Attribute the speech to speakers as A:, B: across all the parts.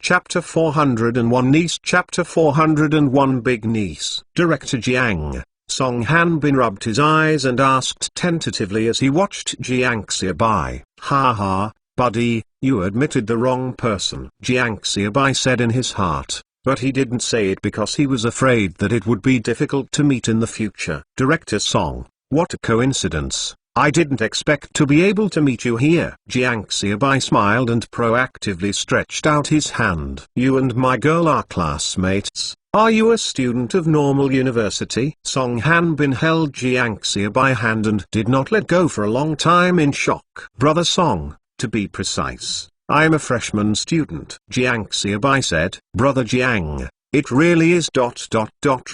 A: Chapter 401 Niece Chapter 401 Big Niece. Director Jiang Song Hanbin rubbed his eyes and asked tentatively as he watched Jiang Xiaobai. Ha ha, buddy, you admitted the wrong person. Jiang Xiaobai said in his heart, but he didn't say it because he was afraid that it would be difficult to meet in the future. Director Song, what a coincidence. I didn't expect to be able to meet you here. Jiang Xiaobai smiled and proactively stretched out his hand. You and my girl are classmates. Are you a student of normal university? Song Hanbin held Jiang Xiaobai's hand and did not let go for a long time in shock. Brother Song, to be precise, I am a freshman student. Jiang Xiaobai said. Brother Jiang, it really is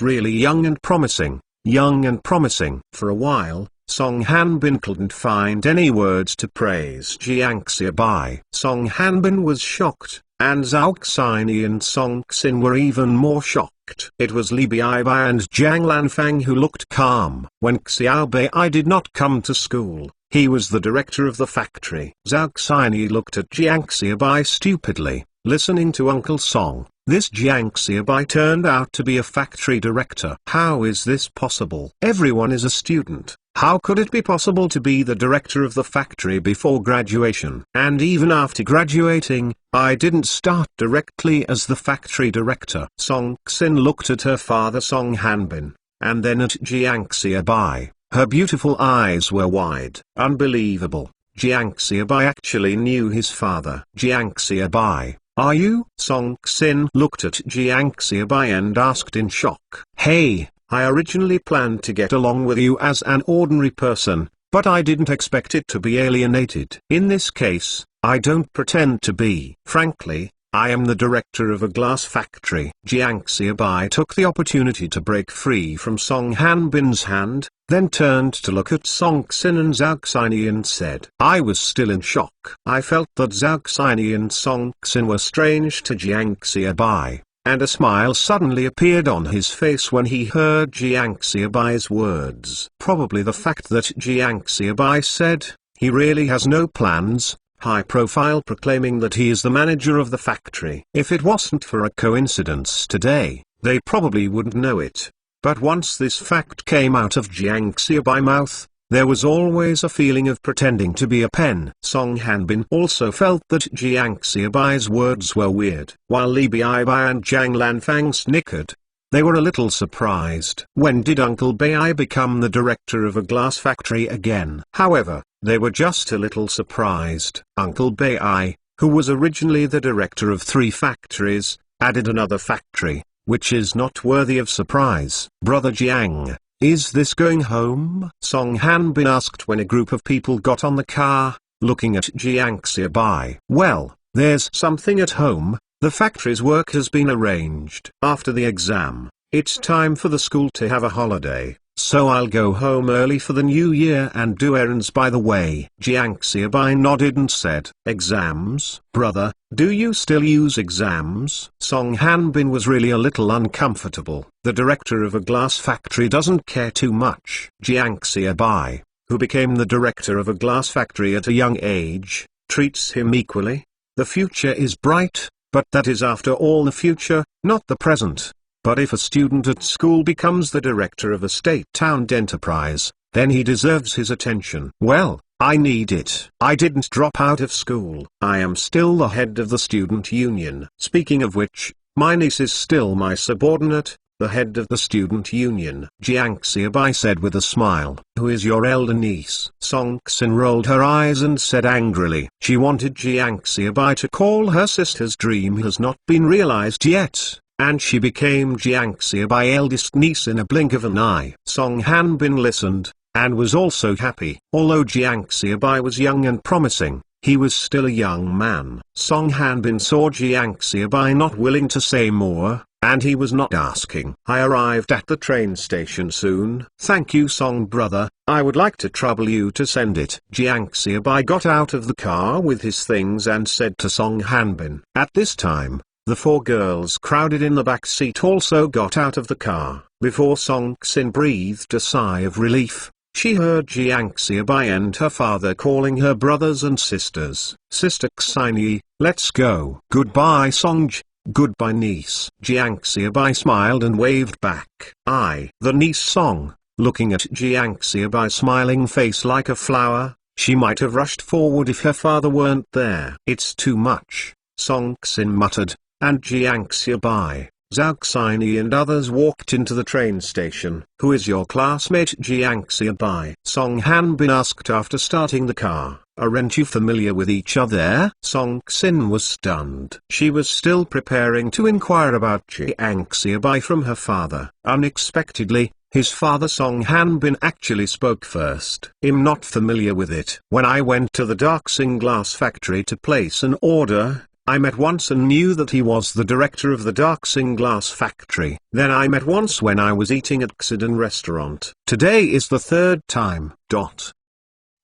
A: really young and promising. Young and promising. For a while, Song Hanbin couldn't find any words to praise Jiang Xiaobai. Song Hanbin was shocked, and Zhao Xini and Song Xin were even more shocked. It was Li Baibai and Zhang Lanfang who looked calm. When Xiaobai did not come to school, he was the director of the factory. Zhao Xini looked at Jiang Xiaobai stupidly, listening to Uncle Song. This Jiang Xiaobai turned out to be a factory director. How is this possible? Everyone is a student. How could it be possible to be the director of the factory before graduation? And even after graduating, I didn't start directly as the factory director. Song Xin looked at her father Song Hanbin, and then at Jiang Xiaobai. Her beautiful eyes were wide. Unbelievable. Jiang Xiaobai actually knew his father. Jiang Xiaobai, are you? Song Xin looked at Jiang Xiaobai and asked in shock. Hey, I originally planned to get along with you as an ordinary person, but I didn't expect it to be alienated. In this case, I don't pretend to be. Frankly, I am the director of a glass factory. Jiang Xiaobai took the opportunity to break free from Song Hanbin's hand, then turned to look at Song Xin and Zhao Xini and said, I was still in shock. I felt that Zhao Xini and Song Xin were strange to Jiang Xiaobai, and a smile suddenly appeared on his face when he heard Jiang Xiaobai's words. Probably the fact that Jiang Xiaobai said, he really has no plans, high profile, proclaiming that he is the manager of the factory. If it wasn't for a coincidence today, they probably wouldn't know it. But once this fact came out of Jiang Xiaobai's mouth, there was always a feeling of pretending to be a pen. Song Hanbin also felt that Jiang Xiaobai's words were weird. While Li Baibai and Zhang Lanfang snickered, they were a little surprised. When did Uncle Bai become the director of a glass factory again? However, they were just a little surprised. Uncle Bai, who was originally the director of 3 factories, added another factory, which is not worthy of surprise. Brother Jiang, is this going home? Song Hanbin asked when a group of people got on the car, looking at Jiang Xiaobai. Well, there's something at home. The factory's work has been arranged. After the exam, it's time for the school to have a holiday, so I'll go home early for the new year and do errands by the way. Jiang Xiaobai nodded and said, exams? Brother, do you still use exams? Song Hanbin was really a little uncomfortable. The director of a glass factory doesn't care too much. Jiang Xiaobai, who became the director of a glass factory at a young age, treats him equally. The future is bright, but that is after all the future, not the present. But if a student at school becomes the director of a state-owned enterprise, then he deserves his attention. Well, I need it. I didn't drop out of school. I am still the head of the student union. Speaking of which, my niece is still my subordinate, the head of the student union. Jiang Xiaobai said with a smile. Who is your elder niece? Song Xin rolled her eyes and said angrily. She wanted Jiang Xiaobai to call her sister's dream has not been realized yet, and she became Jiang Xiaobai's eldest niece in a blink of an eye. Song Hanbin listened, and was also happy. Although Jiang Xiaobai was young and promising, he was still a young man. Song Hanbin saw Jiang Xiaobai not willing to say more, and he was not asking. I arrived at the train station soon. Thank you Song brother, I would like to trouble you to send it. Jiang Xiaobai got out of the car with his things and said to Song Hanbin. At this time, the 4 girls crowded in the back seat also got out of the car. Before Song Xin breathed a sigh of relief, she heard Jiang Xiaobai and her father calling her brothers and sisters. Sister Xinyi, let's go. Goodbye Sonj, goodbye niece. Jiang Xiaobai smiled and waved back. The niece Song, looking at Jiang Xiaobai's smiling face like a flower, she might have rushed forward if her father weren't there. It's too much, Song Xin muttered, and Jiang Xiaobai, Zhao Xinyi and others walked into the train station. Who is your classmate? Jiang Xiaobai, Song Hanbin asked after starting the car. Aren't you familiar with each other? Song Xin was stunned. She was still preparing to inquire about Jiang Xiaobai from her father. Unexpectedly, his father Song Hanbin actually spoke first. I'm not familiar with it. When I went to the Darksing glass factory to place an order, I met once and knew that he was the director of the Darksing glass factory. Then I met once when I was eating at Xidan restaurant. Today is the third time.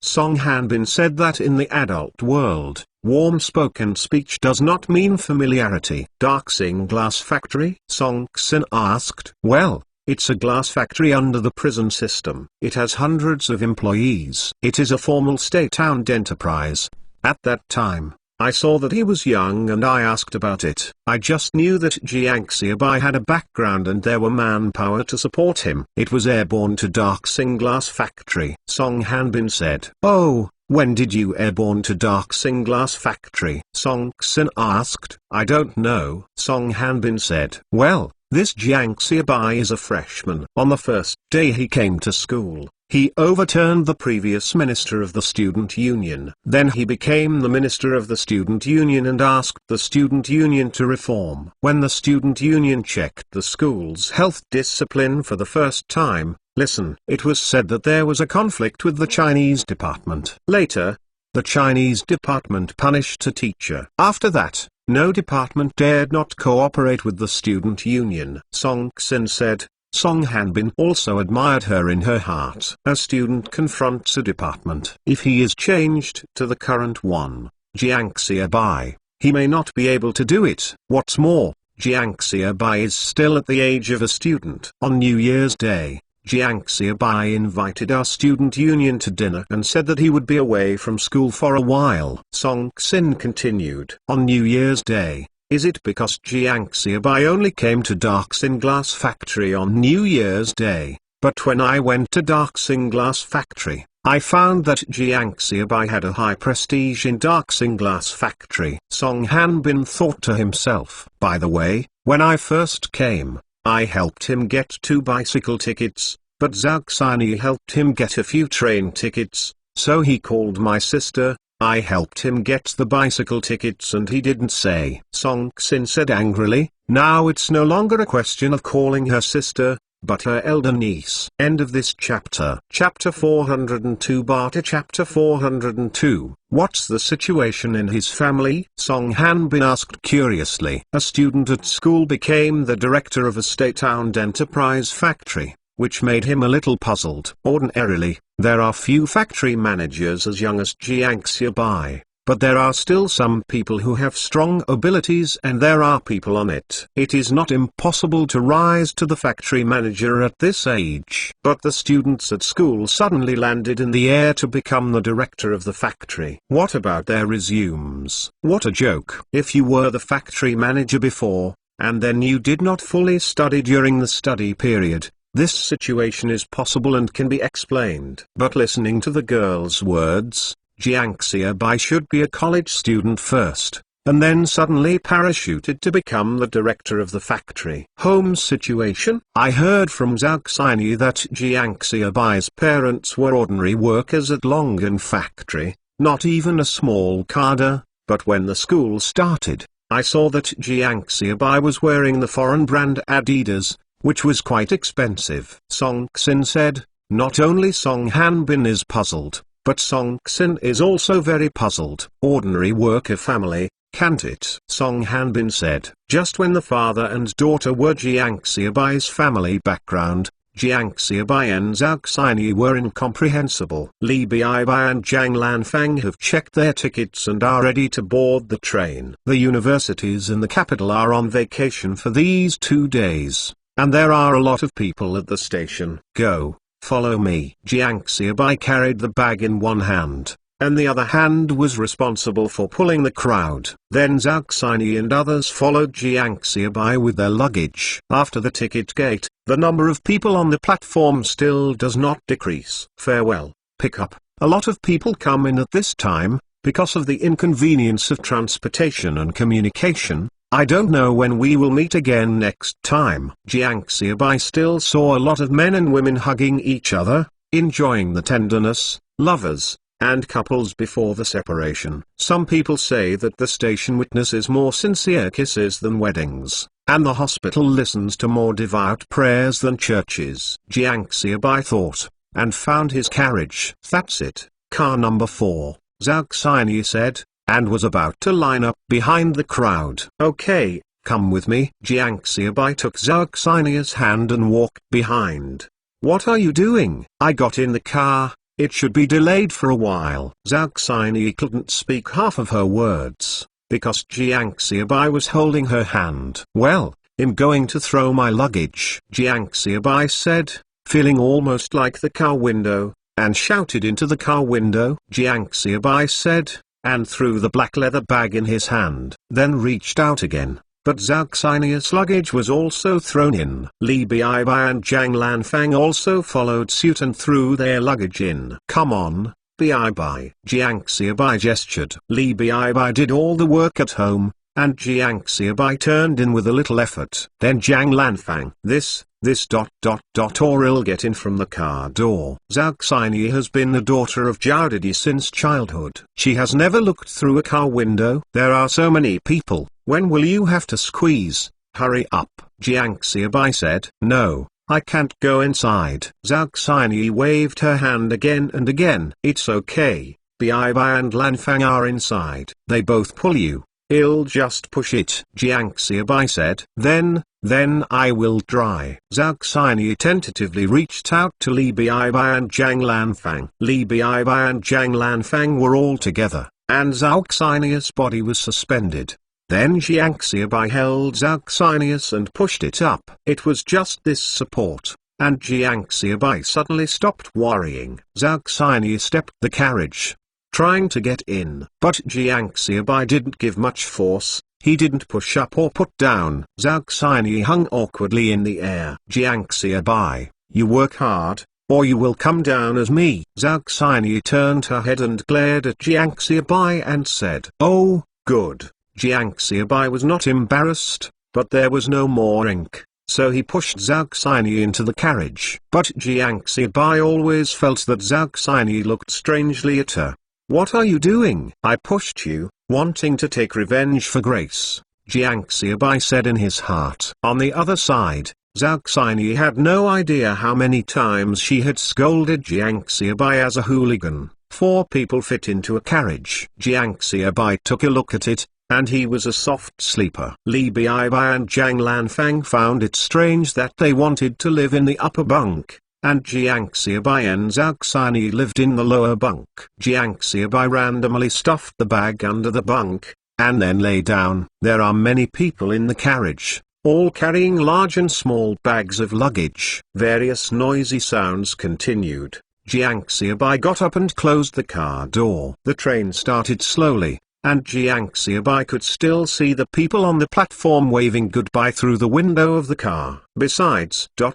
A: Song Hanbin said that in the adult world, warm spoken speech does not mean familiarity. Darksing glass factory? Song Xin asked. Well, it's a glass factory under the prison system. It has hundreds of employees. It is a formal state-owned enterprise. At that time, I saw that he was young and I asked about it. I just knew that Jiang Xiaobai had a background and there were manpower to support him. It was airborne to Darksing glass factory. Song Hanbin said. Oh, when did you airborne to Darksing glass factory? Song Xin asked. I don't know. Song Hanbin said. Well, this Jiang Xiaobai is a freshman. On the first day he came to school, he overturned the previous minister of the student union. Then he became the minister of the student union and asked the student union to reform. When the student union checked the school's health discipline for the first time, it was said that there was a conflict with the Chinese department. Later, the Chinese department punished a teacher. After that, no department dared not cooperate with the student union. Song Xin said. Song Hanbin also admired her in her heart. A student confronts a department. If he is changed to the current one, Jiang Xiaobai, he may not be able to do it. What's more, Jiang Xiaobai is still at the age of a student. On New Year's Day, Jiang Xiaobai invited our student union to dinner and said that he would be away from school for a while. Song Xin continued. On New Year's Day, is it because Jiang Xiaobai only came to Darksing glass factory on New Year's Day? But when I went to Darksing glass factory, I found that Jiang Xiaobai had a high prestige in Darksing glass factory. Song Hanbin thought to himself. By the way, when I first came, I helped him get 2 bicycle tickets, but Zhao Xinyi helped him get a few train tickets, so he called my sister. I helped him get the bicycle tickets and he didn't say. Song Xin said angrily. Now it's no longer a question of calling her sister, but her elder niece. End of this chapter. Chapter 402. Barter. Chapter 402. What's the situation in his family? Song Hanbin asked curiously. A student at school became the director of a state-owned enterprise factory, which made him a little puzzled. Ordinarily, there are few factory managers as young as Jiang Xiaobai, but there are still some people who have strong abilities and there are people on it. It is not impossible to rise to the factory manager at this age. But the students at school suddenly landed in the air to become the director of the factory. What about their resumes? What a joke. If you were the factory manager before, and then you did not fully study during the study period, this situation is possible and can be explained. But listening to the girl's words, Jiang Xiaobai should be a college student first, and then suddenly parachuted to become the director of the factory. Home situation? I heard from Zhao Xinyi that Jiang Xiaobai's parents were ordinary workers at Longan factory, not even a small cadre, but when the school started, I saw that Jiang Xiaobai was wearing the foreign brand Adidas, which was quite expensive. Song Xin said. Not only Song Hanbin is puzzled, but Song Xin is also very puzzled. Ordinary worker family, can't it? Song Hanbin said. Just when the father and daughter were Jiang Xiaobai's family background, Jiang Xiaobai and Zhao Xinyi were incomprehensible. Li Bibai and Zhang Lanfang have checked their tickets and are ready to board the train. The universities in the capital are on vacation for these 2 days. And there are a lot of people at the station. Go, follow me. Jiang Xiaobai carried the bag in one hand, and the other hand was responsible for pulling the crowd. Then Zhao Xinyi and others followed Jiang Xiaobai with their luggage. After the ticket gate, the number of people on the platform still does not decrease. Farewell, pick up. A lot of people come in at this time, because of the inconvenience of transportation and communication. I don't know when we will meet again next time. Jiang Xiaobai still saw a lot of men and women hugging each other, enjoying the tenderness, lovers, and couples before the separation. Some people say that the station witnesses more sincere kisses than weddings, and the hospital listens to more devout prayers than churches. Jiang Xiaobai thought, and found his carriage. That's it, car number 4, Zhao Xinyi said, and was about to line up behind the crowd. Okay, come with me. Jiang Xiaobai took Zhao Xinyi's hand and walked behind. What are you doing? I got in the car. It should be delayed for a while. Zhao Xinyi couldn't speak half of her words, because Jiang Xiaobai was holding her hand. Well, I'm going to throw my luggage, Jiang Xiaobai said, feeling almost like the car window, and shouted into the car window. Jiang Xiaobai said, and threw the black leather bag in his hand, then reached out again. But Zhao Xinyi's luggage was also thrown in. Li Baibai and Zhang Lanfang also followed suit and threw their luggage in. Come on, Baibai. Jiang Xiaobai gestured. Li Baibai did all the work at home, and Jiang Xiaobai turned in with a little effort. Then Zhang Lanfang. This or I'll get in from the car door. Zhao Xinyi has been the daughter of Zhao Didi since childhood. She has never looked through a car window. There are so many people. When will you have to squeeze? Hurry up, Jiang Xiaobai said. No, I can't go inside. Zhao Xinyi waved her hand again and again. It's okay, Baibai and Lanfang are inside. They both pull you. I'll just push it, Jiang Xiaobai said. Then I will try. Zhao Xinyi tentatively reached out to Li Baibai and Zhang Lanfang. Li Baibai and Zhang Lanfang were all together, and Zhao Xinyi's body was suspended. Then Jiang Xiaobai held Zhao Xinyi's and pushed it up. It was just this support, and Jiang Xiaobai suddenly stopped worrying. Zhao Xinyi stepped the carriage, trying to get in. But Jiang Xiaobai didn't give much force. He didn't push up or put down. Zhao Xinyi hung awkwardly in the air. Jiang Xiaobai, you work hard, or you will come down as me. Zhao Xinyi turned her head and glared at Jiang Xiaobai and said, oh, good. Jiang Xiaobai was not embarrassed, but there was no more ink, so he pushed Zhao Xinyi into the carriage. But Jiang Xiaobai always felt that Zhao Xinyi looked strangely at her. What are you doing? I pushed you, wanting to take revenge for Grace, Jiang Xiaobai said in his heart. On the other side, Zhao Xinyi had no idea how many times she had scolded Jiang Xiaobai as a hooligan. 4 people fit into a carriage. Jiang Xiaobai took a look at it, and he was a soft sleeper. Li Baibai and Zhang Lanfang found it strange that they wanted to live in the upper bunk, and Jiang Xiaobai and Zhao Xinyi lived in the lower bunk. Jiang Xiaobai randomly stuffed the bag under the bunk, and then lay down. There are many people in the carriage, all carrying large and small bags of luggage. Various noisy sounds continued. Jiang Xiaobai got up and closed the car door. The train started slowly, and Jiang Xiaobai could still see the people on the platform waving goodbye through the window of the car. Besides, Li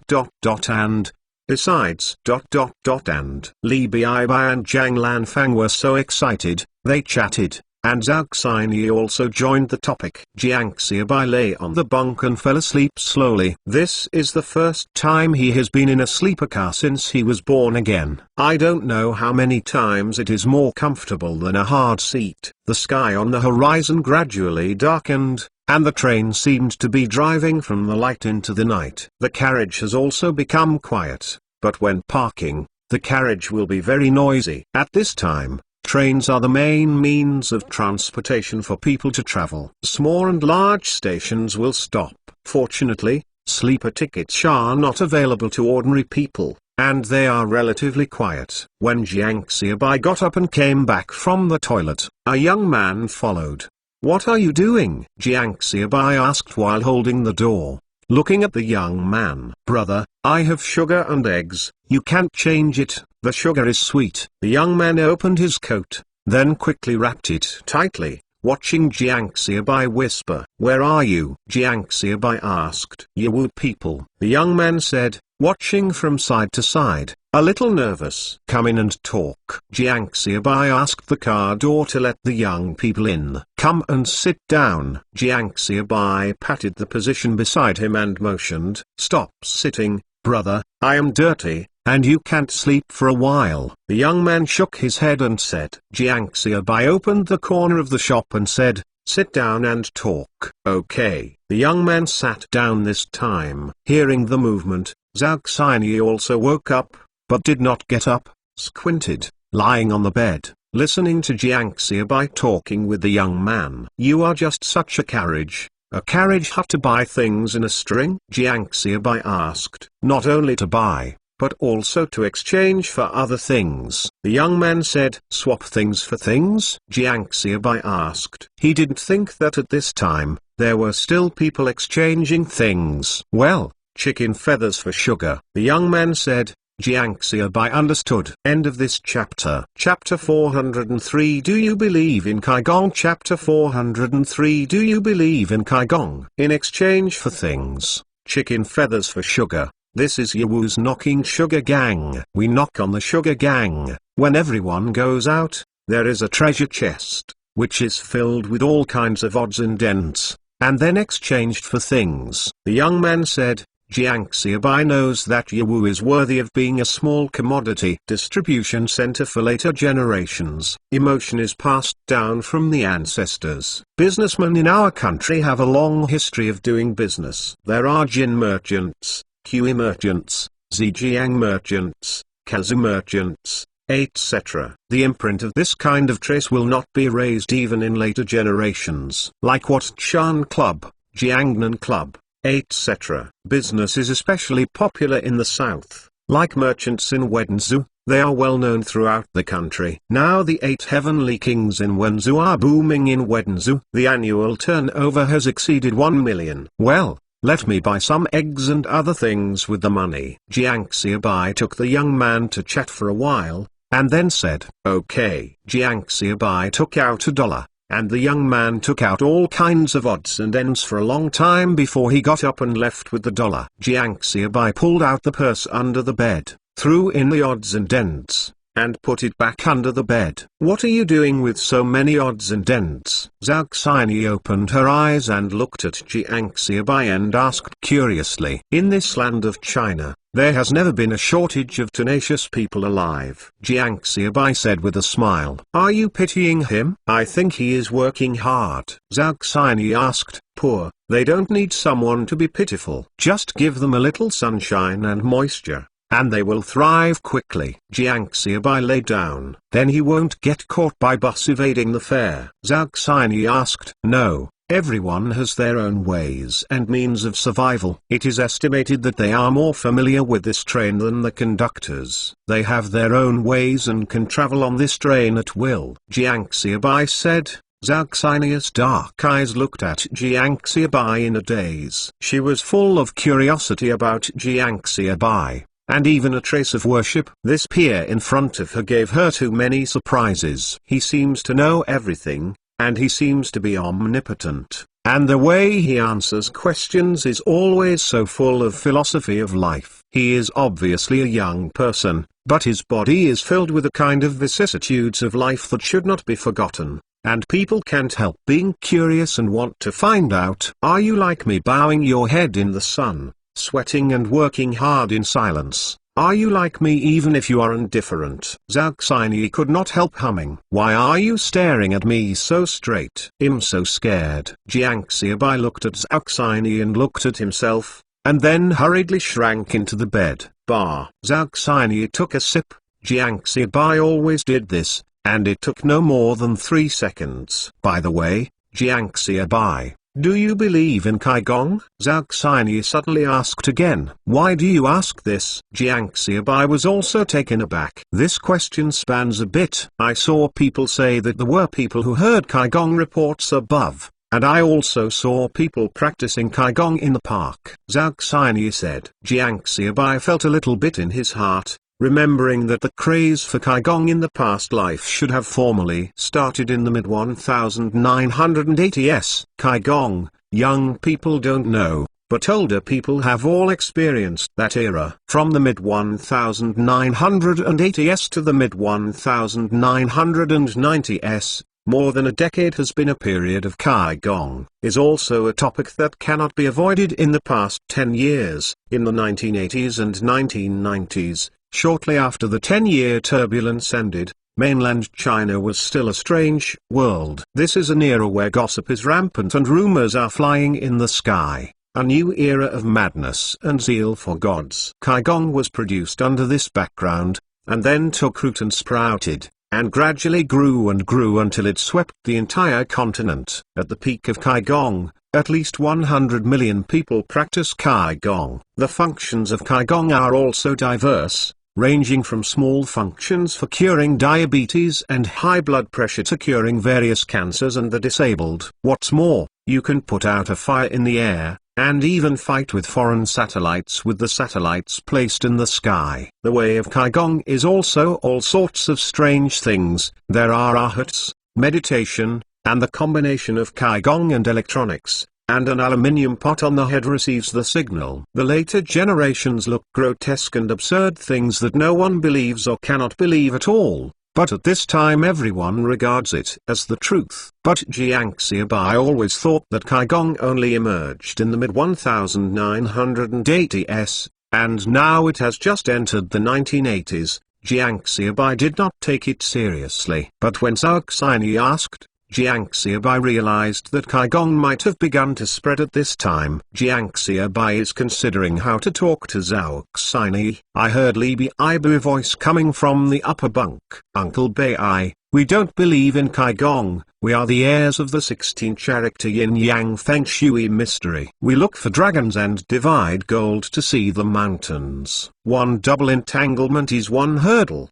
A: Baibai and Zhang Lanfang were so excited, they chatted, and Zhao Xinyi also joined the topic. Jiang Xiaobai lay on the bunk and fell asleep slowly. This is the first time he has been in a sleeper car since he was born again. I don't know how many times it is more comfortable than a hard seat. The sky on the horizon gradually darkened, and the train seemed to be driving from the light into the night. The carriage has also become quiet, but when parking, the carriage will be very noisy. At this time, trains are the main means of transportation for people to travel. Small and large stations will stop. Fortunately, sleeper tickets are not available to ordinary people, and they are relatively quiet. When Jiang Xiaobai got up and came back from the toilet, a young man followed. What are you doing? Jiang Xiaobai asked while holding the door. looking at the young man. "Brother, I have sugar and eggs, you can't change it, the sugar is sweet." The young man opened his coat, then quickly wrapped it tightly, watching Jiang Xiaobai whisper. "Where are you?" Jiang Xiaobai asked. "Yiwu people," the young man said, watching from side to side, a little nervous. "Come in and talk." Jiang Xiaobai asked the car door to let the young people in. "Come and sit down." Jiang Xiaobai patted the position beside him and motioned. "Stop sitting, brother, I am dirty, and you can't sleep for a while." The young man shook his head and said. Jiang Xiaobai opened the corner of the shop and said, "Sit down and talk." "Okay." The young man sat down this time. Hearing the movement, Zhao Xinyi also woke up, but did not get up, squinted, lying on the bed, listening to Jiang Xiaobai talking with the young man. "You are just such a carriage hut to buy things in a string?" Jiang Xiaobai asked. "Not only to buy, but also to exchange for other things." The young man said. "Swap things for things?" Jiang Xiaobai asked. He didn't think that at this time, there were still people exchanging things. "Well, chicken feathers for sugar," the young man said. Jiang Xiaobai understood. End of this chapter. Chapter 403. Do you believe in Qigong? Chapter 403. Do you believe in Qigong? In exchange for things, chicken feathers for sugar. This is Yiwu's knocking sugar gang. We knock on the sugar gang. When everyone goes out, there is a treasure chest, which is filled with all kinds of odds and ends, and then exchanged for things. The young man said, Jiang Xiaobai knows that Yiwu is worthy of being a small commodity distribution center for later generations. Emotion is passed down from the ancestors. Businessmen in our country have a long history of doing business. There are Jin merchants, Hui merchants, Zhejiang merchants, Kazu merchants, etc. The imprint of this kind of trace will not be erased even in later generations. Like Wat Chan Club, Jiangnan Club, etc. Business is especially popular in the south. Like merchants in Wenzhou, they are well known throughout the country. Now the 8 heavenly kings in Wenzhou are booming in Wenzhou. The annual turnover has exceeded 1 million. Well, let me buy some eggs and other things with the money. Jiang Xiaobai took the young man to chat for a while, and then said, "Okay." Jiang Xiaobai took out $1, and the young man took out all kinds of odds and ends for a long time before he got up and left with the $1. Jiang Xiaobai pulled out the purse under the bed, threw in the odds and ends, and put it back under the bed. "What are you doing with so many odds and ends?" Zhao Xinyi opened her eyes and looked at Jiang Xiaobai and asked curiously. "In this land of China, there has never been a shortage of tenacious people alive." Jiang Xiaobai said with a smile. "Are you pitying him?" "I think he is working hard." Zhao Xinyi asked. "Poor, they don't need someone to be pitiful. Just give them a little sunshine and moisture, and they will thrive quickly." Jiang Xiaobai lay down. "Then he won't get caught by bus evading the fare?" Zhao Xinyi asked. "No. Everyone has their own ways and means of survival. It is estimated that they are more familiar with this train than the conductors. They have their own ways and can travel on this train at will." Jiang Xiaobai said. Zhao Xinyi's dark eyes looked at Jiang Xiaobai in a daze. She was full of curiosity about Jiang Xiaobai, and even a trace of worship. This peer in front of her gave her too many surprises. He seems to know everything, and he seems to be omnipotent, and the way he answers questions is always so full of philosophy of life. He is obviously a young person, but his body is filled with a kind of vicissitudes of life that should not be forgotten, and people can't help being curious and want to find out. "Are you like me, bowing your head in the sun, sweating and working hard in silence? Are you like me even if you are indifferent?" Zhao Xinyi could not help humming. "Why are you staring at me so straight?" "I'm so scared." Jiang Xiaobai looked at Zhao Xinyi and looked at himself, and then hurriedly shrank into the bed. Zhao Xinyi took a sip. Jiang Xiaobai always did this, and it took no more than 3 seconds. "By the way, Jiang Xiaobai, do you believe in Qigong?" Zhao Xinyi suddenly asked again. "Why do you ask this?" Jiang Xiaobai was also taken aback. This question spans a bit. "I saw people say that there were people who heard Qigong reports above, and I also saw people practicing Qigong in the park. Zhao Xinyi said. Jiang Xiaobai felt a little bit in his heart, remembering that the craze for Qigong in the past life should have formally started in the mid-1980s. Qigong, young people don't know, but older people have all experienced that era. From the mid-1980s to the mid-1990s, more than a decade has been a period of Qigong, is also a topic that cannot be avoided in the past 10 years. In the 1980s and 1990s, shortly after the 10-year turbulence ended, mainland China was still a strange world. This is an era where gossip is rampant and rumors are flying in the sky. A new era of madness and zeal for gods. Qigong was produced under this background, and then took root and sprouted, and gradually grew and grew until it swept the entire continent. At the peak of Qigong, at least 100 million people practice Qigong. The functions of Qigong are also diverse, ranging from small functions for curing diabetes and high blood pressure to curing various cancers and the disabled. What's more, you can put out a fire in the air, and even fight with foreign satellites with the satellites placed in the sky. The way of Qigong is also all sorts of strange things. There are arhats, meditation, and the combination of Qigong and electronics, and an aluminium pot on the head receives the signal. The later generations look grotesque and absurd things that no one believes or cannot believe at all. But at this time everyone regards it as the truth. But Jiang Xiaobai always thought that Qigong only emerged in the mid-1980s, and now it has just entered the 1980s. Jiang Xiaobai did not take it seriously. But when Zhao Xinyi asked, Jiang Xiaobai realized that Qigong might have begun to spread at this time. Jiang Xiaobai is considering how to talk to Zhao Xinyi. I heard Li Baibu voice coming from the upper bunk. Uncle Bai, we don't believe in Qigong, we are the heirs of the 16-character yin-yang feng shui mystery. We look for dragons and divide gold to see the mountains. One double entanglement is one hurdle.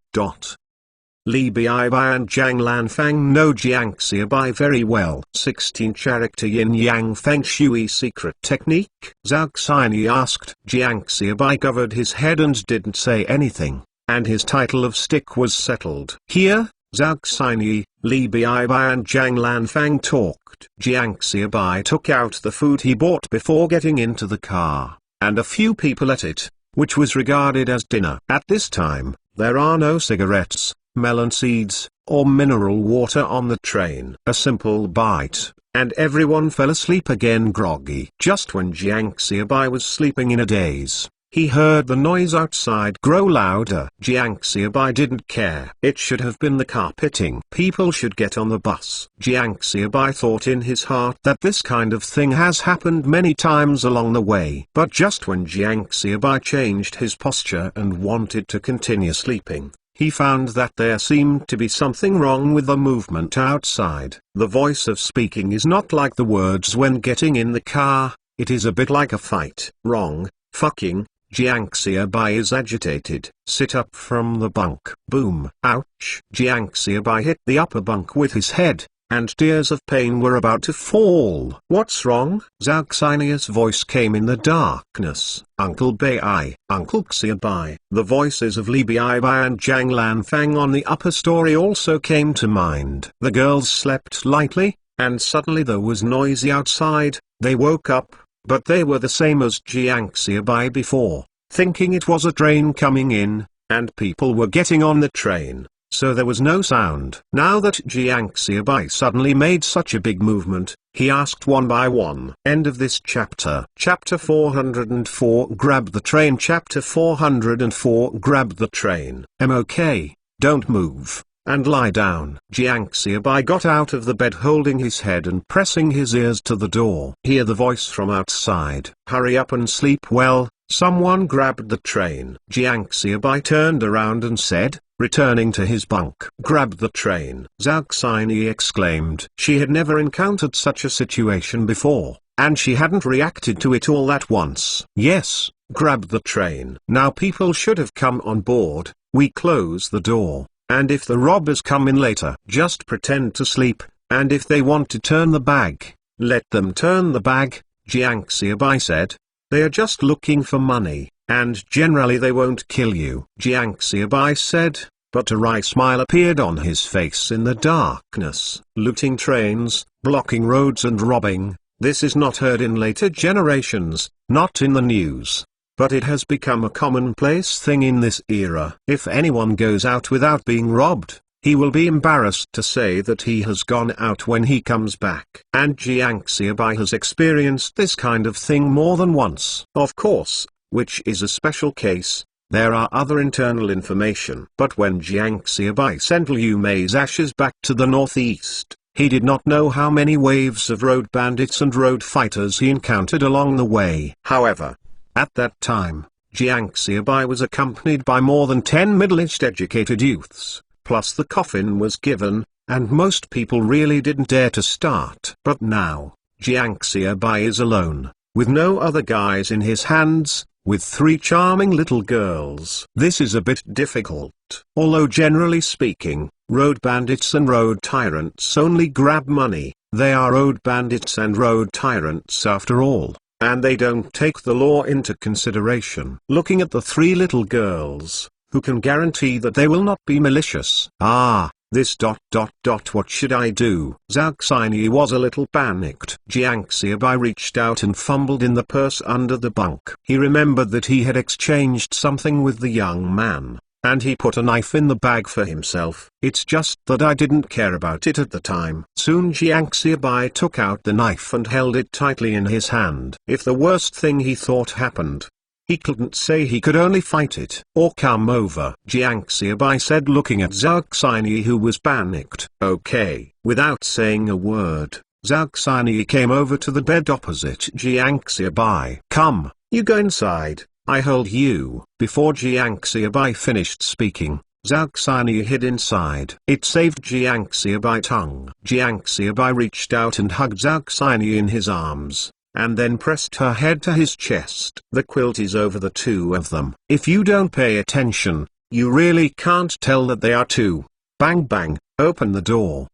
A: Li Baibai and Zhang Lanfang know Jiang Xiaobai very well. 16-character yin-yang feng shui secret technique? Zhao Xinyi asked. Jiang Xiaobai covered his head and didn't say anything, and his title of stick was settled. Here, Zhao Xinyi, Li Baibai and Zhang Lanfang talked. Jiang Xiaobai took out the food he bought before getting into the car, and a few people ate it, which was regarded as dinner. At this time, there are no cigarettes, melon seeds, or mineral water on the train. A simple bite, and everyone fell asleep again groggy. Just when Jiang Xiaobai was sleeping in a daze, he heard the noise outside grow louder. Jiang Xiaobai didn't care. It should have been the carpeting. People should get on the bus. Jiang Xiaobai thought in his heart that this kind of thing has happened many times along the way. But just when Jiang Xiaobai changed his posture and wanted to continue sleeping, he found that there seemed to be something wrong with the movement outside. The voice of speaking is not like the words when getting in the car, it is a bit like a fight. Wrong, fucking. Jiang Xiaobai is agitated. Sit up from the bunk. Boom. Ouch. Jiang Xiaobai hit the upper bunk with his head, and tears of pain were about to fall. What's wrong? Zhao Xinyi's voice came in the darkness. Uncle Bai, Uncle Xiaobai. The voices of Li Baibai and Zhang Lanfang on the upper story also came to mind. The girls slept lightly, and suddenly there was noisy outside. They woke up, but they were the same as Jiang Xiaobai before, thinking it was a train coming in, and people were getting on the train. So there was no sound. Now that Jiang Xiaobai suddenly made such a big movement, he asked one by one. End of this chapter. Chapter 404 Grab the train. Chapter 404 Grab the train. Okay, don't move, and lie down. Jiang Xiaobai got out of the bed holding his head and pressing his ears to the door. Hear the voice from outside. Hurry up and sleep well, someone grabbed the train. Jiang Xiaobai turned around and said, returning to his bunk. Grab the train. Zhao Xinyi exclaimed. She had never encountered such a situation before, and she hadn't reacted to it all at once. Yes, grab the train. Now people should have come on board. We close the door, and if the robbers come in later, just pretend to sleep, and if they want to turn the bag, Let them turn the bag, Jiangxiabai said. They are just looking for money, and generally they won't kill you, Jiangxiabai said, but a wry smile appeared on his face in the darkness. Looting trains, blocking roads and robbing, this is not heard in later generations, not in the news. But it has become a commonplace thing in this era. If anyone goes out without being robbed, he will be embarrassed to say that he has gone out when he comes back. And Jiangxiabai has experienced this kind of thing more than once. Of course, which is a special case, there are other internal information. But when Jiangxiabai sent Liu Mei's ashes back to the northeast, he did not know how many waves of road bandits and road fighters he encountered along the way. However, at that time, Jiangxiabai was accompanied by more than 10 middle-aged educated youths, plus the coffin was given, and most people really didn't dare to start. But now, Jiangxiabai is alone, with no other guys in his hands, with 3 charming little girls. This is a bit difficult. Although generally speaking, road bandits and road tyrants only grab money, they are road bandits and road tyrants after all. And they don't take the law into consideration. Looking at the 3 little girls, who can guarantee that they will not be malicious? What should I do? Zhao Xinyi was a little panicked. Jiangxiabai reached out and fumbled in the purse under the bunk. He remembered that he had exchanged something with the young man, and he put a knife in the bag for himself. It's just that I didn't care about it at the time. Soon Jiangxiabai took out the knife and held it tightly in his hand. If the worst thing he thought happened, he couldn't say he could only fight it. Or come over, Jiangxiabai said, looking at Zhao Xinyi, who was panicked. Okay. Without saying a word, Zhao Xinyi came over to the bed opposite Jiangxiabai. Come, you go inside. I hold you. Before Jiangxiabai finished speaking, Zhao Xinyi hid inside. It saved Jiangxiabai tongue. Jiangxiabai reached out and hugged Zhao Xinyi in his arms, and then pressed her head to his chest. The quilt is over the 2 of them. If you don't pay attention, you really can't tell that they are 2. Bang bang, open the door,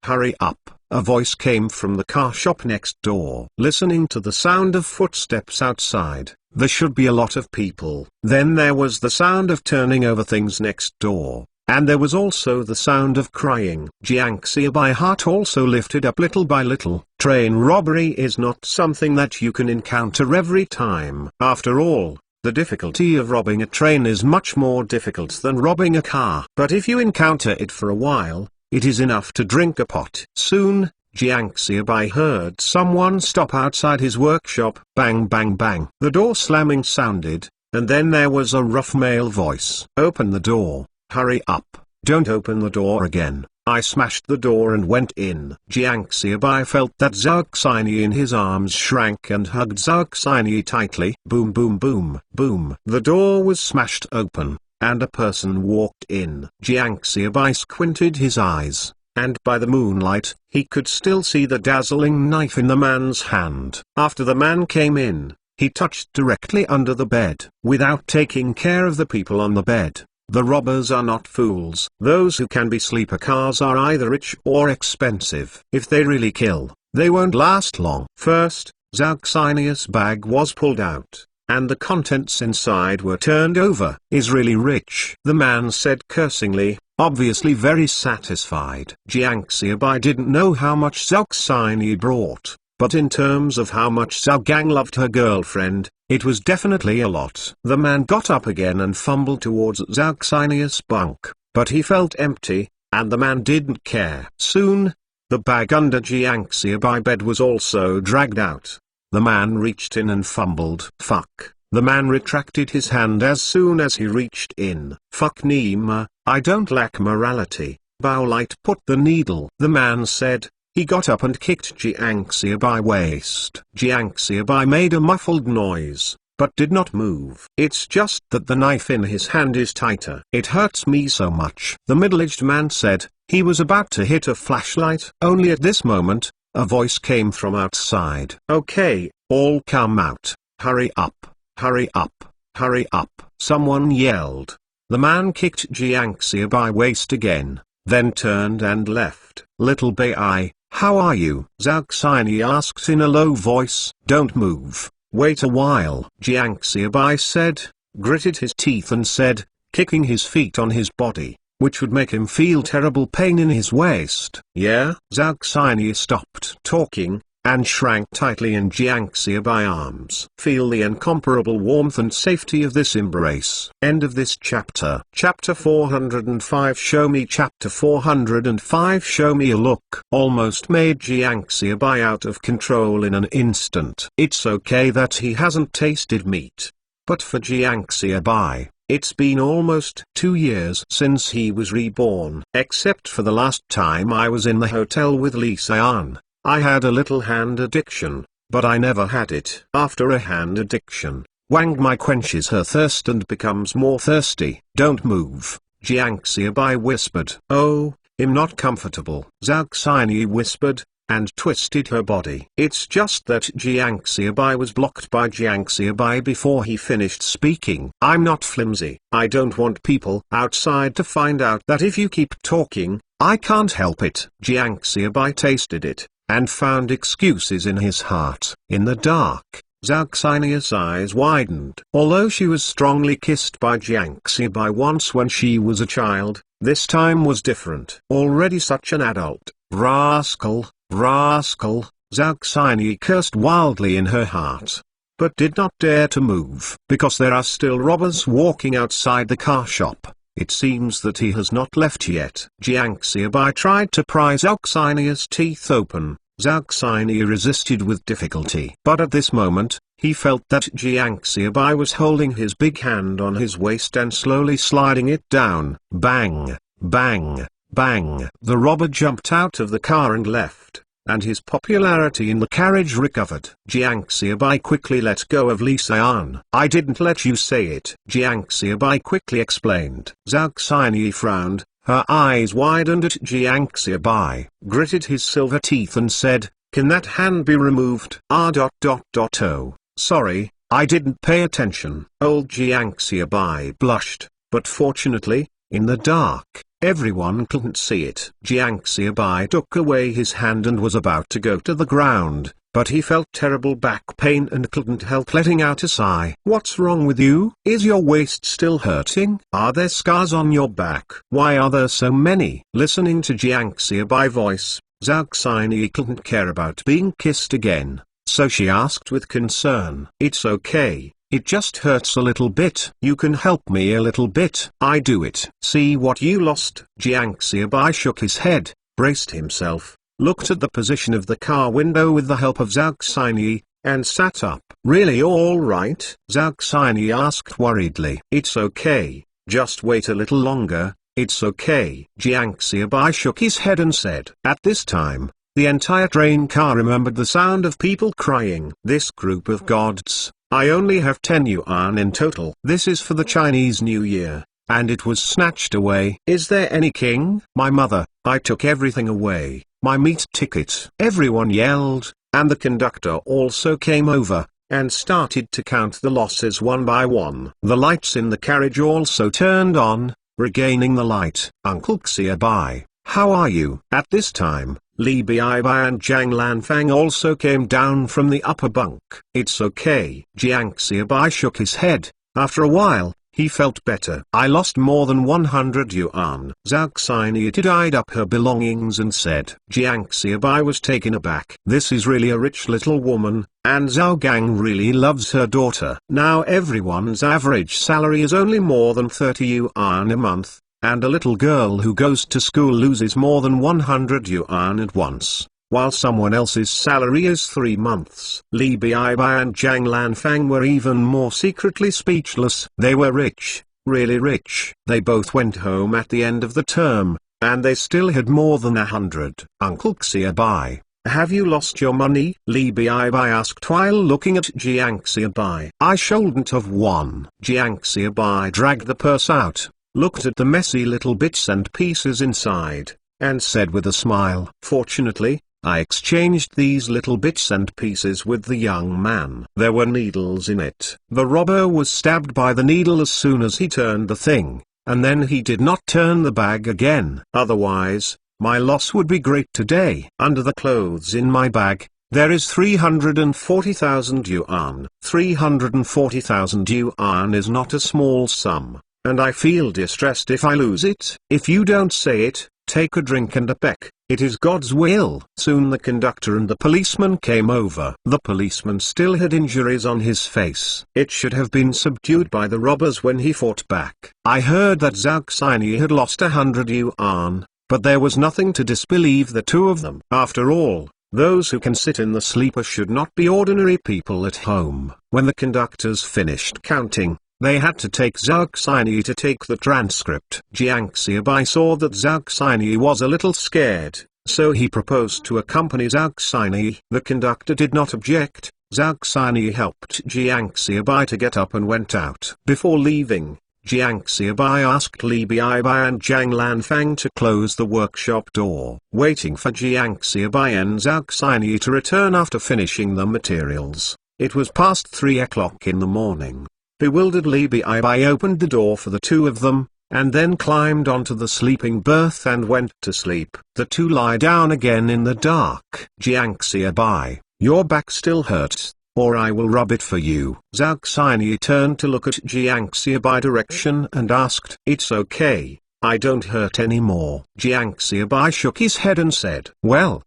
A: hurry up. A voice came from the car shop next door. Listening to the sound of footsteps outside, there should be a lot of people. Then there was the sound of turning over things next door, and there was also the sound of crying. Jiangxiabai heart also lifted up little by little. Train robbery is not something that you can encounter every time. After all, the difficulty of robbing a train is much more difficult than robbing a car. But if you encounter it for a while, it is enough to drink a pot. Soon, Jiangxiabai heard someone stop outside his workshop. Bang bang bang. The door slamming sounded, and then there was a rough male voice. Open the door, hurry up, don't open the door again. I smashed the door and went in. Jiangxiabai felt that Zhao Xinyi in his arms shrank and hugged Zhao Xinyi tightly. Boom boom boom boom. The door was smashed open, and a person walked in. Jiangxiabai squinted his eyes, and by the moonlight, he could still see the dazzling knife in the man's hand. After the man came in, he touched directly under the bed, without taking care of the people on the bed. The robbers are not fools. Those who can be sleeper cars are either rich or expensive. If they really kill, they won't last long. First, Zhao Xinyi's bag was pulled out, and the contents inside were turned over. Is really rich, the man said cursingly, obviously very satisfied. Jiangxiabai didn't know how much Zhao Xinyi brought, but in terms of how much Zhao Gang loved her girlfriend, it was definitely a lot. The man got up again and fumbled towards Zhao Xinyi's bunk, but he felt empty, and the man didn't care. Soon, the bag under Jiangxiabai bed was also dragged out. The man reached in and fumbled. Fuck. The man retracted his hand as soon as he reached in. Fuck Nima, I don't lack morality. Baolight put the needle. The man said. He got up and kicked Jiangxiabai waist. Jiangxiabai made a muffled noise, but did not move. It's just that the knife in his hand is tighter. It hurts me so much. The middle-aged man said. He was about to hit a flashlight. Only at this moment, a voice came from outside. Okay, all come out. Hurry up, hurry up, hurry up. Someone yelled. The man kicked Jiangxiabai waist again, then turned and left. Little Bai, How are you? Zhao Xini asked in a low voice. Don't move, wait a while, Jiang Xiaobai said, gritted his teeth and said, kicking his feet on his body, which would make him feel terrible pain in his waist. Yeah? Zhao Xini stopped talking, and shrank tightly in Jiang Xiaobai arms. Feel the incomparable warmth and safety of this embrace. End of this chapter. Chapter 405. Show me. Chapter 405. Show me a look. Almost made Jiang Xiaobai out of control in an instant. It's okay that he hasn't tasted meat. But for Jiang Xiaobai, it's been almost 2 years since he was reborn. Except for the last time I was in the hotel with Li Xian. I had a little hand addiction, but I never had it. After a hand addiction, Wang Mai quenches her thirst and becomes more thirsty. Don't move, Jiang Xiaobai whispered. Oh, I'm not comfortable, Zhao Xini whispered, and twisted her body. It's just that Jiang Xiaobai was blocked by Jiang Xiaobai before he finished speaking. I'm not flimsy. I don't want people outside to find out that if you keep talking, I can't help it. Jiang Xiaobai tasted it, and found excuses in his heart. In the dark, Zhao Xini's eyes widened. Although she was strongly kissed by Jiang Xiaobai once when she was a child, this time was different. Already such an adult. Rascal, rascal, Zhao Xini cursed wildly in her heart, but did not dare to move. Because there are still robbers walking outside the car shop. It seems that he has not left yet. Jiang Xiaobai tried to pry Zhao Xini's teeth open. Zhao Xini resisted with difficulty. But at this moment, he felt that Jiang Xiaobai was holding his big hand on his waist and slowly sliding it down. Bang, bang, bang. The robber jumped out of the car and left, and his popularity in the carriage recovered. Jiang Xiaobai quickly let go of Li Xian. I didn't let you say it, Jiang Xiaobai quickly explained. Zhao Xini frowned, her eyes widened at Jiang Xiaobai, gritted his silver teeth and said, can that hand be removed? Oh, sorry, I didn't pay attention. Old Jiang Xiaobai blushed, but fortunately, in the dark, everyone couldn't see it. Jiang Xiaobai took away his hand and was about to go to the ground, but he felt terrible back pain and couldn't help letting out a sigh. What's wrong with you? Is your waist still hurting? Are there scars on your back? Why are there so many? Listening to Jiang Xiaobai voice, Zhao Xini couldn't care about being kissed again, so she asked with concern. It's okay. It just hurts a little bit. You can help me a little bit. I do it. See what you lost. Jiang Xiaobai shook his head, braced himself, looked at the position of the car window with the help of Zhao Xini, and sat up. Really all right? Zhao Xini asked worriedly. It's okay, just wait a little longer, it's okay. Jiang Xiaobai shook his head and said. At this time, the entire train car remembered the sound of people crying. This group of gods. I only have 10 yuan in total. This is for the Chinese New Year, and it was snatched away. Is there any king? My mother, I took everything away, my meat ticket. Everyone yelled, and the conductor also came over, and started to count the losses one by one. The lights in the carriage also turned on, regaining the light. Uncle Xiaobai, how are you? At this time, Li Bibai and Zhang Lanfang also came down from the upper bunk. It's okay. Jiang Xiaobai shook his head. After a while, he felt better. I lost more than 100 yuan. Zhao Xini tidied up her belongings and said. Jiang Xiaobai was taken aback. This is really a rich little woman, and Zhao Gang really loves her daughter. Now everyone's average salary is only more than 30 yuan a month. And a little girl who goes to school loses more than 100 yuan at once, while someone else's salary is 3 months. Li Bibai and Zhang Lanfang were even more secretly speechless. They were rich, really rich. They both went home at the end of the term, and they still had more than 100. Uncle Xiaobai, have you lost your money? Li Bibai asked while looking at Jiang Xiaobai. I shouldn't have won. Jiang Xiaobai dragged the purse out, looked at the messy little bits and pieces inside, and said with a smile. Fortunately, I exchanged these little bits and pieces with the young man. There were needles in it. The robber was stabbed by the needle as soon as he turned the thing, and then he did not turn the bag again. Otherwise, My loss would be great today. Under the clothes in my bag, there is 340,000 yuan. 340,000 yuan is not a small sum, and I feel distressed if I lose it. If you don't say it, take a drink and a peck. It is God's will. Soon the conductor and the policeman came over. The policeman still had injuries on his face. It should have been subdued by the robbers when he fought back. I heard that Zhao Xinyi had lost 100 yuan, but there was nothing to disbelieve the two of them. After all, those who can sit in the sleeper should not be ordinary people at home. When the conductors finished counting, they had to take Zhao Xinyi to take the transcript. Jiang Xiaobai saw that Zhao Xinyi was a little scared, so he proposed to accompany Zhao Xinyi. The conductor did not object. Zhao Xinyi helped Jiang Xiaobai to get up and went out. Before leaving, Jiang Xiaobai asked Li Baibai and Zhang Lanfang to close the workshop door. Waiting for Jiang Xiaobai and Zhao Xinyi to return after finishing the materials, it was past 3 o'clock in the morning. Bewildered Li Baibai opened the door for the two of them, and then climbed onto the sleeping berth and went to sleep. The two lie down again in the dark. Jiang Xiaobai, your back still hurts, or I will rub it for you. Zhao Xinyi turned to look at Jiang Xiaobai direction and asked, It's okay, I don't hurt anymore. Jiang Xiaobai shook his head and said, Well,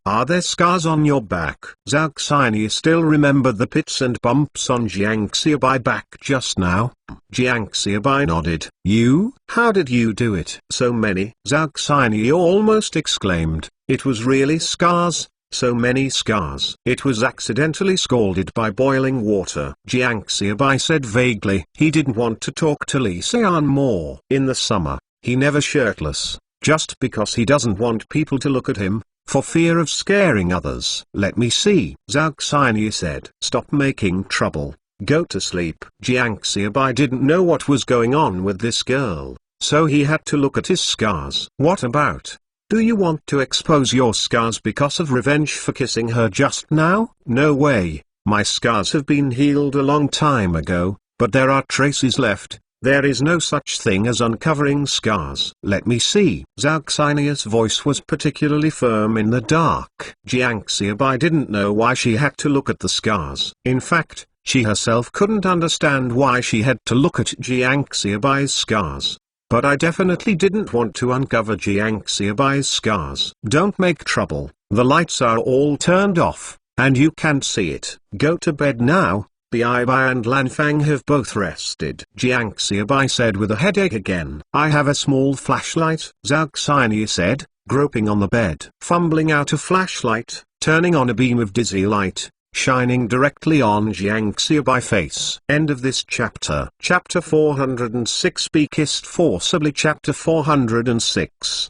A: are there scars on your back? Zhao Xinyi still remembered the pits and bumps on Jiang Xiaobai back just now. Jiang Xiaobai nodded. How did you do it? So many. Zhao Xinyi almost exclaimed. It was really scars, so many scars. It was accidentally scalded by boiling water. Jiang Xiaobai said vaguely. He didn't want to talk to Li Xian more. In the summer, he never shirtless, just because he doesn't want people to look at him, for fear of scaring others. Let me see. Zhao Xinyi said. Stop making trouble, go to sleep. Jiang Xiaobai didn't know what was going on with this girl, so he had to look at his scars. What about? Do you want to expose your scars because of revenge for kissing her just now? No way, my scars have been healed a long time ago, but there are traces left. There is no such thing as uncovering scars. Let me see. Zhao Xinyi's voice was particularly firm in the dark. Jiang Xiaobai didn't know why she had to look at the scars. In fact, she herself couldn't understand why she had to look at Jiang Xiaobai's scars. But I definitely didn't want to uncover Jiang Xiaobai's scars. Don't make trouble. The lights are all turned off, and you can't see it. Go to bed now. Baibai and Lanfang have both rested. Jiang Xiaobai said with a headache again. I have a small flashlight, Zhao Xinyi said, groping on the bed. Fumbling out a flashlight, turning on a beam of dizzy light, shining directly on Jiang Xiaobai's face. End of this chapter. Chapter 406. Be kissed forcibly. Chapter 406.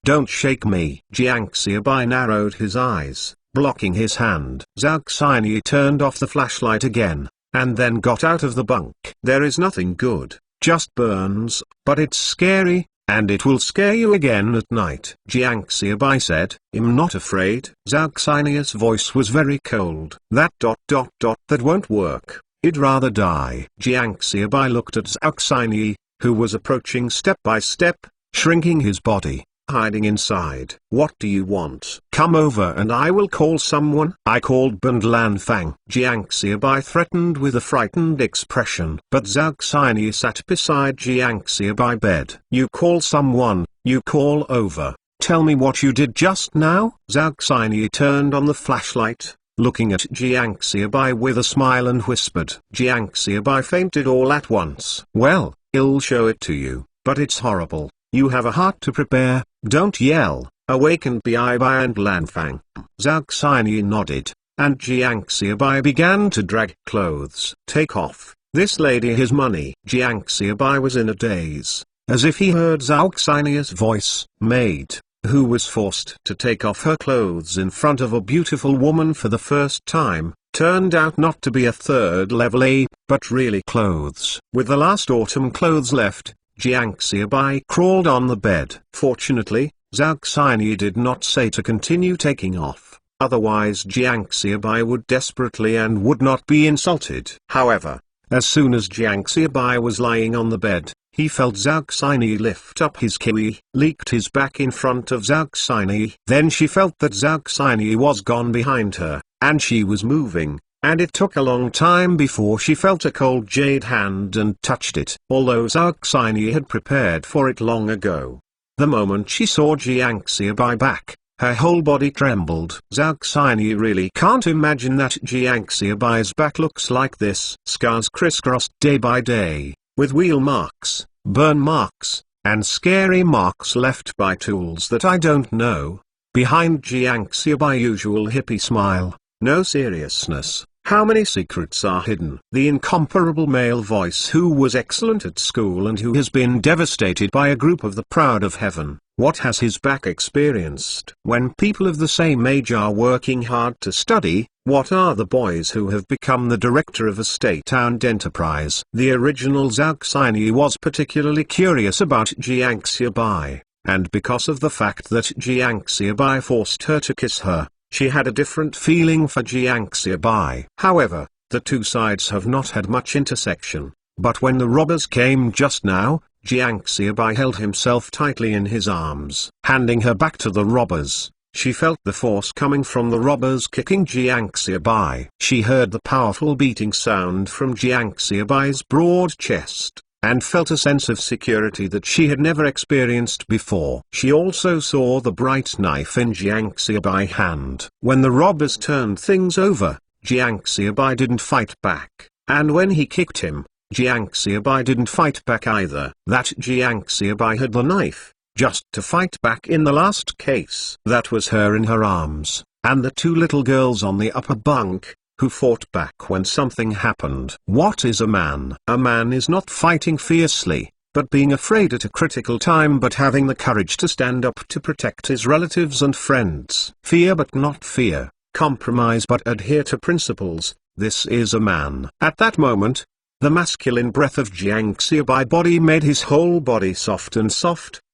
A: Don't shake me. Jiang Xiaobai narrowed his eyes, blocking his hand. Zhao Xinyi turned off the flashlight again, and then got out of the bunk. There is nothing good, just burns, but it's scary, and it will scare you again at night. Jiang Xiaobai said, I'm not afraid. Zhao Xinyi's voice was very cold. That won't work. I'd rather die. Jiang Xiaobai looked at Zhao Xinyi, who was approaching step by step, shrinking his body, hiding inside. What do you want? Come over and I will call someone. I called Bund Lanfang. Jiang Xiaobai threatened with a frightened expression. But Zhao Xinyi sat beside Jiang Xiaobai bed. You call someone, you call over. Tell me what you did just now. Zhao Xinyi turned on the flashlight, looking at Jiang Xiaobai with a smile and whispered. Jiang Xiaobai fainted all at once. Well, I'll show it to you, but it's horrible. You have a heart to prepare. Don't yell. Awakened Baibai and Lanfang. Zhao Xinyi nodded, and Jiang Xiaobai began to drag clothes. Take off. This lady has money. Jiang Xiaobai was in a daze, as if he heard Zhao Xinyi's voice. Maid, who was forced to take off her clothes in front of a beautiful woman for the first time, turned out not to be a third-level ape, but really clothes. With the last autumn clothes left, Jiang Xiaobai crawled on the bed. Fortunately, Zhao Xinyi did not say to continue taking off, otherwise Jiang Xiaobai would desperately and would not be insulted. However, as soon as Jiang Xiaobai was lying on the bed, He felt Zauxini lift up his kiwi, leaked his back in front of Zauxini. Then she felt that Zauxini was gone behind her, and she was moving, and it took a long time before she felt a cold jade hand and touched it, although Zauxini had prepared for it long ago. The moment she saw Jiangxiabai back, her whole body trembled. Zauxini really can't imagine that Jiangxiabai's back looks like this. Scars crisscrossed day by day, with wheel marks, burn marks, and scary marks left by tools that I don't know. Behind Jiangxiabai's usual hippie smile, no seriousness. How many secrets are hidden? The incomparable male voice who was excellent at school and who has been devastated by a group of the proud of heaven. What has his back experienced? When people of the same age are working hard to study, what are the boys who have become the director of a state-owned enterprise? The original Zauxini was particularly curious about Jiangxiabai, and because of the fact that Jiangxiabai forced her to kiss her, she had a different feeling for Jiangxiabai. However, the two sides have not had much intersection, but when the robbers came just now, Jiangxiabai held himself tightly in his arms. Handing her back to the robbers, she felt the force coming from the robbers kicking Jiangxiabai. She heard the powerful beating sound from Jiangxiabai's broad chest, and felt a sense of security that she had never experienced before. She also saw the bright knife in Jiangxiabai's hand. When the robbers turned things over, Jiangxiabai didn't fight back, and when he kicked him, Jiangxiabai didn't fight back either. That Jiangxiabai had the knife, just to fight back in the last case. That was her in her arms, and the two little girls on the upper bunk, who fought back when something happened. What is a man? A man is not fighting fiercely, but being afraid at a critical time but having the courage to stand up to protect his relatives and friends. Fear but not fear, compromise but adhere to principles, this is a man. At that moment, the masculine breath of Jiangxiabai body made his whole body soft,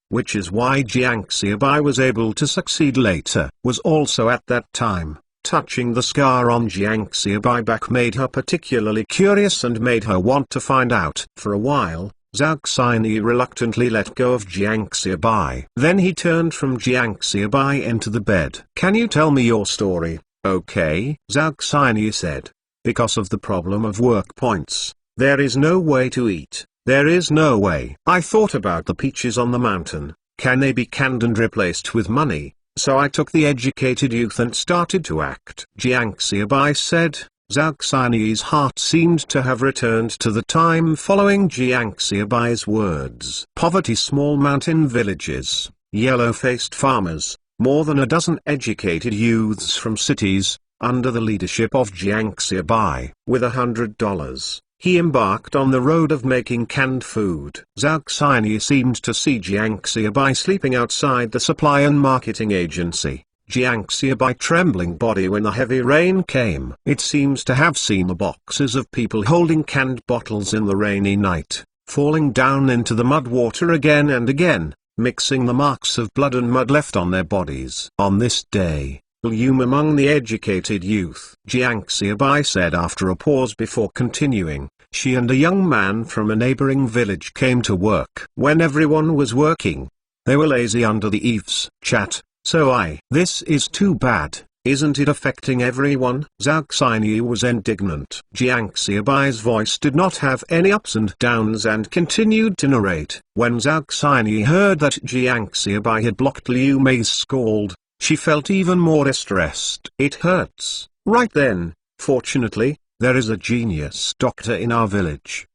A: which is why Jiangxiabai was able to succeed later. Was also at that time. Touching the scar on Jiangxiabai back made her particularly curious and made her want to find out. For a while, Zauxini reluctantly let go of Jiangxiabai. Then he turned from Jiangxiabai into the bed. Can you tell me your story? Okay, Zauxini said. Because of the problem of work points, there is no way to eat. There is no way. I thought about the peaches on the mountain. Can they be canned and replaced with money? So I took the educated youth and started to act. Jiangxiabai said. Zauxini's heart seemed to have returned to the time following Jiangxiabai's words. Poverty, small mountain villages, yellow-faced farmers, more than a dozen educated youths from cities, under the leadership of Jiangxiabai. With $100, he embarked on the road of making canned food. Zauxini seemed to see Jiangxiabai sleeping outside the supply and marketing agency. Jiangxiabai trembling body when the heavy rain came. It seems to have seen the boxes of people holding canned bottles in the rainy night, falling down into the mud water again and again, mixing the marks of blood and mud left on their bodies. On this day, among the educated youth, Jiangxiabai said after a pause before continuing, she and a young man from a neighboring village came to work. When everyone was working, they were lazy under the eaves. This is too bad, isn't it affecting everyone? Zauxini was indignant. Jiangxiabai's voice did not have any ups and downs and continued to narrate. When Zauxini heard that Jiangxiabai had blocked Liu Mei's scold, she felt even more distressed. It hurts. Right then, fortunately, there is a genius doctor in our village.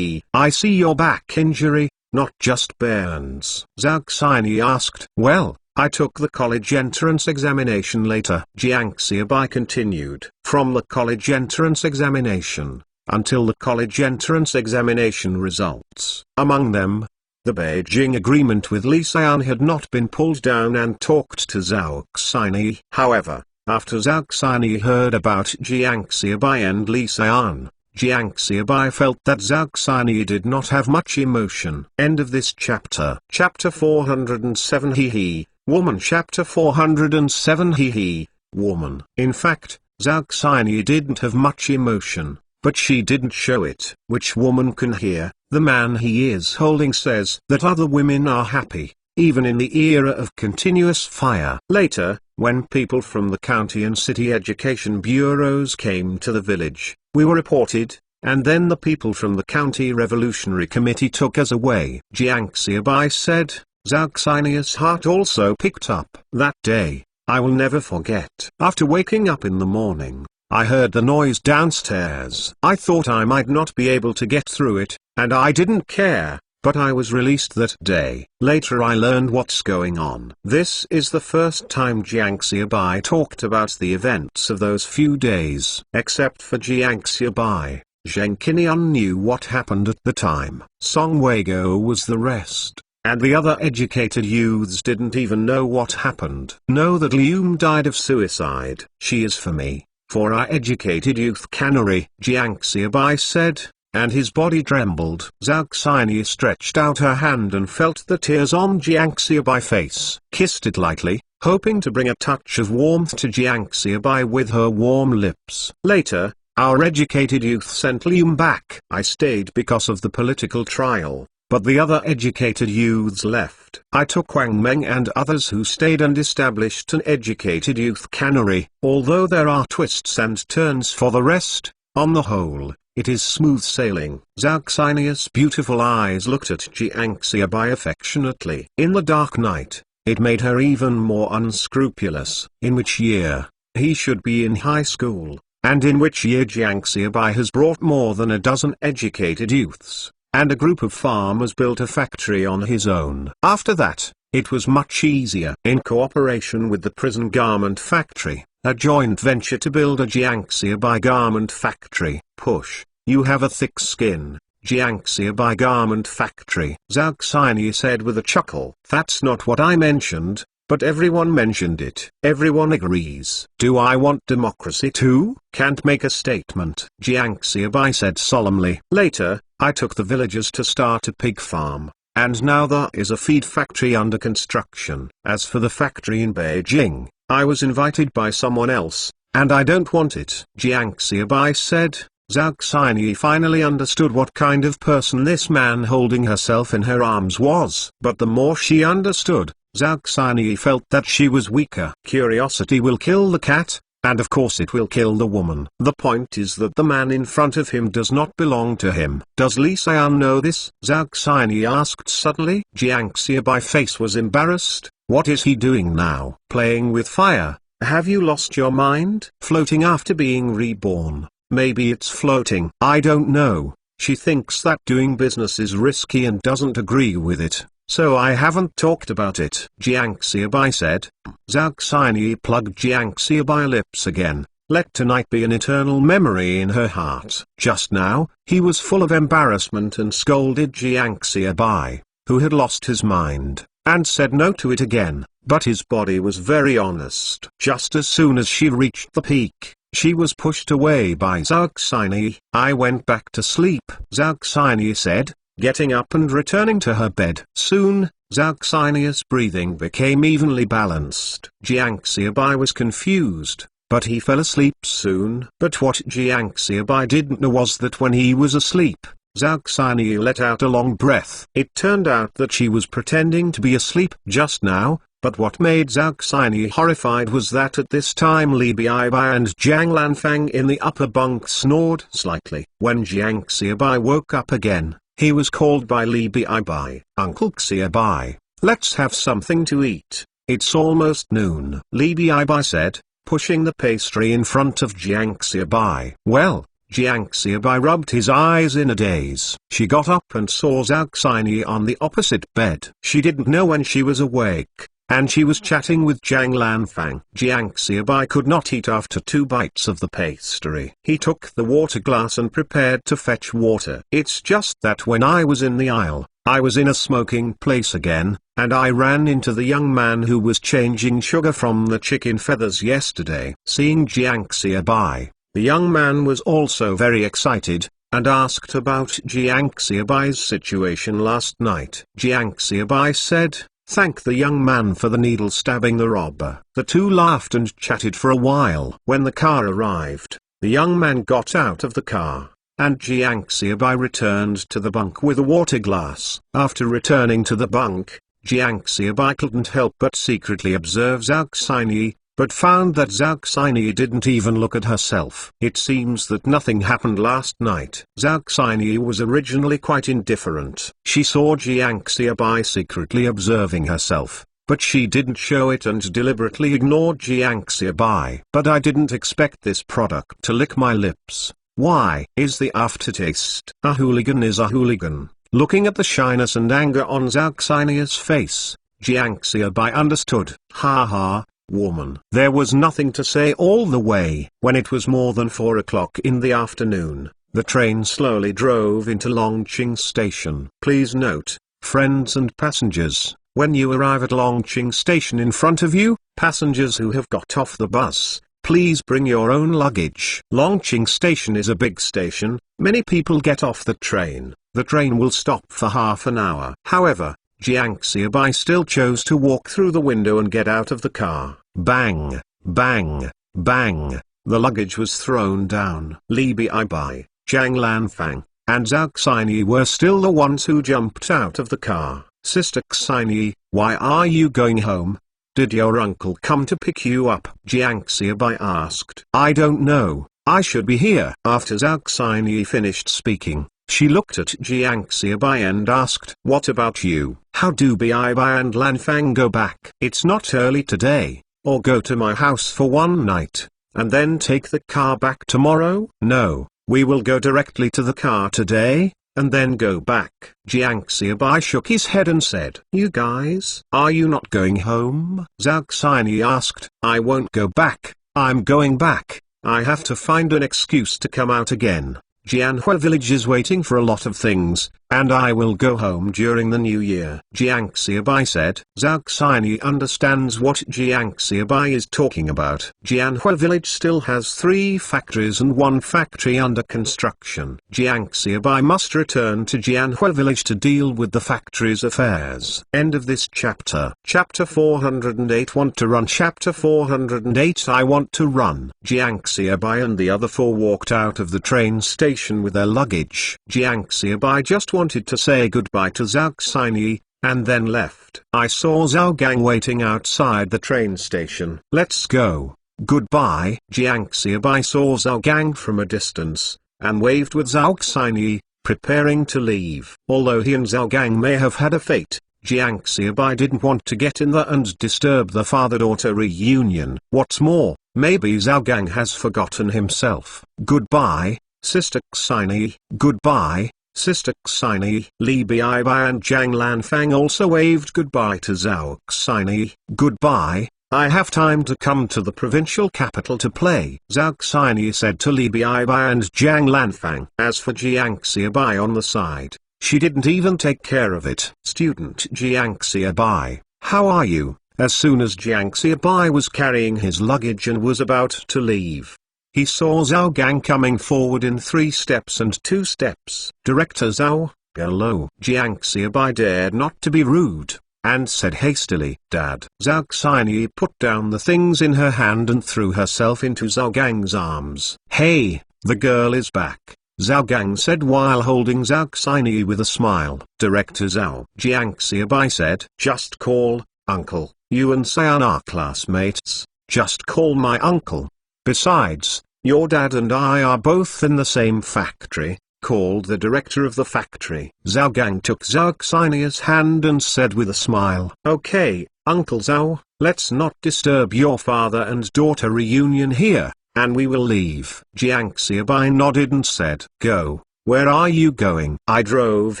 A: I see your back injury, not just burns. Zauxini asked. Well, I took the college entrance examination later. Jiangxiabai continued. From the college entrance examination, until the college entrance examination results. Among them, the Beijing agreement with Li Xian had not been pulled down and talked to Zauxini. However, after Zauxini heard about Jiangxiabai and Li Xian, Jiangxiabai felt that Zauxini did not have much emotion. End of this chapter. Chapter 407 Hee Woman. Chapter 407 Hee Woman. In fact, Zauxini didn't have much emotion. but she didn't show it. Which woman can hear? The man he is holding says that other women are happy, even in the era of continuous fire. Later, when people from the county and city education bureaus came to the village, we were reported, and then the people from the county revolutionary committee took us away. Jiang Xiaobai said, Zhao heart also picked up. That day, I will never forget. After waking up in the morning, I heard the noise downstairs. I thought I might not be able to get through it, and I didn't care, but I was released that day. Later I learned what's going on. This is the first time Jiang Xiaobai talked about the events of those few days. Except for Jiang Xiaobai, Zheng Qinian knew what happened at the time. Song Weigo was the rest, and the other educated youths didn't even know what happened. Know that Liu died of suicide. She is for me, for our educated youth canary, Jiang Xiaobai said, and his body trembled. Zhao Xinyi stretched out her hand and felt the tears on Jiang Xiaobai's face. Kissed it lightly, hoping to bring a touch of warmth to Jiang Xiaobai with her warm lips. Later, our educated youth sent Liu back. I stayed because of the political trial, but the other educated youths left. I took Wang Meng and others who stayed and established an educated youth cannery. Although there are twists and turns for the rest, on the whole, it is smooth sailing. Zhao Xinyi's beautiful eyes looked at Jiang Xiaobai affectionately. In the dark night, it made her even more unscrupulous. In which year? He should be in high school. And in which year Jiang Xiaobai has brought more than a dozen educated youths, and a group of farmers built a factory on his own. After that, it was much easier. In cooperation with the prison garment factory, a joint venture to build a Jiang Xiaobai garment factory. Push, you have a thick skin, Jiang Xiaobai garment factory. Zhao Xinyi said with a chuckle. That's not what I mentioned, but everyone mentioned it. Everyone agrees. Do I want democracy too? Can't make a statement, Jiang Xiaobai said solemnly. Later, I took the villagers to start a pig farm, and now there is a feed factory under construction. As for the factory in Beijing, I was invited by someone else, and I don't want it, Jiang Xiaobai said. Zhao Xinyi finally understood what kind of person this man holding herself in her arms was. But the more she understood, Zhao Xinyi felt that she was weaker. Curiosity will kill the cat, and of course it will kill the woman. The point is that the man in front of him does not belong to him. Does Li Xian know this? Zhao Xinyi asked suddenly. Jiang Xiaobai's face was embarrassed. What is he doing now? Playing with fire? Have you lost your mind? Floating after being reborn? Maybe it's floating. I don't know. She thinks that doing business is risky and doesn't agree with it, so I haven't talked about it, Jiang Xiaobai said. Zhao Xinyi plugged Jiang Xiaobai's lips again. Let tonight be an eternal memory in her heart. Just now, he was full of embarrassment and scolded Jiang Xiaobai, who had lost his mind, and said no to it again, but his body was very honest. Just as soon as she reached the peak, she was pushed away by Zhao Xinyi. I went back to sleep, Zhao Xinyi said, getting up and returning to her bed. Soon, Zhao Xinyi's breathing became evenly balanced. Jiang Xiaobai was confused, but he fell asleep soon. But what Jiang Xiaobai didn't know was that when he was asleep, Zhao Xinyi let out a long breath. It turned out that she was pretending to be asleep just now, but what made Zhao Xinyi horrified was that at this time Li Biaibai and Jiang Lanfang in the upper bunk snored slightly. When Jiang Xiaobai woke up again, he was called by Li Biaibai. Uncle Xiaobai, let's have something to eat. It's almost noon, Li Biaibai said, pushing the pastry in front of Jiang Xiaobai. Well, Jiang Xiaobai rubbed his eyes in a daze. She got up and saw Zhao Xinyi on the opposite bed. She didn't know when she was awake, and she was chatting with Jiang Lanfang. Jiang Xiaobai could not eat after 2 bites of the pastry. He took the water glass and prepared to fetch water. It's just that when I was in the aisle, I was in a smoking place again, and I ran into the young man who was changing sugar from the chicken feathers yesterday. Seeing Jiang Xiaobai, the young man was also very excited, and asked about Jiang Xiaobai's situation last night. Jiang Xiaobai said, "Thank the young man for the needle stabbing the robber." The two laughed and chatted for a while. When the car arrived, the young man got out of the car, and Jiang Xiaobai returned to the bunk with a water glass. After returning to the bunk, Jiang Xiaobai couldn't help but secretly observe Zhao Xinyi, but found that Zhao Xinyi didn't even look at herself. It seems that nothing happened last night. Zhao Xinyi was originally quite indifferent. She saw Jiang Xiaobai secretly observing herself, but she didn't show it and deliberately ignored Jiang Xiaobai. But I didn't expect this product to lick my lips. Why is the aftertaste? A hooligan is a hooligan. Looking at the shyness and anger on Zhao Xinyi's face, Jiang Xiaobai understood. Ha ha, woman. There was nothing to say all the way. When it was more than 4 o'clock in the afternoon, the train slowly drove into Longqing Station. Please note, friends and passengers, when you arrive at Longqing Station, in front of you, passengers who have got off the bus, please bring your own luggage. Longqing Station is a big station. Many people get off the train. The train will stop for half an hour. However, Jiang Xiaobai still chose to walk through the window and get out of the car. Bang, bang, bang. The luggage was thrown down. Li Bibai, Zhang Lanfang, and Zhao Xinyi were still the ones who jumped out of the car. Sister Xinyi, why are you going home? Did your uncle come to pick you up? Jiang Xiaobai asked. I don't know, I should be here. After Zhao Xinyi finished speaking, she looked at Jiang Xiaobai and asked, what about you? How do Bibai and Lanfang go back? It's not early today, or go to my house for one night, and then take the car back tomorrow? No, we will go directly to the car today, and then go back. Jiang Xiaobai shook his head and said, you guys, are you not going home? Zhao Xinyi asked. I won't go back, I'm going back. I have to find an excuse to come out again. Jianhua village is waiting for a lot of things, and I will go home during the new year. Jiang Xiaobai said. Zhao Xinyi understands what Jiang Xiaobai is talking about. Jianhua village still has 3 factories and 1 factory under construction. Jiang Xiaobai must return to Jianhua village to deal with the factory's affairs. End of this chapter. Chapter 408 Want to run. Chapter 408 I want to run. Jiang Xiaobai and the other 4 walked out of the train station with their luggage. Jiang Xiaobai just wanted to say goodbye to Zhao Xinyi, and then left. I saw Zhao Gang waiting outside the train station. Let's go. Goodbye. Jiang Xiaobai saw Zhao Gang from a distance, and waved with Zhao Xinyi, preparing to leave. Although he and Zhao Gang may have had a fate, Jiang Xiaobai didn't want to get in there and disturb the father-daughter reunion. What's more, maybe Zhao Gang has forgotten himself. Goodbye, Sister Xinyi. Goodbye, Sister Xinyi. Li Bibai and Zhang Lanfang also waved goodbye to Zhao Xinyi. Goodbye, I have time to come to the provincial capital to play. Zhao Xinyi said to Li Bibai and Zhang Lanfang. As for Jiang Xiaobai on the side, she didn't even take care of it. Student Jiang Xiaobai, how are you? As soon as Jiang Xiaobai was carrying his luggage and was about to leave, he saw Zhao Gang coming forward in 3 steps and 2 steps. Director Zhao, hello. Jiang Xiaobai dared not to be rude, and said hastily, Dad. Zhao Xinyi put down the things in her hand and threw herself into Zhao Gang's arms. Hey, the girl is back, Zhao Gang said while holding Zhao Xinyi with a smile. Director Zhao, Jiang Xiaobai said, just call, uncle. You and Sayan are classmates, just call my uncle. Besides, your dad and I are both in the same factory, called the director of the factory. Zhao Gang took Zhao Xinyi's hand and said with a smile, okay, Uncle Zhao, let's not disturb your father and daughter reunion here, and we will leave. Jiang Xiaobai nodded and said, go, where are you going? I drove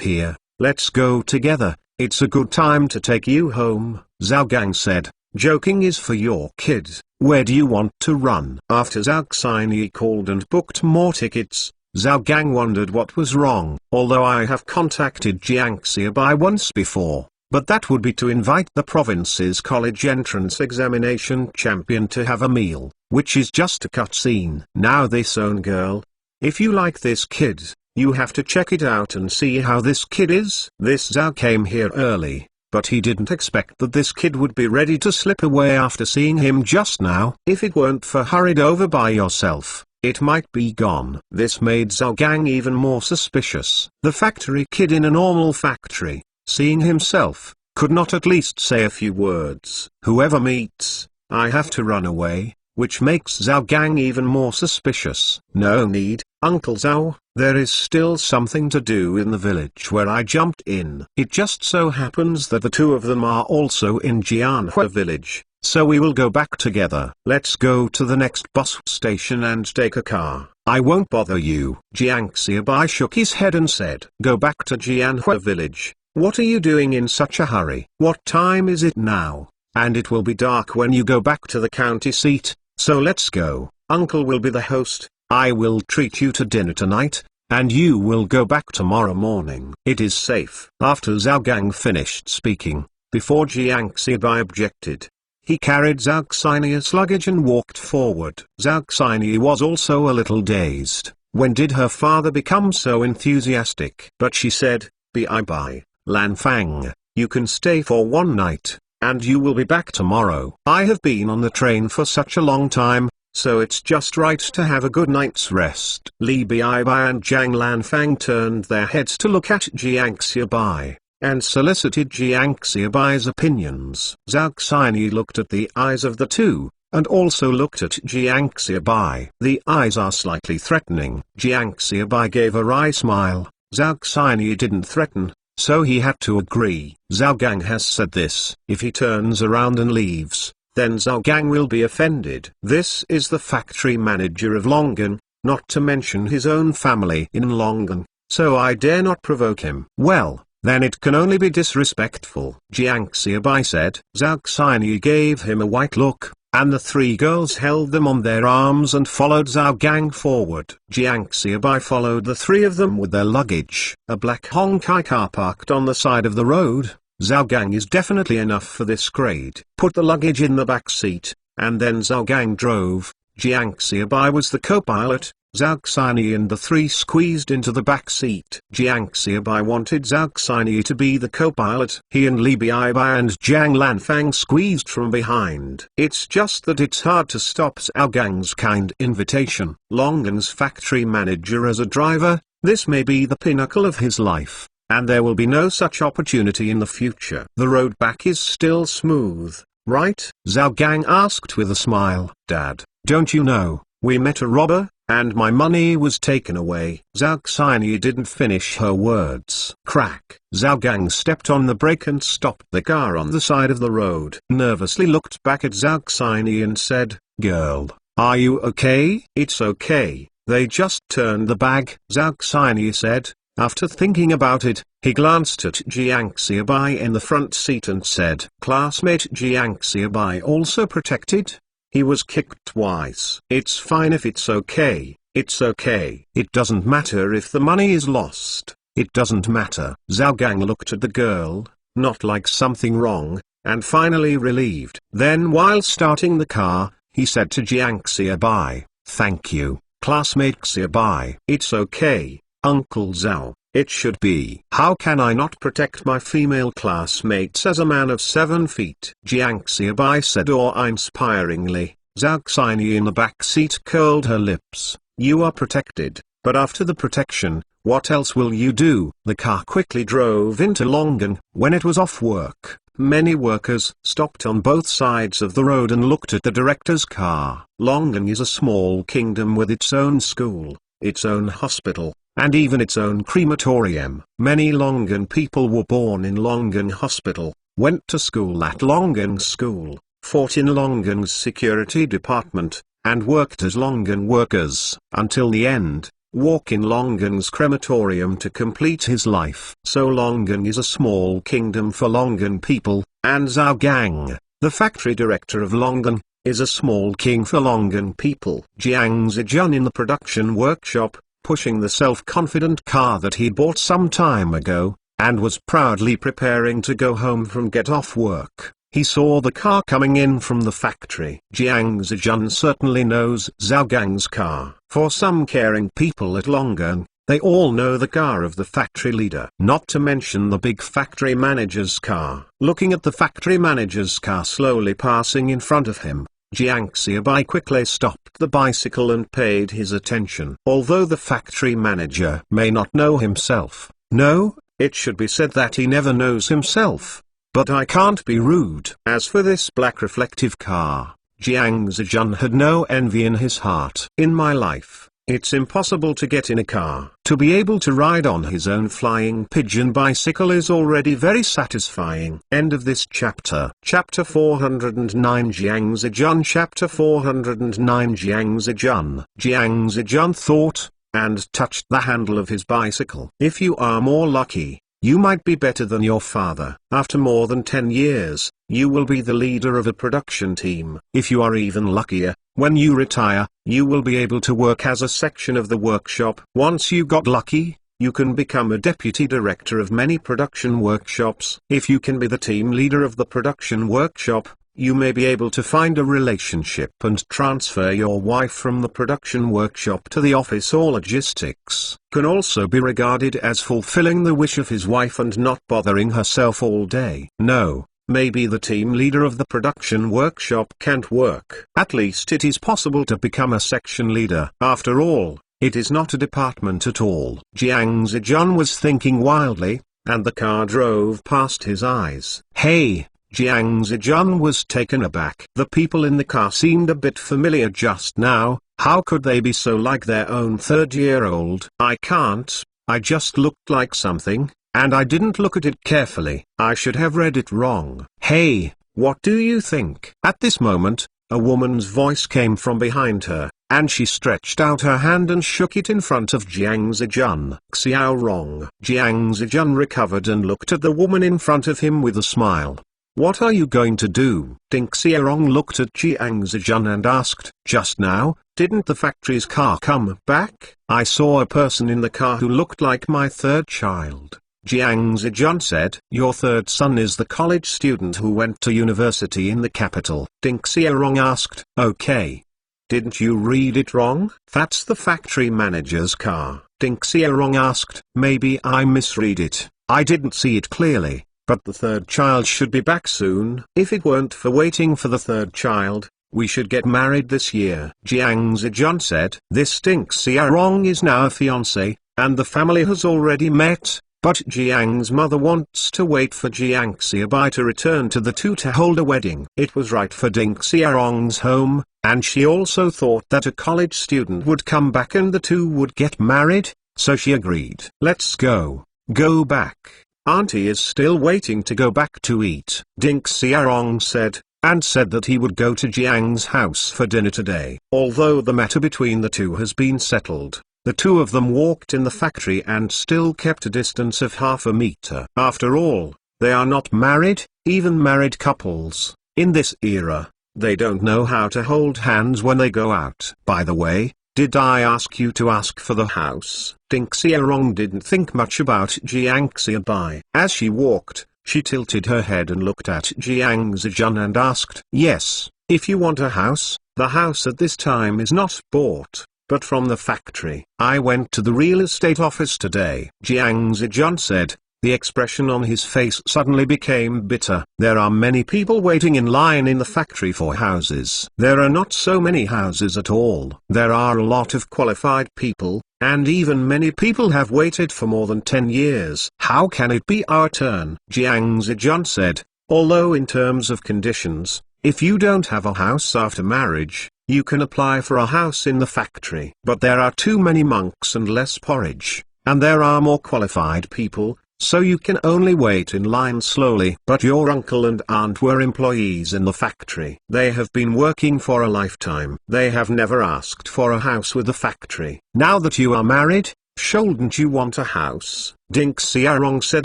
A: here, let's go together, it's a good time to take you home. Zhao Gang said, joking is for your kid. Where do you want to run? After Zhao Xinyi called and booked more tickets, Zhao Gang wondered what was wrong. Although I have contacted Jiang Xiaobai once before, but that would be to invite the province's college entrance examination champion to have a meal, which is just a cutscene. Now this own girl. If you like this kid, you have to check it out and see how this kid is. This Zhao came here early, but he didn't expect that this kid would be ready to slip away after seeing him just now. If it weren't for hurried over by yourself, it might be gone. This made Zhao Gang even more suspicious. The factory kid in a normal factory, seeing himself, could not at least say a few words. Whoever meets, I have to run away, which makes Zhao Gang even more suspicious. No need, Uncle Zhao, there is still something to do in the village where I jumped in. It just so happens that the two of them are also in Jianhua village, so we will go back together. Let's go to the next bus station and take a car. I won't bother you. Jiang Xiaobai shook his head and said, go back to Jianhua village. What are you doing in such a hurry? What time is it now? And it will be dark when you go back to the county seat, so let's go. Uncle will be the host, I will treat you to dinner tonight, and you will go back tomorrow morning. It is safe. After Zhao Gang finished speaking, before Jiang Xiaobai objected, he carried Zhao Xiny's luggage and walked forward. Zhao Xiny was also a little dazed. When did her father become so enthusiastic? But she said, bye-bye, Lan Fang, you can stay for one night, and you will be back tomorrow. I have been on the train for such a long time, so it's just right to have a good night's rest. Li Baibai and Zhang Lanfang turned their heads to look at Jiang Xiaobai, and solicited Jiang Xiaobai's opinions. Zhao Xiny looked at the eyes of the two, and also looked at Jiang Xiaobai. The eyes are slightly threatening. Jiang Xiaobai gave a wry smile. Zhao Xiny didn't threaten, so he had to agree. Zhao Gang has said this. If he turns around and leaves, then Zhao Gang will be offended. This is the factory manager of Longan, not to mention his own family in Longan, so I dare not provoke him. Well, then it can only be disrespectful. Jiang Xiaobai said. Zhao Xiny gave him a white look, and the three girls held them on their arms and followed Zhao Gang forward. Jiang Xiaobai followed the three of them with their luggage. A black Hongkai car parked on the side of the road. Zhao Gang is definitely enough for this grade. Put the luggage in the back seat, and then Zhao Gang drove. Jiang Xiaobai was the co-pilot. Zhao Xiny and the three squeezed into the back seat. Jiang Xiaobai wanted Zhao Xiny to be the co-pilot. He and Li Baibai and Zhang Lanfang squeezed from behind. It's just that it's hard to stop Zhao Gang's kind invitation. Longan's factory manager as a driver, this may be the pinnacle of his life, and there will be no such opportunity in the future. The road back is still smooth, right? Zhao Gang asked with a smile. Dad, don't you know, we met a robber, and my money was taken away. Zhao Xiny didn't finish her words. Crack. Zhao Gang stepped on the brake and stopped the car on the side of the road. Nervously looked back at Zhao Xiny and said, girl, are you okay? It's okay, they just turned the bag. Zhao Xiny said. After thinking about it, he glanced at Jiang Xiaobai in the front seat and said, classmate Jiang Xiaobai also protected? He was kicked twice. It's fine if it's okay, it's okay. It doesn't matter if the money is lost, it doesn't matter. Zhao Gang looked at the girl, not like something wrong, and finally relieved. Then while starting the car, he said to Jiang Xiaobai, thank you, classmate Xiaobai. It's okay, Uncle Zhao. It should be. How can I not protect my female classmates as a man of 7 feet? Jiang Xiaobai said awe-inspiringly. Zhao Xiny in the back seat curled her lips. You are protected, but after the protection, what else will you do? The car quickly drove into Longan. When it was off work, many workers stopped on both sides of the road and looked at the director's car. Longan is a small kingdom with its own school, its own hospital, and even its own crematorium. Many Longan people were born in Longan Hospital, went to school at Longan School, fought in Longan's security department, and worked as Longan workers, until the end, walk in Longan's crematorium to complete his life. So Longan is a small kingdom for Longan people, and Zhao Gang, the factory director of Longan, is a small king for Longan people. Jiang Zijun in the production workshop, pushing the self-confident car that he bought some time ago, and was proudly preparing to go home from get off work. He saw the car coming in from the factory. Jiang Zijun certainly knows Zhao Gang's car. For some caring people at Longan, they all know the car of the factory leader. Not to mention the big factory manager's car. Looking at the factory manager's car slowly passing in front of him, Jiang Xiaobai quickly stopped the bicycle and paid his attention. Although the factory manager may not know himself, no, it should be said that he never knows himself. But I can't be rude. As for this black reflective car, Jiang Zijun had no envy in his heart. In my life, it's impossible to get in a car. To be able to ride on his own flying pigeon bicycle is already very satisfying. End of this chapter. Chapter 409 Jiang Zijun. Chapter 409 Jiang Zijun. Jiang Zijun thought, and touched the handle of his bicycle. If you are more lucky, you might be better than your father. After more than 10 years, you will be the leader of a production team. If you are even luckier, when you retire, you will be able to work as a section of the workshop. Once you got lucky, you can become a deputy director of many production workshops. If you can be the team leader of the production workshop, you may be able to find a relationship and transfer your wife from the production workshop to the office or logistics. Can also be regarded as fulfilling the wish of his wife and not bothering herself all day. No, maybe the team leader of the production workshop can't work. At least it is possible to become a section leader. After all, it is not a department at all. Jiang Zijun was thinking wildly, and the car drove past his eyes. Hey! Jiang Zijun was taken aback. The people in the car seemed a bit familiar just now. How could they be so like their own third-year-old? I can't, I just looked like something, and I didn't look at it carefully. I should have read it wrong. Hey, what do you think? At this moment, a woman's voice came from behind her, and she stretched out her hand and shook it in front of Jiang Zijun. Xiao Rong. Jiang Zijun recovered and looked at the woman in front of him with a smile. What are you going to do? Ding Xiaorong looked at Jiang Zijun and asked, just now, didn't the factory's car come back? I saw a person in the car who looked like my third child. Jiang Zijun said, your third son is the college student who went to university in the capital. Ding Xiaorong asked, okay. Didn't you read it wrong? That's the factory manager's car. Ding Xiaorong asked, maybe I misread it. I didn't see it clearly. But the third child should be back soon. If it weren't for waiting for the third child, we should get married this year. Jiang Zijun said, this Ding Xiaorong is now a fiancé, and the family has already met, but Jiang's mother wants to wait for Jiang Xiaobai to return to the two to hold a wedding. It was right for Ding Xiaorong's home, and she also thought that a college student would come back and the two would get married, so she agreed. Let's go. Go back. Auntie is still waiting to go back to eat. Ding Xiaorong said, and said that he would go to Jiang's house for dinner today. Although the matter between the two has been settled, the two of them walked in the factory and still kept a distance of half a meter. After all, they are not married, even married couples. In this era, they don't know how to hold hands when they go out. By the way, did I ask you to ask for the house? Ding Xiaorong didn't think much about Jiang Xiaobai. As she walked, she tilted her head and looked at Jiang Zijun and asked, yes, if you want a house, the house at this time is not bought, but from the factory. I went to the real estate office today. Jiang Zijun said. The expression on his face suddenly became bitter. There are many people waiting in line in the factory for houses. There are not so many houses at all. There are a lot of qualified people, and even many people have waited for more than 10 years. How can it be our turn? Jiang Zijun said, although in terms of conditions, if you don't have a house after marriage, you can apply for a house in the factory. But there are too many monks and less porridge, and there are more qualified people, so you can only wait in line slowly. But your uncle and aunt were employees in the factory. They have been working for a lifetime. They have never asked for a house with the factory. Now that you are married, shouldn't you want a house? Ding Xiaorong said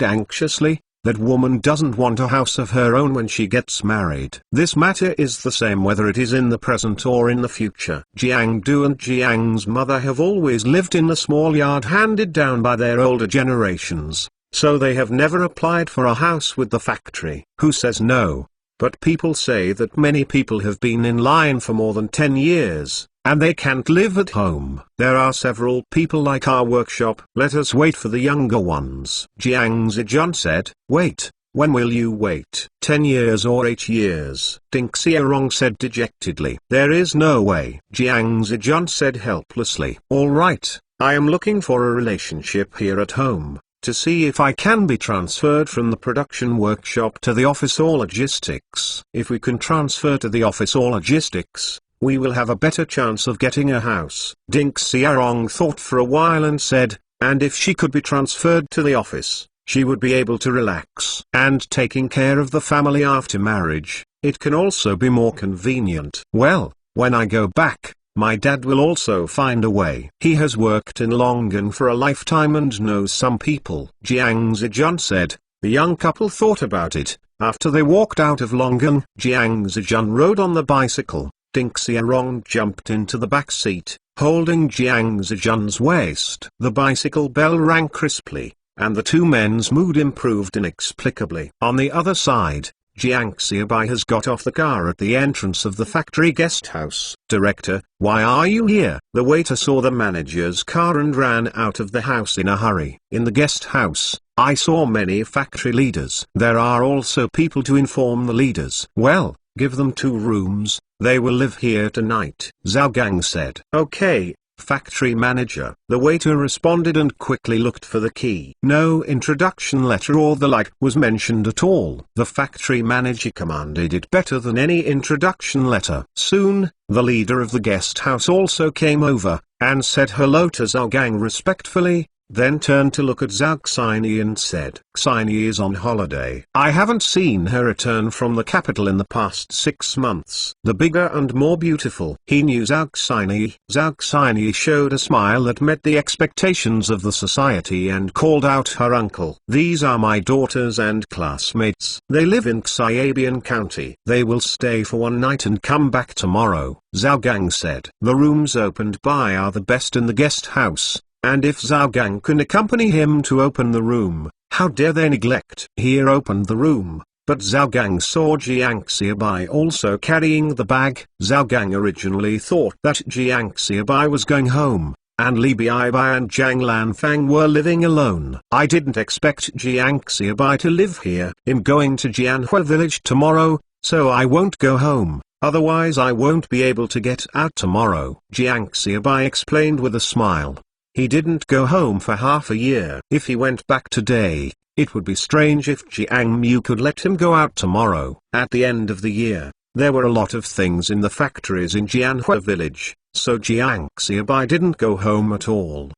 A: anxiously. That woman doesn't want a house of her own when she gets married. This matter is the same whether it is in the present or in the future. Jiang Du and Jiang's mother have always lived in the small yard handed down by their older generations. So they have never applied for a house with the factory. Who says no? But people say that many people have been in line for more than 10 years, and they can't live at home. There are several people like our workshop. Let us wait for the younger ones. Jiang Zijun said, wait, When will you wait? 10 years or 8 years? Ding Xiaorong said dejectedly. There is no way. Jiang Zijun said helplessly. All right, I am looking for a relationship here at home, to see if I can be transferred from the production workshop to the office or logistics. If we can transfer to the office or logistics, we will have a better chance of getting a house. Ding Xiaorong thought for a while and said, and if she could be transferred to the office, she would be able to relax. And taking care of the family after marriage, it can also be more convenient. Well, when I go back, my dad will also find a way. He has worked in Longan for a lifetime and knows some people. Jiang Zijun said. The young couple thought about it. After they walked out of Longan, Jiang Zijun rode on the bicycle. Ding Xiaorong jumped into the back seat, holding Jiang Zijun's waist. The bicycle bell rang crisply, and the two men's mood improved inexplicably. On the other side, Jiang Xiaobai has got off the car at the entrance of the factory guest house. Director, why are you here? The waiter saw the manager's car and ran out of the house in a hurry. In the guest house, I saw many factory leaders. There are also people to inform the leaders. Well, give them 2 rooms, they will live here tonight. Zhao Gang said. Okay, factory manager. The waiter responded and quickly looked for the key. No introduction letter or the like was mentioned at all. The factory manager commanded it better than any introduction letter. Soon, the leader of the guest house also came over, and said hello to Zhao Gang respectfully, then turned to look at Zhao Xini and said, Xini is on holiday. I haven't seen her return from the capital in the past 6 months. The bigger and more beautiful. He knew Zhao Xini. Zhao Xini showed a smile that met the expectations of the society and called out her uncle. These are my daughters and classmates. They live in Xiabian County. They will stay for 1 night and come back tomorrow, Zhao Gang said. The rooms opened by are the best in the guest house. And if Zhao Gang can accompany him to open the room, how dare they neglect? He opened the room, but Zhao Gang saw Jiang Xiaobai also carrying the bag. Zhao Gang originally thought that Jiang Xiaobai was going home, and Li Biaibai and Zhang Lanfang were living alone. I didn't expect Jiang Xiaobai to live here. I'm going to Jianhua village tomorrow, so I won't go home. Otherwise I won't be able to get out tomorrow, Jiang Xiaobai explained with a smile. He didn't go home for half a year. If he went back today, it would be strange if Jiang Mu could let him go out tomorrow. At the end of the year, there were a lot of things in the factories in Jianhua village, so Jiang Xiaobai didn't go home at all.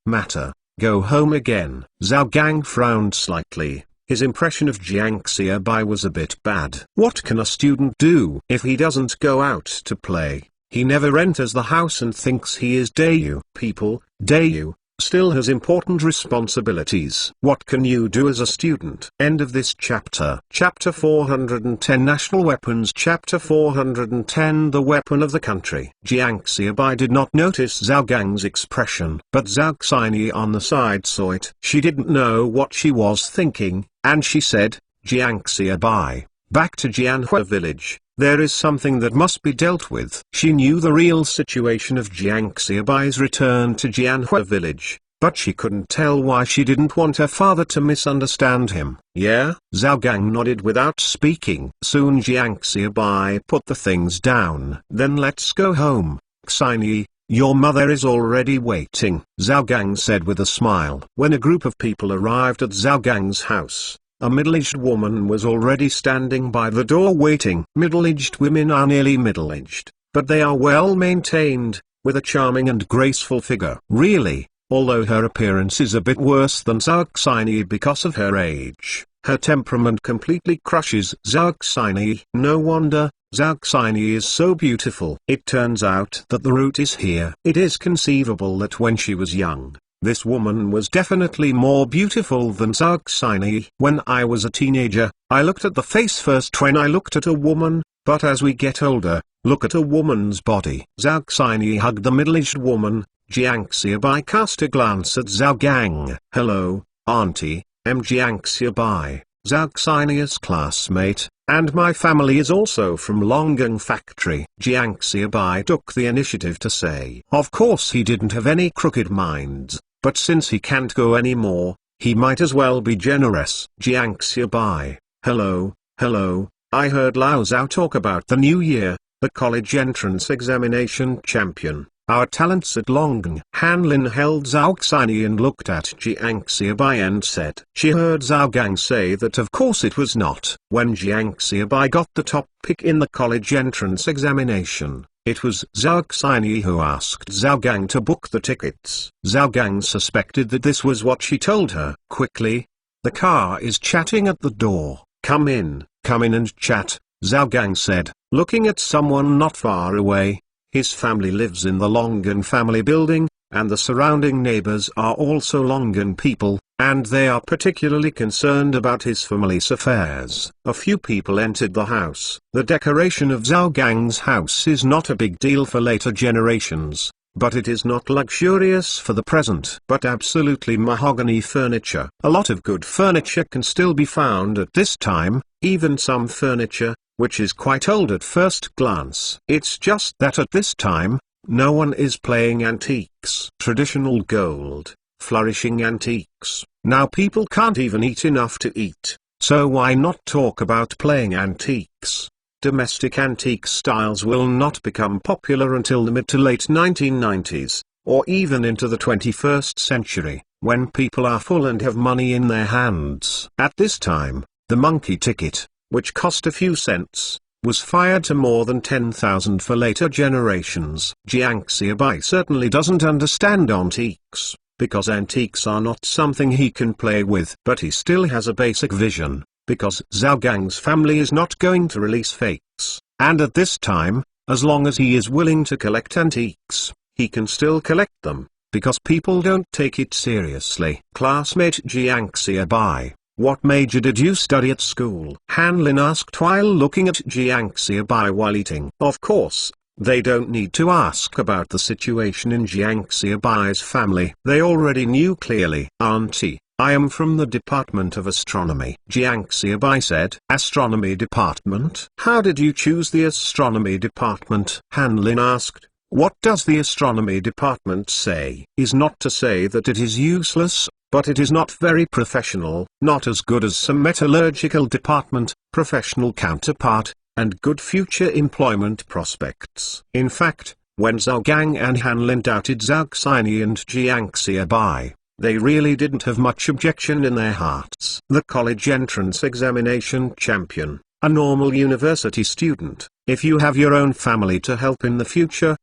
A: Go home again. Zhao Gang frowned slightly. His impression of Jiang Xiaobai was a bit bad. What can a student do if he doesn't go out to play? He never enters the house and thinks he is Dayu. People, Dayu still has important responsibilities. What can you do as a student? End of this chapter. Chapter 410 National Weapons. Chapter 410 The Weapon of the Country. Jiang Xiaobai did not notice Zhao Gang's expression, but Zhao Xini on the side saw it. She didn't know what she was thinking, and she said, Jiang Xiaobai, back to Jianhua village. There is something that must be dealt with. She knew the real situation of Jiang Xiaobai's return to Jianhua village, but she couldn't tell why she didn't want her father to misunderstand him. Yeah? Zhao Gang nodded without speaking. Soon Jiang Xiaobai put the things down. Then let's go home, Xini. Your mother is already waiting, Zhao Gang said with a smile. When a group of people arrived at Zhao Gang's house, a middle-aged woman was already standing by the door waiting. Middle-aged women are nearly middle-aged, but they are well-maintained, with a charming and graceful figure. Really, although her appearance is a bit worse than Zhao Xini because of her age, her temperament completely crushes Zhao Xini. No wonder, Zhao Xini is so beautiful. It turns out that the root is here. It is conceivable that when she was young, this woman was definitely more beautiful than Zhao Xini. When I was a teenager, I looked at the face first when I looked at a woman, but as we get older, look at a woman's body. Zhao Xini hugged the middle-aged woman. Jiang Xiaobai cast a glance at Zhao Gang. Hello, auntie, I'm Jiang Xiaobai, Zhao Xini's classmate, and my family is also from Longang factory. Jiang Xiaobai took the initiative to say. Of course he didn't have any crooked minds. But since he can't go anymore, he might as well be generous. Jiang Xiaobai, Hello, hello, I heard Lao Zhao talk about the new year, the college entrance examination champion. Our talents at Longang. Han Lin held Zhao Xini and looked at Jiang Xiaobai and said. She heard Zhao Gang say that of course it was not. When Jiang Xiaobai got the top pick in the college entrance examination, it was Zhao Xini who asked Zhao Gang to book the tickets. Zhao Gang suspected that this was what she told her. Quickly, the car is chatting at the door. Come in and chat, Zhao Gang said, looking at someone not far away. His family lives in the Longan family building, and the surrounding neighbors are also Longan people, and they are particularly concerned about his family's affairs. A few people entered the house. The decoration of Zhao Gang's house is not a big deal for later generations, but it is not luxurious for the present. But absolutely mahogany furniture. A lot of good furniture can still be found at this time, even some furniture, which is quite old at first glance. It's just that at this time, no one is playing antiques. Traditional gold, flourishing antiques. Now people can't even eat enough to eat, so why not talk about playing antiques? Domestic antique styles will not become popular until the mid to late 1990s, or even into the 21st century, when people are full and have money in their hands. At this time, the monkey ticket, which cost a few cents, was fired to more than 10,000 for later generations. Jiang Xiaobai certainly doesn't understand antiques, because antiques are not something he can play with. But he still has a basic vision, because Zhao Gang's family is not going to release fakes. And at this time, as long as he is willing to collect antiques, he can still collect them, because people don't take it seriously. Classmate Jiang Xiaobai, what major did you study at school? Han Lin asked while looking at Jiang Xiaobai while eating. Of course, they don't need to ask about the situation in Jiang Xiaobai's family. They already knew clearly. Auntie, I am from the Department of Astronomy. Jiang Xiaobai said. Astronomy Department? How did you choose the Astronomy Department? Han Lin asked. What does the Astronomy Department say? Is not to say that it is useless, but it is not very professional, not as good as some metallurgical department, professional counterpart, and good future employment prospects. In fact, when Zhao Gang and Han Lin doubted Zhao Xini and Jiang Xiaobai, they really didn't have much objection in their hearts. The college entrance examination champion, a normal university student. If you have your own family to help in the future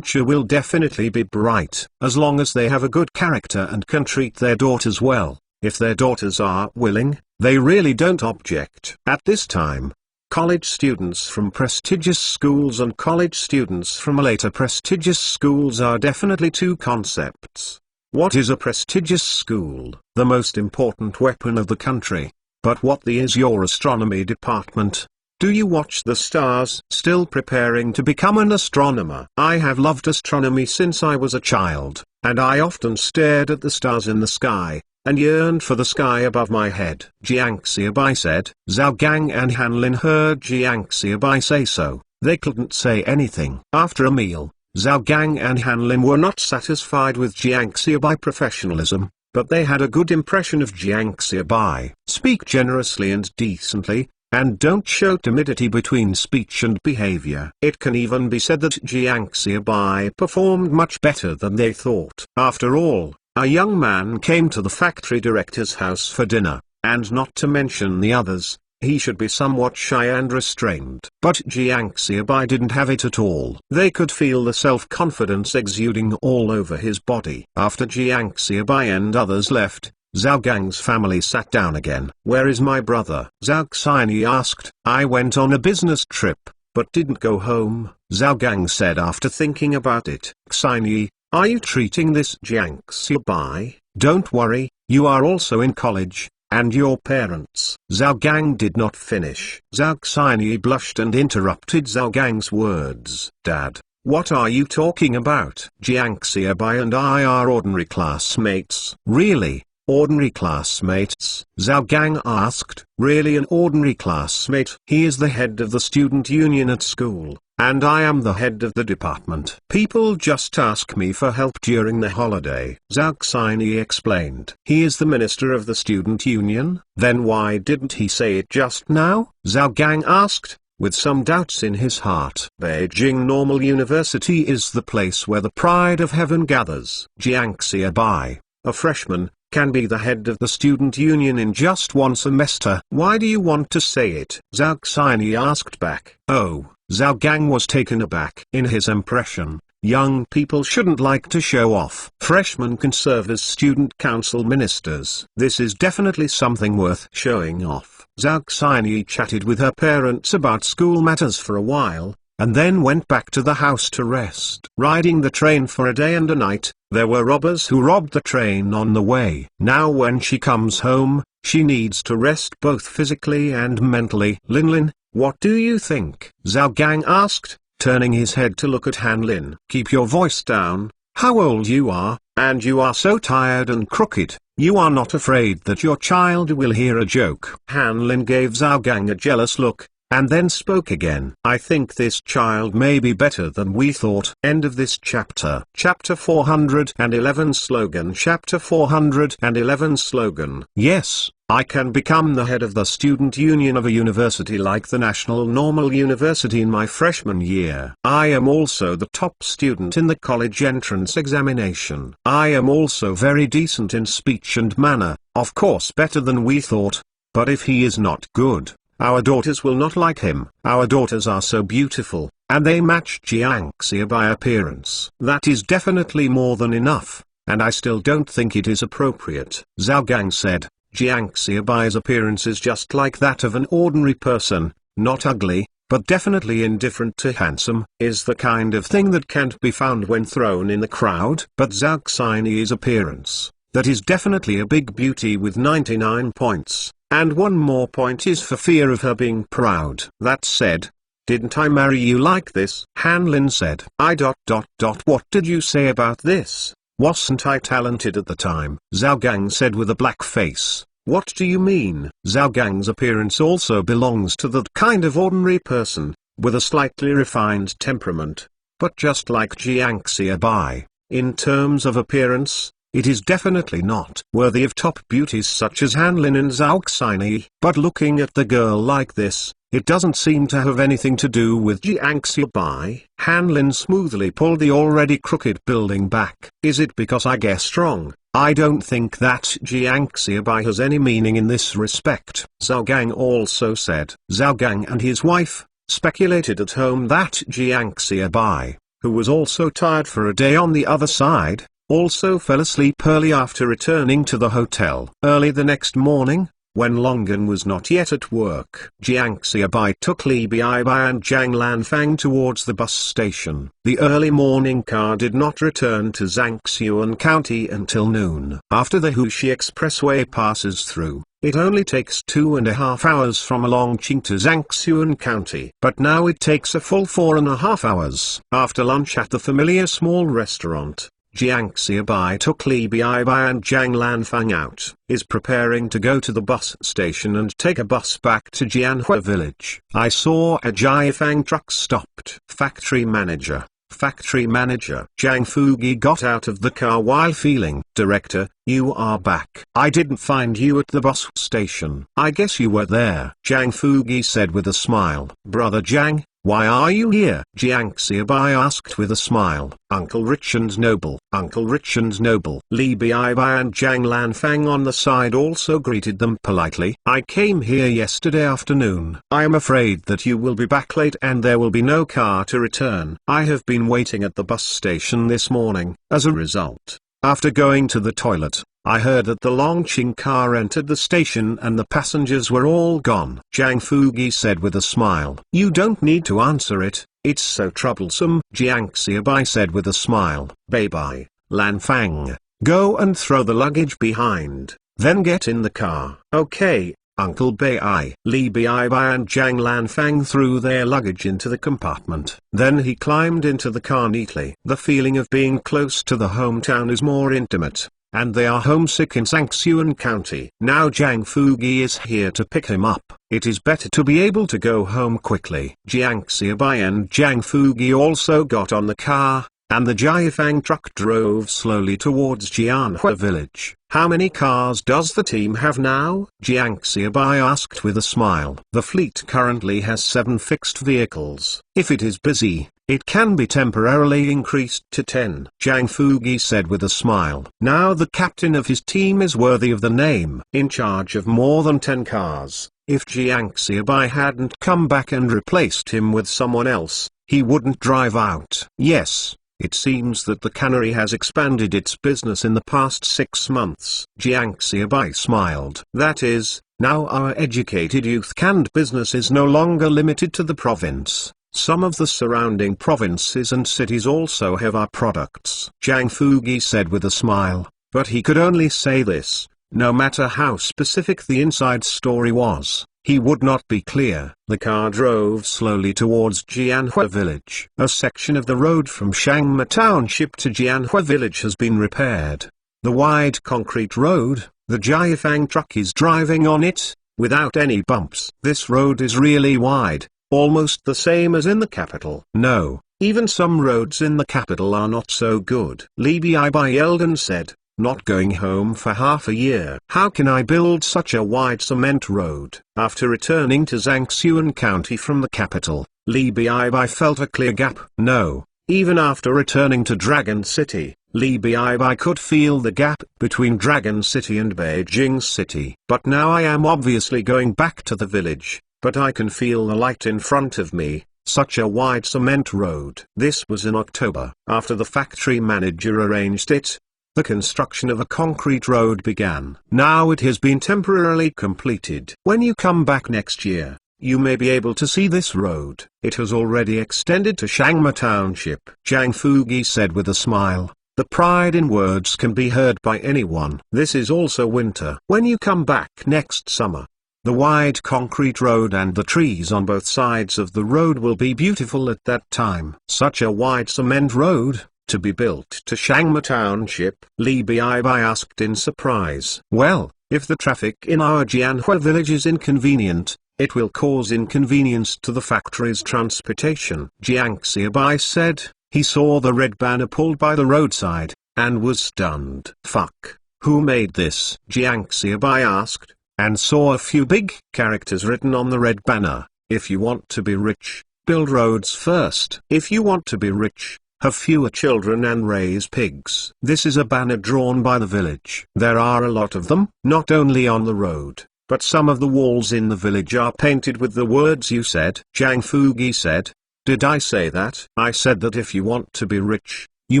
A: will definitely be bright, as long as they have a good character and can treat their daughters well. If their daughters are willing, they really don't object. At this time, college students from prestigious schools and college students from later prestigious schools are definitely two concepts. What is a prestigious school? The most important weapon of the country. But what is your astronomy department? Do you watch the stars? Still preparing to become an astronomer? I have loved astronomy since I was a child, and I often stared at the stars in the sky, and yearned for the sky above my head. Jiang Xiaobai said. Zhao Gang and Han Lin heard Jiang Xiaobai say so. They couldn't say anything. After a meal, Zhao Gang and Han Lin were not satisfied with Jiang Xiaobai professionalism, but they had a good impression of Jiang Xiaobai. Speak generously and decently, and don't show timidity between speech and behavior. It can even be said that Jiang Xiaobai performed much better than they thought. After all, a young man came to the factory director's house for dinner, and not to mention the others, he should be somewhat shy and restrained. But Jiang Xiaobai didn't have it at all. They could feel the self-confidence exuding all over his body. After Jiang Xiaobai and others left, Zhao Gang's family sat down again. Where is my brother? Zhao Xini asked. I went on a business trip, but didn't go home, Zhao Gang said after thinking about it. Xini, are you treating this Jiang Xiaobai? Don't worry, you are also in college, and your parents. Zhao Gang did not finish. Zhao Xini blushed and interrupted Zhao Gang's words. Dad, what are you talking about? Jiang Xiaobai and I are ordinary classmates. Really? Ordinary classmates? Zhao Gang asked. Really, an ordinary classmate? He is the head of the student union at school, and I am the head of the department. People just ask me for help during the holiday. Zhao Xinyi explained. He is the minister of the student union. Then why didn't he say it just now? Zhao Gang asked, with some doubts in his heart. Beijing Normal University is the place where the pride of heaven gathers. Jiang Xiaobai, a freshman, can be the head of the student union in just one semester. Why do you want to say it? Zhao Xinyi asked back. Oh, Zhao Gang was taken aback. In his impression, young people shouldn't like to show off. Freshmen can serve as student council ministers. This is definitely something worth showing off. Zhao Xinyi chatted with her parents about school matters for a while, and then went back to the house to rest. Riding the train for a day and a night, there were robbers who robbed the train on the way. Now when she comes home, she needs to rest both physically and mentally. Lin, what do you think? Zhao Gang asked, turning his head to look at Han Lin. Keep your voice down. How old you are, and you are so tired and crooked. You are not afraid that your child will hear a joke. Han Lin gave Zhao Gang a jealous look, and then spoke again. I think this child may be better than we thought. End of this chapter. Chapter 411 slogan. Chapter 411 slogan. Yes, I can become the head of the student union of a university like the National Normal University in my freshman year. I am also the top student in the college entrance examination. I am also very decent in speech and manner, of course better than we thought, but if he is not good, our daughters will not like him. Our daughters are so beautiful, and they match Jiang Xia by appearance. That is definitely more than enough, and I still don't think it is appropriate. Zhao Gang said. Jiang Xiaobai's appearance is just like that of an ordinary person, not ugly, but definitely indifferent to handsome, is the kind of thing that can't be found when thrown in the crowd. But Zhao Xinyi's appearance, that is definitely a big beauty with 99 points, and one more point is for fear of her being proud. That said, didn't I marry you like this? Han Lin said. What did you say about this? Wasn't I talented at the time? Zhao Gang said with a black face. What do you mean? Zhao Gang's appearance also belongs to that kind of ordinary person, with a slightly refined temperament, but just like Jiang Xiaobai, in terms of appearance, it is definitely not worthy of top beauties such as Han Lin and Zhao Xinyi. But looking at the girl like this, it doesn't seem to have anything to do with Jiang Xiaobai. Han Lin smoothly pulled the already crooked building back. Is it because I guessed wrong? I don't think that Jiang Xiaobai has any meaning in this respect. Zhao Gang also said. Zhao Gang and his wife speculated at home that Jiang Xiaobai, who was also tired for a day on the other side, also fell asleep early after returning to the hotel. Early the next morning, when Longan was not yet at work, Jiang Xiaobai took Li Baibai and Zhang Lanfang towards the bus station. The early morning car did not return to Zhangxuan County until noon. After the Huxi Expressway passes through, it only takes 2.5 hours from Longqing to Zhangxuan County. But now it takes a full 4.5 hours. After lunch at the familiar small restaurant, Jiang Xiaobai took Li Baibai and Zhang Lanfang out, is preparing to go to the bus station and take a bus back to Jianhua village. I saw a Jiafang truck stopped. Factory manager. Zhang Fugi got out of the car while feeling. Director, you are back. I didn't find you at the bus station. I guess you were there. Zhang Fugi said with a smile. Brother Zhang, why are you here? Jiang Xiaobai asked with a smile. Uncle Rich and Noble. Li Baibai and Zhang Lanfang on the side also greeted them politely. I came here yesterday afternoon. I am afraid that you will be back late and there will be no car to return. I have been waiting at the bus station this morning. As a result, after going to the toilet, I heard that the Longqing car entered the station and the passengers were all gone. Zhang Fugi said with a smile. You don't need to answer it, it's so troublesome. Jiang Xiaobai said with a smile. Bye-bye, Lanfang. Go and throw the luggage behind, then get in the car. Okay, Uncle Bai. Li Baibai and Zhang Lanfang threw their luggage into the compartment. Then he climbed into the car neatly. The feeling of being close to the hometown is more intimate. and they are homesick in Sangsuan County. Now Jiang Fugi is here to pick him up. It is better to be able to go home quickly. Jiang Xiaobai and Jiang Fugi also got on the car, and the Jiafang truck drove slowly towards Jianhua village. How many cars does the team have now? Jiang Xiaobai asked with a smile. The fleet currently has 7 fixed vehicles. If it is busy, it can be temporarily increased to 10. Jiang Fugi said with a smile. Now the captain of his team is worthy of the name. In charge of more than 10 cars. If Jiang Xiaobai hadn't come back and replaced him with someone else, he wouldn't drive out. Yes. It seems that the cannery has expanded its business in the past 6 months. Jiang Xiaobai smiled. That is, now our educated youth canned business is no longer limited to the province. Some of the surrounding provinces and cities also have our products. Jiang Fugi said with a smile, but he could only say this. No matter how specific the inside story was, he would not be clear. The car drove slowly towards Jianhua village. A section of the road from Shangma Township to Jianhua village has been repaired. The wide concrete road, the Jiafang truck is driving on it, without any bumps. This road is really wide, almost the same as in the capital. No, even some roads in the capital are not so good. Li Bai Eldon said. Not going home for half a year. How can I build such a wide cement road? After returning to Zhangsuan County from the capital, Li Bai felt a clear gap. No, even after returning to Dragon City, Li Bai could feel the gap between Dragon City and Beijing City. But now I am obviously going back to the village, but I can feel the light in front of me. Such a wide cement road. This was in October. After the factory manager arranged it, the construction of a concrete road began. Now it has been temporarily completed. When you come back next year, you may be able to see this road. It has already extended to Shangma Township. Jiang Fugi said with a smile. The pride in words can be heard by anyone. This is also winter. When you come back next summer, the wide concrete road and the trees on both sides of the road will be beautiful at that time. Such a wide cement road, to be built to Shangma Township? Li Bai asked in surprise. Well, if the traffic in our Jianhua village is inconvenient, it will cause inconvenience to the factory's transportation. Jiang Xiaobai said. He saw the red banner pulled by the roadside, and was stunned. Fuck, who made this? Jiang Xiaobai asked, and saw a few big characters written on the red banner. If you want to be rich, build roads first. If you want to be rich, have fewer children and raise pigs. This is a banner drawn by the village. There are a lot of them, not only on the road, but some of the walls in the village are painted with the words you said. Jiang Fugi said. Did I say that? I said that if you want to be rich, you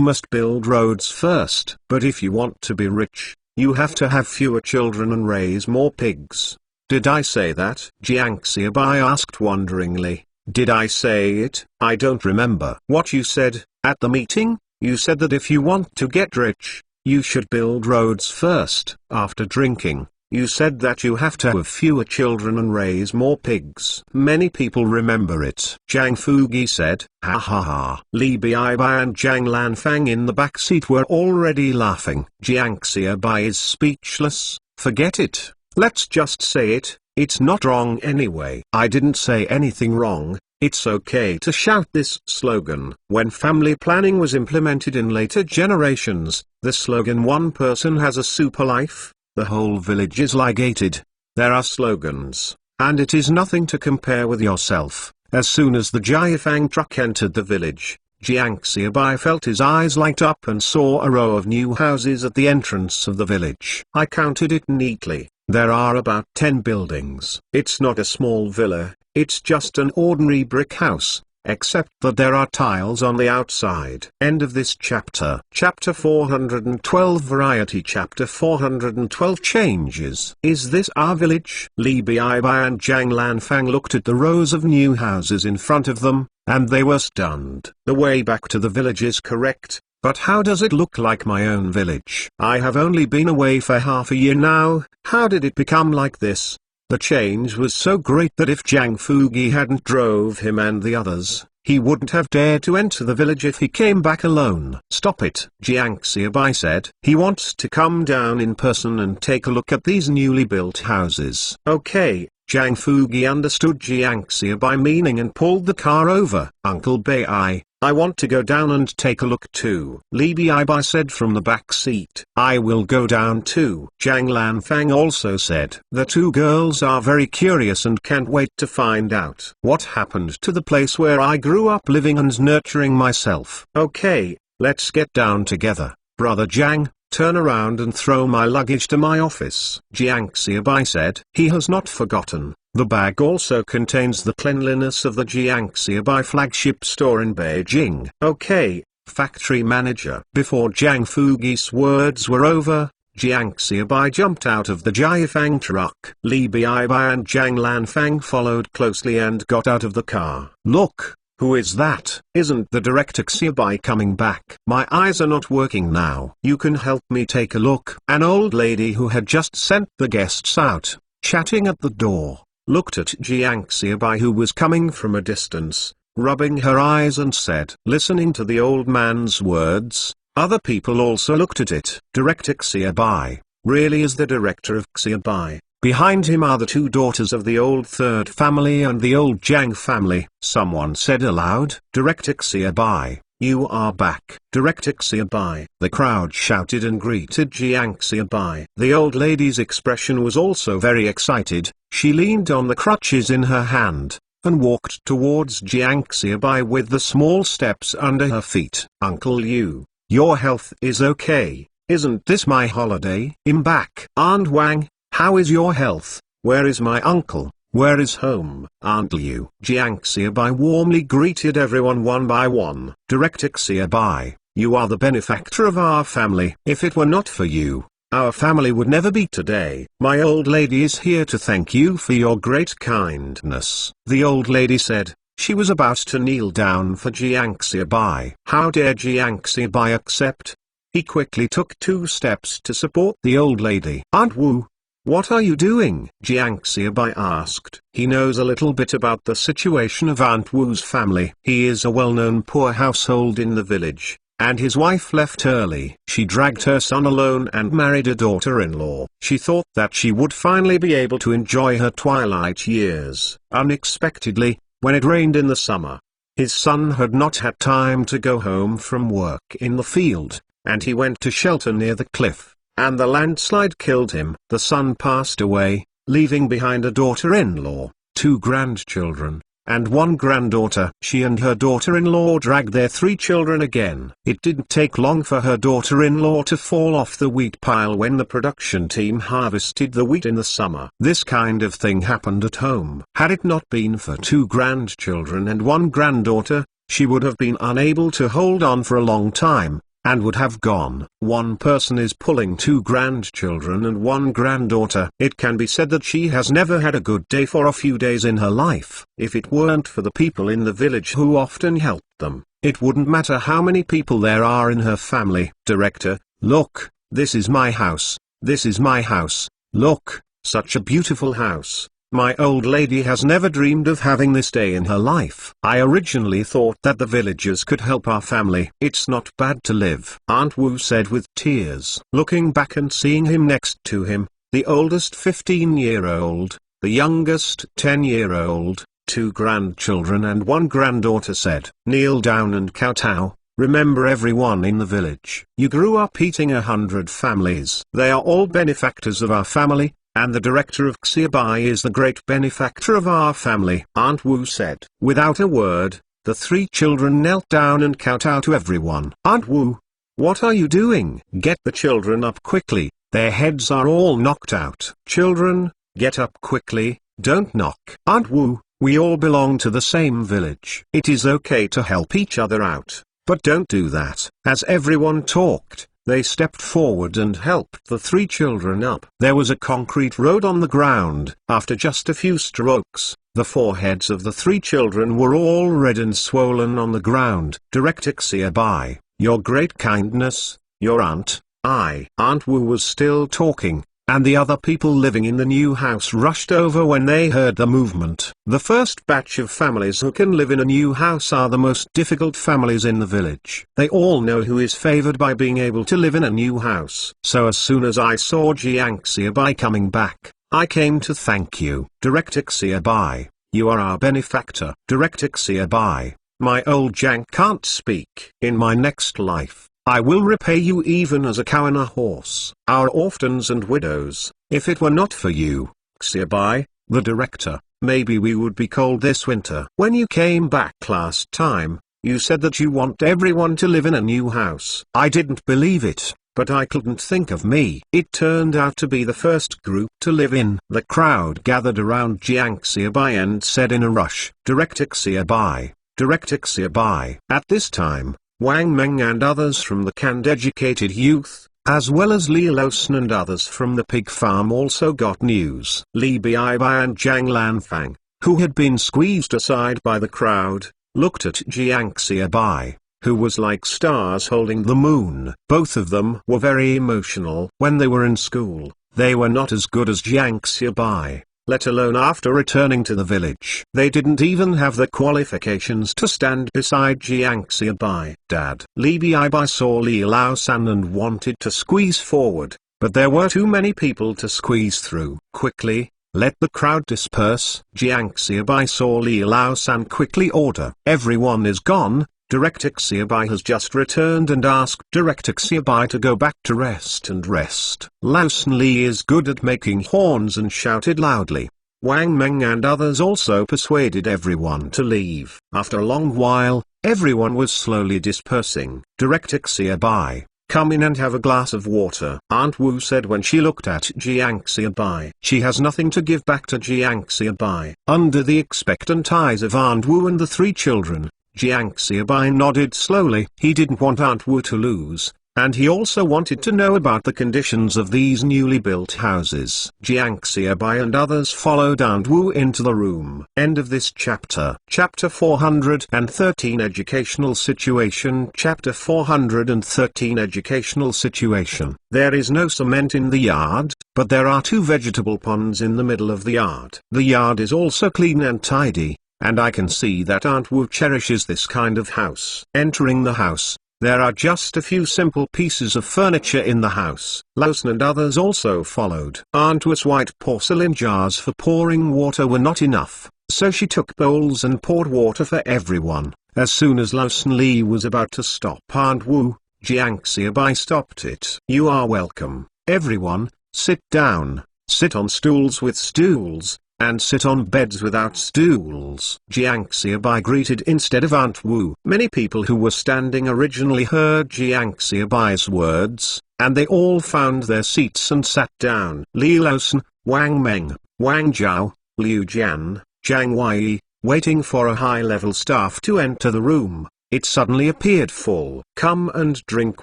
A: must build roads first. But if you want to be rich, you have to have fewer children and raise more pigs. Did I say that? Jiang Xiaobai asked wonderingly. Did I say it? I don't remember. What you said, at the meeting, you said that if you want to get rich, you should build roads first. After drinking, you said that you have to have fewer children and raise more pigs. Many people remember it. Jiang Fugi said. Ha ha ha. Li Bai and Jiang Lanfang in the back seat were already laughing. Jiang Xiaobai is speechless. Forget it. Let's just say it. It's not wrong anyway. I didn't say anything wrong. It's okay to shout this slogan. When family planning was implemented in later generations, the slogan "One person has a super life, the whole village is ligated." There are slogans, and it is nothing to compare with yourself. As soon as the Jiafang truck entered the village, Jiang Xiaobai felt his eyes light up and saw a row of new houses at the entrance of the village. I counted it neatly. There are about 10 buildings. It's not a small villa, it's just an ordinary brick house, except that there are tiles on the outside. End of this chapter. Chapter 412 Variety. Chapter 412 Changes. Is this our village? Li Bai and Jiang Lanfang looked at the rows of new houses in front of them, and they were stunned. The way back to the village is correct. But how does it look like my own village? I have only been away for half a year now. How did it become like this? The change was so great that if Jiang Fugi hadn't drove him and the others, He wouldn't have dared to enter the village if he came back alone. Stop it, Jiang Xiaobai said. He wants to come down in person and take a look at these newly built houses. Okay. Zhang Fugi understood Jiang Xiaobai meaning and pulled the car over. Uncle Bai, I want to go down and take a look too, Li Bai said from the back seat. I will go down too, Zhang Lanfang also said. The two girls are very curious and can't wait to find out what happened to the place where I grew up living and nurturing myself. Okay, let's get down together. Brother Zhang, turn around and throw my luggage to my office, Jiang Xiaobai said. He has not forgotten. The bag also contains the cleanliness of the Jiang Xiaobai flagship store in Beijing. Okay, factory manager. Before Zhang Fugi's words were over, Jiang Xiaobai jumped out of the Jiafang truck. Li Baibai and Zhang Lanfang followed closely and got out of the car. Look! Who is that? Isn't the director Xiaobai coming back? My eyes are not working now. You can help me take a look. An old lady who had just sent the guests out, chatting at the door, looked at Jiang Xiaobai who was coming from a distance, rubbing her eyes and said, listening to the old man's words, other people also looked at it. Director Xiaobai, really is the director of Xiaobai. Behind him are the two daughters of the old third family and the old Zhang family. Someone said aloud, Director Xiaobai, you are back. Director Xiaobai. The crowd shouted and greeted Jiang Xiaobai. The old lady's expression was also very excited. She leaned on the crutches in her hand, and walked towards Jiang Xiaobai with the small steps under her feet. Uncle Liu, your health is okay, isn't this my holiday? I'm back. Aunt Wang, how is your health? Where is my uncle? Where is home? Aunt Liu. Jiang Xiaobai warmly greeted everyone one by one. Director Xiaobai, you are the benefactor of our family. If it were not for you, our family would never be today. My old lady is here to thank you for your great kindness. The old lady said. She was about to kneel down for Jiang Xiaobai. How dare Jiang Xiaobai accept? He quickly took 2 steps to support the old lady. Aunt Wu, what are you doing? Jiang Xiaobai asked. He knows a little bit about the situation of Aunt Wu's family. He is a well-known poor household in the village, and his wife left early. She dragged her son alone and married a daughter-in-law. She thought that she would finally be able to enjoy her twilight years. Unexpectedly, when it rained in the summer, his son had not had time to go home from work in the field, and he went to shelter near the cliff, and the landslide killed him. The son passed away, leaving behind a daughter-in-law, 2 grandchildren, and 1 granddaughter. She and her daughter-in-law dragged their 3 children again. It didn't take long for her daughter-in-law to fall off the wheat pile when the production team harvested the wheat in the summer. This kind of thing happened at home. Had it not been for 2 grandchildren and 1 granddaughter, she would have been unable to hold on for a long time, and would have gone. One person is pulling 2 grandchildren and 1 granddaughter. It can be said that she has never had a good day for a few days in her life. If it weren't for the people in the village who often helped them, it wouldn't matter how many people there are in her family. Director, look, this is my house. This is my house. Look, such a beautiful house. My old lady has never dreamed of having this day in her life. I originally thought that the villagers could help our family. It's not bad to live, Aunt Wu said with tears. Looking back and seeing him next to him, the oldest 15-year-old, the youngest 10-year-old, 2 grandchildren and 1 granddaughter said, kneel down and kowtow. Remember everyone in the village. You grew up eating 100 families. They are all benefactors of our family. And the director of Xiaobai is the great benefactor of our family, Aunt Wu said. Without a word, the 3 children knelt down and kowtowed to everyone. Aunt Wu, what are you doing? Get the children up quickly, their heads are all knocked out. Children, get up quickly, don't knock. Aunt Wu, we all belong to the same village. It is okay to help each other out, but don't do that. As everyone talked, they stepped forward and helped the 3 children up. There was a concrete road on the ground. After just a few strokes, the foreheads of the 3 children were all red and swollen on the ground. Director Xiaobai, your great kindness, your aunt, Aunt Wu was still talking, and the other people living in the new house rushed over when they heard the movement. The first batch of families who can live in a new house are the most difficult families in the village. They all know who is favored by being able to live in a new house. So as soon as I saw Jiangxiabai coming back, I came to thank you. Directixiabai, you are our benefactor. Directixiabai, my old Jiang can't speak. In my next life, I will repay you even as a cow and a horse. Our orphans and widows, if it were not for you, Xiabai, the director, maybe we would be cold this winter. When you came back last time, you said that you want everyone to live in a new house. I didn't believe it, but I couldn't think of me. It turned out to be the first group to live in. The crowd gathered around Jiangxiabai and said in a rush, Directixiabai, Directixiabai. At this time, Wang Meng and others from the canned educated youth, as well as Li Losen and others from the pig farm also got news. Li Bibai and Zhang Lanfang, who had been squeezed aside by the crowd, looked at Jiangxiabai, who was like stars holding the moon. Both of them were very emotional. When they were in school, they were not as good as Jiangxiabai, let alone after returning to the village. They didn't even have the qualifications to stand beside Jiangxiabai. Dad. Li Bibai saw Li Laosan and wanted to squeeze forward, but there were too many people to squeeze through. Quickly, let the crowd disperse. Jiangxiabai saw Li Laosan quickly order. Everyone is gone. Directixiabai has just returned and asked Directixiabai to go back to rest and rest. Laosan Li is good at making horns and shouted loudly. Wang Meng and others also persuaded everyone to leave. After a long while, everyone was slowly dispersing. Directixiabai, come in and have a glass of water, Aunt Wu said when she looked at Jiangxiabai. She has nothing to give back to Jiangxiabai. Under the expectant eyes of Aunt Wu and the three children, Jiangxiabai nodded slowly. He didn't want Aunt Wu to lose, and he also wanted to know about the conditions of these newly built houses. Jiangxiabai and others followed Aunt Wu into the room. End of this chapter. Chapter 413 Educational Situation. Chapter 413 Educational Situation. There is no cement in the yard, but there are two vegetable ponds in the middle of the yard. The yard is also clean and tidy, and I can see that Aunt Wu cherishes this kind of house. Entering the house, there are just a few simple pieces of furniture in the house. Laosan and others also followed. Aunt Wu's white porcelain jars for pouring water were not enough, so she took bowls and poured water for everyone. As soon as Laosan Li was about to stop Aunt Wu, Jiangxiabai stopped it. You are welcome, everyone, sit down, sit on stools with stools, and sit on beds without stools. Jiangxiabai greeted instead of Aunt Wu. Many people who were standing originally heard Jiangxiabai's words, and they all found their seats and sat down. Li Laosan, Wang Meng, Wang Zhao, Liu Jian, Zhang Wei, waiting for a high-level staff to enter the room. It suddenly appeared full. Come and drink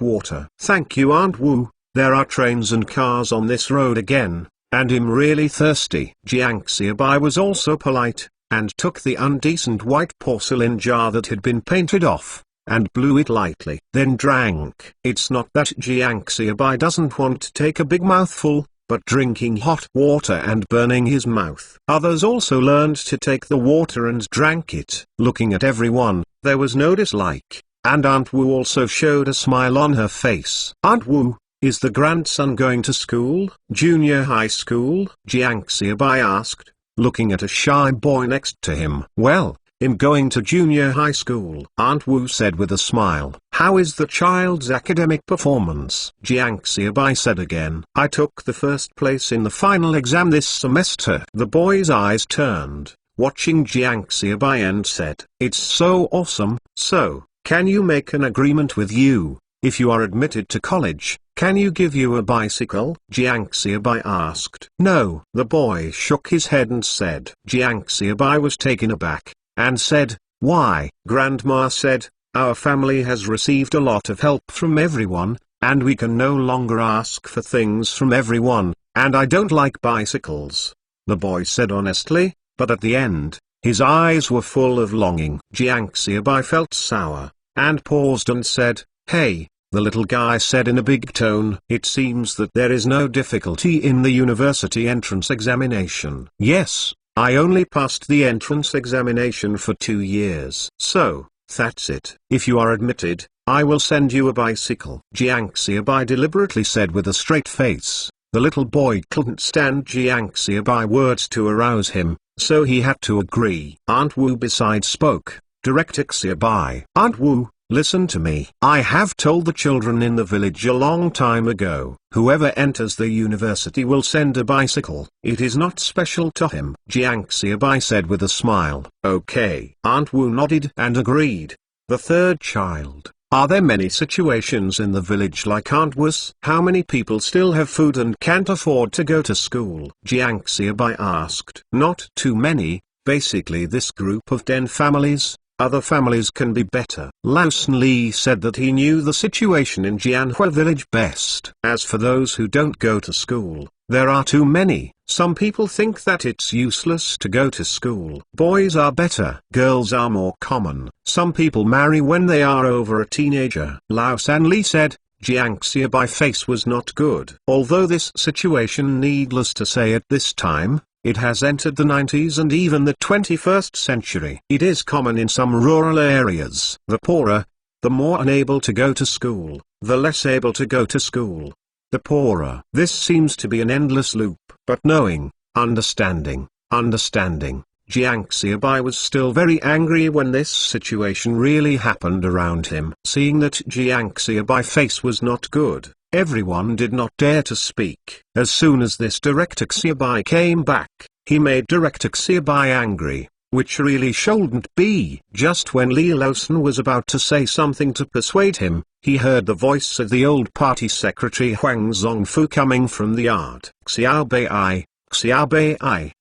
A: water. Thank you, Aunt Wu. There are trains and cars on this road again, and I'm really thirsty. Jiangxiabai was also polite, and took the undecent white porcelain jar that had been painted off, and blew it lightly. Then drank. It's not that Jiangxiabai doesn't want to take a big mouthful, but drinking hot water and burning his mouth. Others also learned to take the water and drank it. Looking at everyone, there was no dislike, and Aunt Wu also showed a smile on her face. Aunt Wu, is the grandson going to school? Junior high school? Jiangxiabai asked, looking at a shy boy next to him. Well, I'm going to junior high school, Aunt Wu said with a smile. How is the child's academic performance? Jiangxiabai said again. I took the first place in the final exam this semester. The boy's eyes turned, watching Jiangxiabai, and said, it's so awesome. So, can you make an agreement with you? If you are admitted to college, can you give you a bicycle? Jiangxiabai asked. No. The boy shook his head and said. Jiangxiabai was taken aback, and said, why? Grandma said, our family has received a lot of help from everyone, and we can no longer ask for things from everyone, and I don't like bicycles. The boy said honestly, but at the end, his eyes were full of longing. Jiangxiabai felt sour, and paused and said, hey, the little guy said in a big tone. It seems that there is no difficulty in the university entrance examination. Yes, I only passed the entrance examination for 2 years. So, that's it. If you are admitted, I will send you a bicycle. Jiang Xiaobai deliberately said with a straight face. The little boy couldn't stand Jiang Xiaobai words to arouse him, so he had to agree. Aunt Wu besides spoke, directed Xiaobai. Aunt Wu, listen to me. I have told the children in the village a long time ago, whoever enters the university will send a bicycle. It is not special to him. Jiang Xiaobai said with a smile. Okay. Aunt Wu nodded and agreed. The third child. Are there many situations in the village like Aunt Wu's? How many people still have food and can't afford to go to school? Jiang Xiaobai asked. Not too many, basically this group of 10 families. Other families can be better. Lao San Li said that he knew the situation in Jianhua village best. As for those who don't go to school, there are too many. Some people think that it's useless to go to school. Boys are better. Girls are more common. Some people marry when they are over a teenager. Lao San Li said. Jiang Xiaobai face was not good. Although this situation, needless to say at this time, it has entered the 90s and even the 21st century. It is common in some rural areas. The poorer, the more unable to go to school, the less able to go to school. The poorer. This seems to be an endless loop. But knowing, understanding, Jiang Xiaobai was still very angry when this situation really happened around him. Seeing that Jiang Xiaobai face was not good, everyone did not dare to speak. As soon as this Director Xiaobai came back, he made Director Xiaobai angry, which really shouldn't be. Just when Li Laosan was about to say something to persuade him, he heard the voice of the old party secretary Huang Zongfu coming from the yard. Xiaobai,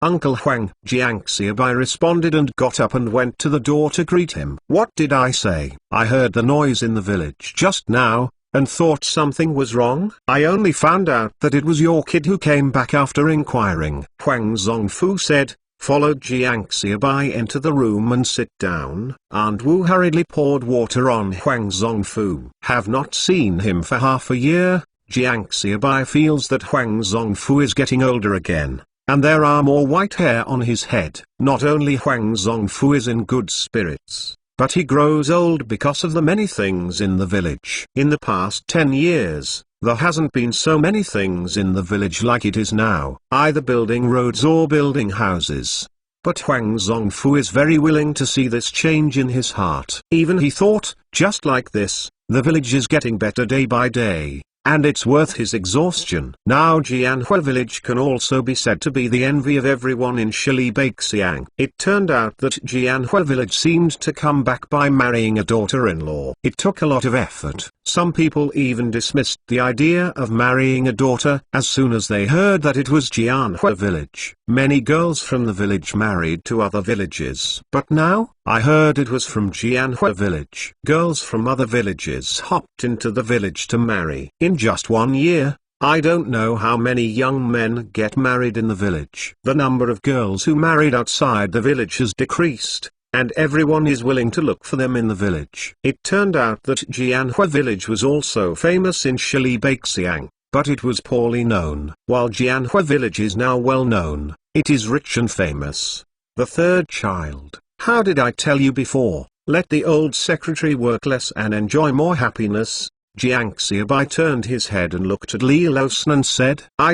A: Uncle Huang. Jiang Xiaobai responded and got up and went to the door to greet him. What did I say? I heard the noise in the village just now, and thought something was wrong. I only found out that it was your kid who came back after inquiring. Huang Zongfu said, followed Jiang Xiaobai into the room and sit down. Aunt Wu hurriedly poured water on Huang Zongfu. Have not seen him for half a year. Jiang Xiaobai feels that Huang Zongfu is getting older again, and there are more white hair on his head. Not only Huang Zongfu is in good spirits, but he grows old because of the many things in the village. In the past 10 years, there hasn't been so many things in the village like it is now, either building roads or building houses. But Huang Zongfu is very willing to see this change in his heart. Even he thought, just like this, the village is getting better day by day, and it's worth his exhaustion. Now Jianhua village can also be said to be the envy of everyone in Shilibeixiang. It turned out that Jianhua village seemed to come back by marrying a daughter-in-law. It took a lot of effort. Some people even dismissed the idea of marrying a daughter as soon as they heard that it was Jianhua village. Many girls from the village married to other villages. But now, I heard it was from Jianhua village. Girls from other villages hopped into the village to marry. In just 1 year, I don't know how many young men get married in the village. The number of girls who married outside the village has decreased, and everyone is willing to look for them in the village. It turned out that Jianhua village was also famous in Shilibeixiang, but it was poorly known. While Jianhua village is now well known, it is rich and famous. The third child. How did I tell you before? Let the old secretary work less and enjoy more happiness. Jiang Xiaobai turned his head and looked at Li Laosan and said, I.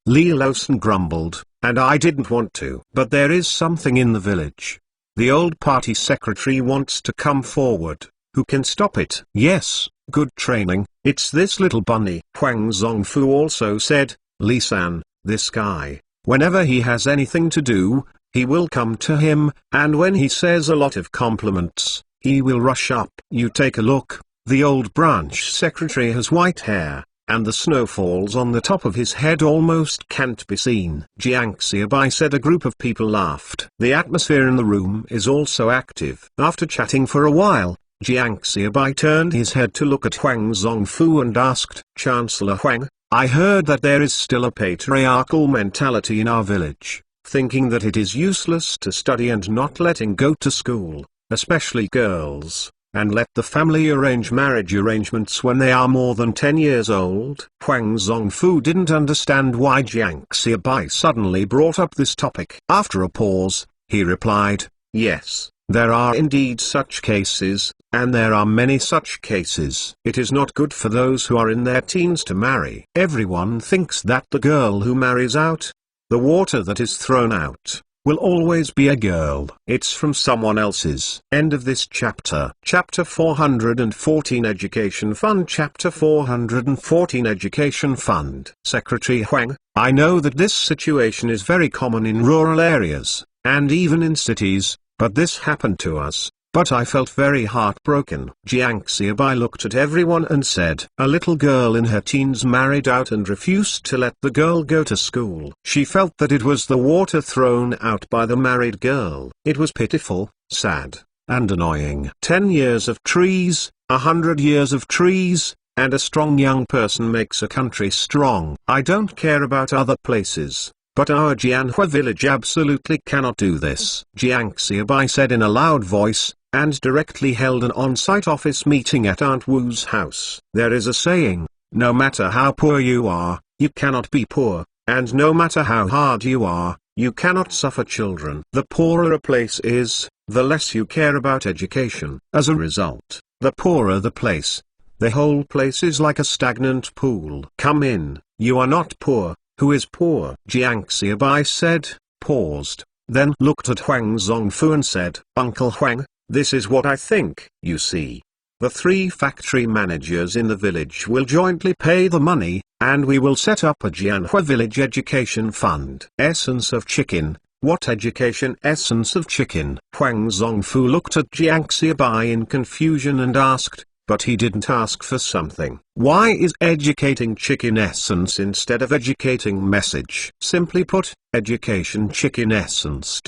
A: Li Laosan grumbled, and I didn't want to. But there is something in the village. The old party secretary wants to come forward. Who can stop it? Yes, good training. It's this little bunny. Huang Zongfu also said, Li San, this guy, whenever he has anything to do, he will come to him, and when he says a lot of compliments, he will rush up. You take a look, the old branch secretary has white hair, and the snowfalls on the top of his head almost can't be seen. Jiang Xiaobai said. A group of people laughed. The atmosphere in the room is also active. After chatting for a while, Jiang Xiaobai turned his head to look at Huang Zongfu and asked, Chancellor Huang, I heard that there is still a patriarchal mentality in our village, thinking that it is useless to study and not letting go to school, especially girls. and let the family arrange marriage arrangements when they are more than 10 years old. Huang Zongfu didn't understand why Jiang Xiaobai suddenly brought up this topic. After a pause, he replied, yes, there are indeed such cases, and there are many such cases. It is not good for those who are in their teens to marry. Everyone thinks that the girl who marries out, the water that is thrown out, will always be a girl. It's from someone else's. End of this chapter. Chapter 414 Education Fund. Chapter 414 Education Fund. Secretary Huang, I know that this situation is very common in rural areas, and even in cities, but this happened to us. But I felt very heartbroken. Jiang Xiaobai looked at everyone and said, a little girl in her teens married out and refused to let the girl go to school. She felt that it was the water thrown out by the married girl. It was pitiful, sad, and annoying. 10 years of trees, 100 years of trees, and a strong young person makes a country strong. I don't care about other places, but our Jianhua village absolutely cannot do this. Jiang Xiaobai said in a loud voice, and directly held an on-site office meeting at Aunt Wu's house. There is a saying, no matter how poor you are, you cannot be poor, and no matter how hard you are, you cannot suffer children. The poorer a place is, the less you care about education. As a result, the poorer the place, the whole place is like a stagnant pool. Come in, you are not poor. Who is poor? Jiang Xiaobai said, paused, then looked at Huang Zongfu and said, Uncle Huang, this is what I think. You see, the 3 factory managers in the village will jointly pay the money, and we will set up a Jianhua village education fund. Essence of chicken. What education essence of chicken? Huang Zongfu looked at Jiang Xiaobai in confusion and asked, but he didn't ask for something. Why is educating chicken essence instead of educating message? Simply put, education chicken essence ...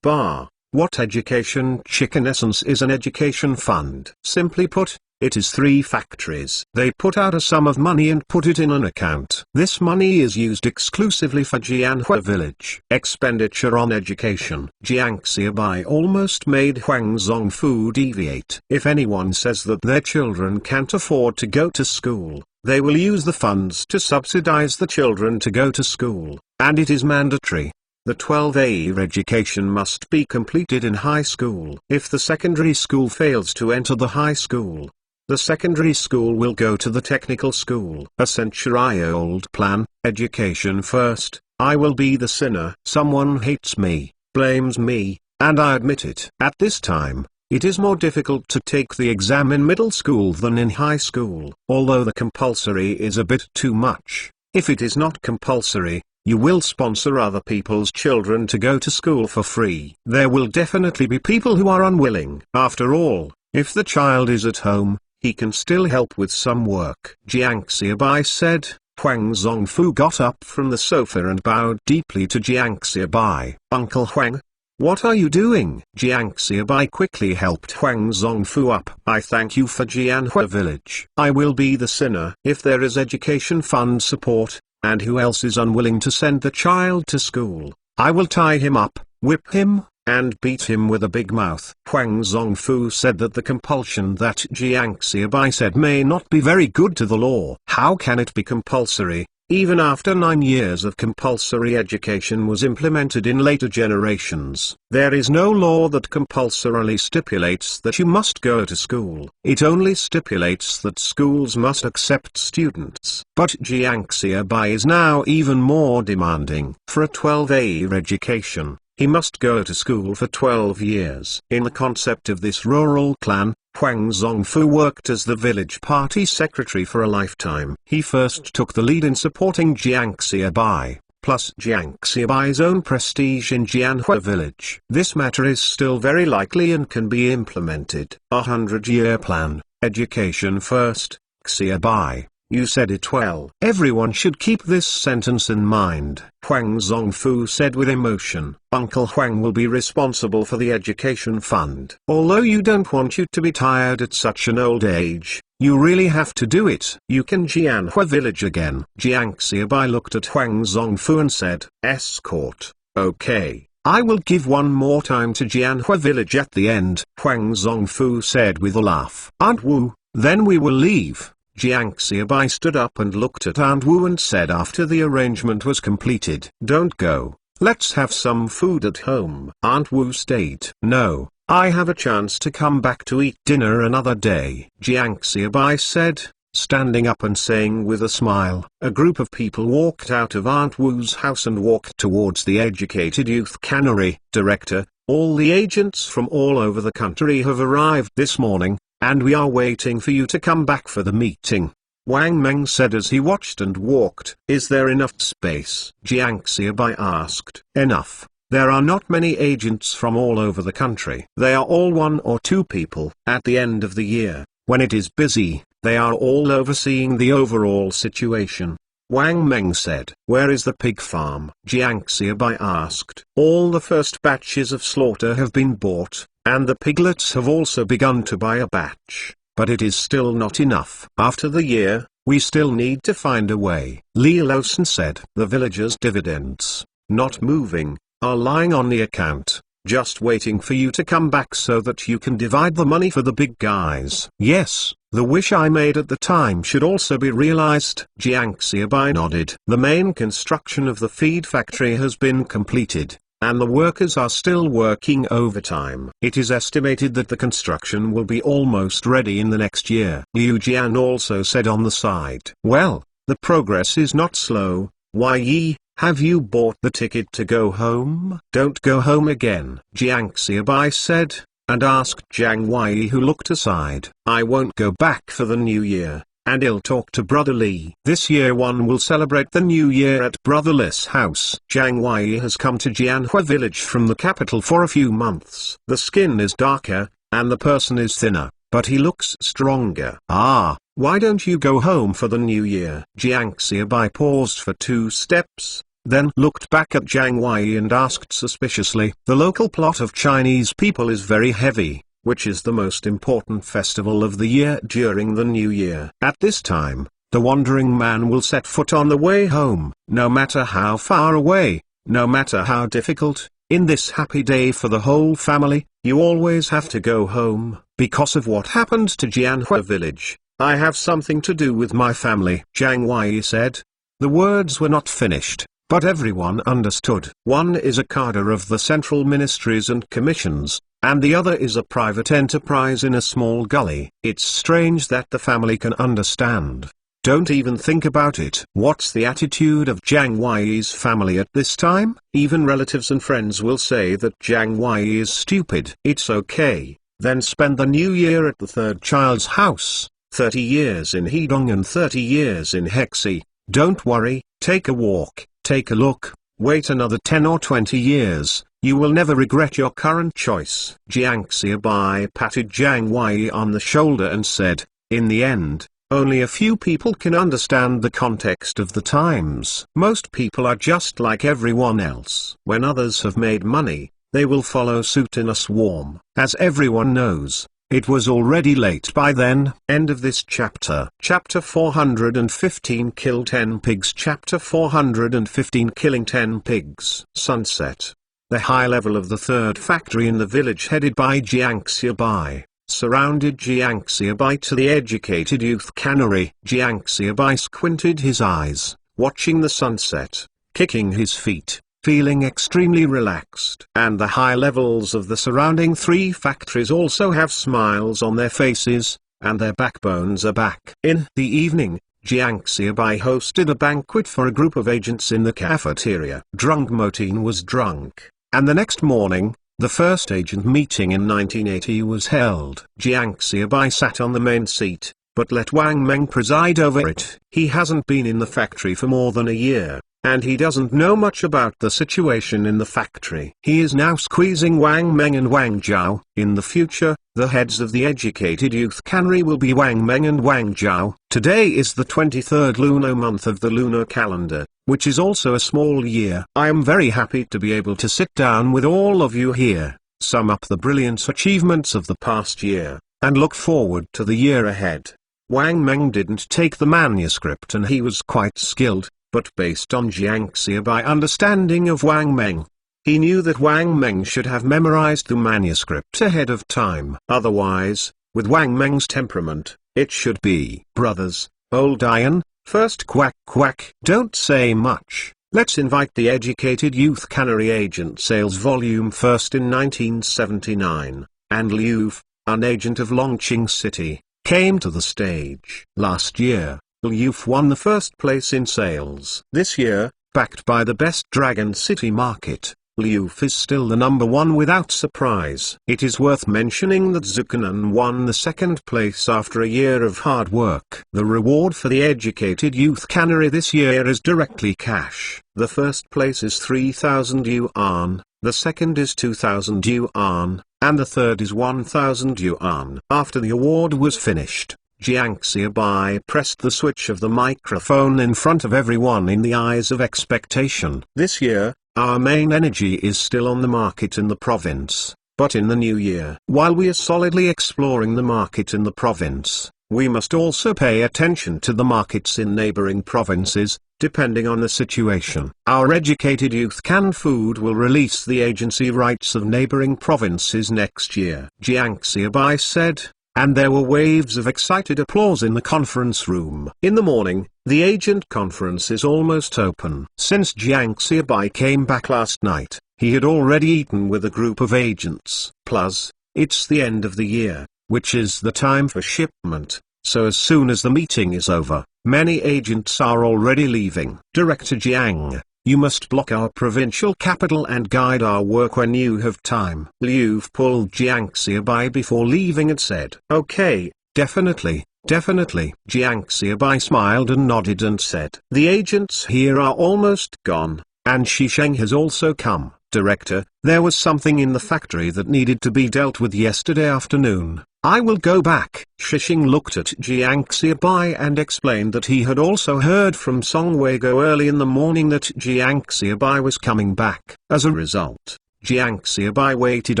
A: bar. What education chicken essence is an education fund? Simply put, it is 3 factories. They put out a sum of money and put it in an account. This money is used exclusively for Jianhua village. Expenditure on education. Jiang Xiaobai almost made Huang Zongfu deviate. If anyone says that their children can't afford to go to school, they will use the funds to subsidize the children to go to school, and it is mandatory. The 12-year education must be completed in high school. If the secondary school fails to enter the high school, the secondary school will go to the technical school. A century-old plan, education first, I will be the sinner. Someone hates me, blames me, and I admit it. At this time, it is more difficult to take the exam in middle school than in high school. Although the compulsory is a bit too much, if it is not compulsory, you will sponsor other people's children to go to school for free. There will definitely be people who are unwilling. After all, if the child is at home, he can still help with some work. Jiang Xiaobai said. Huang Zongfu got up from the sofa and bowed deeply to Jiang Xiaobai. Uncle Huang, what are you doing? Jiang Xiaobai quickly helped Huang Zongfu up. I thank you for Jianhua village. I will be the sinner. If there is education fund support, and who else is unwilling to send the child to school, I will tie him up, whip him, and beat him with a big mouth. Huang Zongfu said that the compulsion that Jiang Xiaobai said may not be very good to the law. How can it be compulsory, even after 9 years of compulsory education was implemented in later generations? There is no law that compulsorily stipulates that you must go to school. It only stipulates that schools must accept students. But Jiang Xiaobai is now even more demanding. For a 12-year education, he must go to school for 12 years. In the concept of this rural clan, Huang Zongfu worked as the village party secretary for a lifetime. He first took the lead in supporting Jiang Xiaobai, plus Jiang Xiaobai's own prestige in Jianhua village. This matter is still very likely and can be implemented. 100-year plan, education first. Xiaobai, you said it well. Everyone should keep this sentence in mind. Huang Zongfu said with emotion. Uncle Huang will be responsible for the education fund. Although you don't want you to be tired at such an old age, you really have to do it. You can Jianhua village again. Jiang Xiaobai looked at Huang Zongfu and said, escort. Okay, I will give one more time to Jianhua village at the end, Huang Zongfu said with a laugh. Aunt Wu, then we will leave. Jiang Xiaobai stood up and looked at Aunt Wu and said after the arrangement was completed, don't go. Let's have some food at home. Aunt Wu stayed. No, I have a chance to come back to eat dinner another day, Jiang Xiaobai said, standing up and saying with a smile. A group of people walked out of Aunt Wu's house and walked towards the Educated Youth Cannery. Director, all the agents from all over the country have arrived this morning, and we are waiting for you to come back for the meeting, Wang Meng said as he watched and walked. Is there enough space? Jiang Xiaobai asked. Enough. There are not many agents from all over the country. They are all one or two people. At the end of the year, when it is busy, they are all overseeing the overall situation, Wang Meng said. Where is the pig farm? Jiang Xiaobai asked. All the first batches of slaughter have been bought, and the piglets have also begun to buy a batch, but it is still not enough. After the year, we still need to find a way, Li Lawson said. The villagers' dividends, not moving, are lying on the account, just waiting for you to come back so that you can divide the money for the big guys. Yes, the wish I made at the time should also be realized. Jiang Xiaobai nodded. The main construction of the feed factory has been completed, and the workers are still working overtime. It is estimated that the construction will be almost ready in the next year. Liu Jian also said on the side. Well, the progress is not slow. Why Yi, have you bought the ticket to go home? Don't go home again, Jiang Xiaobai said, and asked Jiang Wei, who looked aside. I won't go back for the new year, and I'll talk to Brother Li. This year one will celebrate the new year at Brother Li's house. Jiang Wei has come to Jianhua village from the capital for a few months. The skin is darker, and the person is thinner, but he looks stronger. Why don't you go home for the new year? Jiang Xiaobai paused for 2 steps, then looked back at Jiang Wei and asked suspiciously. The local plot of Chinese people is very heavy, which is the most important festival of the year during the new year. At this time, the wandering man will set foot on the way home, no matter how far away, no matter how difficult. In this happy day for the whole family, you always have to go home. Because of what happened to Jianhua village, I have something to do with my family, Jiang Wei said. The words were not finished, but everyone understood. One is a cadre of the central ministries and commissions, and the other is a private enterprise in a small gully. It's strange that the family can understand. Don't even think about it. What's the attitude of Jiang Wei's family at this time? Even relatives and friends will say that Jiang Wei is stupid. It's okay, then spend the new year at the third child's house. 30 years in Hedong and 30 years in Hexi. Don't worry, take a walk, take a look, wait another 10 or 20 years, you will never regret your current choice. Jiang Xiaobai patted Jiang Wei on the shoulder and said, in the end, only a few people can understand the context of the times. Most people are just like everyone else. When others have made money, they will follow suit in a swarm. As everyone knows, it was already late by then. End of this chapter. Chapter 415 Kill 10 Pigs. Chapter 415 Killing 10 Pigs. Sunset. The high level of the third factory in the village headed by Jiang Xiaobai surrounded Jiang Xiaobai to the Educated Youth Cannery. Jiang Xiaobai squinted his eyes, watching the sunset, kicking his feet, feeling extremely relaxed. And the high levels of the surrounding 3 factories also have smiles on their faces, and their backbones are back. In the evening, Jiang Xiaobai hosted a banquet for a group of agents in the cafeteria. Drunk Motin was drunk, and the next morning, the first agent meeting in 1980 was held. Jiang Xiaobai sat on the main seat, but let Wang Meng preside over it. He hasn't been in the factory for more than a year, and he doesn't know much about the situation in the factory. He is now squeezing Wang Meng and Wang Zhao. In the future, the heads of the Educated Youth Cannery will be Wang Meng and Wang Zhao. Today is the 23rd lunar month of the lunar calendar, which is also a small year. I am very happy to be able to sit down with all of you here, sum up the brilliant achievements of the past year, and look forward to the year ahead. Wang Meng didn't take the manuscript and he was quite skilled, but based on Jiang Xiaobai understanding of Wang Meng, He knew that Wang Meng should have memorized the manuscript ahead of time. Otherwise, with Wang Meng's temperament, it should be, "Brothers, old iron, first quack quack. Don't say much. Let's invite the educated youth cannery agent sales volume first in 1979, and Liu, an agent of Longqing City, came to the stage. Last year, Liu won the first place in sales. This year, backed by the best Dragon City market, Liu is still the number one without surprise. It is worth mentioning that Zukanan won the second place after a year of hard work. The reward for the educated youth cannery this year is directly cash. The first place is 3,000 yuan, the second is 2,000 yuan, and the third is 1,000 yuan. After the award was finished, Jiang Xiaobai pressed the switch of the microphone in front of everyone in the eyes of expectation. This year, our main energy is still on the market in the province, but in the new year, while we are solidly exploring the market in the province, we must also pay attention to the markets in neighboring provinces, depending on the situation. Our educated youth canned food will release the agency rights of neighboring provinces next year, Jiang Xiaobai said. And there were waves of excited applause in the conference room. In the morning, the agent conference is almost open. Since Jiang Xiaobai came back last night, he had already eaten with a group of agents. Plus, it's the end of the year, which is the time for shipment, so as soon as the meeting is over, many agents are already leaving. Director Jiang, you must block our provincial capital and guide our work when you have time. Liu pulled Jiang Xiaobai before leaving and said, "Okay, definitely, definitely." Jiang Xiaobai smiled and nodded and said, "The agents here are almost gone, and Shisheng has also come." Director, there was something in the factory that needed to be dealt with yesterday afternoon. I will go back. Shisheng looked at Jiang Xiaobai and explained that he had also heard from Song Weiguo early in the morning that Jiang Xiaobai was coming back. As a result, Jiang Xiaobai waited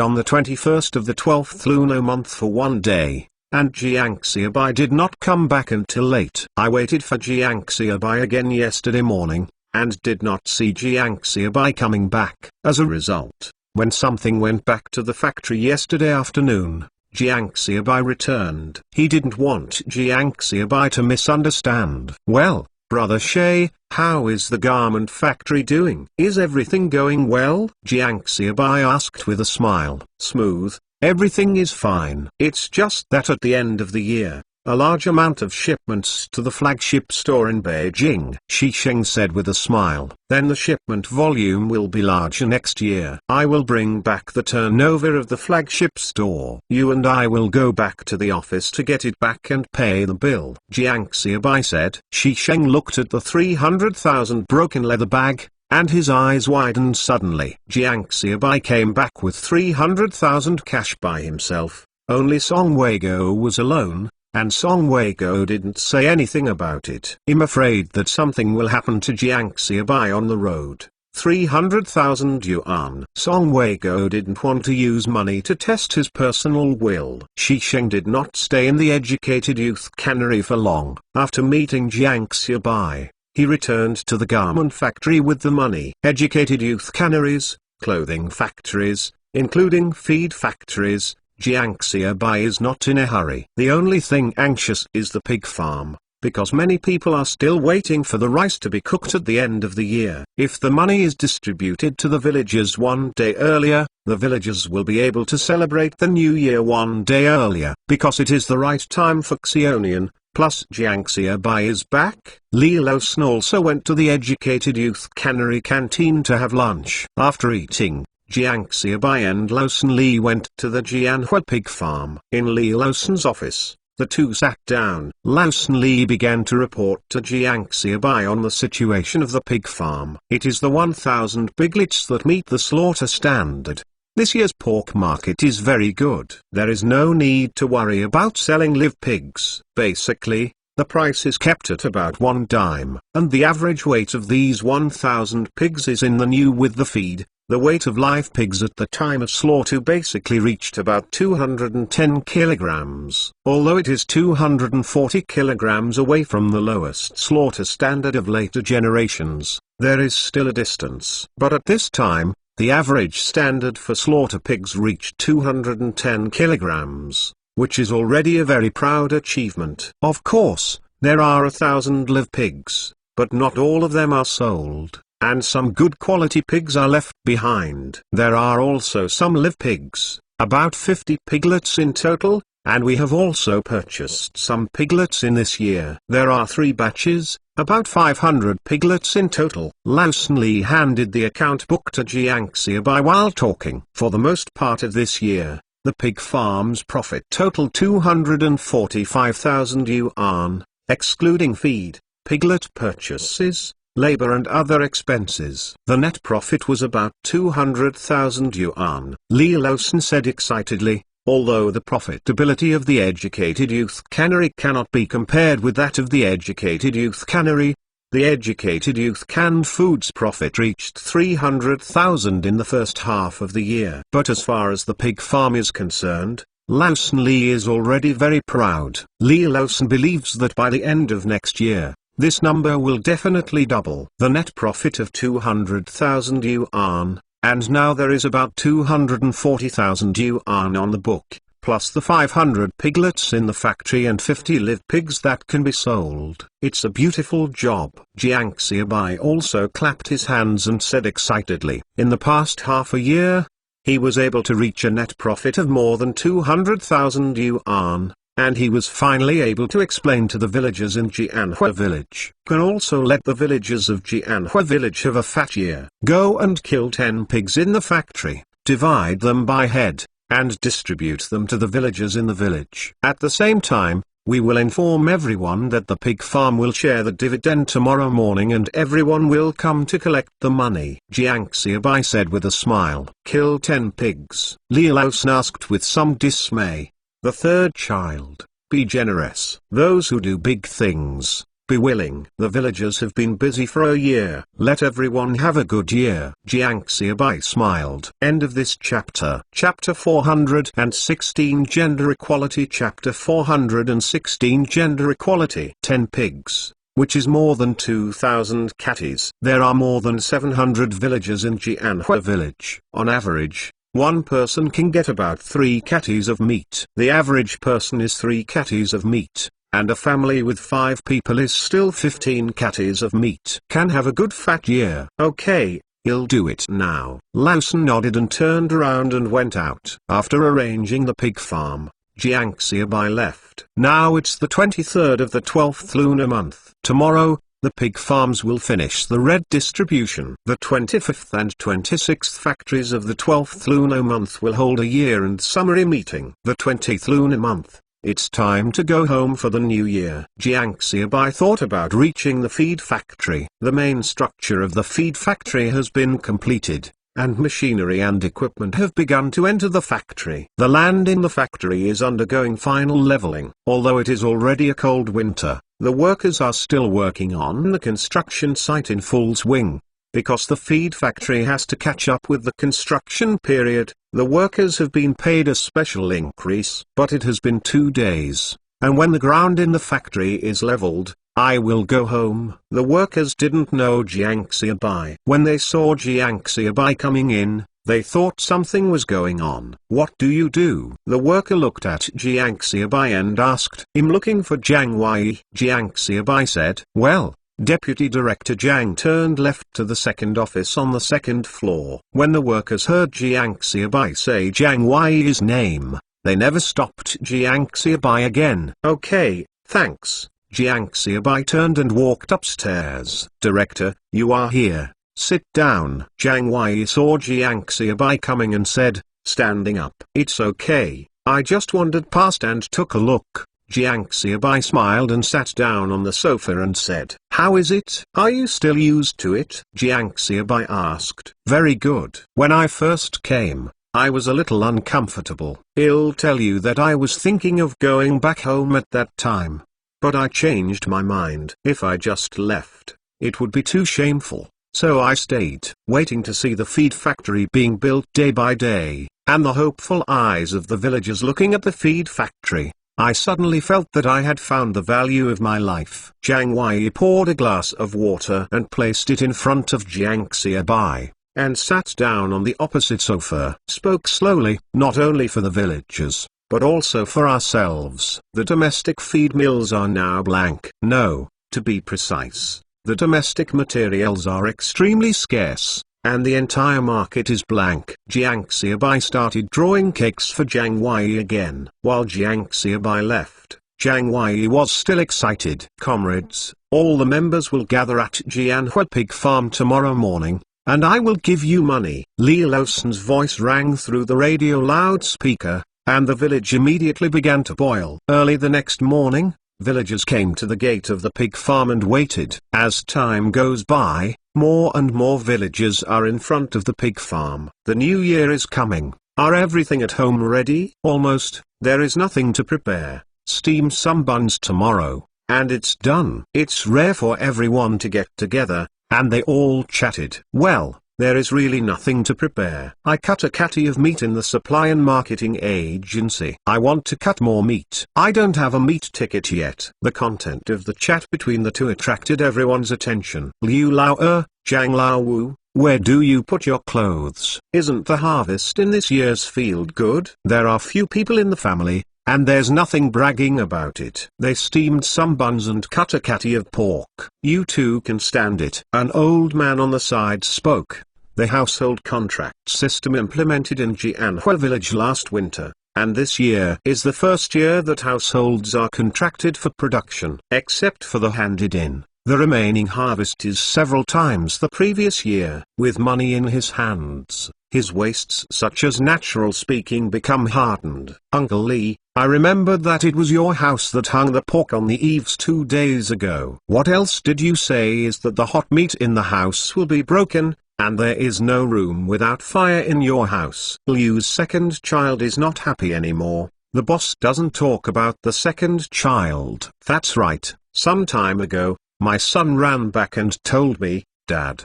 A: on the 21st of the 12th lunar month for 1 day, and Jiang Xiaobai did not come back until late. I waited for Jiang Xiaobai again yesterday morning, and did not see Jiang Xiaobai coming back. As a result, when something went back to the factory yesterday afternoon, Jiang Xiaobai returned. He didn't want Jiang Xiaobai to misunderstand. Well, Brother Shay, how is the garment factory doing? Is everything going well? Jiang Xiaobai asked with a smile. Smooth, everything is fine. It's just that at the end of the year, a large amount of shipments to the flagship store in Beijing, Shisheng said with a smile. Then the shipment volume will be larger next year. I will bring back the turnover of the flagship store. You and I will go back to the office to get it back and pay the bill. Jiang Xiaobai said. Shisheng looked at the 300,000 broken leather bag, and his eyes widened suddenly. Jiang Xiaobai came back with 300,000 cash by himself. Only Song Weiguo was alone, and Song Weiguo didn't say anything about it. I'm afraid that something will happen to Jiang Xiaobai on the road. 300,000 yuan. Song Weiguo didn't want to use money to test his personal will. Shisheng did not stay in the educated youth cannery for long. After meeting Jiang Xiaobai, he returned to the garment factory with the money. Educated youth canneries, clothing factories, including feed factories, Jiang Xiaobai is not in a hurry. The only thing anxious is the pig farm, because many people are still waiting for the rice to be cooked at the end of the year. If the money is distributed to the villagers 1 day earlier, the villagers will be able to celebrate the new year 1 day earlier, because it is the right time for Xionian. Plus Jiang Xiaobai is back. Li Losun also went to the educated youth cannery canteen to have lunch. After eating, Jiang Xiaobai and Losun Li went to the Jianhua pig farm. In Li Losun's office, the two sat down. Losun Li began to report to Jiang Xiaobai on the situation of the pig farm. It is the 1,000 piglets that meet the slaughter standard. This year's pork market is very good. There is no need to worry about selling live pigs. Basically, the price is kept at about 1 dime, and the average weight of these 1,000 pigs is in the new with the feed. The weight of live pigs at the time of slaughter basically reached about 210 kilograms. Although it is 240 kilograms away from the lowest slaughter standard of later generations, there is still a distance. But at this time, The average standard for slaughter pigs reached 210 kilograms, which is already a very proud achievement. Of course, there are 1,000 live pigs, but not all of them are sold, and some good quality pigs are left behind. There are also some live pigs, about 50 piglets in total, and we have also purchased some piglets in this year. There are 3 batches, about 500 piglets in total. Lawson Lee handed the account book to Jiang Xiaobai while talking. For the most part of this year, the pig farm's profit totaled 245,000 yuan, excluding feed, piglet purchases, labor and other expenses. The net profit was about 200,000 yuan. Li Lawson said excitedly, although the profitability of the educated youth cannery cannot be compared with that of the educated youth cannery, the educated youth canned foods profit reached 300,000 in the first half of the year. But as far as the pig farm is concerned, Lawson Lee is already very proud. Li Lawson believes that by the end of next year, this number will definitely double. The net profit of 200,000 yuan, and now there is about 240,000 yuan on the book, plus the 500 piglets in the factory and 50 live pigs that can be sold. It's a beautiful job. Jiang Xiaobai also clapped his hands and said excitedly, in the past half a year, he was able to reach a net profit of more than 200,000 yuan. And he was finally able to explain to the villagers in Jianhua village. Can also let the villagers of Jianhua village have a fat year. Go and kill 10 pigs in the factory, divide them by head, and distribute them to the villagers in the village. At the same time, we will inform everyone that the pig farm will share the dividend tomorrow morning and everyone will come to collect the money. Jiang Xiaobai said with a smile. Kill 10 pigs. Li Lawson asked with some dismay. The third child, be generous. Those who do big things, be willing. The villagers have been busy for a year. Let everyone have a good year. Jiang Xiaobai smiled. End of this chapter. Chapter 416 Gender Equality. Chapter 416 Gender Equality. 10 pigs, which is more than 2,000 catties. There are more than 700 villagers in Jianhua village. On average, one person can get about 3 catties of meat. The average person is 3 catties of meat, and a family with 5 people is still 15 catties of meat. Can have a good fat year. Okay, he'll do it now. Lawson nodded and turned around and went out. After arranging the pig farm, Jiang Xiaobai left. Now it's the 23rd of the 12th lunar month. Tomorrow, the pig farms will finish the red distribution. The 25th and 26th factories of the 12th lunar month will hold a year-end summary meeting. The 20th lunar month, it's time to go home for the new year. Jiang Xiaobai thought about reaching the feed factory. The main structure of the feed factory has been completed, and machinery and equipment have begun to enter the factory. The land in the factory is undergoing final leveling. Although it is already a cold winter, the workers are still working on the construction site in full swing. Because the feed factory has to catch up with the construction period, the workers have been paid a special increase. But it has been 2 days, and when the ground in the factory is leveled, I will go home. The workers didn't know Jiang Xiaobai. When they saw Jiang Xiaobai coming in, they thought something was going on. What do you do? The worker looked at Jiang Xiaobai and asked. I'm looking for Jiang Wei. Jiang Xiaobai said. Well, Deputy Director Jiang turned left to the second office on the second floor. When the workers heard Jiang Xiaobai say Jiang Wei's name, they never stopped Jiang Xiaobai again. Okay, thanks. Jiang Xiaobai turned and walked upstairs. Director, you are here. Sit down. Jiang Wei saw Jiang Xiaobai coming and said, standing up. It's okay, I just wandered past and took a look. Jiang Xiaobai smiled and sat down on the sofa and said, how is it? Are you still used to it? Jiang Xiaobai asked. Very good. When I first came, I was a little uncomfortable. I'll tell you that I was thinking of going back home at that time. But I changed my mind. If I just left, it would be too shameful. So I stayed, waiting to see the feed factory being built day by day, and the hopeful eyes of the villagers looking at the feed factory. I suddenly felt that I had found the value of my life. Jiang Wei poured a glass of water and placed it in front of Jiang Xiaobai. and sat down on the opposite sofa. Spoke slowly, not only for the villagers, but also for ourselves. The domestic feed mills are now blank. No, to be precise, the domestic materials are extremely scarce, and the entire market is blank. Jiang Xiaobai started drawing cakes for Jiang Wei again. While Jiang Xiaobai left, Jiang Wei was still excited. Comrades, all the members will gather at Jianhua Pig Farm tomorrow morning, and I will give you money. Li Lawson's voice rang through the radio loudspeaker, and the village immediately began to boil. Early the next morning, villagers came to the gate of the pig farm and waited. As time goes by, more and more villagers are in front of the pig farm. The new year is coming. Are everything at home ready? Almost. There is nothing to prepare. Steam some buns tomorrow, and it's done. It's rare for everyone to get together, and they all chatted. Well, there is really nothing to prepare. I cut a catty of meat in the supply and marketing agency. I want to cut more meat. I don't have a meat ticket yet. The content of the chat between the two attracted everyone's attention. Liu Lao Zhang Lao Wu, where do you put your clothes? Isn't the harvest in this year's field good? There are few people in the family, and there's nothing bragging about it. They steamed some buns and cut a catty of pork. You two can stand it. An old man on the side spoke. The household contract system implemented in Jianhua village last winter, and this year is the first year that households are contracted for production. Except for the handed in, the remaining harvest is several times the previous year. With money in his hands, his wastes such as natural speaking become hardened. Uncle Lee, I remembered that it was your house that hung the pork on the eaves 2 days ago. What else did you say is that the hot meat in the house will be broken, and there is no room without fire in your house. Liu's second child is not happy anymore. The boss doesn't talk about the second child. That's right. Some time ago, my son ran back and told me, Dad,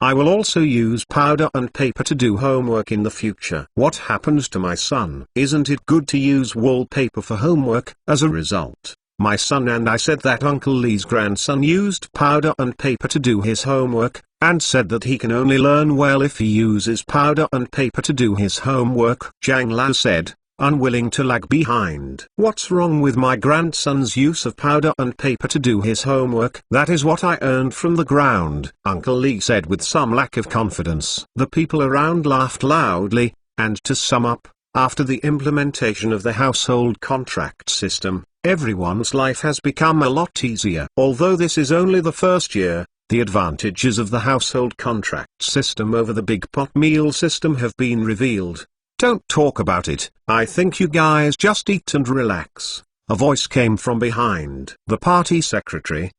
A: I will also use powder and paper to do homework in the future. What happens to my son? Isn't it good to use wallpaper for homework? As a result, my son and I said that Uncle Lee's grandson used powder and paper to do his homework, and said that he can only learn well if he uses powder and paper to do his homework. Zhang Lao said, unwilling to lag behind. What's wrong with my grandson's use of powder and paper to do his homework? That is what I earned from the ground, Uncle Lee said with some lack of confidence. The people around laughed loudly, and to sum up, after the implementation of the household contract system, everyone's life has become a lot easier. Although this is only the first year, the advantages of the household contract system over the big pot meal system have been revealed. Don't talk about it. I think you guys just eat and relax. A voice came from behind. The party secretary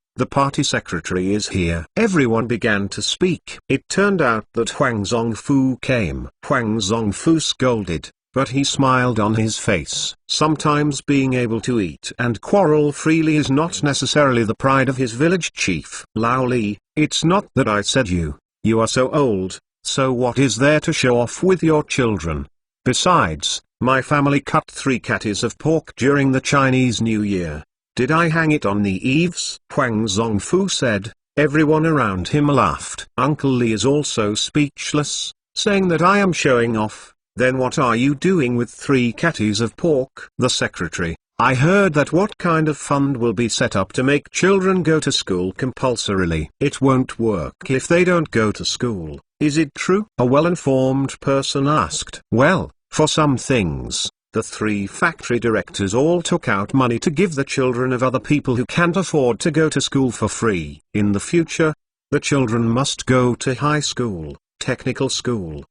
A: is here. Everyone began to speak. It turned out that Huang Zongfu came. Huang Zongfu scolded, but he smiled on his face. Sometimes being able to eat and quarrel freely is not necessarily the pride of his village chief. Lao Li, it's not that I said you are so old, so what is there to show off with your children? Besides, my family cut 3 catties of pork during the Chinese New Year. Did I hang it on the eaves? Huang Zongfu said. Everyone around him laughed. Uncle Lee is also speechless, saying that I am showing off. Then what are you doing with 3 catties of pork? The secretary, I heard that what kind of fund will be set up to make children go to school compulsorily. It won't work if they don't go to school. Is it true? A well-informed person asked. Well, for some things, the 3 factory directors all took out money to give the children of other people who can't afford to go to school for free. In the future, the children must go to high school, technical school,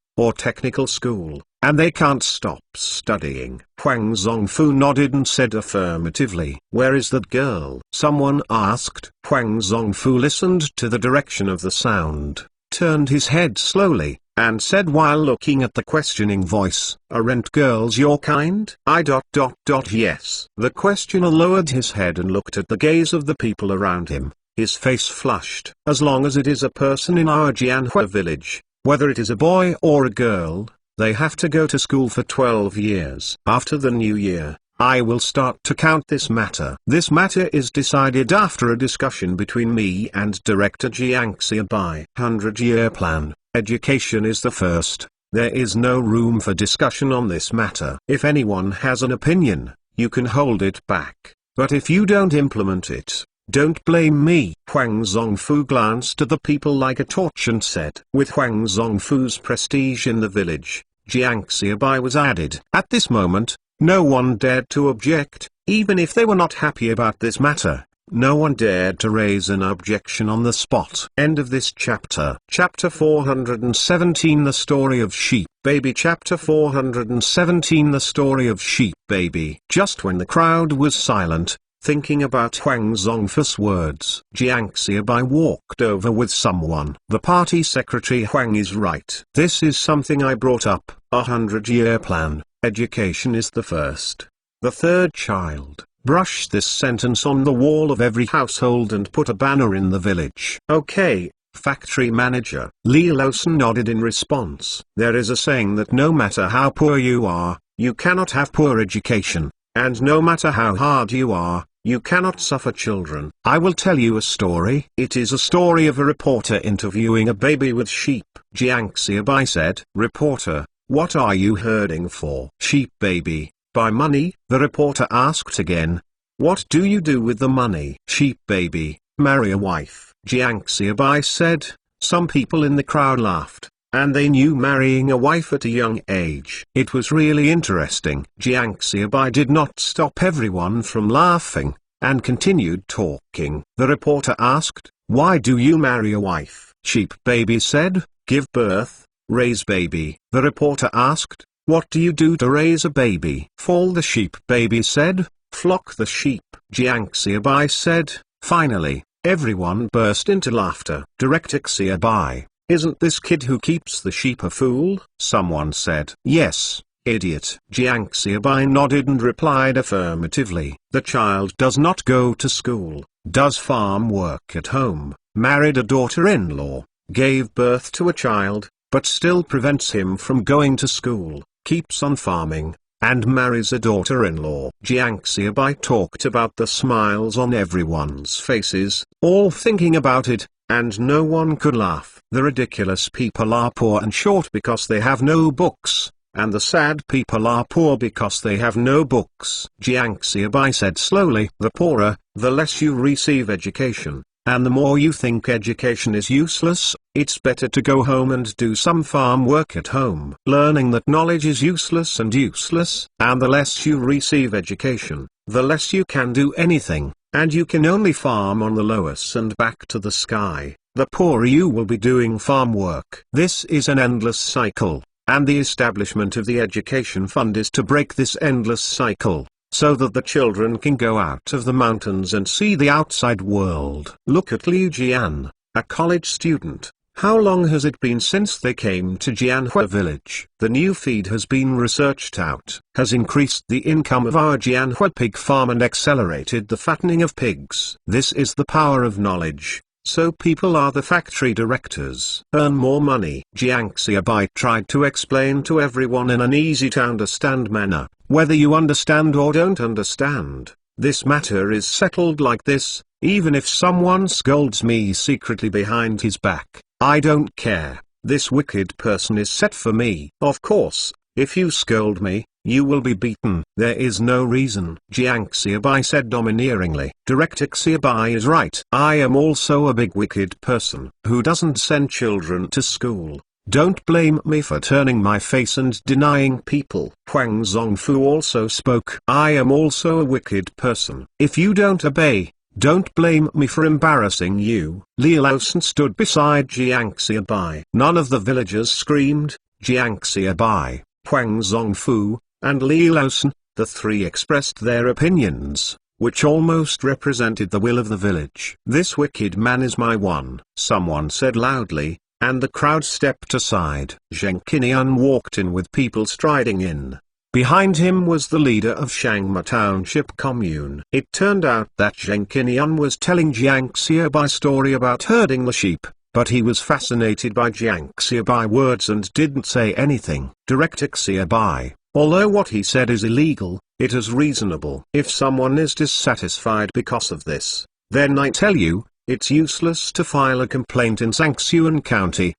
A: and they can't stop studying. Huang Zongfu nodded and said affirmatively. Where is that girl? Someone asked. Huang Zongfu listened to the direction of the sound, turned his head slowly, and said while looking at the questioning voice, aren't girls your kind? Yes. The questioner lowered his head and looked at the gaze of the people around him. His face flushed. As long as it is a person in our Jianhua village, whether it is a boy or a girl, they have to go to school for 12 years. After the new year, I will start to count this matter. This matter is decided after a discussion between me and Director Jiang Xiaobai. 100-year plan. Education is the first. There is no room for discussion on this matter. If anyone has an opinion, you can hold it back, but if you don't implement it, don't blame me. Huang Zongfu glanced at the people like a torch and said, with Huang Zongfu's prestige in the village, Jiang Xiaobai was added. At this moment, no one dared to object, even if they were not happy about this matter. No one dared to raise an objection on the spot. End of this chapter. Chapter 417 The Story of Sheep Baby. Chapter 417 The Story of Sheep Baby. Just when the crowd was silent, thinking about Huang Zongfu's words, Jiang Xiaobai walked over with someone. The party secretary Huang is right. This is something I brought up, 100-year plan. Education is the first. The third child. Brush this sentence on the wall of every household and put a banner in the village. Okay, factory manager. Li Lawson nodded in response. There is a saying that no matter how poor you are, you cannot have poor education, and no matter how hard you are, you cannot suffer children. I will tell you a story. It is a story of a reporter interviewing a baby with sheep. Jiang Xiaobai said, Reporter, what are you herding for? Sheep baby. By money? The reporter asked again. What do you do with the money? Sheep baby, marry a wife. Jiang Xiaobai said. Some people in the crowd laughed, and they knew marrying a wife at a young age. It was really interesting. Jiang Xiaobai did not stop everyone from laughing, and continued talking. The reporter asked, why do you marry a wife? Sheep baby said, give birth, raise baby. The reporter asked, what do you do to raise a baby? Fall. The sheep baby said, flock the sheep. Jiang Xiaobai said. Finally, everyone burst into laughter. Director Xiaobai, isn't this kid who keeps the sheep a fool? Someone said. Yes, idiot. Jiang Xiaobai nodded and replied affirmatively. The child does not go to school, does farm work at home, married a daughter-in-law, gave birth to a child, but still prevents him from going to school, keeps on farming, and marries a daughter-in-law. Jiang Xiaobai talked about the smiles on everyone's faces, all thinking about it, and no one could laugh. The ridiculous people are poor and short because they have no books, and the sad people are poor because they have no books. Jiang Xiaobai said slowly, the poorer, the less you receive education, and the more you think education is useless, it's better to go home and do some farm work at home. Learning that knowledge is useless, and the less you receive education, the less you can do anything, and you can only farm on the loess and back to the sky. The poorer you will be doing farm work. This is an endless cycle, and the establishment of the education fund is to break this endless cycle, so that the children can go out of the mountains and see the outside world. Look at Liu Jian, a college student. How long has it been since they came to Jianhua village? The new feed has been researched out, has increased the income of our Jianhua pig farm and accelerated the fattening of pigs. This is the power of knowledge. So people are the factory directors. Earn more money. Jiang Xiaobai tried to explain to everyone in an easy-to-understand manner. Whether you understand or don't understand, this matter is settled like this. Even if someone scolds me secretly behind his back, I don't care. This wicked person is set for me. Of course, if you scold me, you will be beaten. There is no reason. Jiang Xiaobai said domineeringly. Director Xiaobai is right. I am also a big wicked person who doesn't send children to school. Don't blame me for turning my face and denying people. Huang Zongfu also spoke. I am also a wicked person. If you don't obey, don't blame me for embarrassing you. Li Lawson stood beside Jiang Xiaobai. None of the villagers screamed. Jiang Xiaobai, Huang Zongfu, and Li Lawson, the three expressed their opinions, which almost represented the will of the village. This wicked man is my one, someone said loudly, and the crowd stepped aside. Zheng Qinian walked in with people striding in. Behind him was the leader of Shangma Township Commune. It turned out that Zheng Qinian was telling Jiang Xiaobai's story about herding the sheep, but he was fascinated by Jiang Xiaobai's words and didn't say anything. Director Xiaobai, although what he said is illegal, it is reasonable. If someone is dissatisfied because of this, then I tell you, It's useless to file a complaint in Sangsuan County.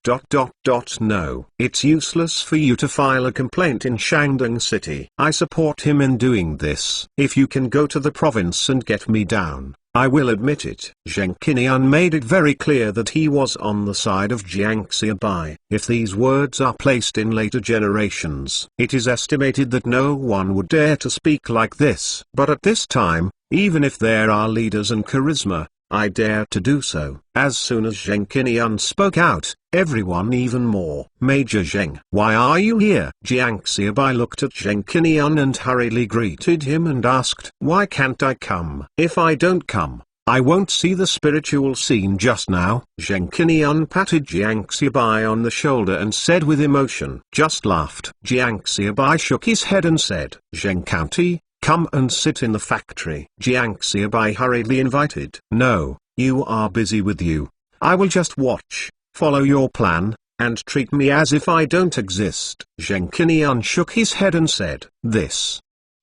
A: No. It's useless for you to file a complaint in Shandong City. I support him in doing this. If you can go to the province and get me down, I will admit it. Zheng Qinian made it very clear that he was on the side of Jiang Xiaobai. If these words are placed in later generations, it is estimated that no one would dare to speak like this. But at this time, even if there are leaders and charisma, I dare to do so. As soon as Zheng Qinian spoke out, everyone even more. Major Zheng, why are you here? Jiang Xiaobai looked at Zheng Qinian and hurriedly greeted him and asked, why can't I come? If I don't come, I won't see the spiritual scene just now. Zheng Qinian patted Jiang Xiaobai on the shoulder and said with emotion, just laughed. Jiang Xiaobai shook his head and said, Zheng County, come and sit in the factory. Jiang Xiaobai hurriedly invited. No, you are busy with you. I will just watch, follow your plan, and treat me as if I don't exist. Zheng Qinian shook his head and said, this.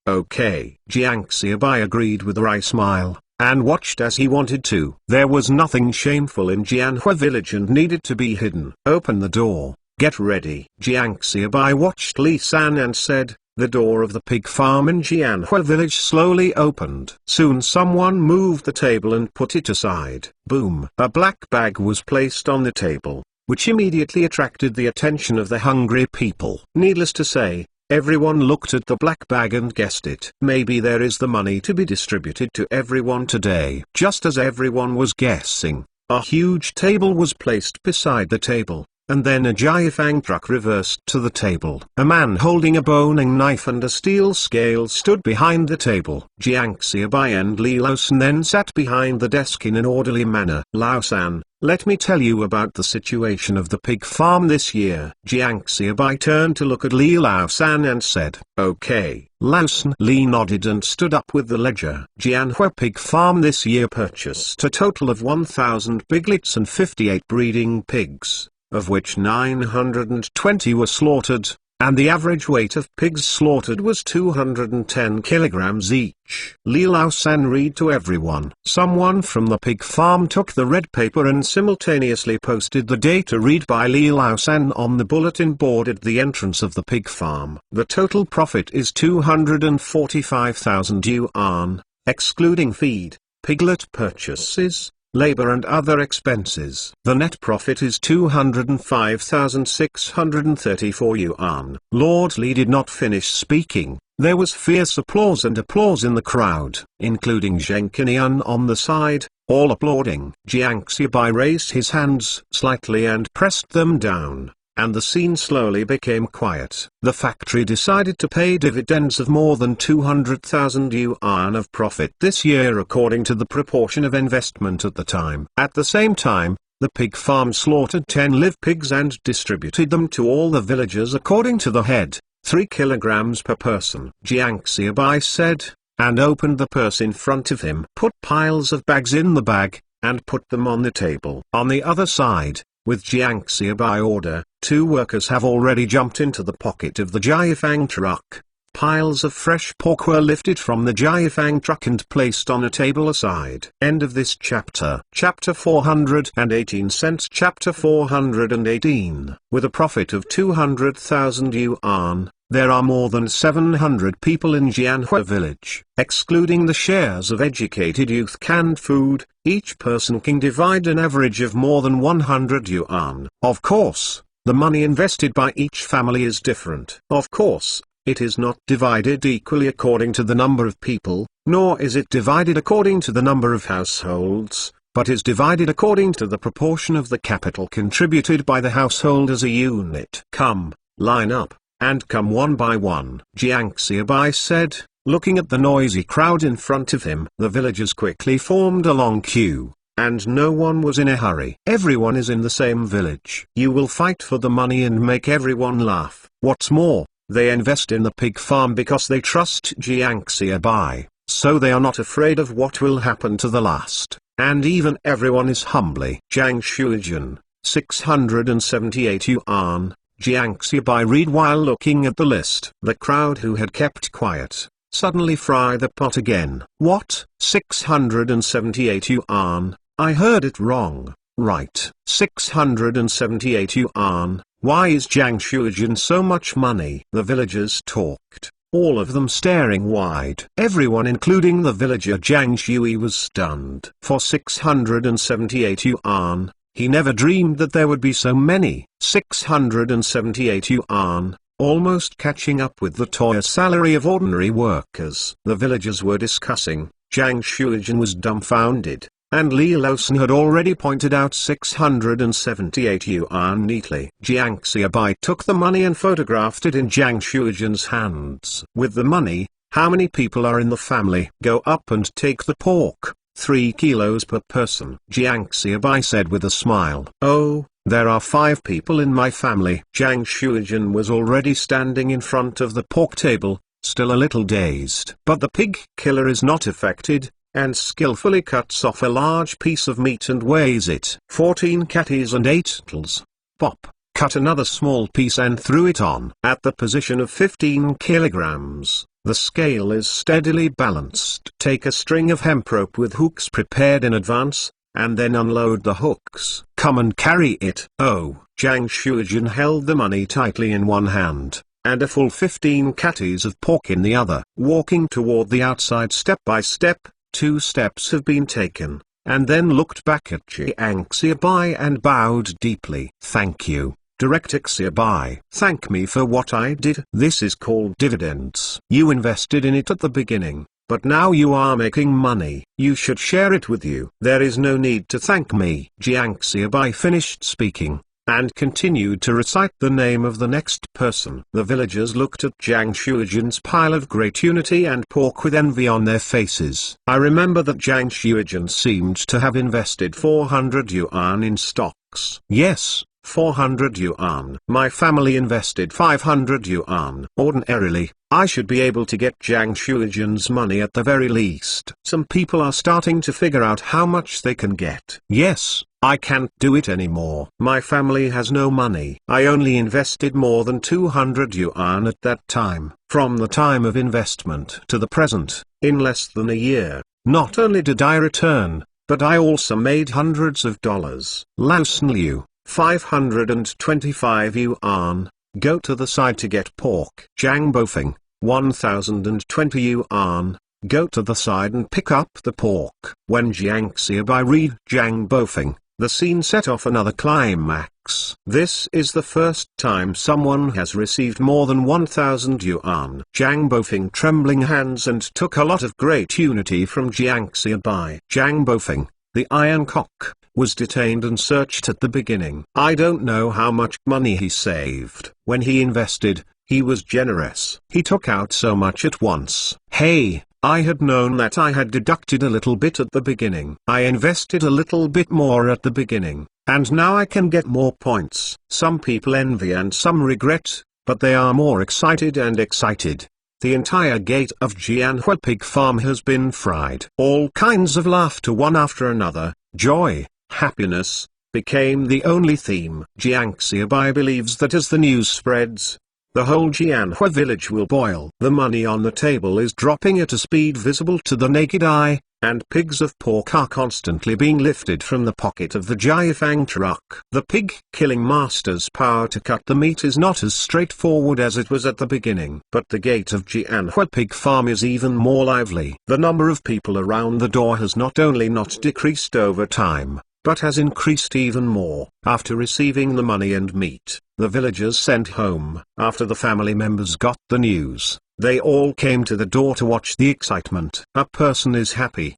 A: Okay. Jiang Xiaobai agreed with a wry smile, and watched as he wanted to. There was nothing shameful in Jianhua village and needed to be hidden. Open the door, get ready. Jiang Xiaobai watched Li San and said, the door of the pig farm in Jianhua village slowly opened. Soon someone moved the table and put it aside. Boom! A black bag was placed on the table, which immediately attracted the attention of the hungry people. Needless to say, everyone looked at the black bag and guessed it. Maybe there is the money to be distributed to everyone today. Just as everyone was guessing, a huge table was placed beside the table. And then a Jiafang truck reversed to the table. A man holding a boning knife and a steel scale stood behind the table. Jiang Xiaobai and Li Laosan then sat behind the desk in an orderly manner. Laosan, let me tell you about the situation of the pig farm this year. Jiang Xiaobai turned to look at Li Laosan and said, okay. Laosan Li nodded and stood up with the ledger. Jianhua pig farm this year purchased a total of 1,000 piglets and 58 breeding pigs, of which 920 were slaughtered, and the average weight of pigs slaughtered was 210 kilograms each. Li Laosan read to everyone. Someone from the pig farm took the red paper and simultaneously posted the data read by Li Laosan on the bulletin board at the entrance of the pig farm. The total profit is 245,000 yuan, excluding feed, piglet purchases, labor and other expenses. The net profit is 205,634 yuan. Lord Li did not finish speaking. There was fierce applause in the crowd, including Zheng Qinian on the side, all applauding. Jiang Xiaobai raised his hands slightly and pressed them down, and the scene slowly became quiet. The factory decided to pay dividends of more than 200,000 yuan of profit this year according to the proportion of investment at the time. At the same time, the pig farm slaughtered 10 live pigs and distributed them to all the villagers according to the head, 3 kilograms per person. Jiang Xiaobai said, and opened the purse in front of him. Put piles of bags in the bag, and put them on the table. On the other side, with Jiang Xiaobai order, 2 workers have already jumped into the pocket of the Jiafang truck. Piles of fresh pork were lifted from the Jiafang truck and placed on a table aside. End of this chapter. Chapter 418 cents. Chapter 418. With a profit of 200,000 yuan, there are more than 700 people in Jianhua village. Excluding the shares of educated youth canned food, each person can divide an average of more than 100 yuan. Of course, the money invested by each family is different. Of course, it is not divided equally according to the number of people, nor is it divided according to the number of households, but is divided according to the proportion of the capital contributed by the household as a unit. Come, line up, and come one by one. Jiang Xiaobai said, looking at the noisy crowd in front of him. The villagers quickly formed a long queue, and no one was in a hurry. Everyone is in the same village. You will fight for the money and make everyone laugh. What's more, they invest in the pig farm because they trust Jiang Xiaobai, so they are not afraid of what will happen to the last, and even everyone is humbly. Zhang Shuijun, 678 yuan. Jiang Xiaobai read while looking at the list. The crowd who had kept quiet, suddenly fry the pot again. What? 678 yuan? I heard it wrong, right? 678 yuan. Why is Jiang Shuijin so much money? The villagers talked, all of them staring wide. Everyone including the villager Jiang Shui was stunned. For 678 yuan, he never dreamed that there would be so many. 678 yuan, almost catching up with the toy salary of ordinary workers. The villagers were discussing, Jiang Shuijin was dumbfounded, and Li Losun had already pointed out 678 yuan neatly. Jiang Xiaobai took the money and photographed it in Jiang Shuijin's hands. With the money, how many people are in the family? Go up and take the pork, 3 kilos per person. Jiang Xiaobai said with a smile. Oh, there are 5 people in my family. Jiang Shuijin was already standing in front of the pork table, still a little dazed. But the pig killer is not affected, and skillfully cuts off a large piece of meat and weighs it. 14 catties and 8 tls. Pop, cut another small piece and threw it on. At the position of 15 kilograms, the scale is steadily balanced. Take a string of hemp rope with hooks prepared in advance, and then unload the hooks. Come and carry it. Oh, Jiang Shuijin held the money tightly in one hand, and a full 15 catties of pork in the other. Walking toward the outside step by step, 2 steps have been taken, and then looked back at Jiang Xiaobai and bowed deeply. Thank you, Director Xiaobai. Thank me for what I did. This is called dividends. You invested in it at the beginning, but now you are making money. You should share it with you. There is no need to thank me. Jiang Xiaobai finished speaking, and continued to recite the name of the next person. The villagers looked at Jiang Shuijin's pile of great unity and pork with envy on their faces. I remember that Jiang Shuijin seemed to have invested 400 yuan in stocks. Yes, 400 yuan. My family invested 500 yuan. Ordinarily, I should be able to get Jiang Shuijin's money at the very least. Some people are starting to figure out how much they can get. Yes, I can't do it anymore. My family has no money. I only invested more than 200 yuan at that time. From the time of investment to the present, in less than a year, not only did I return, but I also made hundreds of dollars. Lausen Liu, 525 yuan. Go to the side to get pork. Zhang Bofeng, 1020 yuan. Go to the side and pick up the pork. When Jiang Xiaobai read Zhang Bofeng, the scene set off another climax. This is the first time someone has received more than 1,000 yuan. Zhang Bofeng trembling hands and took a lot of great unity from Jiang Xiaobai. Zhang Bofeng, the Iron Cock, was detained and searched at the beginning. I don't know how much money he saved. When he invested, he was generous. He took out so much at once. Hey, I had known that I had deducted a little bit at the beginning. I invested a little bit more at the beginning, and now I can get more points. Some people envy and some regret, but they are more excited and excited. The entire gate of Jianhua Pig Farm has been fried. All kinds of laughter one after another, joy, happiness, became the only theme. Jiang Xiaobai believes that as the news spreads, the whole Jianhua village will boil. The money on the table is dropping at a speed visible to the naked eye, and pigs of pork are constantly being lifted from the pocket of the Jiafang truck. The pig-killing master's power to cut the meat is not as straightforward as it was at the beginning. But the gate of Jianhua Pig Farm is even more lively. The number of people around the door has not only not decreased over time, but has increased even more. After receiving the money and meat, the villagers sent home. After the family members got the news, they all came to the door to watch the excitement. A person is happy,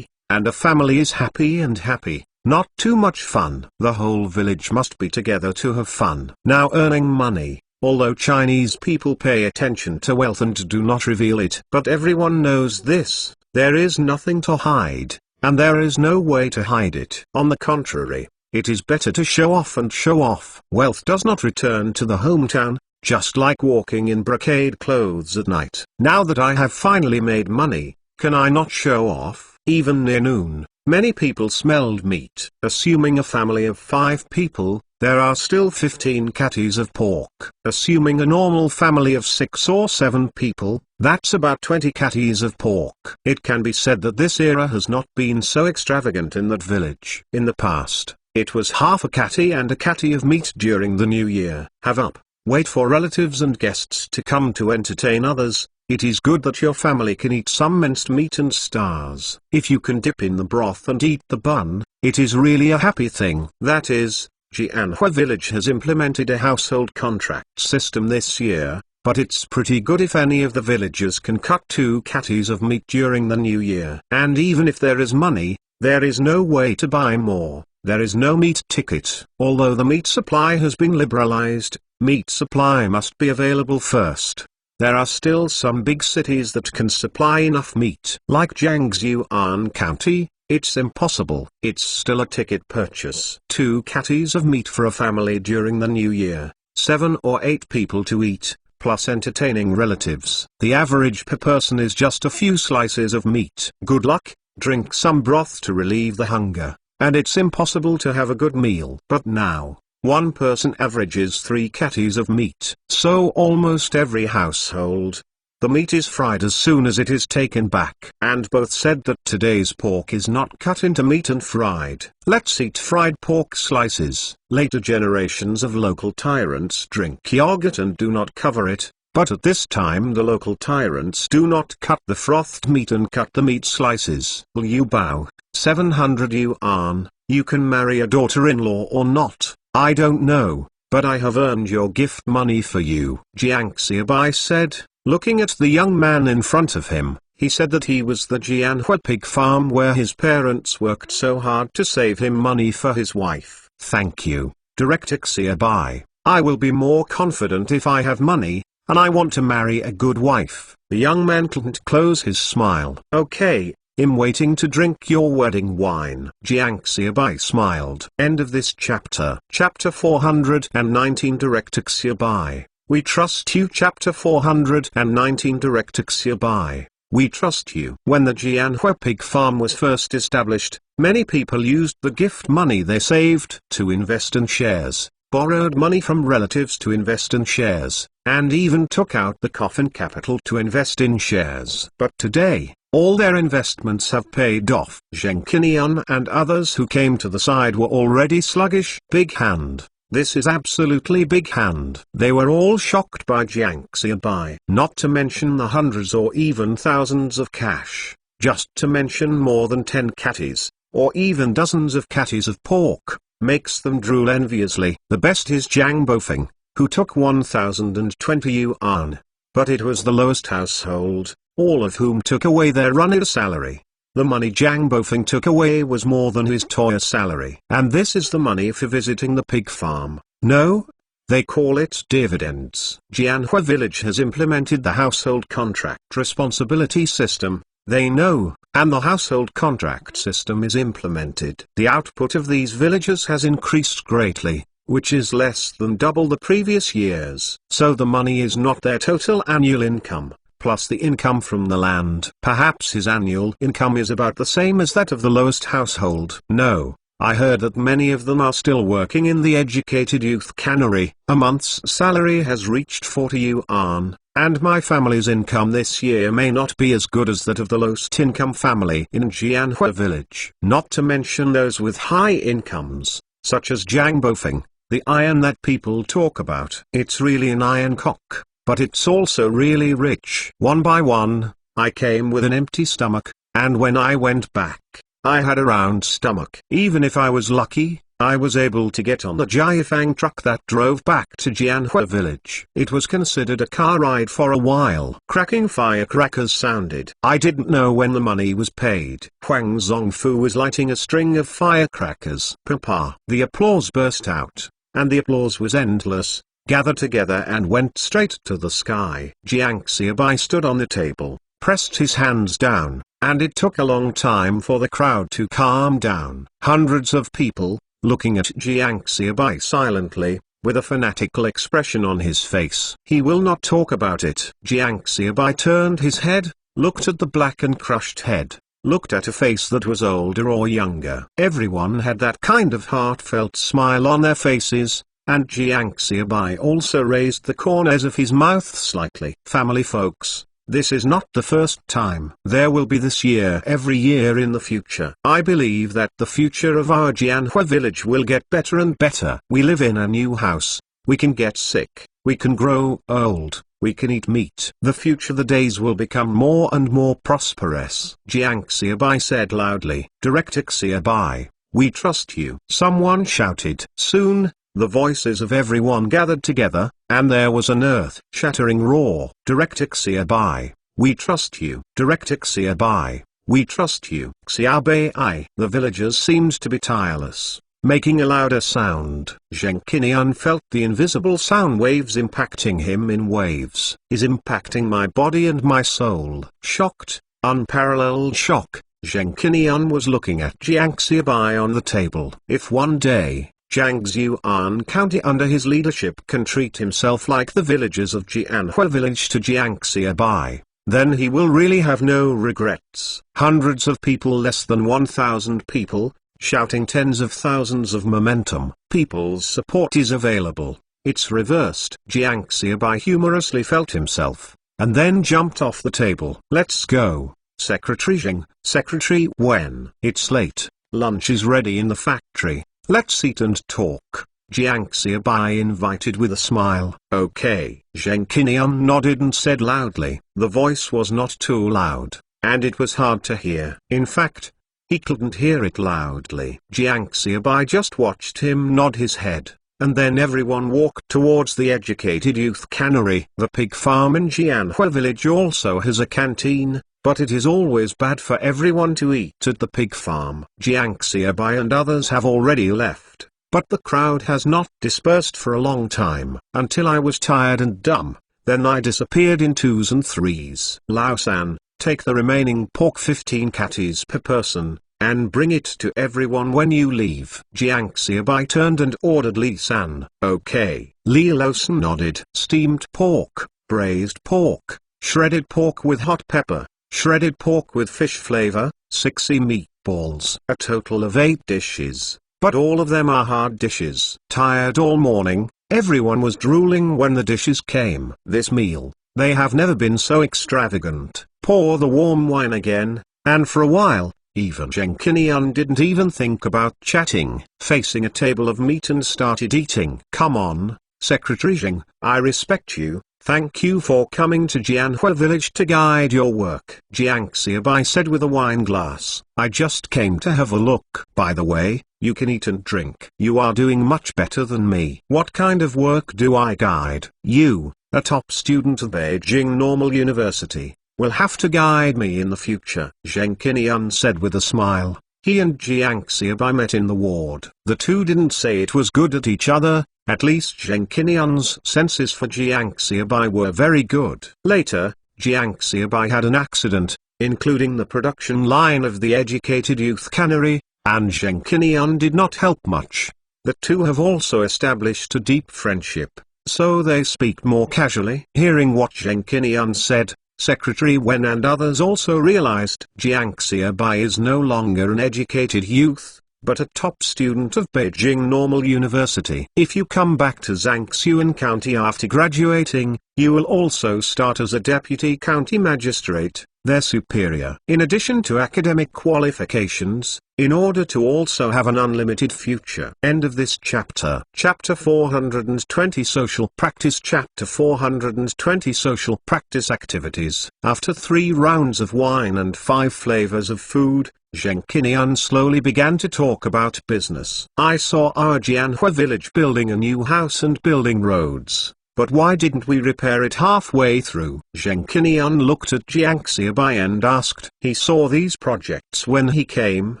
A: and a family is happy and happy. Not too much fun. The whole village must be together to have fun. Now earning money, although Chinese people pay attention to wealth and do not reveal it. But everyone knows this, there is nothing to hide. And there is no way to hide it. On the contrary, it is better to show off and show off. Wealth does not return to the hometown, just like walking in brocade clothes at night. Now that I have finally made money, can I not show off? Even near noon, many people smelled meat. Assuming a family of 5 people, there are still 15 catties of pork. Assuming a normal family of 6 or 7 people, that's about 20 catties of pork. It can be said that this era has not been so extravagant in that village. In the past, it was half a catty and a catty of meat during the new year. Have up, wait for relatives and guests to come to entertain others. It is good that your family can eat some minced meat and stars. If you can dip in the broth and eat the bun, it is really a happy thing. That is, Jianhua village has implemented a household contract system this year, but it's pretty good if any of the villagers can cut 2 catties of meat during the new year. And even if there is money, there is no way to buy more. There is no meat ticket. Although the meat supply has been liberalized, meat supply must be available first. There are still some big cities that can supply enough meat. Like Jiangxuan County, it's impossible. It's still a ticket purchase. 2 catties of meat for a family during the new year, 7 or 8 people to eat, plus entertaining relatives. The average per person is just a few slices of meat. Good luck, drink some broth to relieve the hunger, and it's impossible to have a good meal. But now, one person averages 3 catties of meat. So almost every household, the meat is fried as soon as it is taken back. And both said that today's pork is not cut into meat and fried. Let's eat fried pork slices. Later generations of local tyrants drink yogurt and do not cover it, but at this time the local tyrants do not cut the frothed meat and cut the meat slices. Will you bow? 700 yuan. You can marry a daughter-in-law or not. I don't know, but I have earned your gift money for you. Jiang Xiaobai said, looking at the young man in front of him. He said that he was the Jianhua pig farm where his parents worked so hard to save him money for his wife. Thank you, Director Xiaobai. I will be more confident if I have money, and I want to marry a good wife. The young man couldn't close his smile. Okay. I'm waiting to drink your wedding wine. Jiang Xiaobai smiled. End of this chapter. Chapter 419 Director Xiaobai, we trust you. Chapter 419 Director Xiaobai, we trust you. When the Jianhua pig farm was first established, many people used the gift money they saved to invest in shares, borrowed money from relatives to invest in shares, and even took out the coffin capital to invest in shares. But today, all their investments have paid off. Zheng Qinian and others who came to the side were already sluggish. Big hand. This is absolutely big hand. They were all shocked by Jiang Xiaobai. Not to mention the hundreds or even thousands of cash. Just to mention more than 10 catties, or even dozens of catties of pork, makes them drool enviously. The best is Zhang Bofeng, who took 1,020 yuan. But it was the lowest household, all of whom took away their runner salary. The money Zhang Bofeng took away was more than his toya salary. And this is the money for visiting the pig farm. No, they call it dividends. Jianhua village has implemented the household contract responsibility system. They know, and the household contract system is implemented. The output of these villages has increased greatly, which is less than double the previous years. So the money is not their total annual income, plus the income from the land. Perhaps his annual income is about the same as that of the lowest household. No, I heard that many of them are still working in the educated youth cannery. A month's salary has reached 40 yuan, and my family's income this year may not be as good as that of the lowest income family in Jianhua village. Not to mention those with high incomes, such as Zhang Bofeng, the iron that people talk about. It's really an iron cock, but it's also really rich. One by one, I came with an empty stomach, and when I went back, I had a round stomach. Even if I was lucky, I was able to get on the Jiafang truck that drove back to Jianhua village. It was considered a car ride for a while. Cracking firecrackers sounded. I didn't know when the money was paid. Huang Zongfu was lighting a string of firecrackers. Papa! The applause burst out, and the applause was endless, gathered together and went straight to the sky. Jiang Xiaobai stood on the table, pressed his hands down, and it took a long time for the crowd to calm down. Hundreds of people, looking at Jiang Xiaobai silently, with a fanatical expression on his face. He will not talk about it. Jiang Xiaobai turned his head, looked at the black and crushed head, looked at a face that was older or younger. Everyone had that kind of heartfelt smile on their faces, and Jiang Xiaobai also raised the corners of his mouth slightly. Family folks, this is not the first time. There will be this year every year in the future. I believe that the future of our Jianhua village will get better and better. We live in a new house. We can get sick. We can grow old. We can eat meat. The future the days will become more and more prosperous. Jiang Xiaobai said loudly. Director Xiaobai, we trust you. Someone shouted. Soon, the voices of everyone gathered together, and there was an earth-shattering roar. Director Xiaobai, we trust you. Director Xiaobai, we trust you. Xiaobai. The villagers seemed to be tireless, making a louder sound. Zheng Qinian felt the invisible sound waves impacting him in waves. Is impacting my body and my soul. Shocked, unparalleled shock, Zheng Qinian was looking at Jiang Xiaobai on the table. If one day, Jiangxuan County under his leadership can treat himself like the villagers of Jianhua village to Jiang Xiaobai, then he will really have no regrets. Hundreds of people, less than 1,000 people, shouting tens of thousands of momentum. People's support is available. It's reversed. Jiang Xiaobai humorously felt himself, and then jumped off the table. Let's go, Secretary Zheng. Secretary Wen. It's late. Lunch is ready in the factory. Let's eat and talk, Jiang Xiaobai invited with a smile. Okay. Zheng Qinian nodded and said loudly. The voice was not too loud, and it was hard to hear. In fact, he couldn't hear it loudly. Jiang Xiaobai just watched him nod his head, and then everyone walked towards the educated youth cannery. The pig farm in Jianhua village also has a canteen, but it is always bad for everyone to eat at the pig farm. Jiang Xiaobai and others have already left, but the crowd has not dispersed for a long time. Until I was tired and dumb, then I disappeared in 2s and 3s. Lao-san, take the remaining pork 15 catties per person, and bring it to everyone when you leave. Jiang Xiaobai turned and ordered Li-san. Okay. Li Lao-san nodded. Steamed pork, braised pork, shredded pork with hot pepper, shredded pork with fish flavor, 6 meatballs. A total of 8 dishes, but all of them are hard dishes. Tired all morning, everyone was drooling when the dishes came. This meal, they have never been so extravagant. Pour the warm wine again, and for a while, even Zheng Qinian didn't even think about chatting, facing a table of meat and started eating. Come on, Secretary Zheng, I respect you. Thank you for coming to Jianhua village to guide your work. Jiang Xiaobai said with a wine glass. I just came to have a look. By the way, you can eat and drink. You are doing much better than me. What kind of work do I guide? You, a top student of Beijing Normal University, will have to guide me in the future. Zheng Qinian said with a smile. He and Jiang Xiaobai met in the ward. The two didn't say it was good at each other. At least Zheng Qinian's senses for Jiang Xiaobai were very good. Later, Jiang Xiaobai had an accident, including the production line of the educated youth cannery, and Zheng Qinian did not help much. The two have also established a deep friendship, so they speak more casually. Hearing what Zheng Qinian said, Secretary Wen and others also realized Jiang Xiaobai is no longer an educated youth, but a top student of Beijing Normal University. If you come back to Zhangxuan County after graduating, you will also start as a deputy county magistrate, their superior. In addition to academic qualifications, in order to also have an unlimited future. End of this chapter. Chapter 420 Social Practice. Chapter 420 Social Practice Activities. After 3 rounds of wine and 5 flavors of food, Zheng Qinian slowly began to talk about business. I saw our Jianhua village building a new house and building roads, but why didn't we repair it halfway through? Zheng Qinian looked at Jiang Xiaobai and asked. He saw these projects when he came,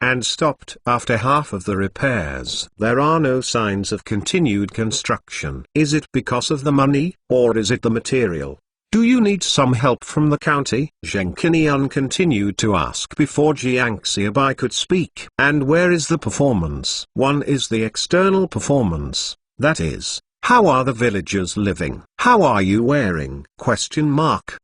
A: and stopped after half of the repairs. There are no signs of continued construction. Is it because of the money, or is it the material? Do you need some help from the county? Zheng Qinian continued to ask before Jiang Xiaobai could speak. And where is the performance? One is the external performance, that is, how are the villagers living? How are you wearing? Question mark.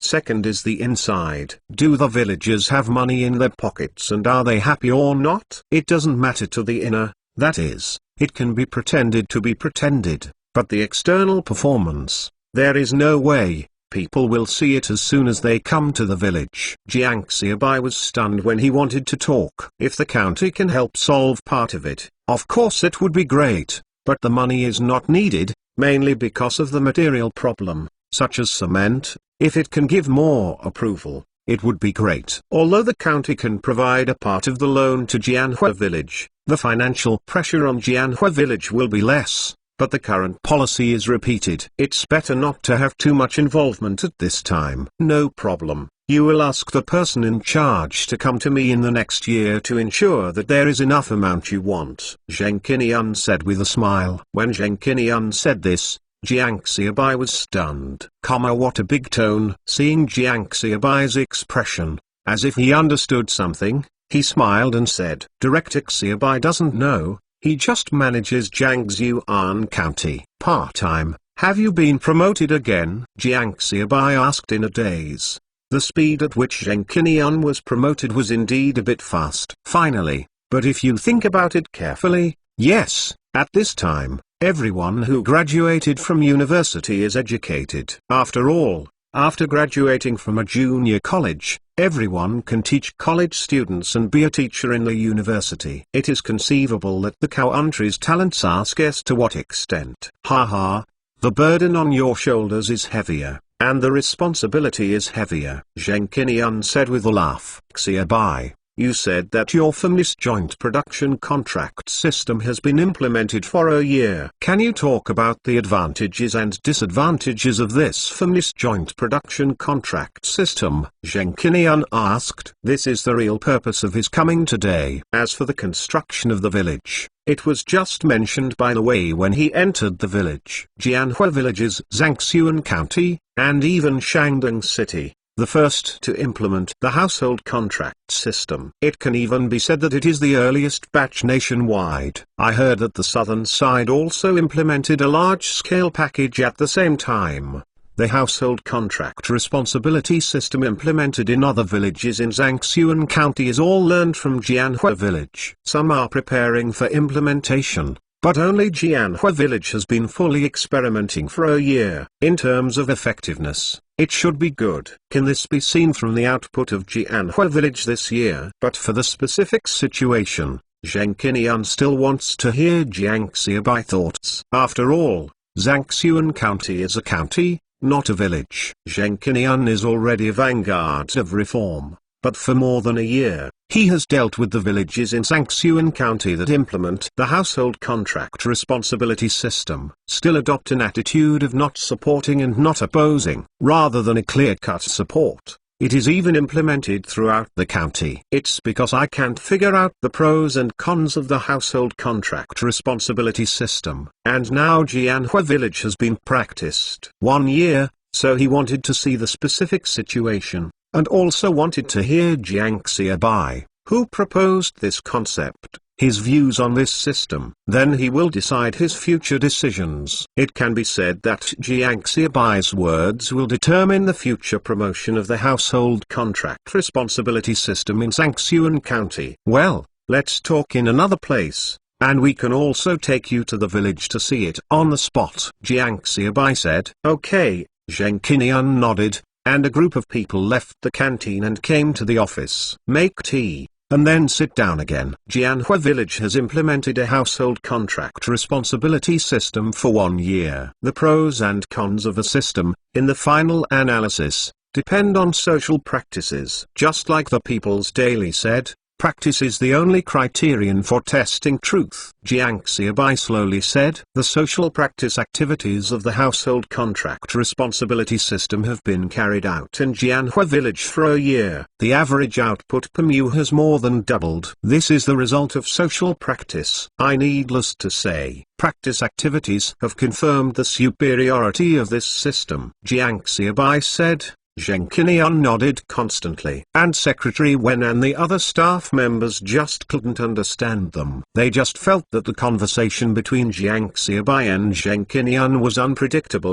A: Second is the inside. Do the villagers have money in their pockets and are they happy or not? It doesn't matter to the inner, that is, it can be pretended to be pretended, but the external performance, there is no way. People will see it as soon as they come to the village. Jiang Xiaobai was stunned when he wanted to talk. If the county can help solve part of it, of course it would be great, but the money is not needed, mainly because of the material problem, such as cement. If it can give more approval, it would be great. Although the county can provide a part of the loan to Jianhua village, the financial pressure on Jianhua village will be less. But the current policy is repeated. It's better not to have too much involvement at this time. No problem. You will ask the person in charge to come to me in the next year to ensure that there is enough amount you want, Zheng Qinian said with a smile. When Zheng Qinian said this, Jiang Xiaobai was stunned. What a big tone. Seeing Jiang Xiaobai's expression, as if he understood something, he smiled and said, Director Xiaobai doesn't know. He just manages Jiangxuan County. Part-time. Have you been promoted again? Jiang Xiaobai asked in a daze. The speed at which Zheng Qinian was promoted was indeed a bit fast. Finally, but if you think about it carefully, yes, at this time, everyone who graduated from university is educated. After all, after graduating from a junior college, everyone can teach college students and be a teacher in the university. It is conceivable that the country's talents are scarce. To what extent? Haha, the burden on your shoulders is heavier, and the responsibility is heavier, Zheng Qinian said with a laugh. Xiaobai, you said that your family's joint production contract system has been implemented for a year. Can you talk about the advantages and disadvantages of this family's joint production contract system? Zheng Qinian asked. This is the real purpose of his coming today. As for the construction of the village, it was just mentioned by the way when he entered the village. Jianhua villages, Zhangxuan County, and even Shandong City, the first to implement the household contract system. It can even be said that it is the earliest batch nationwide. I heard that the southern side also implemented a large-scale package at the same time. The household contract responsibility system implemented in other villages in Zhangxuan County is all learned from Jianhua village. Some are preparing for implementation, but only Jianhua village has been fully experimenting for a year. In terms of effectiveness, it should be good. Can this be seen from the output of Jianhua village this year? But for the specific situation, Zheng Qinian still wants to hear Jiang Xiaobai thoughts. After all, Zhangxuan County is a county, not a village. Zheng Qinian is already a vanguard of reform, but for more than a year, he has dealt with the villages in Zhangxuan County that implement the household contract responsibility system, still adopt an attitude of not supporting and not opposing, rather than a clear-cut support. It is even implemented throughout the county. It's because I can't figure out the pros and cons of the household contract responsibility system. And now Jianhua village has been practiced 1 year, so he wanted to see the specific situation, and also wanted to hear Jiang Xiaobai, who proposed this concept, his views on this system. Then he will decide his future decisions. It can be said that Jiang Xiaobai's words will determine the future promotion of the household contract responsibility system in Zhangxuan County. Well, let's talk in another place, and we can also take you to the village to see it on the spot. Jiang Xiaobai said. Okay, Zheng Qinian nodded, and a group of people left the canteen and came to the office. Make tea, and then sit down again. Jianhua village has implemented a household contract responsibility system for 1 year. The pros and cons of a system, in the final analysis, depend on social practices. Just like the People's Daily said, practice is the only criterion for testing truth. Jiang Xiaobai slowly said. The social practice activities of the household contract responsibility system have been carried out in Jianhua village for a year. The average output per mu has more than doubled. This is the result of social practice. Needless to say, practice activities have confirmed the superiority of this system. Jiang Xiaobai said. Zheng Qinian nodded constantly. And Secretary Wen and the other staff members just couldn't understand them. They just felt that the conversation between Jiang Xiaobai and Zheng Qinian was unpredictable.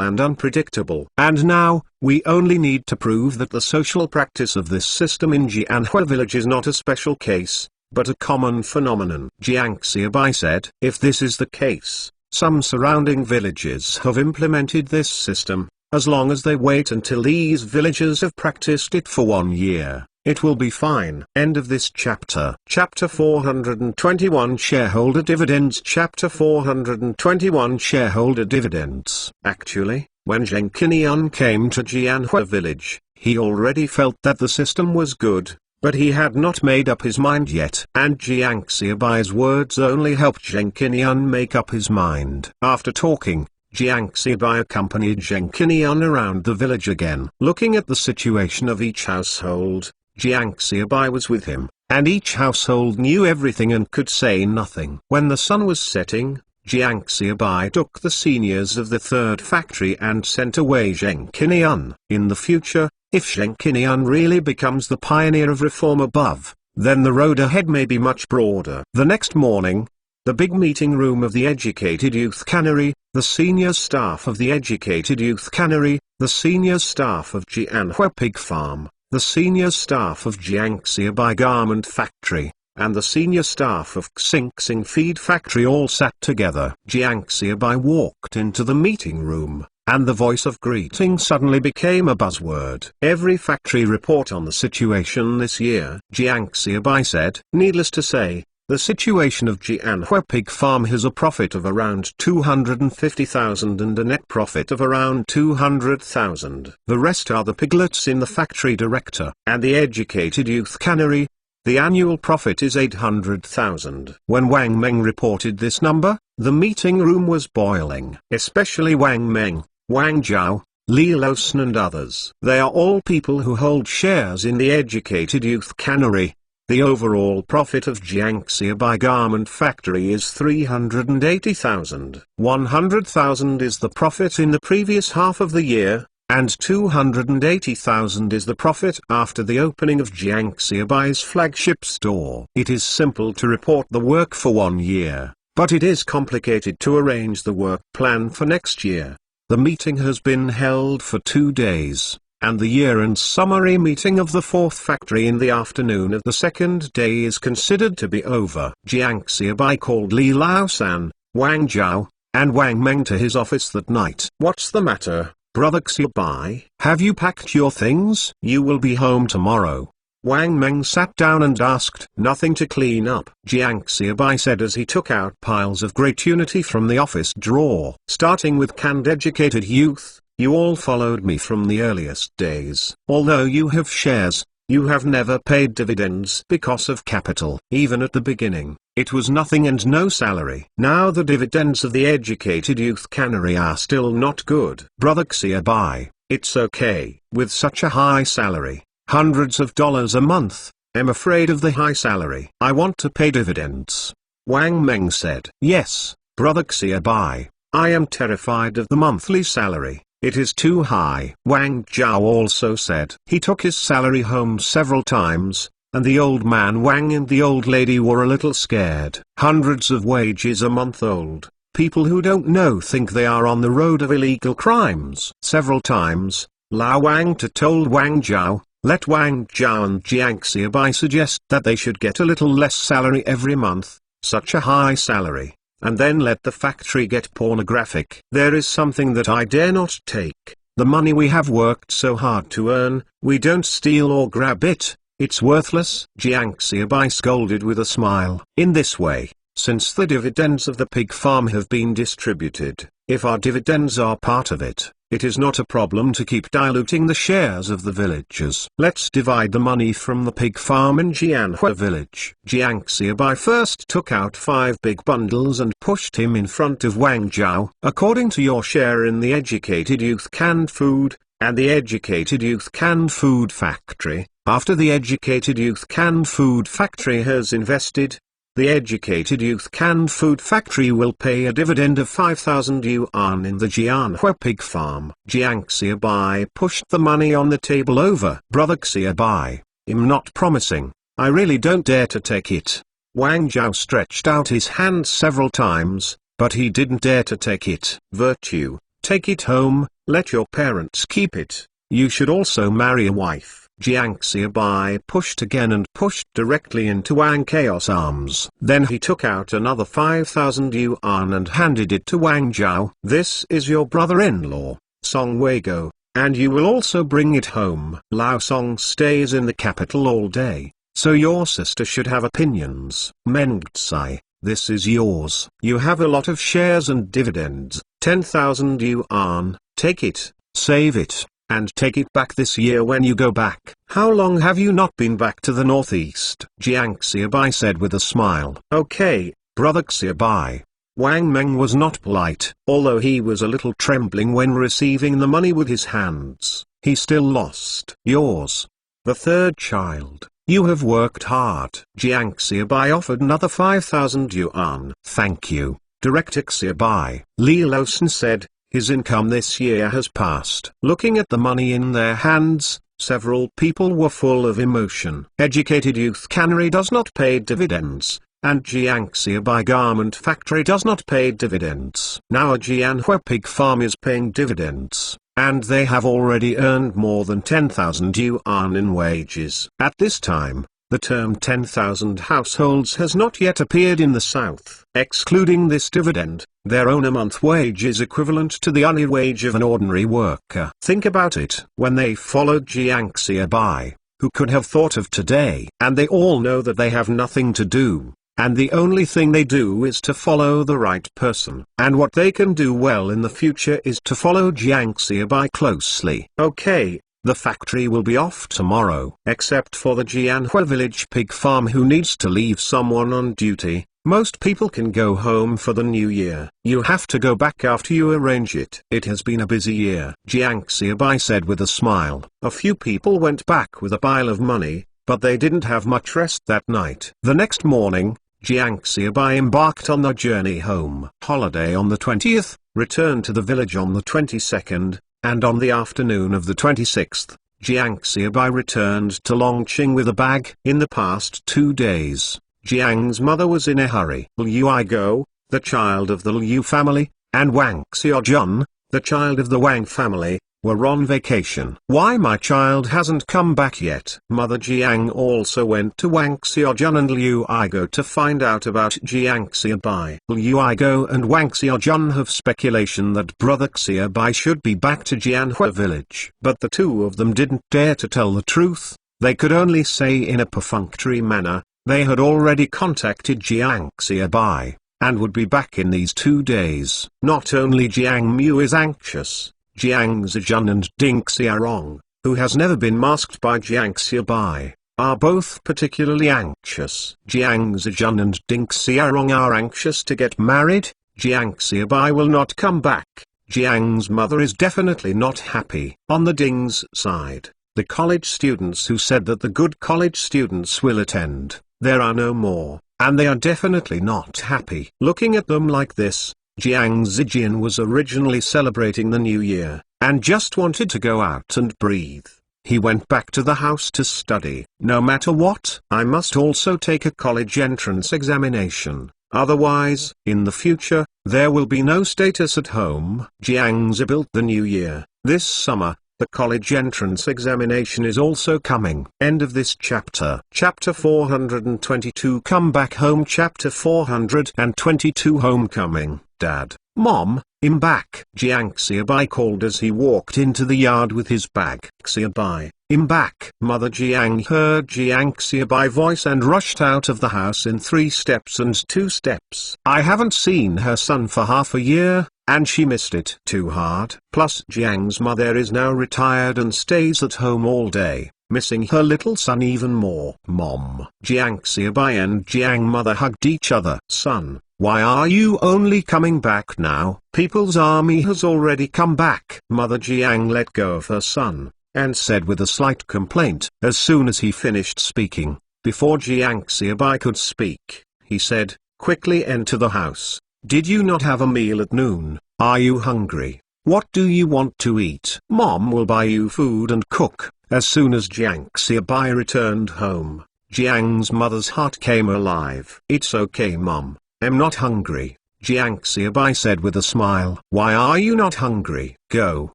A: And now, we only need to prove that the social practice of this system in Jianhua village is not a special case, but a common phenomenon. Jiang Xiaobai said, if this is the case, some surrounding villages have implemented this system. As long as they wait until these villages have practiced it for 1 year, it will be fine. End of this chapter. Chapter 421 Shareholder Dividends. Chapter 421 Shareholder Dividends. Actually, when Zheng Qinian came to Jianhua village, he already felt that the system was good, but he had not made up his mind yet. And Jiang Xiaobai's words only helped Zheng Qinian make up his mind. After talking, Jiang Xiaobai accompanied Zheng Qinian around the village again. Looking at the situation of each household, Jiang Xiaobai was with him, and each household knew everything and could say nothing. When the sun was setting, Jiang Xiaobai took the seniors of the third factory and sent away Zheng Qinian. In the future, if Zheng Qinian really becomes the pioneer of reform above, then the road ahead may be much broader. The next morning, the big meeting room of the Educated Youth Cannery, the senior staff of the Educated Youth Cannery, the senior staff of Jianhua Pig Farm, the senior staff of Jiang Xiaobai Garment Factory, and the senior staff of Xingxing Feed Factory all sat together. Jiang Xiaobai walked into the meeting room, and the voice of greeting suddenly became a buzzword. Every factory report on the situation this year, Jiang Xiaobai said. Needless to say, the situation of Jianhua Pig Farm has a profit of around 250,000 and a net profit of around 200,000. The rest are the piglets in the factory director and the Educated Youth Cannery. The annual profit is 800,000. When Wang Meng reported this number, the meeting room was boiling. Especially Wang Meng, Wang Zhao, Li Lawson and others. They are all people who hold shares in the Educated Youth Cannery. The overall profit of Jiang Xiaobai Garment Factory is 380,000. 100,000 is the profit in the previous half of the year, and 280,000 is the profit after the opening of Jiang Xiaobai's flagship store. It is simple to report the work for 1 year, but it is complicated to arrange the work plan for next year. The meeting has been held for 2 days, and the year-end summary meeting of the fourth factory in the afternoon of the second day is considered to be over. Jiang Xiaobai called Li Laosan, Wang Zhao, and Wang Meng to his office that night. What's the matter, brother Xiaobai? Have you packed your things? You will be home tomorrow. Wang Meng sat down and asked. Nothing to clean up, Jiang Xiaobai said as he took out piles of great unity from the office drawer. Starting with canned educated youth, you all followed me from the earliest days. Although you have shares, you have never paid dividends because of capital. Even at the beginning, it was nothing and no salary. Now the dividends of the Educated Youth Cannery are still not good. Brother Xiaobai, it's okay. With such a high salary, hundreds of dollars a month, I'm afraid of the high salary. I want to pay dividends. Wang Meng said. Yes, brother Xiaobai, I am terrified of the monthly salary. It is too high. Wang Zhao also said. He took his salary home several times, and the old man Wang and the old lady were a little scared. Hundreds of wages a month old. People who don't know think they are on the road of illegal crimes. Several times, Lao Wang told Wang Zhao, let Wang Zhao and Jiang Xiaobai suggest that they should get a little less salary every month, such a high salary, and then let the factory get pornographic. There is something that I dare not take. The money we have worked so hard to earn, we don't steal or grab it. It's worthless. Jiang Xiaobai scolded with a smile. In this way, since the dividends of the pig farm have been distributed, if our dividends are part of it, it is not a problem to keep diluting the shares of the villagers. Let's divide the money from the pig farm in Jianhua village. Jiang Xiaobai first took out 5 big bundles and pushed him in front of Wang Zhao. According to your share in the Educated Youth Canned Food, and the Educated Youth Canned Food Factory, after the Educated Youth Canned Food Factory has invested, the educated youth canned food factory will pay a dividend of 5,000 yuan in the Jianhua pig farm. Jiang Xiaobai pushed the money on the table over. Brother Xiaobai, I'm not promising. I really don't dare to take it. Wang Zhao stretched out his hand several times, but he didn't dare to take it. Virtue, take it home, let your parents keep it. You should also marry a wife. Jiang Xiaobai pushed again and pushed directly into Wang Chaos' arms. Then he took out another 5,000 yuan and handed it to Wang Zhao. This is your brother-in-law, Song Weigo, and you will also bring it home. Lao Song stays in the capital all day, so your sister should have opinions. Mengtsai, this is yours. You have a lot of shares and dividends, 10,000 yuan, take it, save it, and take it back this year when you go back. How long have you not been back to the northeast? Jiang Xiaobai said with a smile. Okay, brother Xiaobai. Wang Meng was not polite. Although he was a little trembling when receiving the money with his hands, he still lost. Yours. The third child. You have worked hard. Jiang Xiaobai offered another 5,000 yuan. Thank you, Director Xiaobai. Li Losan said. His income this year has passed. Looking at the money in their hands, several people were full of emotion. Educated youth cannery does not pay dividends, and Jiang Xiaobai garment factory does not pay dividends. Now a Jianhua pig farm is paying dividends, and they have already earned more than 10,000 yuan in wages. At this time, the term 10,000 households has not yet appeared in the south. Excluding this dividend, their own a month wage is equivalent to the hourly wage of an ordinary worker. Think about it. When they followed Jiang Xiaobai, who could have thought of today? And they all know that they have nothing to do, and the only thing they do is to follow the right person. And what they can do well in the future is to follow Jiang Xiaobai closely. Okay. The factory will be off tomorrow. Except for the Jianhua village pig farm who needs to leave someone on duty, most people can go home for the new year. You have to go back after you arrange it. It has been a busy year, Jiang Xiaobai said with a smile. A few people went back with a pile of money, but they didn't have much rest that night. The next morning, Jiang Xiaobai embarked on the journey home. Holiday on the 20th, returned to the village on the 22nd, and on the afternoon of the 26th, Jiang Xiaobai returned to Longqing with a bag. In the past 2 days, Jiang's mother was in a hurry. Liu Aigo, the child of the Liu family, and Wang Xiaojun, the child of the Wang family, were on vacation. Why my child hasn't come back yet? Mother Jiang also went to Wang Xiaojun and Liu Aigo to find out about Jiang Xiaobai. Liu Aigo and Wang Xiaojun have speculation that brother Xiaobai should be back to Jianhua village. But the two of them didn't dare to tell the truth. They could only say in a perfunctory manner, they had already contacted Jiang Xiaobai, and would be back in these 2 days. Not only Jiang Mu is anxious, Jiang Zijun and Ding Xiarong, who has never been masked by Jiang Xiaobai, are both particularly anxious. Jiang Zijun and Ding Xiarong are anxious to get married. Jiang Xiaobai will not come back. Jiang's mother is definitely not happy. On the Ding's side, the college students who said that the good college students will attend, there are no more, and they are definitely not happy. Looking at them like this, Jiang Zijian was originally celebrating the new year, and just wanted to go out and breathe. He went back to the house to study. No matter what, I must also take a college entrance examination, otherwise, in the future, there will be no status at home. Jiang Zi built the new year. This summer, the college entrance examination is also coming. End of this chapter. Chapter 422 Come Back Home. Chapter 422 Homecoming. Dad, Mom, I'm back. Jiang Xiaobai called as he walked into the yard with his bag. Xiaobai, I'm back. Mother Jiang heard Jiang Xiaobai voice and rushed out of the house in 3 steps and 2 steps. I haven't seen her son for half a year, and she missed it too hard. Plus Jiang's mother is now retired and stays at home all day, missing her little son even more. Mom. Jiang Xiaobai and Jiang mother hugged each other. Son, why are you only coming back now? People's army has already come back. Mother Jiang let go of her son, and said with a slight complaint. As soon as he finished speaking, before Jiang Xiaobai could speak, he said, quickly enter the house. Did you not have a meal at noon? Are you hungry? What do you want to eat? Mom will buy you food and cook. As soon as Jiang Xiaobai returned home, Jiang's mother's heart came alive. It's okay, Mom. I'm not hungry, Jiang Xiaobai said with a smile. Why are you not hungry? Go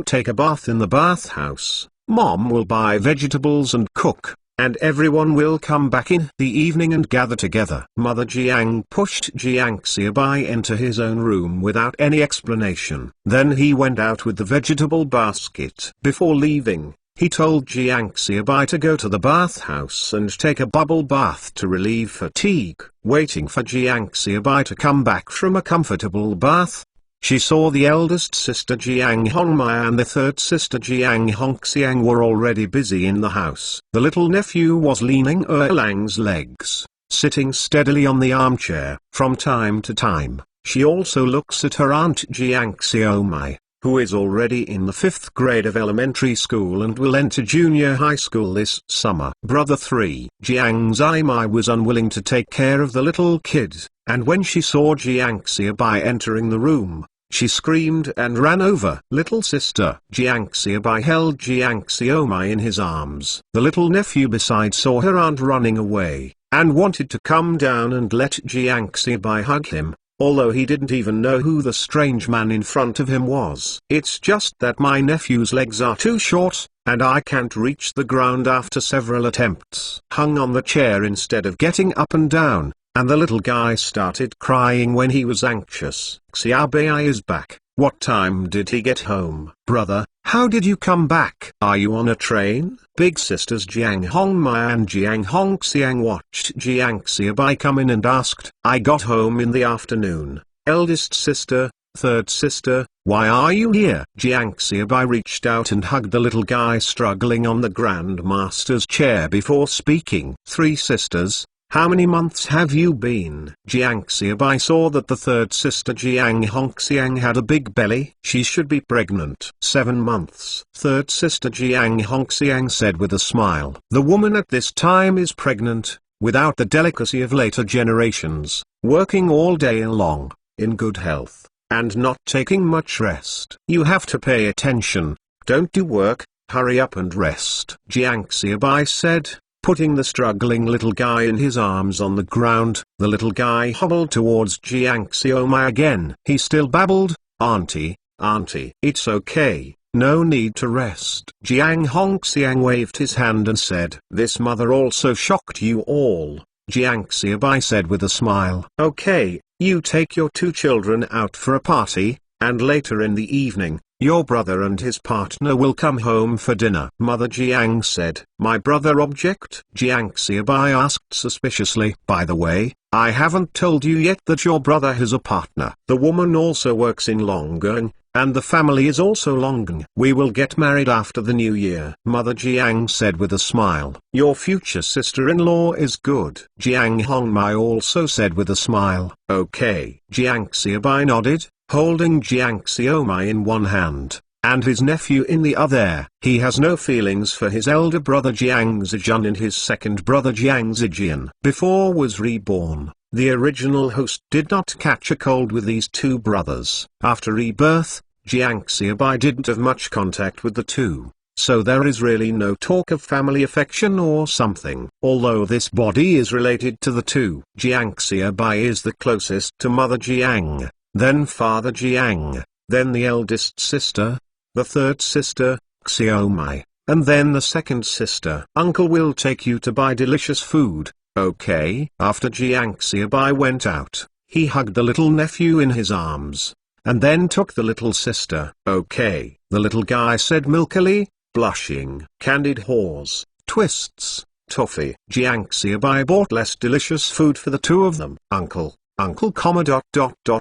A: take a bath in the bathhouse. Mom will buy vegetables and cook, and everyone will come back in the evening and gather together. Mother Jiang pushed Jiang Xiaobai into his own room without any explanation. Then he went out with the vegetable basket. Before leaving, he told Jiang Xiaobai to go to the bathhouse and take a bubble bath to relieve fatigue. Waiting for Jiang Xiaobai to come back from a comfortable bath, she saw the eldest sister Jiang Hongmei and the third sister Jiang Hongxiang were already busy in the house. The little nephew was leaning Erlang's legs, sitting steadily on the armchair. From time to time, she also looks at her aunt Jiang Xiaomei, who is already in the 5th grade of elementary school and will enter junior high school this summer. Brother 3. Jiang Xiaomei was unwilling to take care of the little kid, and when she saw Jiang Xiaobai entering the room, she screamed and ran over. Little sister Jiang Xiaobai held Jiang Xiaomei in his arms. The little nephew beside saw her aunt running away, and wanted to come down and let Jiang Xiaobai hug him, although he didn't even know who the strange man in front of him was. It's just that my nephew's legs are too short, and I can't reach the ground after several attempts. Hung on the chair instead of getting up and down, and the little guy started crying when he was anxious. Xiaobai is back. What time did he get home? Brother, how did you come back? Are you on a train? Big sisters Jiang Hongmei and Jiang Hongxiang watched Jiang Xiaobai come in and asked, I got home in the afternoon. Eldest sister, third sister, why are you here? Jiang Xiaobai reached out and hugged the little guy struggling on the grandmaster's chair before speaking. 3 sisters, how many months have you been? Jiang Xiaobai saw that the third sister Jiang Hongxiang had a big belly. She should be pregnant. 7 months. Third sister Jiang Hongxiang said with a smile. The woman at this time is pregnant, without the delicacy of later generations, working all day long, in good health, and not taking much rest. You have to pay attention. Don't do work, hurry up and rest. Jiang Xiaobai said, putting the struggling little guy in his arms on the ground. The little guy hobbled towards Jiang Xiaomei again. He still babbled, Auntie, Auntie. It's okay, no need to rest. Jiang Hongxiang waved his hand and said, This mother also shocked you all. Jiang Xiaobai said with a smile. Okay, you take your 2 children out for a party, and later in the evening, your brother and his partner will come home for dinner. Mother Jiang said. My brother object? Jiang Xiaobai asked suspiciously. By the way, I haven't told you yet that your brother has a partner. The woman also works in Longyang, and the family is also Longyang. We will get married after the new year. Mother Jiang said with a smile. Your future sister-in-law is good. Jiang Hongmei also said with a smile. Okay. Jiang Xiaobai nodded, holding Jiang Xiaomei in one hand, and his nephew in the other. He has no feelings for his elder brother Jiang Zijun and his second brother Jiang Zijian. Before was reborn, the original host did not catch a cold with these 2 brothers. After rebirth, Jiang Xiaobai didn't have much contact with the 2, so there is really no talk of family affection or something. Although this body is related to the 2, Jiang Xiaobai is the closest to Mother Jiang, then Father Jiang, then the eldest sister, the third sister, Xiaomei, and then the second sister. Uncle will take you to buy delicious food, okay? After Jiang Xiaobai went out, he hugged the little nephew in his arms, and then took the little sister. Okay, the little guy said milkily, blushing. Candied horse, twists, toffee. Jiang Xiaobai bought less delicious food for the 2 of them. Uncle,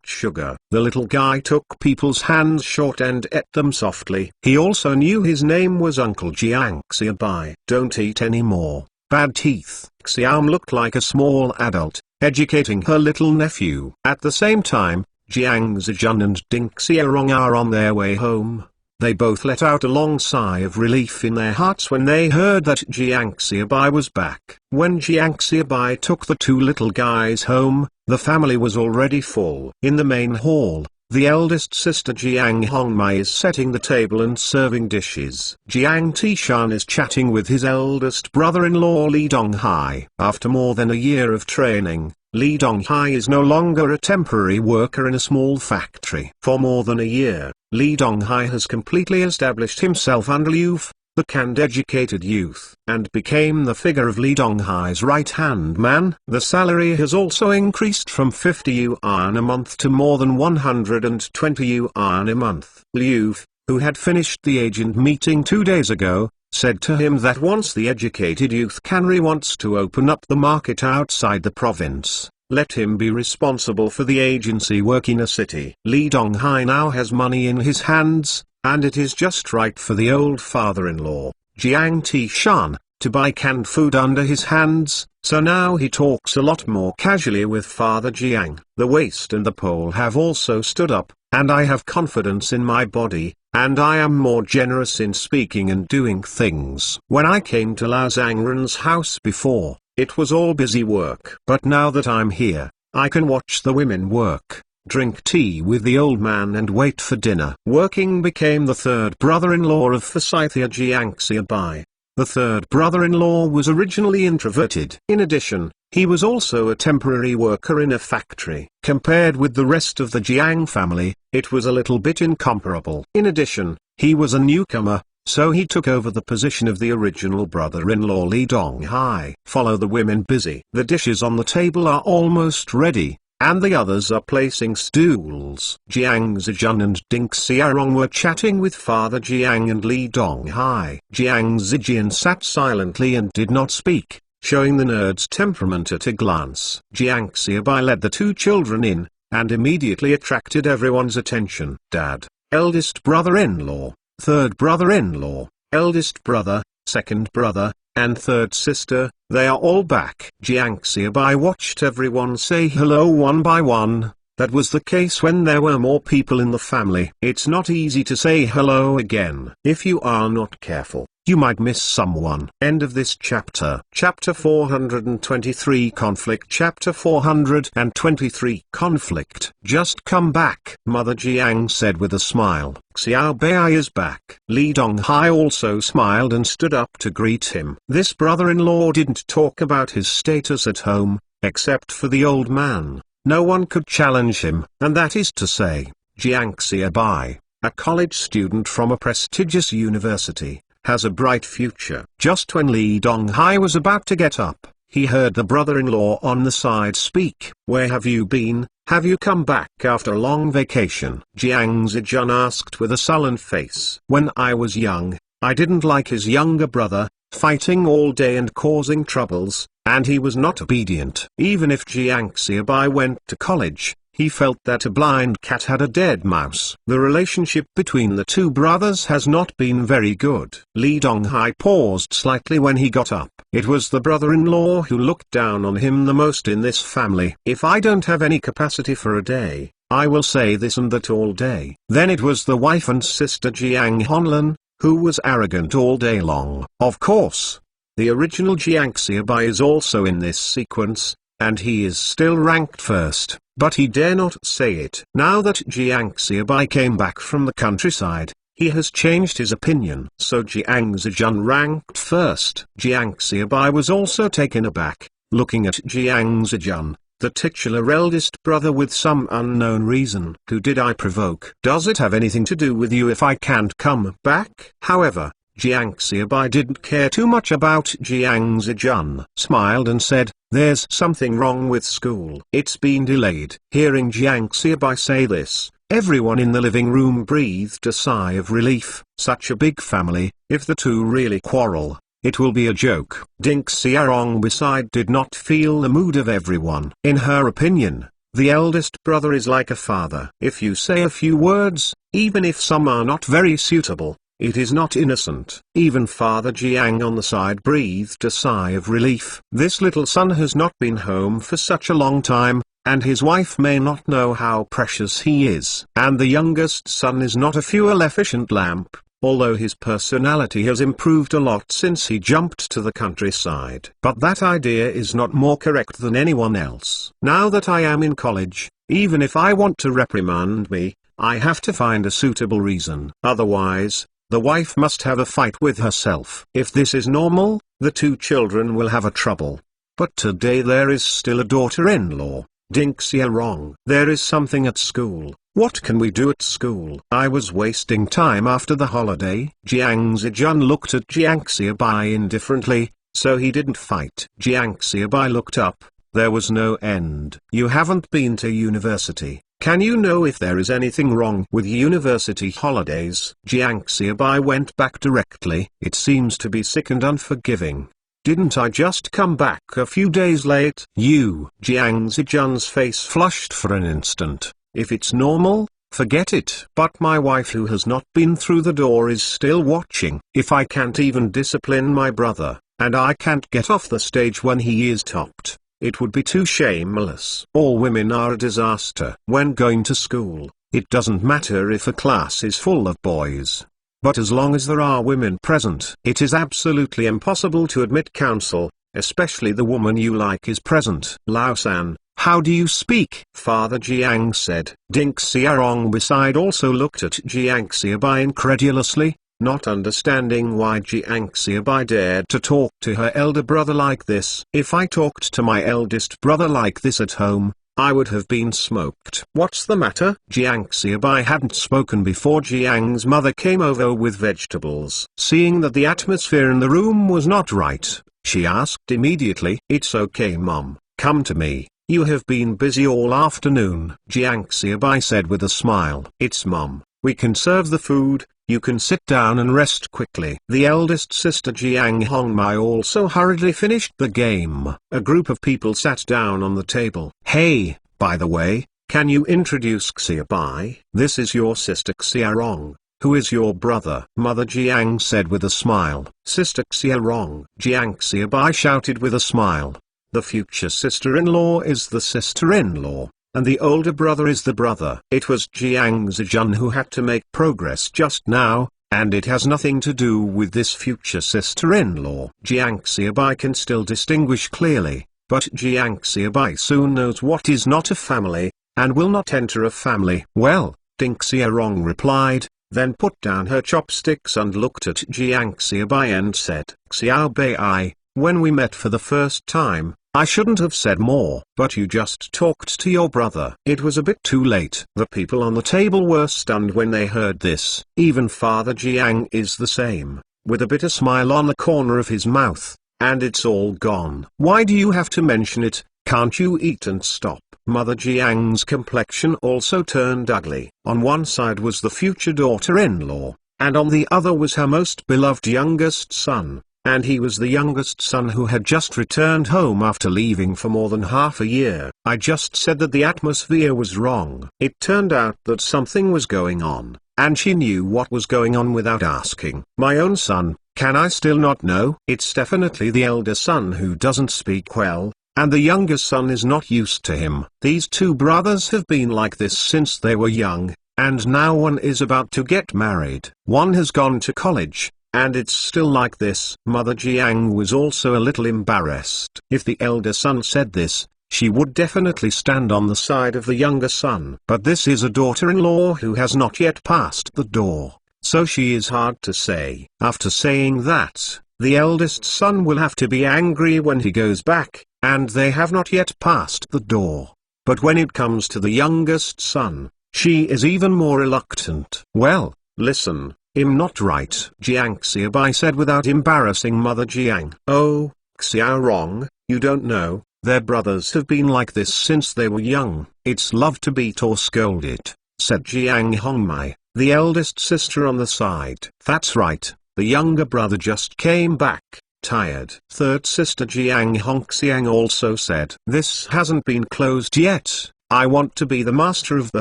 A: sugar. The little guy took people's hands short and ate them softly. He also knew his name was Uncle Jiang Xiaobai. Don't eat anymore, bad teeth. Xiaom looked like a small adult, educating her little nephew. At the same time, Jiang Zijun and Ding Xiarong are on their way home. They both let out a long sigh of relief in their hearts when they heard that Jiang Xiaobai was back. When Jiang Xiaobai took the two little guys home, the family was already full. In the main hall, the eldest sister Jiang Hongmei is setting the table and serving dishes. Jiang Tishan is chatting with his eldest brother-in-law Li Donghai. After more than a year of training, Li Donghai is no longer a temporary worker in a small factory. For more than a year, Li Donghai has completely established himself under Liu, the canned-educated youth, and became the figure of Li Donghai's right-hand man. The salary has also increased from 50 yuan a month to more than 120 yuan a month. Liu, who had finished the agent meeting 2 days ago, said to him that once the educated youth Canry wants to open up the market outside the province, let him be responsible for the agency work in a city. Li Donghai now has money in his hands, and it is just right for the old father-in-law, Jiang Tishan, to buy canned food under his hands, so now he talks a lot more casually with Father Jiang. The waist and the pole have also stood up, and I have confidence in my body, and I am more generous in speaking and doing things. When I came to Lao Zhangren's house before, it was all busy work. But now that I'm here, I can watch the women work, drink tea with the old man and wait for dinner. Working became the third brother-in-law of Forsythia Jiang Xiaobai. The third brother-in-law was originally introverted. In addition, he was also a temporary worker in a factory. Compared with the rest of the Jiang family, it was a little bit incomparable. In addition, he was a newcomer, so he took over the position of the original brother-in-law Li Donghai. Follow the women busy. The dishes on the table are almost ready, and the others are placing stools. Jiang Zijun and Ding Xiaorong were chatting with Father Jiang and Li Donghai. Jiang Zijian sat silently and did not speak, showing the nerd's temperament at a glance. Jiang Xiaobai led the two children in, and immediately attracted everyone's attention. Dad, eldest brother-in-law, third brother-in-law, eldest brother, second brother, and third sister, they are all back. Jiang Xiaobai watched everyone say hello one by one. That was the case when there were more people in the family. It's not easy to say hello again. If you are not careful, you might miss someone. End of this chapter. Chapter 423 Conflict. Chapter 423 Conflict. Just come back, Mother Jiang said with a smile. Xiaobai is back. Li Donghai also smiled and stood up to greet him. This brother-in-law didn't talk about his status at home, except for the old man. No one could challenge him, and that is to say, Jiang Xiaobai, a college student from a prestigious university, has a bright future. Just when Li Donghai was about to get up, he heard the brother-in-law on the side speak. Where have you been? Have you come back after a long vacation? Jiang Zijun asked with a sullen face. When I was young, I didn't like his younger brother, fighting all day and causing troubles, and he was not obedient. Even if Jiang Xiaobai went to college, he felt that a blind cat had a dead mouse. The relationship between the two brothers has not been very good. Li Donghai paused slightly when he got up. It was the brother-in-law who looked down on him the most in this family. If I don't have any capacity for a day, I will say this and that all day. Then it was the wife and sister Jiang Honlin, who was arrogant all day long. Of course, the original Jiang Xiaobai is also in this sequence, and he is still ranked first, but he dare not say it. Now that Jiang Xiaobai came back from the countryside, he has changed his opinion. So Jiang Zijun ranked first. Jiang Xiaobai was also taken aback, looking at Jiang Zijun, the titular eldest brother, with some unknown reason. Who did I provoke? Does it have anything to do with you if I can't come back? However, Jiang Xiaobai didn't care too much about Jiang Zijun. Smiled and said, there's something wrong with school. It's been delayed. Hearing Jiang Xiaobai say this, everyone in the living room breathed a sigh of relief. Such a big family, if the two really quarrel, it will be a joke. Ding Xiaorong beside did not feel the mood of everyone. In her opinion, the eldest brother is like a father. If you say a few words, even if some are not very suitable, it is not innocent. Even Father Jiang on the side breathed a sigh of relief. This little son has not been home for such a long time, and his wife may not know how precious he is. And the youngest son is not a fuel-efficient lamp, although his personality has improved a lot since he jumped to the countryside. But that idea is not more correct than anyone else. Now that I am in college, even if I want to reprimand me, I have to find a suitable reason. Otherwise, the wife must have a fight with herself. If this is normal, the two children will have a trouble. But today there is still a daughter-in-law. Dinxia wrong. There is something at school. What can we do at school? I was wasting time after the holiday. Jiang Zijun looked at Jiang Xiaobai indifferently, so he didn't fight. Jiang Xiaobai looked up. There was no end. You haven't been to university. Can you know if there is anything wrong with university holidays? Jiang Xiaobai went back directly. It seems to be sick and unforgiving. Didn't I just come back a few days late? Jiang Zijun's face flushed for an instant. If it's normal, forget it. But my wife who has not been through the door is still watching. If I can't even discipline my brother, and I can't get off the stage when he is topped, it would be too shameless. All women are a disaster. When going to school, it doesn't matter if a class is full of boys. But as long as there are women present, it is absolutely impossible to admit counsel, especially the woman you like is present. Lao-san, how do you speak? Father Jiang said. Ding Xiaorong beside also looked at Jiang Xiaobai incredulously, not understanding why Jiang Xiaobai dared to talk to her elder brother like this. If I talked to my eldest brother like this at home, I would have been smoked. What's the matter? Jiang Xiaobai hadn't spoken before Jiang's mother came over with vegetables. Seeing that the atmosphere in the room was not right, she asked immediately. It's okay, Mom, come to me. You have been busy all afternoon. Jiang Xiaobai said with a smile. It's Mom, we can serve the food. You can sit down and rest quickly. The eldest sister Jiang Hongmai also hurriedly finished the game. A group of people sat down on the table. Hey, by the way, can you introduce Xiaobai? This is your sister Xiaorong. Who is your brother? Mother Jiang said with a smile. Sister Xiaorong. Jiang Xiaobai shouted with a smile. The future sister-in-law is the sister-in-law, and the older brother is the brother. It was Jiang Zijun who had to make progress just now, and it has nothing to do with this future sister-in-law. Jiang Xiaobai can still distinguish clearly, but Jiang Xiaobai soon knows what is not a family, and will not enter a family. Well, Ding Xiaorong replied, then put down her chopsticks and looked at Jiang Xiaobai and said, Xiaobai, when we met for the first time, I shouldn't have said more. But you just talked to your brother. It was a bit too late. The people on the table were stunned when they heard this. Even Father Jiang is the same, with a bitter smile on the corner of his mouth, and it's all gone. Why do you have to mention it? Can't you eat and stop? Mother Jiang's complexion also turned ugly. On one side was the future daughter-in-law, and on the other was her most beloved youngest son. And he was the youngest son who had just returned home after leaving for more than half a year. I just said that the atmosphere was wrong. It turned out that something was going on, and she knew what was going on without asking. My own son, can I still not know? It's definitely the elder son who doesn't speak well, and the younger son is not used to him. These two brothers have been like this since they were young, and now one is about to get married. One has gone to college, and it's still like this. Mother Jiang was also a little embarrassed. If the elder son said this, she would definitely stand on the side of the younger son. But this is a daughter-in-law who has not yet passed the door, so she is hard to say. After saying that, the eldest son will have to be angry when he goes back, and they have not yet passed the door. But when it comes to the youngest son, she is even more reluctant. Well, listen. I'm not right, Jiang Xiaobai said without embarrassing Mother Jiang. Oh, Xiaorong, you don't know, their brothers have been like this since they were young. It's love to beat or scold it, said Jiang Hongmai, the eldest sister on the side. That's right, the younger brother just came back, tired. Third sister Jiang Hongxiang also said. This hasn't been closed yet. I want to be the master of the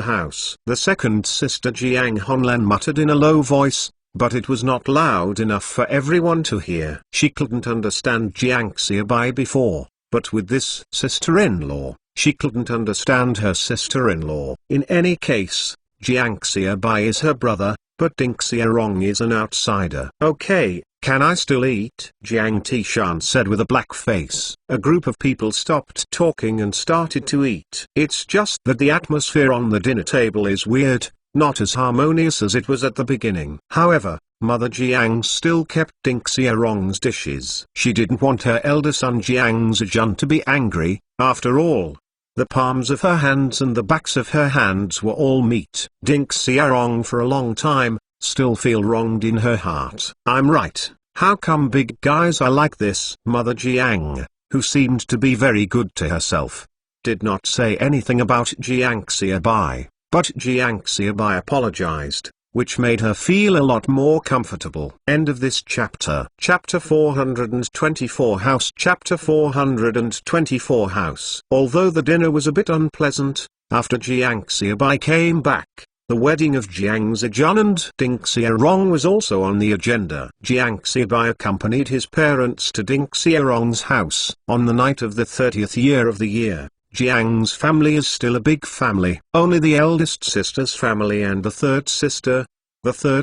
A: house. The second sister Jiang Honlan muttered in a low voice, but it was not loud enough for everyone to hear. She couldn't understand Jiang Xiaobai before, but with this sister-in-law, She couldn't understand her sister-in-law. In any case, Jiang Xiaobai is her brother, but Ding Xiaorong is an outsider. Okay, can I still eat? Jiang Tishan said with a black face. A group of people stopped talking and started to eat. It's just that the atmosphere on the dinner table is weird, not as harmonious as it was at the beginning. However, Mother Jiang still kept Ding Xiaorong's dishes. She didn't want her elder son Jiang Zijun to be angry. After all, the palms of her hands and the backs of her hands were all meat. Ding Xiaorong for a long time still feel wronged in her heart. I'm right. How come big guys are like this? Mother Jiang, who seemed to be very good to herself, did not say anything about Jiang Xiaobai, but Jiang Xiaobai apologized, which made her feel a lot more comfortable. End of this chapter. Chapter 424 House. Chapter 424 House. Although the dinner was a bit unpleasant, after Jiang Xiaobai came back, the wedding of Jiang Zijun and Ding Xiaorong was also on the agenda. Jiang Xiaobai accompanied his parents to Ding Xiaorong's house. On the night of the 30th year of the year, Jiang's family is still a big family. Only the eldest sister's family and the third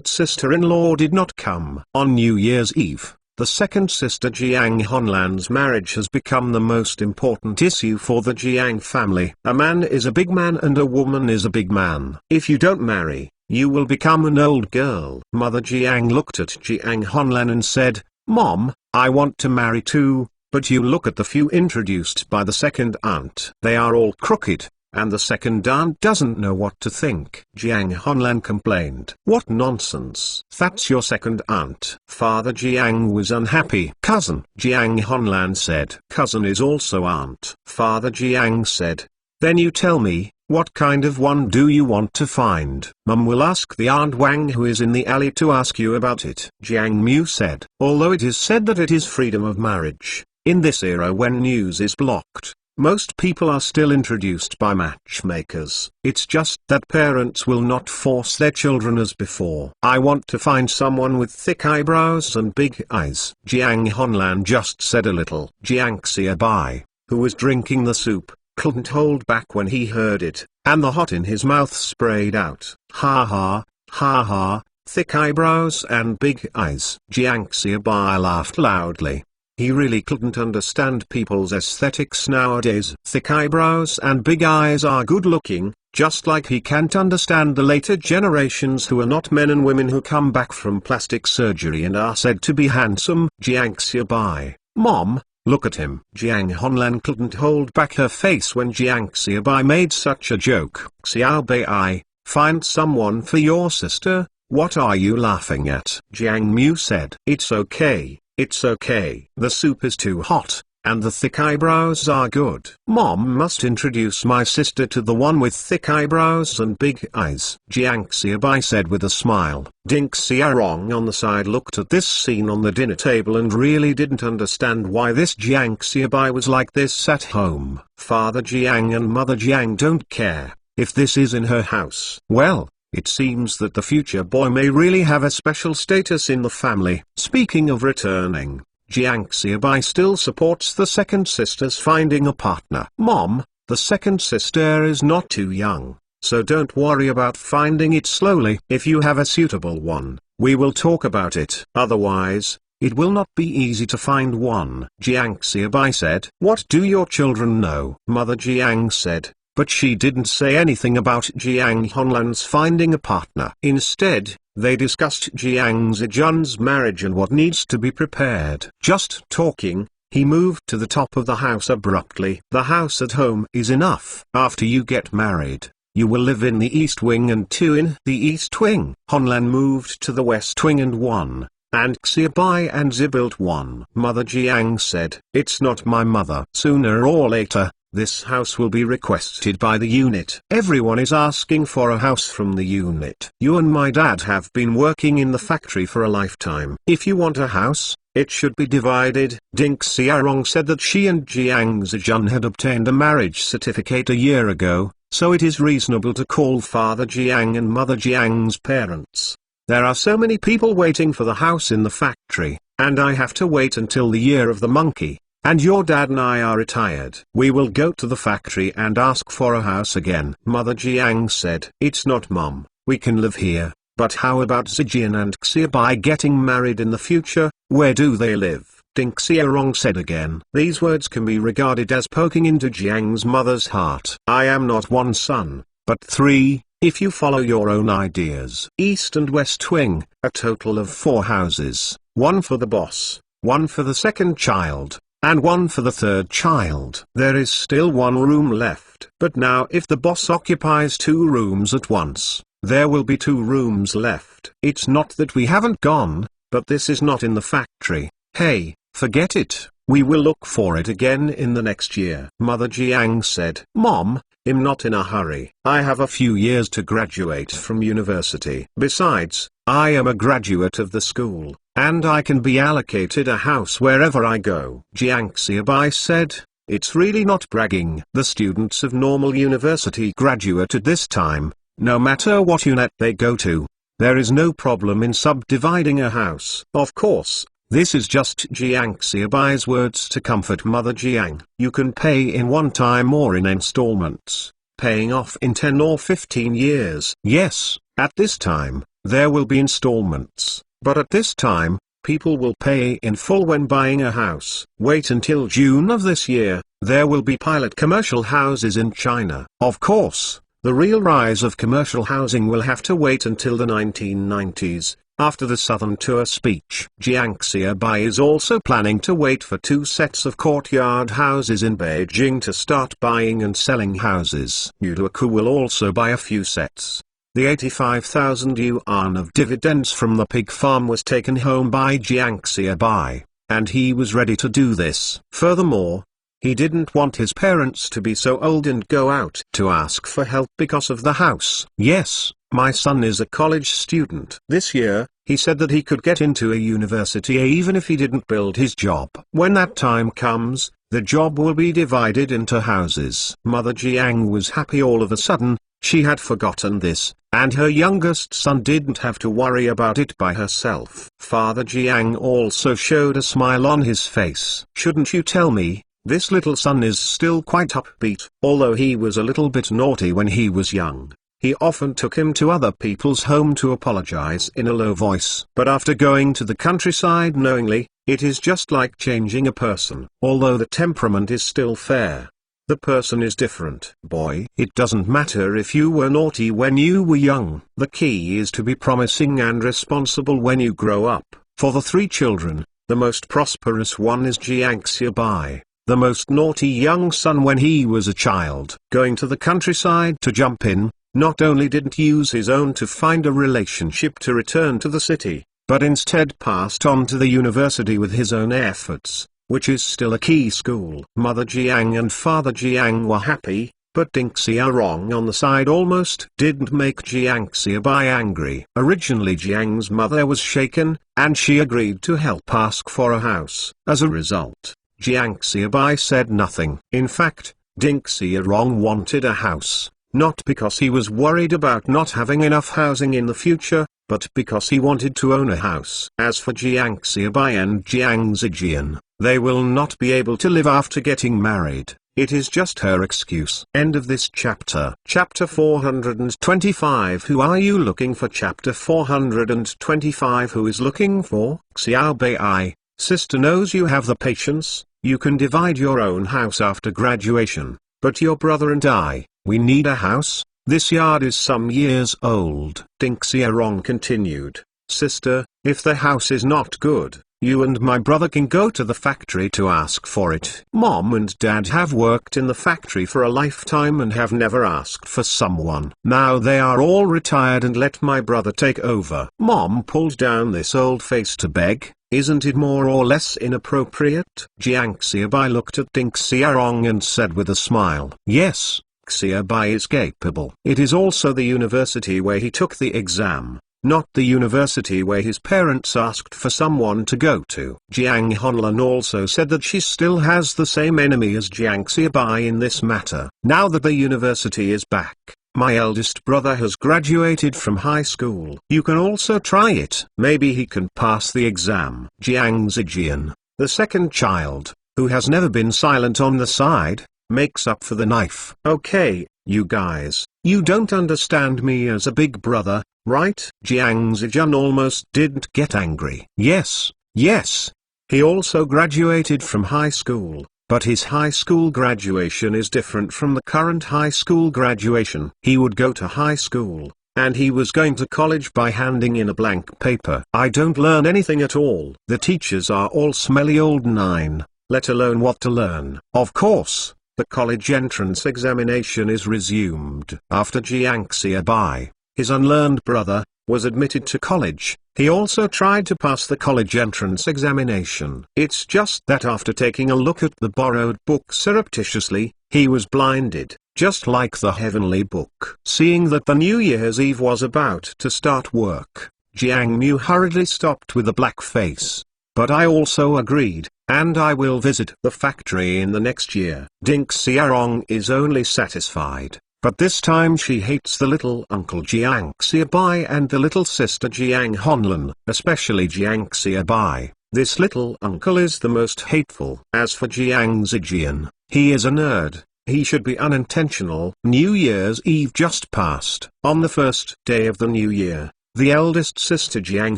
A: sister-in-law did not come. On New Year's Eve, the second sister Jiang Honlan's marriage has become the most important issue for the Jiang family. A man is a big man and a woman is a big man. If you don't marry, you will become an old girl. Mother Jiang looked at Jiang Honlan and said, Mom, I want to marry too. But you look at the few introduced by the second aunt. They are all crooked, and the second aunt doesn't know what to think. Jiang Honlan complained. What nonsense. That's your second aunt. Father Jiang was unhappy. Cousin. Jiang Honlan said. Cousin is also aunt. Father Jiang said. Then you tell me, what kind of one do you want to find? Mum will ask the Aunt Wang who is in the alley to ask you about it. Jiang Mu said. Although it is said that it is freedom of marriage, in this era when news is blocked, most people are still introduced by matchmakers. It's just that parents will not force their children as before. I want to find someone with thick eyebrows and big eyes. Jiang Honlan just said a little. Jiang Xiaobai, who was drinking the soup, couldn't hold back when he heard it, and the hot in his mouth sprayed out. Ha ha, ha ha, thick eyebrows and big eyes. Jiang Xiaobai laughed loudly. He really couldn't understand people's aesthetics nowadays. Thick eyebrows and big eyes are good looking, just like he can't understand the later generations who are not men and women who come back from plastic surgery and are said to be handsome. Jiang Xiaobai, Mom, look at him. Jiang Honlan couldn't hold back her face when Jiang Xiaobai made such a joke. Xiaobai, find someone for your sister, what are you laughing at? Jiang Mu said. It's okay. It's okay. The soup is too hot, and the thick eyebrows are good. Mom must introduce my sister to the one with thick eyebrows and big eyes. Jiang Xiaobai said with a smile. Ding Xiaorong on the side looked at this scene on the dinner table and really didn't understand why this Jiang Xiaobai was like this at home. Father Jiang and Mother Jiang don't care if this is in her house. Well, it seems that the future boy may really have a special status in the family. Speaking of returning, Jiang Xiaobai still supports the second sister's finding a partner. Mom, the second sister is not too young, so don't worry about finding it slowly. If you have a suitable one, we will talk about it. Otherwise, it will not be easy to find one. Jiang Xiaobai said. What do your children know? Mother Jiang said. But she didn't say anything about Jiang Honlan's finding a partner. Instead, they discussed Jiang Zijun's marriage and what needs to be prepared. Just talking, he moved to the top of the house abruptly. The house at home is enough. After you get married, you will live in the East Wing and 2 in the East Wing. Honlan moved to the West Wing and 1, and Xiaobai and Zi built 1. Mother Jiang said. It's not my mother. Sooner or later, this house will be requested by the unit. Everyone is asking for a house from the unit. You and my dad have been working in the factory for a lifetime. If you want a house, it should be divided. Ding Xiaorong said that she and Jiang Zijun had obtained a marriage certificate a year ago, so it is reasonable to call Father Jiang and Mother Jiang's parents. There are so many people waiting for the house in the factory, and I have to wait until the year of the monkey. and your dad and I are retired. We will go to the factory and ask for a house again. Mother Jiang said, "It's not, Mom, we can live here, but how about Zijian and Xiaobai getting married in the future? Where do they live?" Ding Xiaorong said again. These words can be regarded as poking into Jiang's mother's heart. "I am not one son, but three, if you follow your own ideas." East and West Wing, a total of 4 houses, one for the boss, one for the second child, and one for the third child. There is still 1 room left. But now if the boss occupies 2 rooms at once, there will be 2 rooms left. It's not that we haven't gone, but this is not in the factory. Hey, forget it, we will look for it again in the next year. Mother Jiang said, "Mom, I'm not in a hurry. I have a few years to graduate from university. Besides, I am a graduate of the school, and I can be allocated a house wherever I go." Jiang Xiaobai said, "It's really not bragging. The students of normal university graduate at this time, no matter what unit they go to. There is no problem in subdividing a house." Of course, this is just Jiang Xiaobai's words to comfort Mother Jiang. You can pay in one time or in installments, paying off in 10 or 15 years. Yes, at this time, there will be installments, but at this time, people will pay in full when buying a house. Wait until June of this year, there will be pilot commercial houses in China. Of course, the real rise of commercial housing will have to wait until the 1990s. After the Southern Tour speech, Jiang Xiaobai is also planning to wait for 2 sets of courtyard houses in Beijing to start buying and selling houses. Yuduaku will also buy a few sets. The 85,000 yuan of dividends from the pig farm was taken home by Jiang Xiaobai, and he was ready to do this. Furthermore, he didn't want his parents to be so old and go out to ask for help because of the house. "Yes, my son is a college student. This year, he said that he could get into a university even if he didn't build his job. When that time comes, the job will be divided into houses." Mother Jiang was happy all of a sudden. She had forgotten this, and her youngest son didn't have to worry about it by herself. Father Jiang also showed a smile on his face. "Shouldn't you tell me? This little son is still quite upbeat." Although he was a little bit naughty when he was young, he often took him to other people's home to apologize in a low voice. But after going to the countryside knowingly, it is just like changing a person. Although the temperament is still fair, the person is different. "Boy, it doesn't matter if you were naughty when you were young. The key is to be promising and responsible when you grow up." For the 3 children, the most prosperous one is Jiang Xiaobai, the most naughty young son when he was a child. Going to the countryside to jump in, not only didn't use his own to find a relationship to return to the city, but instead passed on to the university with his own efforts, which is still a key school. Mother Jiang and Father Jiang were happy, but Ding Xiaorong on the side almost didn't make Jiang Xiaobai angry. Originally Jiang's mother was shaken, and she agreed to help ask for a house. As a result, Jiang Xiaobai said nothing. In fact, Ding Xiaorong wanted a house, not because he was worried about not having enough housing in the future, but because he wanted to own a house. As for Jiang Xiaobai and Jiang Zijian, they will not be able to live after getting married. It is just her excuse. End of this chapter. Chapter 425. Who are you looking for? Chapter 425. Who is looking for? Xiaobai, sister knows you have the patience, you can divide your own house after graduation, but your brother and I, we need a house. This yard is some years old. Ding Xiaorong continued, "Sister, if the house is not good, you and my brother can go to the factory to ask for it. Mom and Dad have worked in the factory for a lifetime and have never asked for someone. Now they are all retired and let my brother take over." Mom pulled down this old face to beg. Isn't it more or less inappropriate? Jiang Xiaobai looked at Ding Xiaorong and said with a smile, "Yes, Xiaobai is capable. It is also the university where he took the exam, not the university where his parents asked for someone to go to." Jiang Honlin also said that she still has the same enemy as Jiang Xiaobai in this matter. Now that the university is back, my eldest brother has graduated from high school. You can also try it. Maybe he can pass the exam. Jiang Zijian, the second child, who has never been silent on the side, makes up for the knife. Okay, you guys, you don't understand me as a big brother, right? Jiang Zijun almost didn't get angry. Yes, yes. He also graduated from high school, but his high school graduation is different from the current high school graduation. He would go to high school, and he was going to college by handing in a blank paper. I don't learn anything at all. The teachers are all smelly old nine, let alone what to learn. Of course, the college entrance examination is resumed. After Jiang Xiaobai, his unlearned brother, was admitted to college, he also tried to pass the college entrance examination. It's just that after taking a look at the borrowed book surreptitiously, he was blinded, just like the heavenly book. Seeing that the New Year's Eve was about to start work, Jiang Mu hurriedly stopped with a black face. But I also agreed, and I will visit the factory in the next year. Ding Xiaorong is only satisfied. But this time she hates the little uncle Jiang Xiaobai and the little sister Jiang Honlin, especially Jiang Xiaobai. This little uncle is the most hateful. As for Jiang Zijian, he is a nerd. He should be unintentional. New Year's Eve just passed. On the first day of the new year, the eldest sister Jiang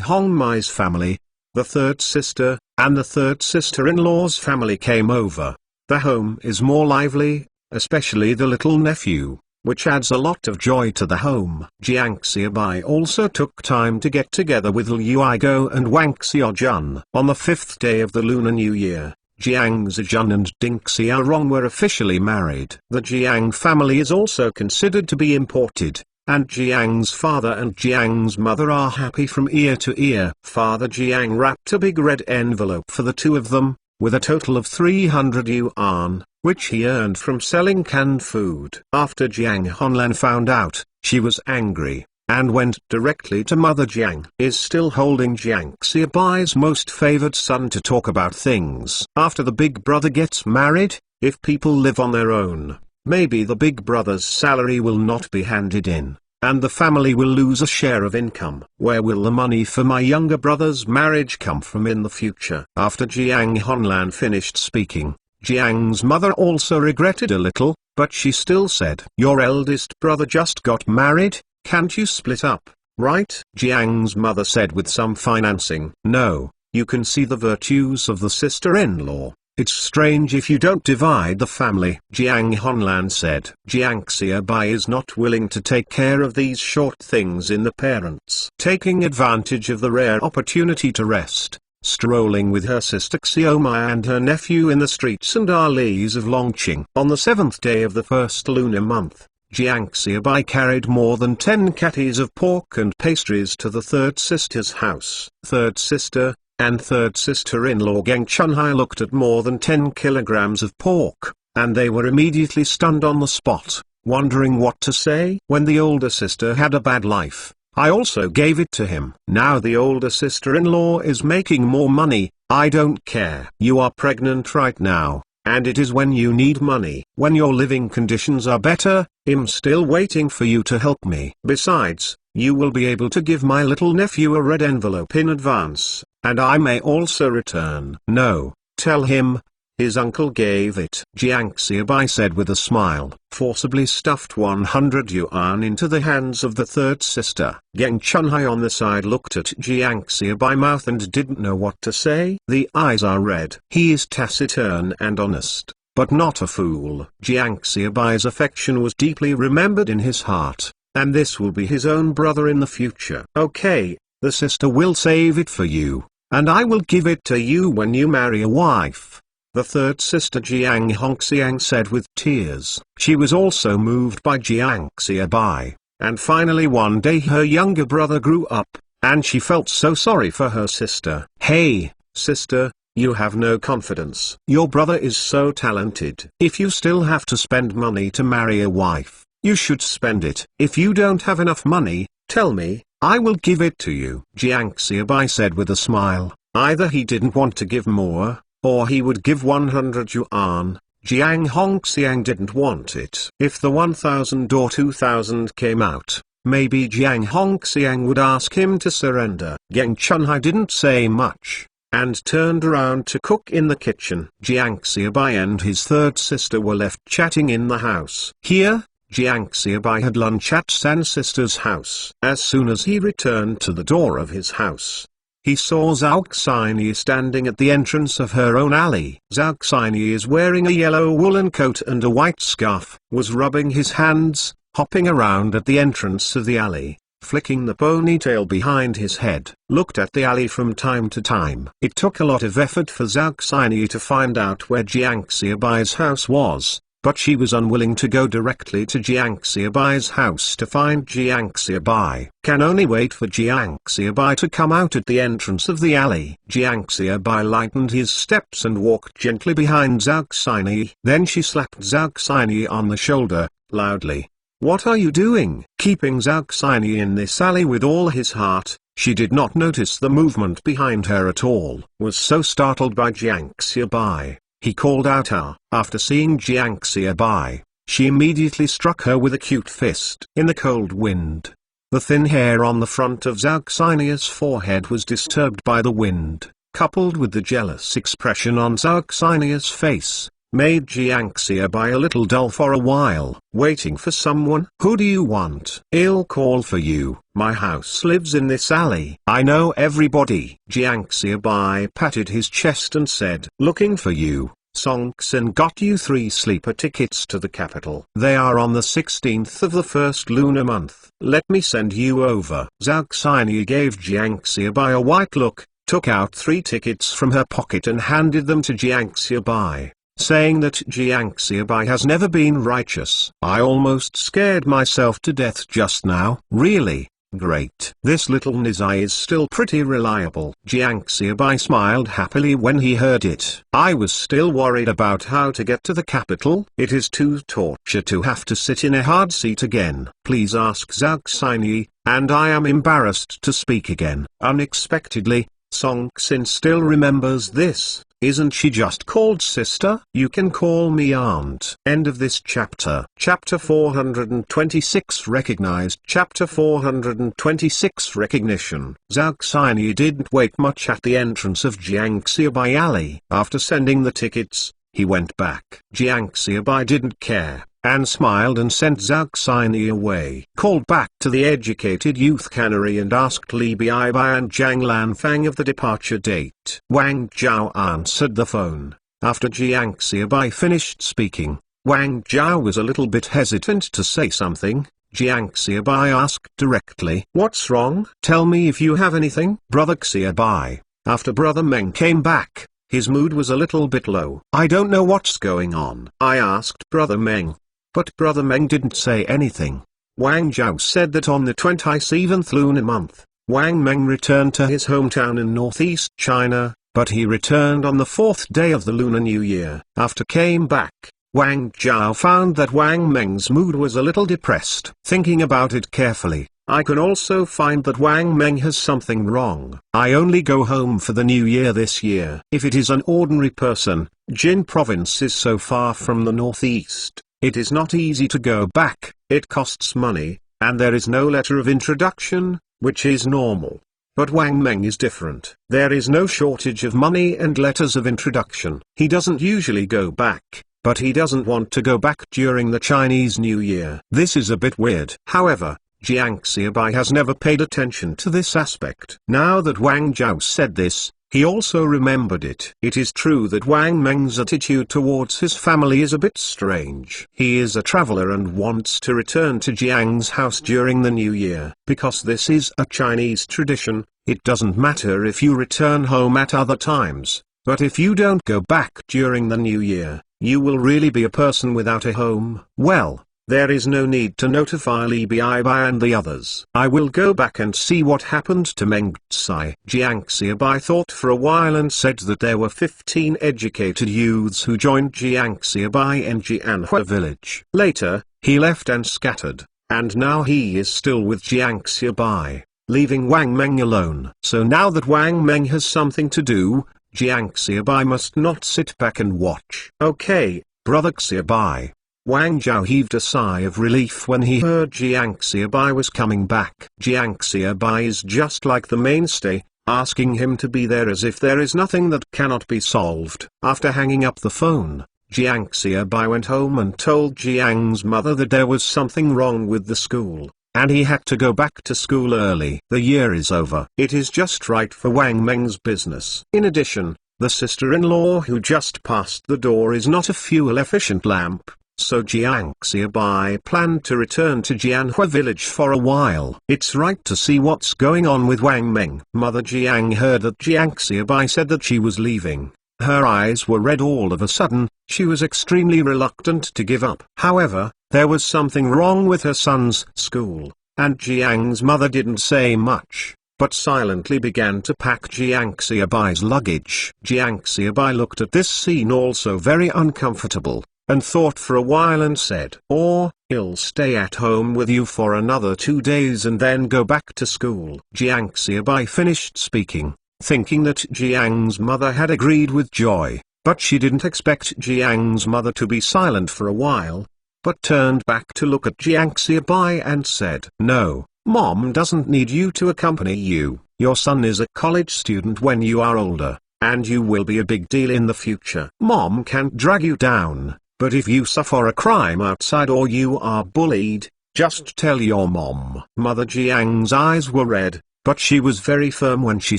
A: Hongmai's family, the third sister, and the third sister-in-law's family came over. The home is more lively, especially the little nephew, which adds a lot of joy to the home. Jiang Xiaobai also took time to get together with Liu Aigo and Wang Xiaojun. On the fifth day of the Lunar New Year, Jiang Zijun and Ding Xiaorong were officially married. The Jiang family is also considered to be imported, and Jiang's father and Jiang's mother are happy from ear to ear. Father Jiang wrapped a big red envelope for the two of them, with a total of 300 yuan, which he earned from selling canned food. After Jiang Honlan found out, she was angry, and went directly to Mother Jiang. Is still holding Jiang Xiaobai's most favored son to talk about things. After the big brother gets married, if people live on their own, maybe the big brother's salary will not be handed in, and the family will lose a share of income. Where will the money for my younger brother's marriage come from in the future? After Jiang Honlan finished speaking, Jiang's mother also regretted a little, but she still said, "Your eldest brother just got married, can't you split up, right?" Jiang's mother said with some financing. "No, you can see the virtues of the sister-in-law. It's strange if you don't divide the family." Jiang Honlan said. Jiang Xiaobai is not willing to take care of these short things in the parents. Taking advantage of the rare opportunity to rest, strolling with her sister Xiaomai and her nephew in the streets and alleys of Longqing. On the seventh day of the first lunar month, Jiang Xiaobai carried more than 10 catties of pork and pastries to the third sister's house. Third sister and third sister-in-law Geng Chunhai looked at more than 10 kilograms of pork, and they were immediately stunned on the spot, wondering what to say. When the older sister had a bad life, I also gave it to him. Now the older sister-in-law is making more money, I don't care. You are pregnant right now, and it is when you need money. When your living conditions are better, I'm still waiting for you to help me. Besides, you will be able to give my little nephew a red envelope in advance, and I may also return. No, tell him, his uncle gave it. Jiang Xiaobai said with a smile, forcibly stuffed 100 yuan into the hands of the third sister. Geng Chunhai on the side looked at Jiang Xiaobai mouth and didn't know what to say. The eyes are red. He is taciturn and honest, but not a fool. Jiang Xiaobai's affection was deeply remembered in his heart, and this will be his own brother in the future. Okay, the sister will save it for you, and I will give it to you when you marry a wife. The third sister Jiang Hongxiang said with tears. She was also moved by Jiang Xiaobai, and finally one day her younger brother grew up, and she felt so sorry for her sister. Hey, sister, you have no confidence. Your brother is so talented. If you still have to spend money to marry a wife, you should spend it. If you don't have enough money, tell me, I will give it to you. Jiang Xiaobai said with a smile. Either he didn't want to give more, or he would give 100 yuan. Jiang Hongxiang didn't want it. If the 1,000 or 2,000 came out, maybe Jiang Hongxiang would ask him to surrender. Geng Chunhai didn't say much, and turned around to cook in the kitchen. Jiang Xiaobai and his third sister were left chatting in the house. Here, Jiang Xiaobai had lunch at San sister's house. As soon as he returned to the door of his house, he saw Zhao Xinyi standing at the entrance of her own alley. Zhao Xinyi is wearing a yellow woolen coat and a white scarf, was rubbing his hands, hopping around at the entrance of the alley, flicking the ponytail behind his head, looked at the alley from time to time. It took a lot of effort for Zhao Xinyi to find out where Jiang Xiaobai's house was, but she was unwilling to go directly to Jiang Xiaobai's house to find Jiang Xiaobai. Can only wait for Jiang Xiaobai to come out at the entrance of the alley. Jiang Xiaobai lightened his steps and walked gently behind Zhao Xinyi. Then she slapped Zhao Xinyi on the shoulder, loudly. "What are you doing?" Keeping Zhao Xinyi in this alley with all his heart, she did not notice the movement behind her at all. Was so startled by Jiang Xiaobai, he called out "Ah!" After seeing Jiang Xiaobai, she immediately struck her with a cute fist. In the cold wind, the thin hair on the front of Zhao Xinyi's forehead was disturbed by the wind, coupled with the jealous expression on Zhao Xinyi's face, made Jiang Xiaobai a little dull for a while. "Waiting for someone? Who do you want?" "I'll call for you. My house lives in this alley. I know everybody." Jiang Xiaobai patted his chest and said, "Looking for you. Song Xin got you 3 sleeper tickets to the capital. They are on the 16th of the first lunar month. Let me send you over." Zhao Xinyi gave Jiang Xiaobai a white look, took out 3 tickets from her pocket and handed them to Jiang Xiaobai, saying that Jiang Xiaobai has never been righteous. "I almost scared myself to death just now." "Really? Great. This little Nizai is still pretty reliable." Jiang Xiaobai smiled happily when he heard it. "I was still worried about how to get to the capital. It is too torture to have to sit in a hard seat again. Please ask Zhao Xinyi, and I am embarrassed to speak again." Unexpectedly, Song Xin still remembers this. "Isn't she just called sister? You can call me aunt." End of this chapter. Chapter 426 recognized. Chapter 426 recognition. Zhao Xinyi didn't wait much at the entrance of Jiang Xiaobai alley. After sending the tickets, he went back. Jiang Xiaobai didn't care, and smiled and sent Zhao Xinyi away. Called back to the educated youth cannery and asked Li Bibai and Zhang Lanfang of the departure date. Wang Zhao answered the phone. After Jiang Xiaobai finished speaking, Wang Zhao was a little bit hesitant to say something. Jiang Xiaobai asked directly, "What's wrong? Tell me if you have anything." "Brother Xiaobai." After Brother Meng came back, his mood was a little bit low. "I don't know what's going on." I asked Brother Meng, but Brother Meng didn't say anything. Wang Zhao said that on the 27th lunar month, Wang Meng returned to his hometown in northeast China, but he returned on the 4th day of the Lunar New Year. After came back, Wang Zhao found that Wang Meng's mood was a little depressed. Thinking about it carefully, I can also find that Wang Meng has something wrong. I only go home for the New Year this year. If it is an ordinary person, Jin province is so far from the northeast. It is not easy to go back, it costs money, and there is no letter of introduction, which is normal. But Wang Meng is different. There is no shortage of money and letters of introduction. He doesn't usually go back, but he doesn't want to go back during the Chinese New Year. This is a bit weird. However, Jiang Xiaobai has never paid attention to this aspect. Now that Wang Zhao said this, he also remembered it. It is true that Wang Meng's attitude towards his family is a bit strange. He is a traveler and wants to return to Jiang's house during the New Year. Because this is a Chinese tradition, it doesn't matter if you return home at other times, but if you don't go back during the New Year, you will really be a person without a home. Well, there is no need to notify Li Bibai and the others. I will go back and see what happened to Meng Tsai. Jiang Xiaobai thought for a while and said that there were 15 educated youths who joined Jiang Xiaobai in Jianhua village. Later, he left and scattered, and now he is still with Jiang Xiaobai, leaving Wang Meng alone. So now that Wang Meng has something to do, Jiang Xiaobai must not sit back and watch. "Okay, Brother Xiaobai." Wang Zhao heaved a sigh of relief when he heard Jiang Xiaobai was coming back. Jiang Xiaobai is just like the mainstay, asking him to be there as if there is nothing that cannot be solved. After hanging up the phone, Jiang Xiaobai went home and told Jiang's mother that there was something wrong with the school, and he had to go back to school early. The year is over. It is just right for Wang Meng's business. In addition, the sister-in-law who just passed the door is not a fuel-efficient lamp, so Jiang Xiaobai planned to return to Jianhua village for a while. It's right to see what's going on with Wang Meng. Mother Jiang heard that Jiang Xiaobai said that she was leaving. Her eyes were red all of a sudden. She was extremely reluctant to give up. However, there was something wrong with her son's school, and Jiang's mother didn't say much, but silently began to pack Jiang Xiaobai's luggage. Jiang Xiaobai looked at this scene also very uncomfortable, and thought for a while and said, "I'll stay at home with you for another 2 days and then go back to school." Jiang Xiaobai finished speaking, thinking that Jiang's mother had agreed with joy, but she didn't expect Jiang's mother to be silent for a while, but turned back to look at Jiang Xiaobai and said, "No, Mom doesn't need you to accompany you. Your son is a college student when you are older, and you will be a big deal in the future. Mom can't drag you down, but if you suffer a crime outside or you are bullied, just tell your mom." Mother Jiang's eyes were red, but she was very firm when she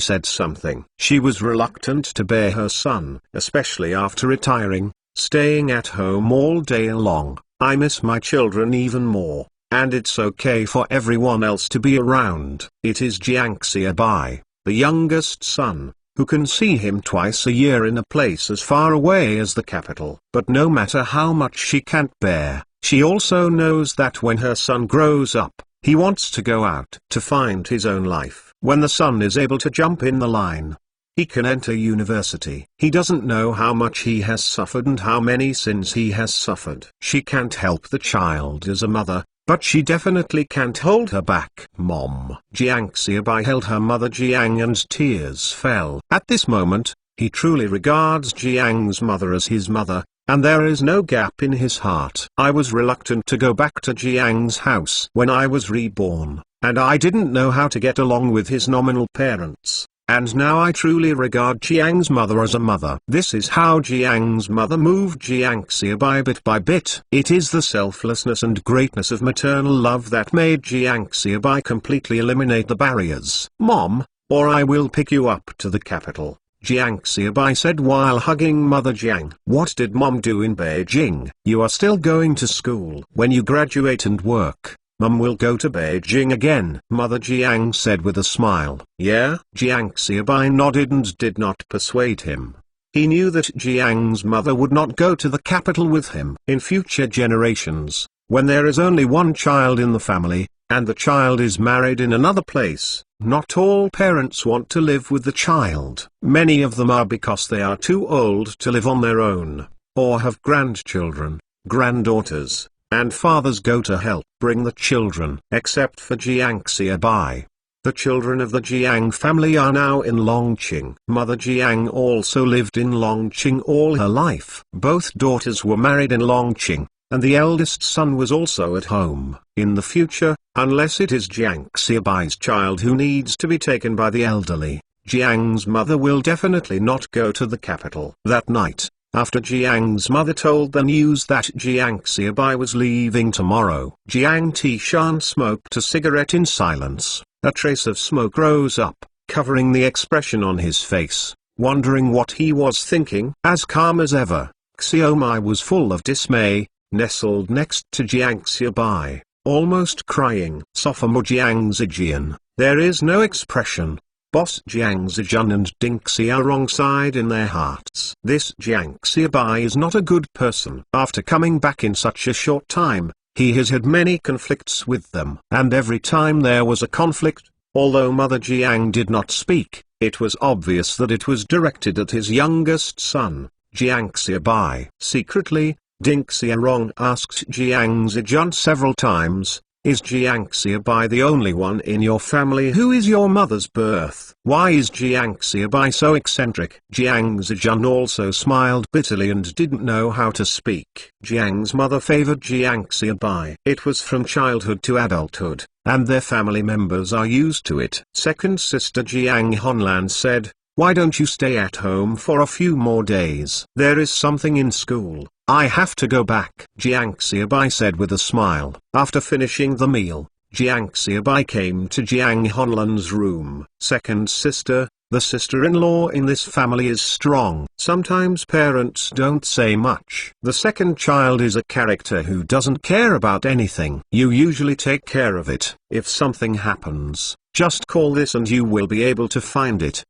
A: said something. She was reluctant to bear her son, especially after retiring, staying at home all day long. "I miss my children even more, and it's okay for everyone else to be around." It is Jiang Xiaobai, the youngest son, who can see him twice a year in a place as far away as the capital. But no matter how much she can't bear, she also knows that when her son grows up, he wants to go out to find his own life. When the son is able to jump in the line, he can enter university. He doesn't know how much he has suffered and how many sins he has suffered. She can't help the child as a mother, but she definitely can't hold her back. "Mom." Jiang Xiaobai held her mother Jiang and tears fell. At this moment, he truly regards Jiang's mother as his mother, and there is no gap in his heart. "I was reluctant to go back to Jiang's house when I was reborn, and I didn't know how to get along with his nominal parents. And now I truly regard Jiang's mother as a mother." This is how Jiang's mother moved Jiang Xiaobai bit by bit. It is the selflessness and greatness of maternal love that made Jiang Xiaobai completely eliminate the barriers. "Mom, or I will pick you up to the capital," Jiang Xiaobai said while hugging Mother Jiang. "What did Mom do in Beijing?" "You are still going to school. When you graduate and work, Mum will go to Beijing again," Mother Jiang said with a smile. "Yeah?" Jiang Xiaobai nodded and did not persuade him. He knew that Jiang's mother would not go to the capital with him. In future generations, when there is only one child in the family, and the child is married in another place, not all parents want to live with the child. Many of them are because they are too old to live on their own, or have grandchildren, granddaughters, and fathers go to help bring the children. Except for Jiang Xiaobai, the children of the Jiang family are now in Longqing. Mother Jiang also lived in Longqing all her life. Both daughters were married in Longqing, and the eldest son was also at home. In the future, unless it is Jiang Xiaobai's child who needs to be taken by the elderly, Jiang's mother will definitely not go to the capital. That night, after Jiang's mother told the news that Jiang Xiaobai was leaving tomorrow, Jiang Tishan smoked a cigarette in silence. A trace of smoke rose up, covering the expression on his face, wondering what he was thinking. As calm as ever, Xiaomai was full of dismay, nestled next to Jiang Xiaobai, almost crying. "Sophomore Jiang Zijian, there is no expression. Boss Jiang Zijian and Ding Xiaorong sighed in their hearts. This Jiang Xiaobai is not a good person. After coming back in such a short time, he has had many conflicts with them. And every time there was a conflict, although Mother Jiang did not speak, it was obvious that it was directed at his youngest son, Jiang Xiaobai. Secretly, Ding Xiaorong asked Jiang Zijian several times, Is Jiang Xiaobai the only one in your family who is your mother's birth? Why is Jiang Xiaobai so eccentric? Jiang Zijun also smiled bitterly and didn't know how to speak. Jiang's mother favored Jiang Xiaobai. It was from childhood to adulthood, and their family members are used to it. Second sister Jiang Honlan said, "Why don't you stay at home for a few more days? There is something in school. I have to go back." Jiang Xiaobai said with a smile. After finishing the meal, Jiang Xiaobai came to Jiang Honlan's room. Second sister, the sister-in-law in this family is strong. Sometimes parents don't say much. The second child is a character who doesn't care about anything. You usually take care of it. If something happens, just call this and you will be able to find it.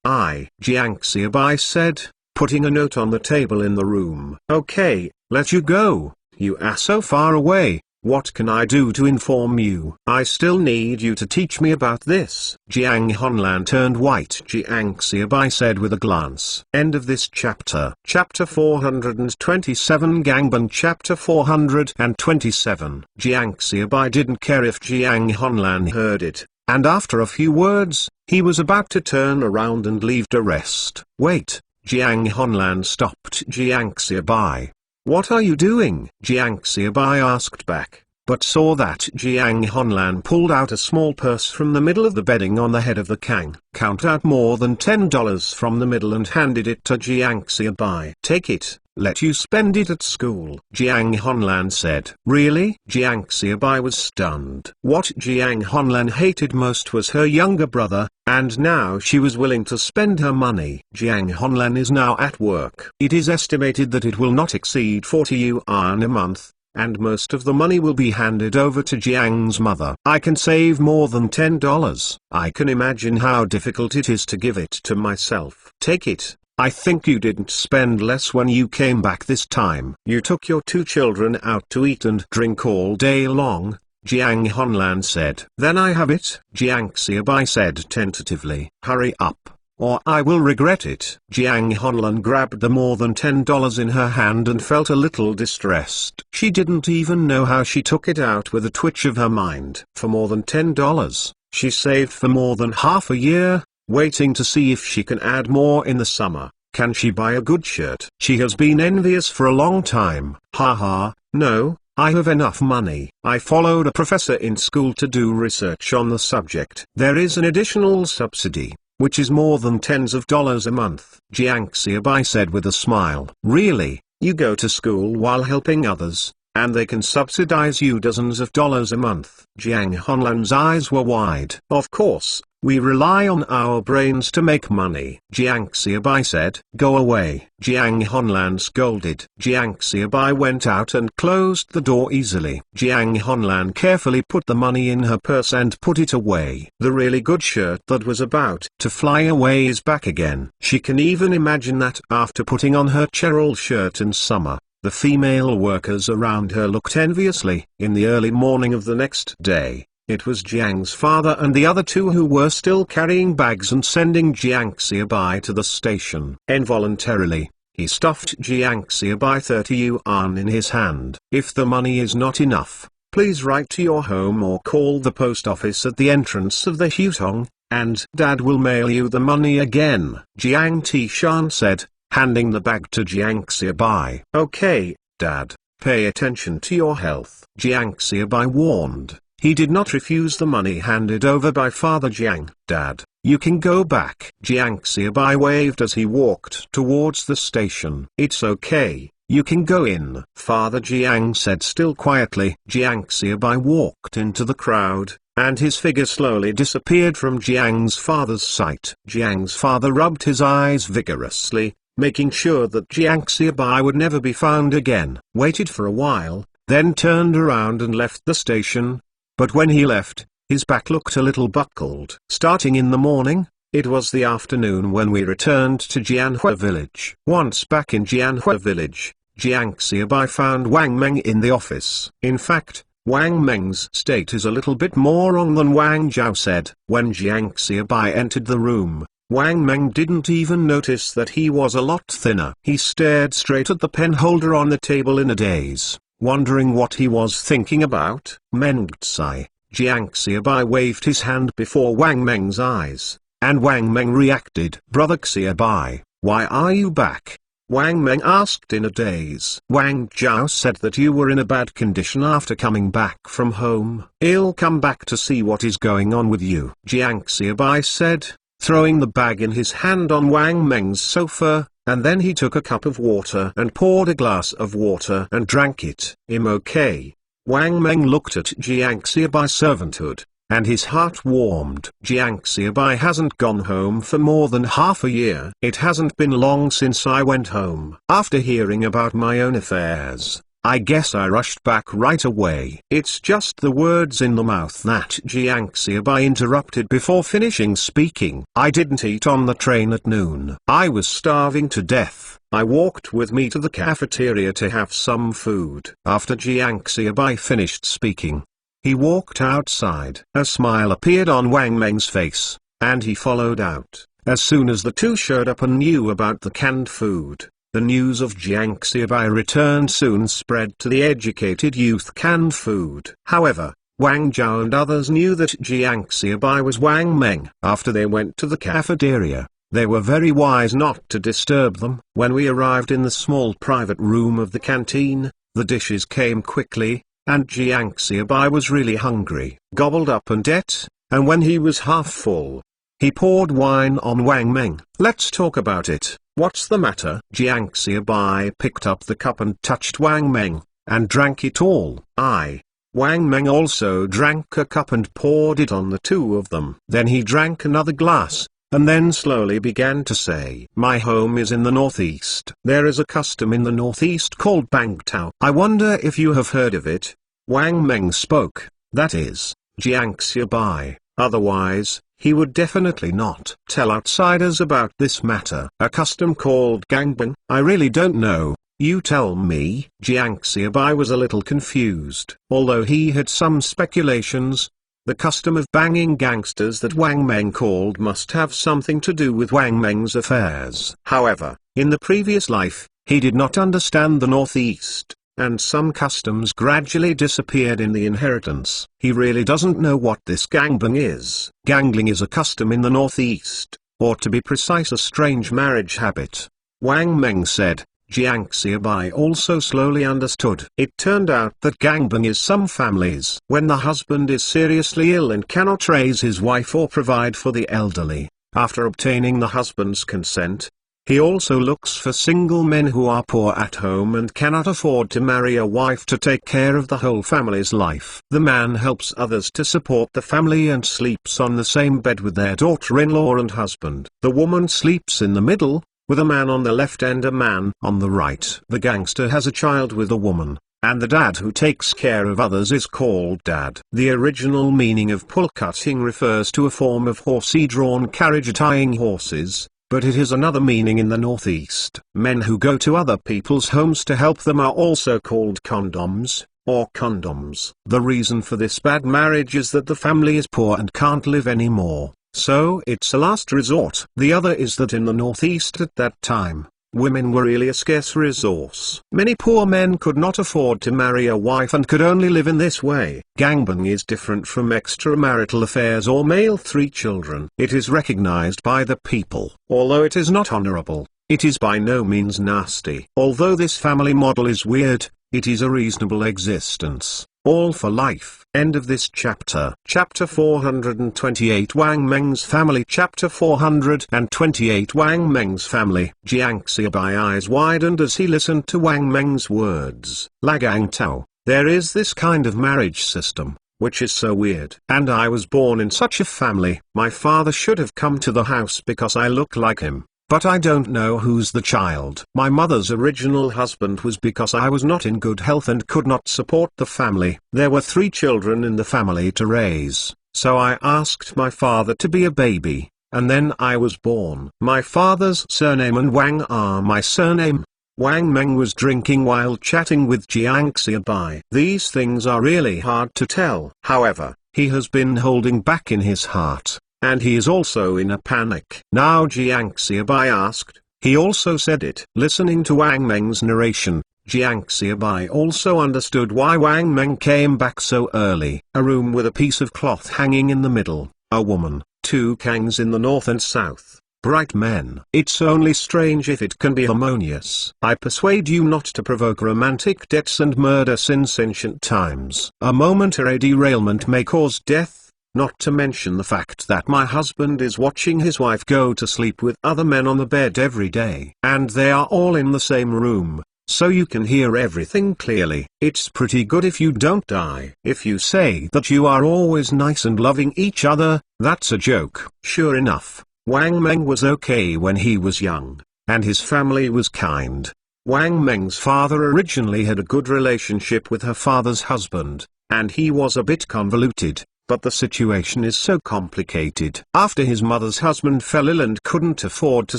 A: Jiang Xiaobai said, putting a note on the table in the room. "Okay, let you go. You are so far away. What can I do to inform you? I still need you to teach me about this." Jiang Honlan turned white. Jiang Xiaobai said with a glance. End of this chapter. Chapter 427 Gangbang. Chapter 427. Jiang Xiaobai didn't care if Jiang Honlan heard it, and after a few words, he was about to turn around and leave to rest. "Wait." Jiang Honlan stopped Jiang Xiaobai. "What are you doing?" Jiang Xiaobai asked back, but saw that Jiang Honlan pulled out a small purse from the middle of the bedding on the head of the Kang, counted out more than $10 from the middle and handed it to Jiang Xiaobai. "Take it. Let you spend it at school," Jiang Honlan said. "Really?" Jiang Xiaobai was stunned. What Jiang Honlan hated most was her younger brother, and now she was willing to spend her money. Jiang Honlan is now at work. It is estimated that it will not exceed 40 yuan a month, and most of the money will be handed over to Jiang's mother. "I can save more than $10. I can imagine how difficult it is to give it to myself." "Take it. I think you didn't spend less when you came back this time. You took your two children out to eat and drink all day long," Jiang Honlan said. "Then I have it," Jiang Xiaobai said tentatively. "Hurry up, or I will regret it." Jiang Honlan grabbed the more than $10 in her hand and felt a little distressed. She didn't even know how she took it out with a twitch of her mind. For more than $10, she saved for more than half a year, waiting to see if she can add more in the summer. Can she buy a good shirt? She has been envious for a long time. Haha, no, I have enough money. I followed a professor in school to do research on the subject. There is an additional subsidy, which is more than tens of dollars a month, Jiang Xiaobai said with a smile. "Really? You go to school while helping others, and they can subsidize you dozens of dollars a month?" Jiang Honlan's eyes were wide. "Of course. We rely on our brains to make money," Jiang Xiaobai said. "Go away." Jiang Honlan scolded. Jiang Xiaobai went out and closed the door easily. Jiang Honlan carefully put the money in her purse and put it away. The really good shirt that was about to fly away is back again. She can even imagine that after putting on her Cheryl shirt in summer, the female workers around her looked enviously. In the early morning of the next day, it was Jiang's father and the other two who were still carrying bags and sending Jiang Xiaobai to the station. Involuntarily, he stuffed Jiang Xiaobai 30 yuan in his hand. "If the money is not enough, please write to your home or call the post office at the entrance of the Hutong, and Dad will mail you the money again," Jiang Tishan said, handing the bag to Jiang Xiaobai. "Okay, Dad, pay attention to your health," Jiang Xiaobai warned. He did not refuse the money handed over by Father Jiang. "Dad, you can go back." Jiang Xiaobai waved as he walked towards the station. "It's okay, you can go in," Father Jiang said still quietly. Jiang Xiaobai walked into the crowd, and his figure slowly disappeared from Jiang's father's sight. Jiang's father rubbed his eyes vigorously, making sure that Jiang Xiaobai would never be found again. Waited for a while, then turned around and left the station. But when he left, his back looked a little buckled. Starting in the morning, it was the afternoon when we returned to Jianhua village. Once back in Jianhua village, Jiang Xiaobai found Wang Meng in the office. In fact, Wang Meng's state is a little bit more wrong than Wang Zhao said. When Jiang Xiaobai entered the room, Wang Meng didn't even notice that he was a lot thinner. He stared straight at the pen holder on the table in a daze. wondering what he was thinking about. Mengtsai, Jiang Xiaobai waved his hand before Wang Meng's eyes, and Wang Meng reacted. Brother Xiaobai, why are you back? Wang Meng asked in a daze. Wang Zhao said that you were in a bad condition after coming back from home. I'll come back to see what is going on with you, Jiang Xiaobai said, throwing the bag in his hand on Wang Meng's sofa, and then he took a cup of water and poured a glass of water and drank it. Okay. Wang Meng looked at Jiang Xiaobai's servanthood, and his heart warmed. Jiang Xiaobai hasn't gone home for more than half a year. It hasn't been long since I went home. After hearing about my own affairs, I guess I rushed back right away. It's just the words in the mouth that Jiang Xiaobai interrupted before finishing speaking. I didn't eat on the train at noon. I was starving to death. I walked with me to the cafeteria to have some food. After Jiang Xiaobai finished speaking, he walked outside. A smile appeared on Wang Meng's face, and he followed out. As soon as the two showed up and knew about the canned food, the news of Jiang Xiaobai return soon spread to the educated youth. Canned food. However, Wang Zhao and others knew that Jiang Xiaobai was Wang Meng. After they went to the cafeteria, they were very wise not to disturb them. When we arrived in the small private room of the canteen, the dishes came quickly, and Jiang Xiaobai was really hungry. Gobbled up and ate, and when he was half full, he poured wine on Wang Meng. Let's talk about it. What's the matter? Jiang Xiaobai picked up the cup and touched Wang Meng, and drank it all. Wang Meng also drank a cup and poured it on the two of them. Then he drank another glass, and then slowly began to say, my home is in the northeast. There is a custom in the northeast called Bangtao. I wonder if you have heard of it. Wang Meng spoke, that is, Jiang Xiaobai, otherwise, he would definitely not tell outsiders about this matter. A custom called gangbang? I really don't know, you tell me. Jiang Xiaobai was a little confused. Although he had some speculations, the custom of banging gangsters that Wang Meng called must have something to do with Wang Meng's affairs. However, in the previous life, he did not understand the Northeast, and some customs gradually disappeared in the inheritance. He really doesn't know what this gangbang is. Gangling is a custom in the Northeast, or to be precise a strange marriage habit. Wang Meng said. Jiang Xiaobai also slowly understood. It turned out that gangbang is some families. When the husband is seriously ill and cannot raise his wife or provide for the elderly, after obtaining the husband's consent, he also looks for single men who are poor at home and cannot afford to marry a wife to take care of the whole family's life. The man helps others to support the family and sleeps on the same bed with their daughter-in-law and husband. The woman sleeps in the middle, with a man on the left and a man on the right. The gangster has a child with a woman, and the dad who takes care of others is called dad. The original meaning of pull cutting refers to a form of horsey-drawn carriage tying horses, but it has another meaning in the Northeast. Men who go to other people's homes to help them are also called condoms, or condoms. The reason for this bad marriage is that the family is poor and can't live anymore. So it's a last resort. The other is that in the Northeast at that time, women were really a scarce resource. Many poor men could not afford to marry a wife and could only live in this way. Gangbang is different from extramarital affairs or male three children. It is recognized by the people. Although it is not honorable, it is by no means nasty. Although this family model is weird, it is a reasonable existence. All for life. End of this chapter. Chapter 428 Wang Meng's Family. Chapter 428 Wang Meng's Family. Jiang Xiaobai eyes widened as he listened to Wang Meng's words. Lagang Tao, there is this kind of marriage system, which is so weird. And I was born in such a family. My father should have come to the house because I look like him. But I don't know who's the child. My mother's original husband was because I was not in good health and could not support the family. There were 3 children in the family to raise, so I asked my father to be a baby, and then I was born. My father's surname and Wang are my surname. Wang Meng was drinking while chatting with Jiang Xiaobai. These things are really hard to tell. However, he has been holding back in his heart, and he is also in a panic. Now Jiang Xiaobai asked, he also said it. Listening to Wang Meng's narration, Jiang Xiaobai also understood why Wang Meng came back so early. A room with a piece of cloth hanging in the middle, a woman, two kangs in the north and south, bright men. It's only strange if it can be harmonious. I persuade you not to provoke romantic debts and murder since ancient times. A momentary derailment may cause death, not to mention the fact that my husband is watching his wife go to sleep with other men on the bed every day. And they are all in the same room, so you can hear everything clearly. It's pretty good if you don't die. If you say that you are always nice and loving each other, that's a joke. Sure enough, Wang Meng was okay when he was young, and his family was kind. Wang Meng's father originally had a good relationship with her father's husband, and he was a bit convoluted, but the situation is so complicated. After his mother's husband fell ill and couldn't afford to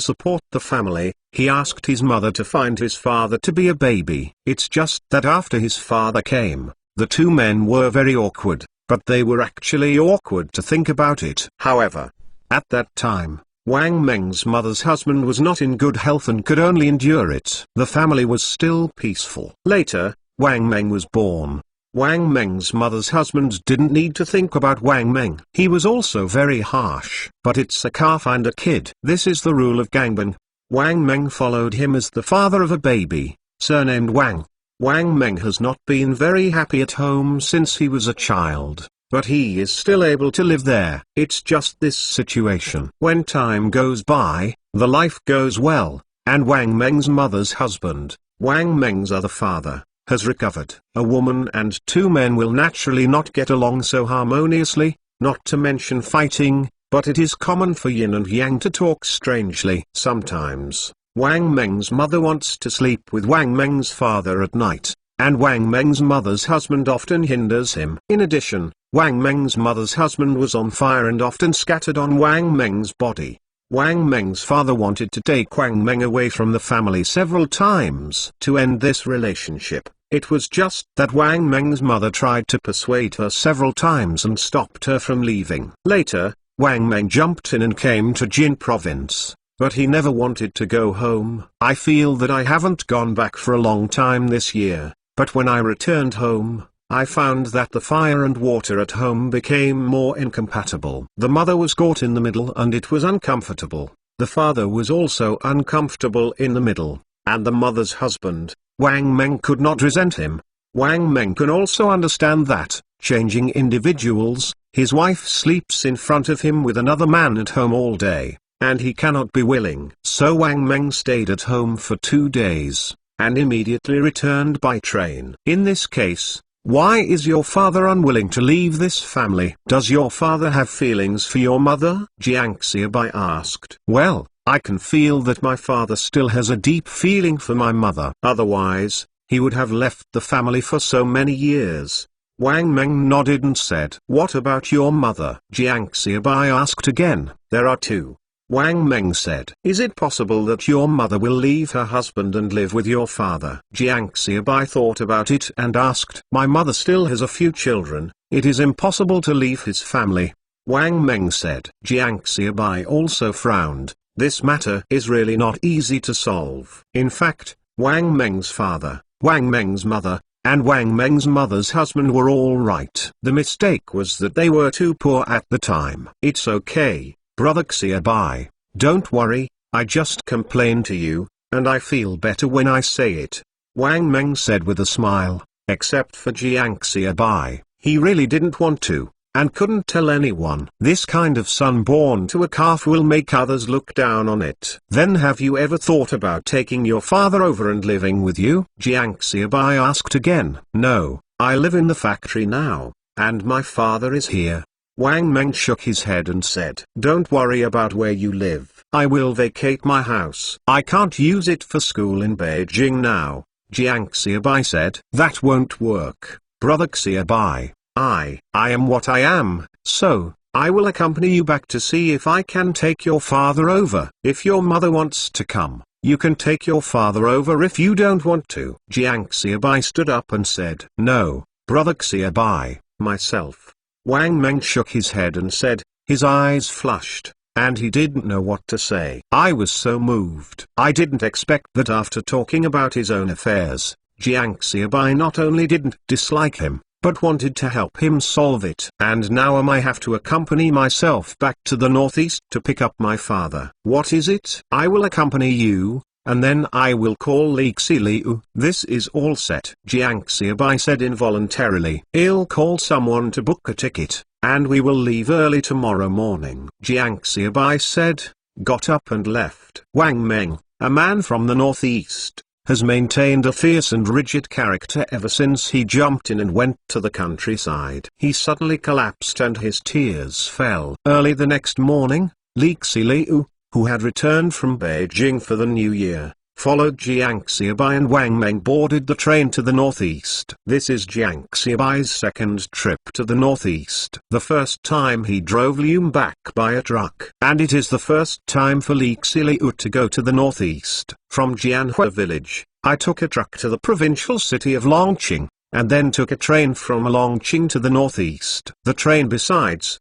A: support the family, he asked his mother to find his father to be a baby. It's just that after his father came, the two men were very awkward, but they were actually awkward to think about it. However, at that time, Wang Meng's mother's husband was not in good health and could only endure it. The family was still peaceful. Later, Wang Meng was born. Wang Meng's mother's husband didn't need to think about Wang Meng. He was also very harsh. But it's a calf and a kid. This is the rule of gangbang. Wang Meng followed him as the father of a baby, surnamed Wang. Wang Meng has not been very happy at home since he was a child, but he is still able to live there. It's just this situation. When time goes by, the life goes well, and Wang Meng's mother's husband, Wang Meng's other father, has recovered. A woman and two men will naturally not get along so harmoniously, not to mention fighting, but it is common for yin and yang to talk strangely. Sometimes, Wang Meng's mother wants to sleep with Wang Meng's father at night, and Wang Meng's mother's husband often hinders him. In addition, Wang Meng's mother's husband was on fire and often scattered on Wang Meng's body. Wang Meng's father wanted to take Wang Meng away from the family several times to end this relationship. It was just that Wang Meng's mother tried to persuade her several times and stopped her from leaving. Later, Wang Meng jumped in and came to Jin province, but he never wanted to go home. I feel that I haven't gone back for a long time this year, but when I returned home, I found that the fire and water at home became more incompatible. The mother was caught in the middle and it was uncomfortable. The father was also uncomfortable in the middle, and the mother's husband, Wang Meng, could not resent him. Wang Meng can also understand that, changing individuals, his wife sleeps in front of him with another man at home all day, and he cannot be willing. So Wang Meng stayed at home for 2 days, and immediately returned by train. In this case, why is your father unwilling to leave this family? Does your father have feelings for your mother? Jiang Xiaobai asked. Well, I can feel that my father still has a deep feeling for my mother. Otherwise, he would have left the family for so many years. Wang Meng nodded and said, What about your mother? Jiang Xiaobai asked again. There are two. Wang Meng said, Is it possible that your mother will leave her husband and live with your father? Jiang Xiaobai thought about it and asked, My mother still has a few children, it is impossible to leave his family. Wang Meng said. Jiang Xiaobai also frowned. This matter is really not easy to solve. In fact, Wang Meng's father, Wang Meng's mother, and Wang Meng's mother's husband were all right. The mistake was that they were too poor at the time. It's okay, brother Xiaobai, don't worry, I just complain to you, and I feel better when I say it. Wang Meng said with a smile, except for Jiang Xiaobai, he really didn't want to, and couldn't tell anyone. This kind of son born to a calf will make others look down on it. Then have you ever thought about taking your father over and living with you? Jiang Xiaobai asked again. No, I live in the factory now, and my father is here. Wang Meng shook his head and said, Don't worry about where you live. I will vacate my house. I can't use it for school in Beijing now. Jiang Xiaobai said. That won't work, brother Xiaobai. I am what I am, so, I will accompany you back to see if I can take your father over. If your mother wants to come, you can take your father over. If you don't want to. Jiang Xiaobai stood up and said, No, brother Xiaobai, myself. Wang Meng shook his head and said, his eyes flushed, and he didn't know what to say. I was so moved. I didn't expect that after talking about his own affairs, Jiang Xiaobai not only didn't dislike him, but wanted to help him solve it. And now I have to accompany myself back to the northeast to pick up my father. What is it? I will accompany you, and then I will call Li Xiliu. This is all set. Jiang Xiaobai said involuntarily. I'll call someone to book a ticket, and we will leave early tomorrow morning. Jiang Xiaobai said, got up and left. Wang Meng, a man from the northeast, has maintained a fierce and rigid character ever since he jumped in and went to the countryside. He suddenly collapsed and his tears fell. Early the next morning, Li Xiliu, who had returned from Beijing for the New Year, followed Jiang Xiaobai and Wang Meng boarded the train to the northeast. This is Jiang Xiaobai's second trip to the northeast. The first time he drove Lium back by a truck. And it is the first time for Li Xiliu to go to the northeast. From Jianhua village, I took a truck to the provincial city of Longqing, and then took a train from Longqing to the northeast. The train besides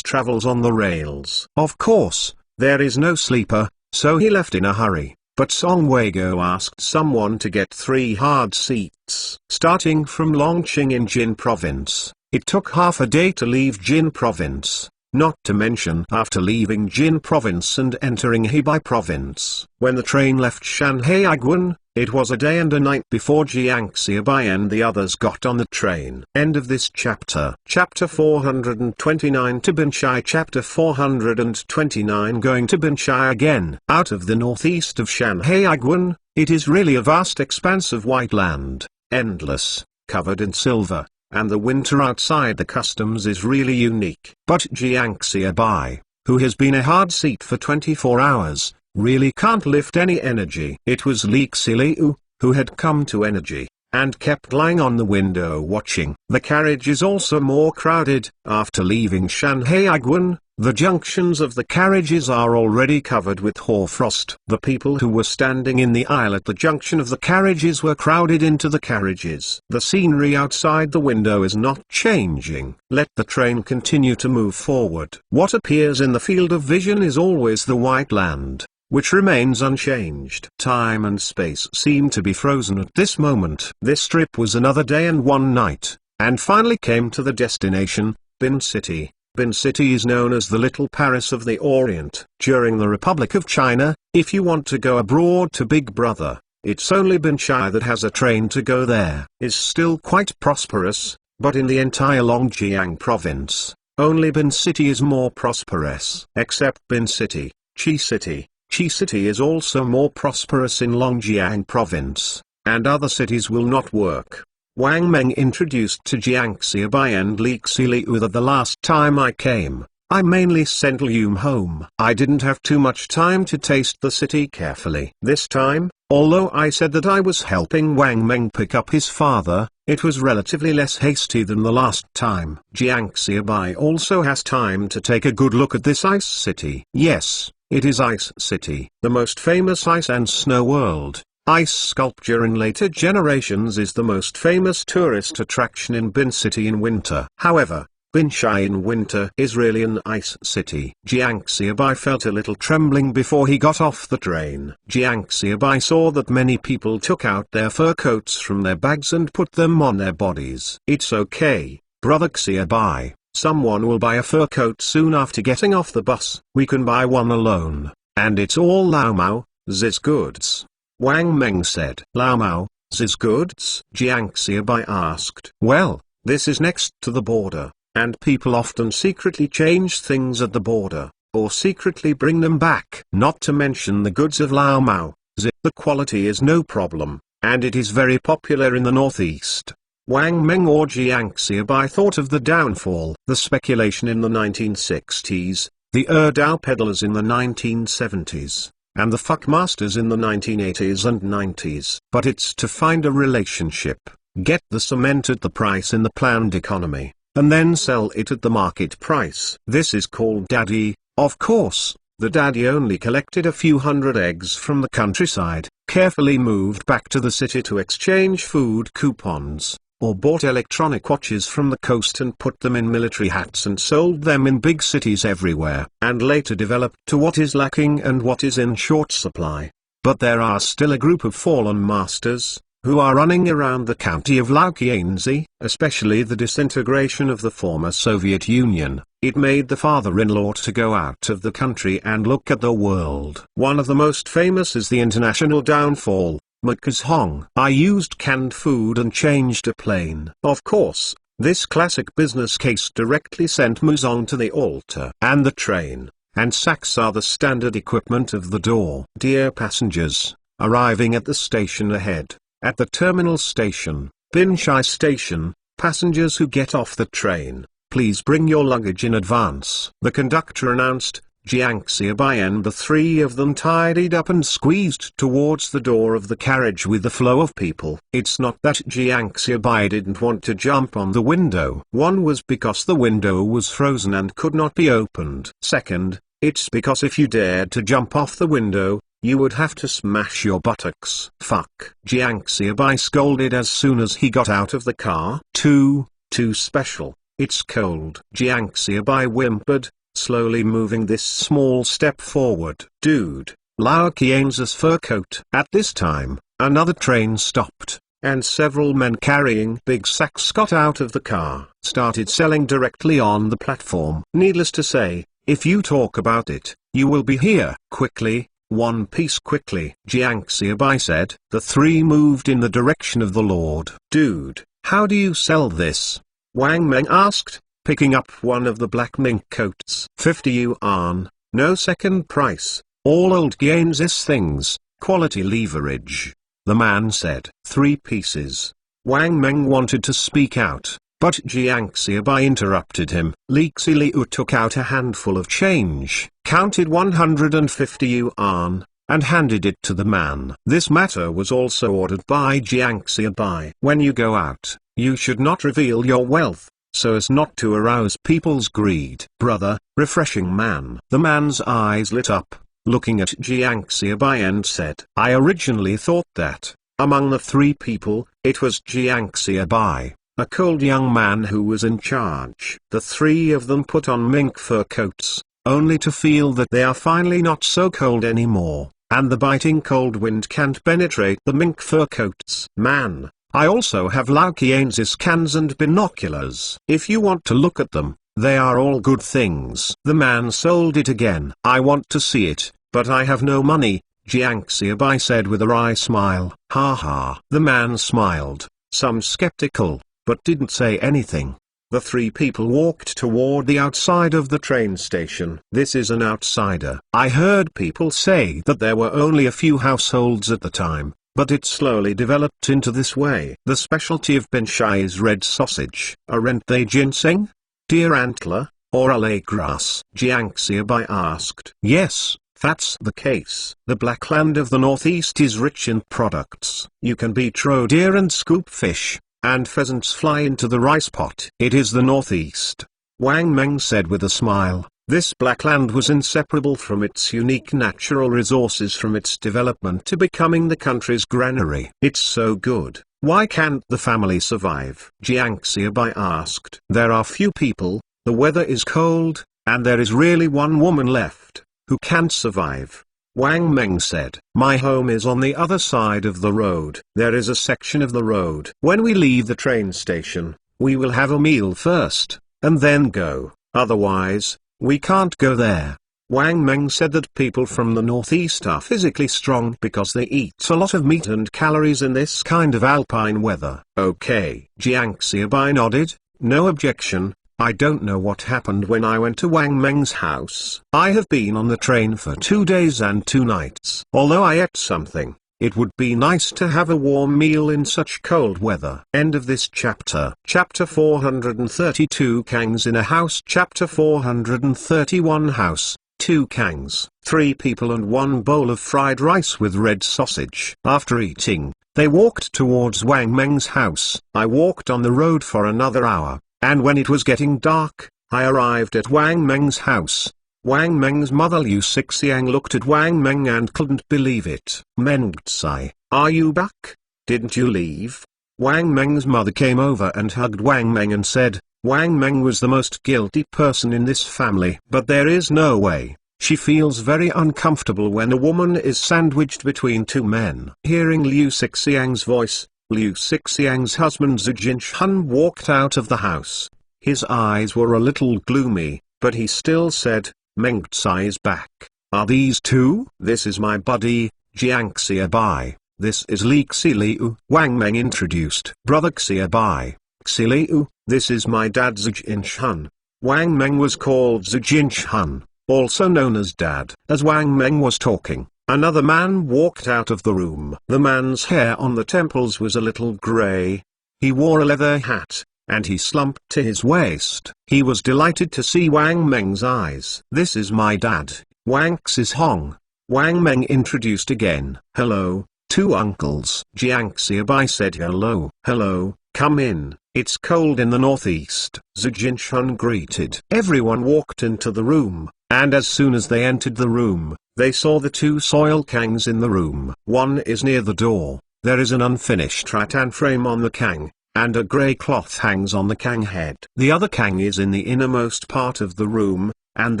A: travels on the rails. Of course, there is no sleeper, so he left in a hurry. But Song Weigo asked someone to get 3 hard seats. Starting from Longqing in Jin province, it took half a day to leave Jin province, not to mention after leaving Jin province and entering Hebei province. When the train left Shanhaiguan, it was a day and a night before Jiang Xiaobai and the others got on the train. End of this chapter. Chapter 429 to Binchai. Chapter 429 Going to Binchai again. Out of the northeast of Shanhaiguan, it is really a vast expanse of white land, endless, covered in silver, and the winter outside the customs is really unique. But Jiang Xiaobai, who has been a hard seat for 24 hours, really can't lift any energy. It was Li Xiliu, who had come to energy, and kept lying on the window watching. The carriage is also more crowded. After leaving Shanhaiguan, the junctions of the carriages are already covered with hoarfrost. The people who were standing in the aisle at the junction of the carriages were crowded into the carriages. The scenery outside the window is not changing. Let the train continue to move forward. What appears in the field of vision is always the white land, which remains unchanged. Time and space seem to be frozen at this moment. This trip was another day and one night, and finally came to the destination, Bin City. Bin City is known as the Little Paris of the Orient. During the Republic of China, if you want to go abroad to Big Brother, it's only Binchai that has a train to go there. Is still quite prosperous, but in the entire Longjiang province, only Bin City is more prosperous. Except Bin City, Chi City. Chi City is also more prosperous in Longjiang province, and other cities will not work. Wang Meng introduced to Jiang Xiaobai and Li Xiliu that the last time I came, I mainly sent Lium home. I didn't have too much time to taste the city carefully. This time, although I said that I was helping Wang Meng pick up his father, it was relatively less hasty than the last time. Jiang Xiaobai also has time to take a good look at this ice city. Yes, it is Ice City. The most famous ice and snow world. Ice sculpture in later generations is the most famous tourist attraction in Bin City in winter. However, Binchai in winter is really an ice city. Jiang Xiaobai felt a little trembling before he got off the train. Jiang Xiaobai saw that many people took out their fur coats from their bags and put them on their bodies. It's okay, brother Xiaobai. Someone will buy a fur coat soon after getting off the bus. We can buy one alone, and it's all Lao Mao, Zi's goods. Wang Meng said. Lao Mao, Zi's goods? Jiang Xiaobai asked. Well, this is next to the border, and people often secretly change things at the border, or secretly bring them back. Not to mention the goods of Lao Mao, Zi. The quality is no problem, and it is very popular in the northeast. Wang Meng or Jiang Xiaobai thought of the downfall, the speculation in the 1960s, the Erdao peddlers in the 1970s, and the fuckmasters in the 1980s and 90s. But it's to find a relationship, get the cement at the price in the planned economy, and then sell it at the market price. This is called daddy. Of course, the daddy only collected a few hundred eggs from the countryside, carefully moved back to the city to exchange food coupons, or bought electronic watches from the coast and put them in military hats and sold them in big cities everywhere, and later developed to what is lacking and what is in short supply. But there are still a group of fallen masters, who are running around the county of Laukianzi, especially the disintegration of the former Soviet Union. It made the father-in-law to go out of the country and look at the world. One of the most famous is the international downfall, Maka's Hong. I used canned food and changed a plane. Of course, this classic business case directly sent Muzong to the altar. And the train and sacks are the standard equipment of the door. Dear passengers, arriving at the station ahead, at the terminal station, Binchai Station, passengers who get off the train, please bring your luggage in advance. The conductor announced. Jiang Xiaobai and the three of them tidied up and squeezed towards the door of the carriage with the flow of people. It's not that Jiang Xiaobai didn't want to jump on the window. One was because the window was frozen and could not be opened. Second, it's because if you dared to jump off the window, you would have to smash your buttocks. Fuck. Jiang Xiaobai scolded as soon as he got out of the car. Too special. It's cold. Jiang Xiaobai whimpered, slowly moving this small step forward. Dude, Lao Qian's fur coat. At this time, another train stopped, and several men carrying big sacks got out of the car, started selling directly on the platform. Needless to say, if you talk about it, you will be here. Quickly, one piece quickly, Jiang Xiaobai said. The three moved in the direction of the Lord. Dude, how do you sell this? Wang Meng asked, picking up one of the black mink coats. 50 yuan, no second price, all old Gian's things, quality leverage. The man said. 3 pieces. Wang Meng wanted to speak out, but Jiang Xiaobai interrupted him. Li Xiliu took out a handful of change, counted 150 yuan, and handed it to the man. This matter was also ordered by Jiang Xiaobai. When you go out, you should not reveal your wealth, so as not to arouse people's greed. Brother, refreshing man. The man's eyes lit up, looking at Jiang Xiaobai and said, I originally thought that, among the 3 people, it was Jiang Xiaobai, a cold young man who was in charge. The 3 of them put on mink fur coats, only to feel that they are finally not so cold anymore, and the biting cold wind can't penetrate the mink fur coats. Man, I also have Lao Qian's cans and binoculars. If you want to look at them, they are all good things. The man sold it again. I want to see it, but I have no money, Jiang Xiaobai said with a wry smile. Ha ha. The man smiled, some skeptical, but didn't say anything. The 3 people walked toward the outside of the train station. This is an outsider. I heard people say that there were only a few households at the time, but it slowly developed into this way. The specialty of Benshai is red sausage. Aren't they ginseng, deer antler, or ale grass? Jiang Xiaobai asked. Yes, that's the case. The black land of the northeast is rich in products. You can beat roe deer and scoop fish, and pheasants fly into the rice pot. It is the northeast, Wang Meng said with a smile. This black land was inseparable from its unique natural resources, from its development to becoming the country's granary. It's so good, why can't the family survive? Jiang Xiaobai asked. There are few people, the weather is cold, and there is really one woman left, who can't survive. Wang Meng said. My home is on the other side of the road. There is a section of the road. When we leave the train station, we will have a meal first, and then go. Otherwise, we can't go there. Wang Meng said that people from the northeast are physically strong because they eat a lot of meat and calories in this kind of alpine weather. Okay. Jiang Xiaobai nodded, no objection. I don't know what happened when I went to Wang Meng's house. I have been on the train for 2 days and 2 nights. Although I ate something, it would be nice to have a warm meal in such cold weather. End of this chapter. Chapter 432 Kangs in a house. Chapter 431 House, 2 kangs, 3 people and 1 bowl of fried rice with red sausage. After eating, they walked towards Wang Meng's house. I walked on the road for another hour, and when it was getting dark, I arrived at Wang Meng's house. Wang Meng's mother Liu Sixiang looked at Wang Meng and couldn't believe it. Mengtsai, are you back? Didn't you leave? Wang Meng's mother came over and hugged Wang Meng and said, Wang Meng was the most guilty person in this family. But there is no way. She feels very uncomfortable when a woman is sandwiched between two men. Hearing Liu Xixiang's voice, Liu Xixiang's husband Zhu Jinshun walked out of the house. His eyes were a little gloomy, but he still said, Meng Tsai is back. Are these two? This is my buddy, Jiang Xiaobai. This is Li Xiliu. Wang Meng introduced. Brother Xiaobai. Xiliu, this is my dad Zhu Jinshun. Wang Meng was called Zhu Jinshun, also known as Dad. As Wang Meng was talking, another man walked out of the room. The man's hair on the temples was a little gray. He wore a leather hat, and he slumped to his waist. He was delighted to see Wang Meng's eyes. This is my dad, Wang Xizhong. Wang Meng introduced again. Hello, two uncles. Jiang Xiaobai said hello. Hello, come in. It's cold in the northeast. Zhu Jinshun greeted. Everyone walked into the room, and as soon as they entered the room, they saw the two soil kangs in the room. One is near the door. There is an unfinished rattan frame on the kang, and a grey cloth hangs on the kang head. The other kang is in the innermost part of the room, and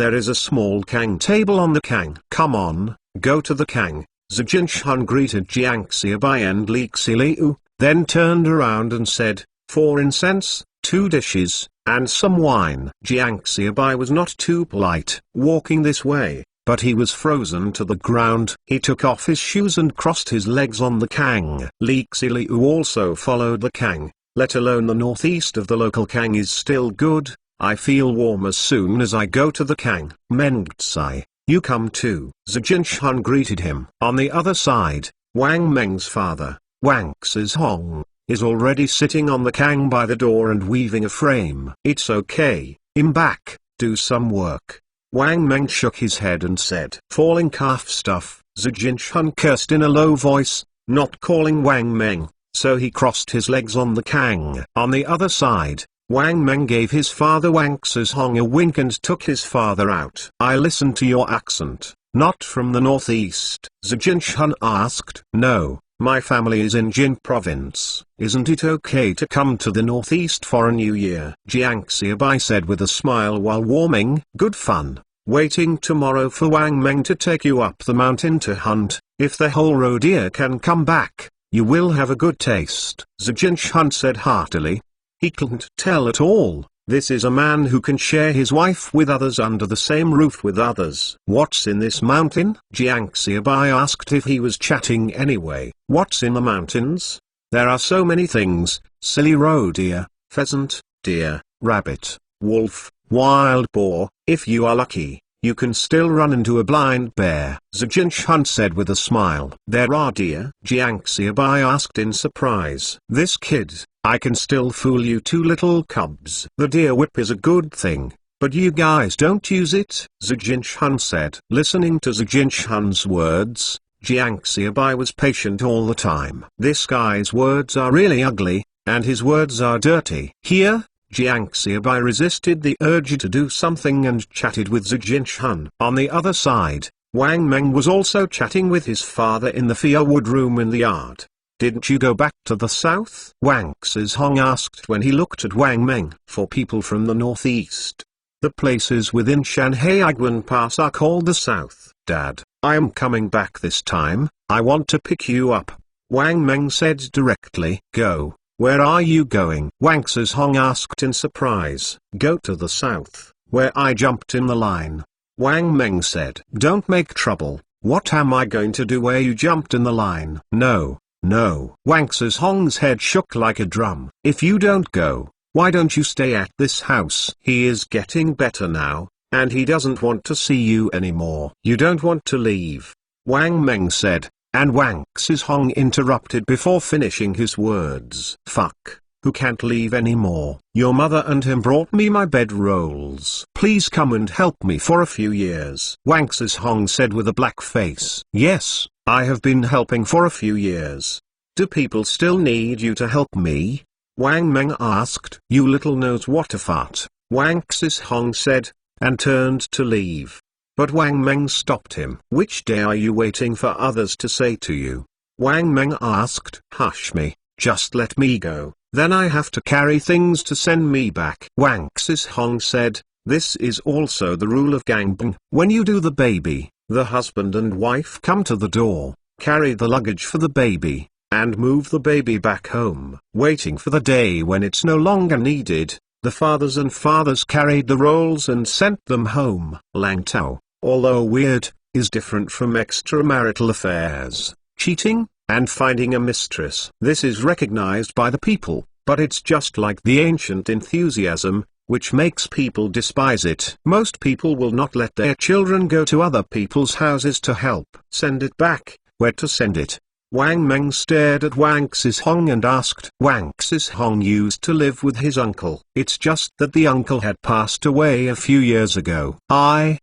A: there is a small kang table on the kang. Come on, go to the kang. Zhu Jinshun greeted Jiang Xiaobai and Li Xiliu, then turned around and said, 4 incense, 2 dishes, and some wine. Jiang Xiaobai was not too polite, walking this way, but he was frozen to the ground. He took off his shoes and crossed his legs on the kang. Li Xiliu also followed the kang. Let alone the northeast of the local kang is still good. I feel warm as soon as I go to the kang. Meng Tsai, you come too. Zhu Jinshun greeted him. On the other side, Wang Meng's father, Wang Xizhong, is already sitting on the kang by the door and weaving a frame. It's okay, I'm back, do some work. Wang Meng shook his head and said, falling calf stuff. Zhu Jinshun cursed in a low voice, not calling Wang Meng, so he crossed his legs on the kang. On the other side, Wang Meng gave his father Wang Xizhong a wink and took his father out. I listen to your accent, not from the northeast. Zhu Jinshun asked. No. My family is in Jin province. Isn't it okay to come to the northeast for a new year? Jiang Xiaobai said with a smile while warming. Good fun. Waiting tomorrow for Wang Meng to take you up the mountain to hunt. If the whole roe deer can come back, you will have a good taste. Zhu Jinshun said heartily. He couldn't tell at all. This is a man who can share his wife with others under the same roof with others. What's in this mountain? Jiang Xiaobai asked if he was chatting anyway. What's in the mountains? There are so many things, silly roe deer, pheasant, deer, rabbit, wolf, wild boar. If you are lucky, you can still run into a blind bear. Zhu Jinshun said with a smile. There are deer? Jiang Xiaobai asked in surprise. This kid, I can still fool you two little cubs. The deer whip is a good thing, but you guys don't use it, Zhu Jinshun said. Listening to Zhu Jinshun's words, Jiang Xiaobai was patient all the time. This guy's words are really ugly, and his words are dirty. Here, Jiang Xiaobai resisted the urge to do something and chatted with Zhu Jinshun. On the other side, Wang Meng was also chatting with his father in the firewood room in the yard. Didn't you go back to the south? Wang Xizhong asked when he looked at Wang Meng. For people from the northeast, the places within Shanhaiguan Pass are called the south. Dad, I am coming back this time. I want to pick you up. Wang Meng said directly. Go. Where are you going? Wang Xizhong asked in surprise. Go to the south, where I jumped in the line. Wang Meng said. Don't make trouble. What am I going to do where you jumped in the line? No. No. Wang Xizhong's head shook like a drum. If you don't go, why don't you stay at this house? He is getting better now, and he doesn't want to see you anymore. You don't want to leave? Wang Meng said, and Wang Xizhong interrupted before finishing his words. Fuck, who can't leave anymore? Your mother and him brought me my bed rolls. Please come and help me for a few years. Wang Xizhong said with a black face. Yes. I have been helping for a few years. Do people still need you to help me? Wang Meng asked. You little knows what a fart, Wang Xizhong said, and turned to leave. But Wang Meng stopped him. Which day are you waiting for others to say to you? Wang Meng asked. Hush me, just let me go, then I have to carry things to send me back. Wang Xizhong said, This is also the rule of gangbang. When you do the baby, the husband and wife come to the door, carry the luggage for the baby, and move the baby back home. Waiting for the day when it's no longer needed, the fathers and fathers carried the rolls and sent them home. Lang Tao, although weird, is different from extramarital affairs, cheating, and finding a mistress. This is recognized by the people, but it's just like the ancient enthusiasm, which makes people despise it. Most people will not let their children go to other people's houses to help. Send it back. Where to send it? Wang Meng stared at Wang Xizhong and asked. Wang Xizhong used to live with his uncle. It's just that the uncle had passed away a few years ago. Wang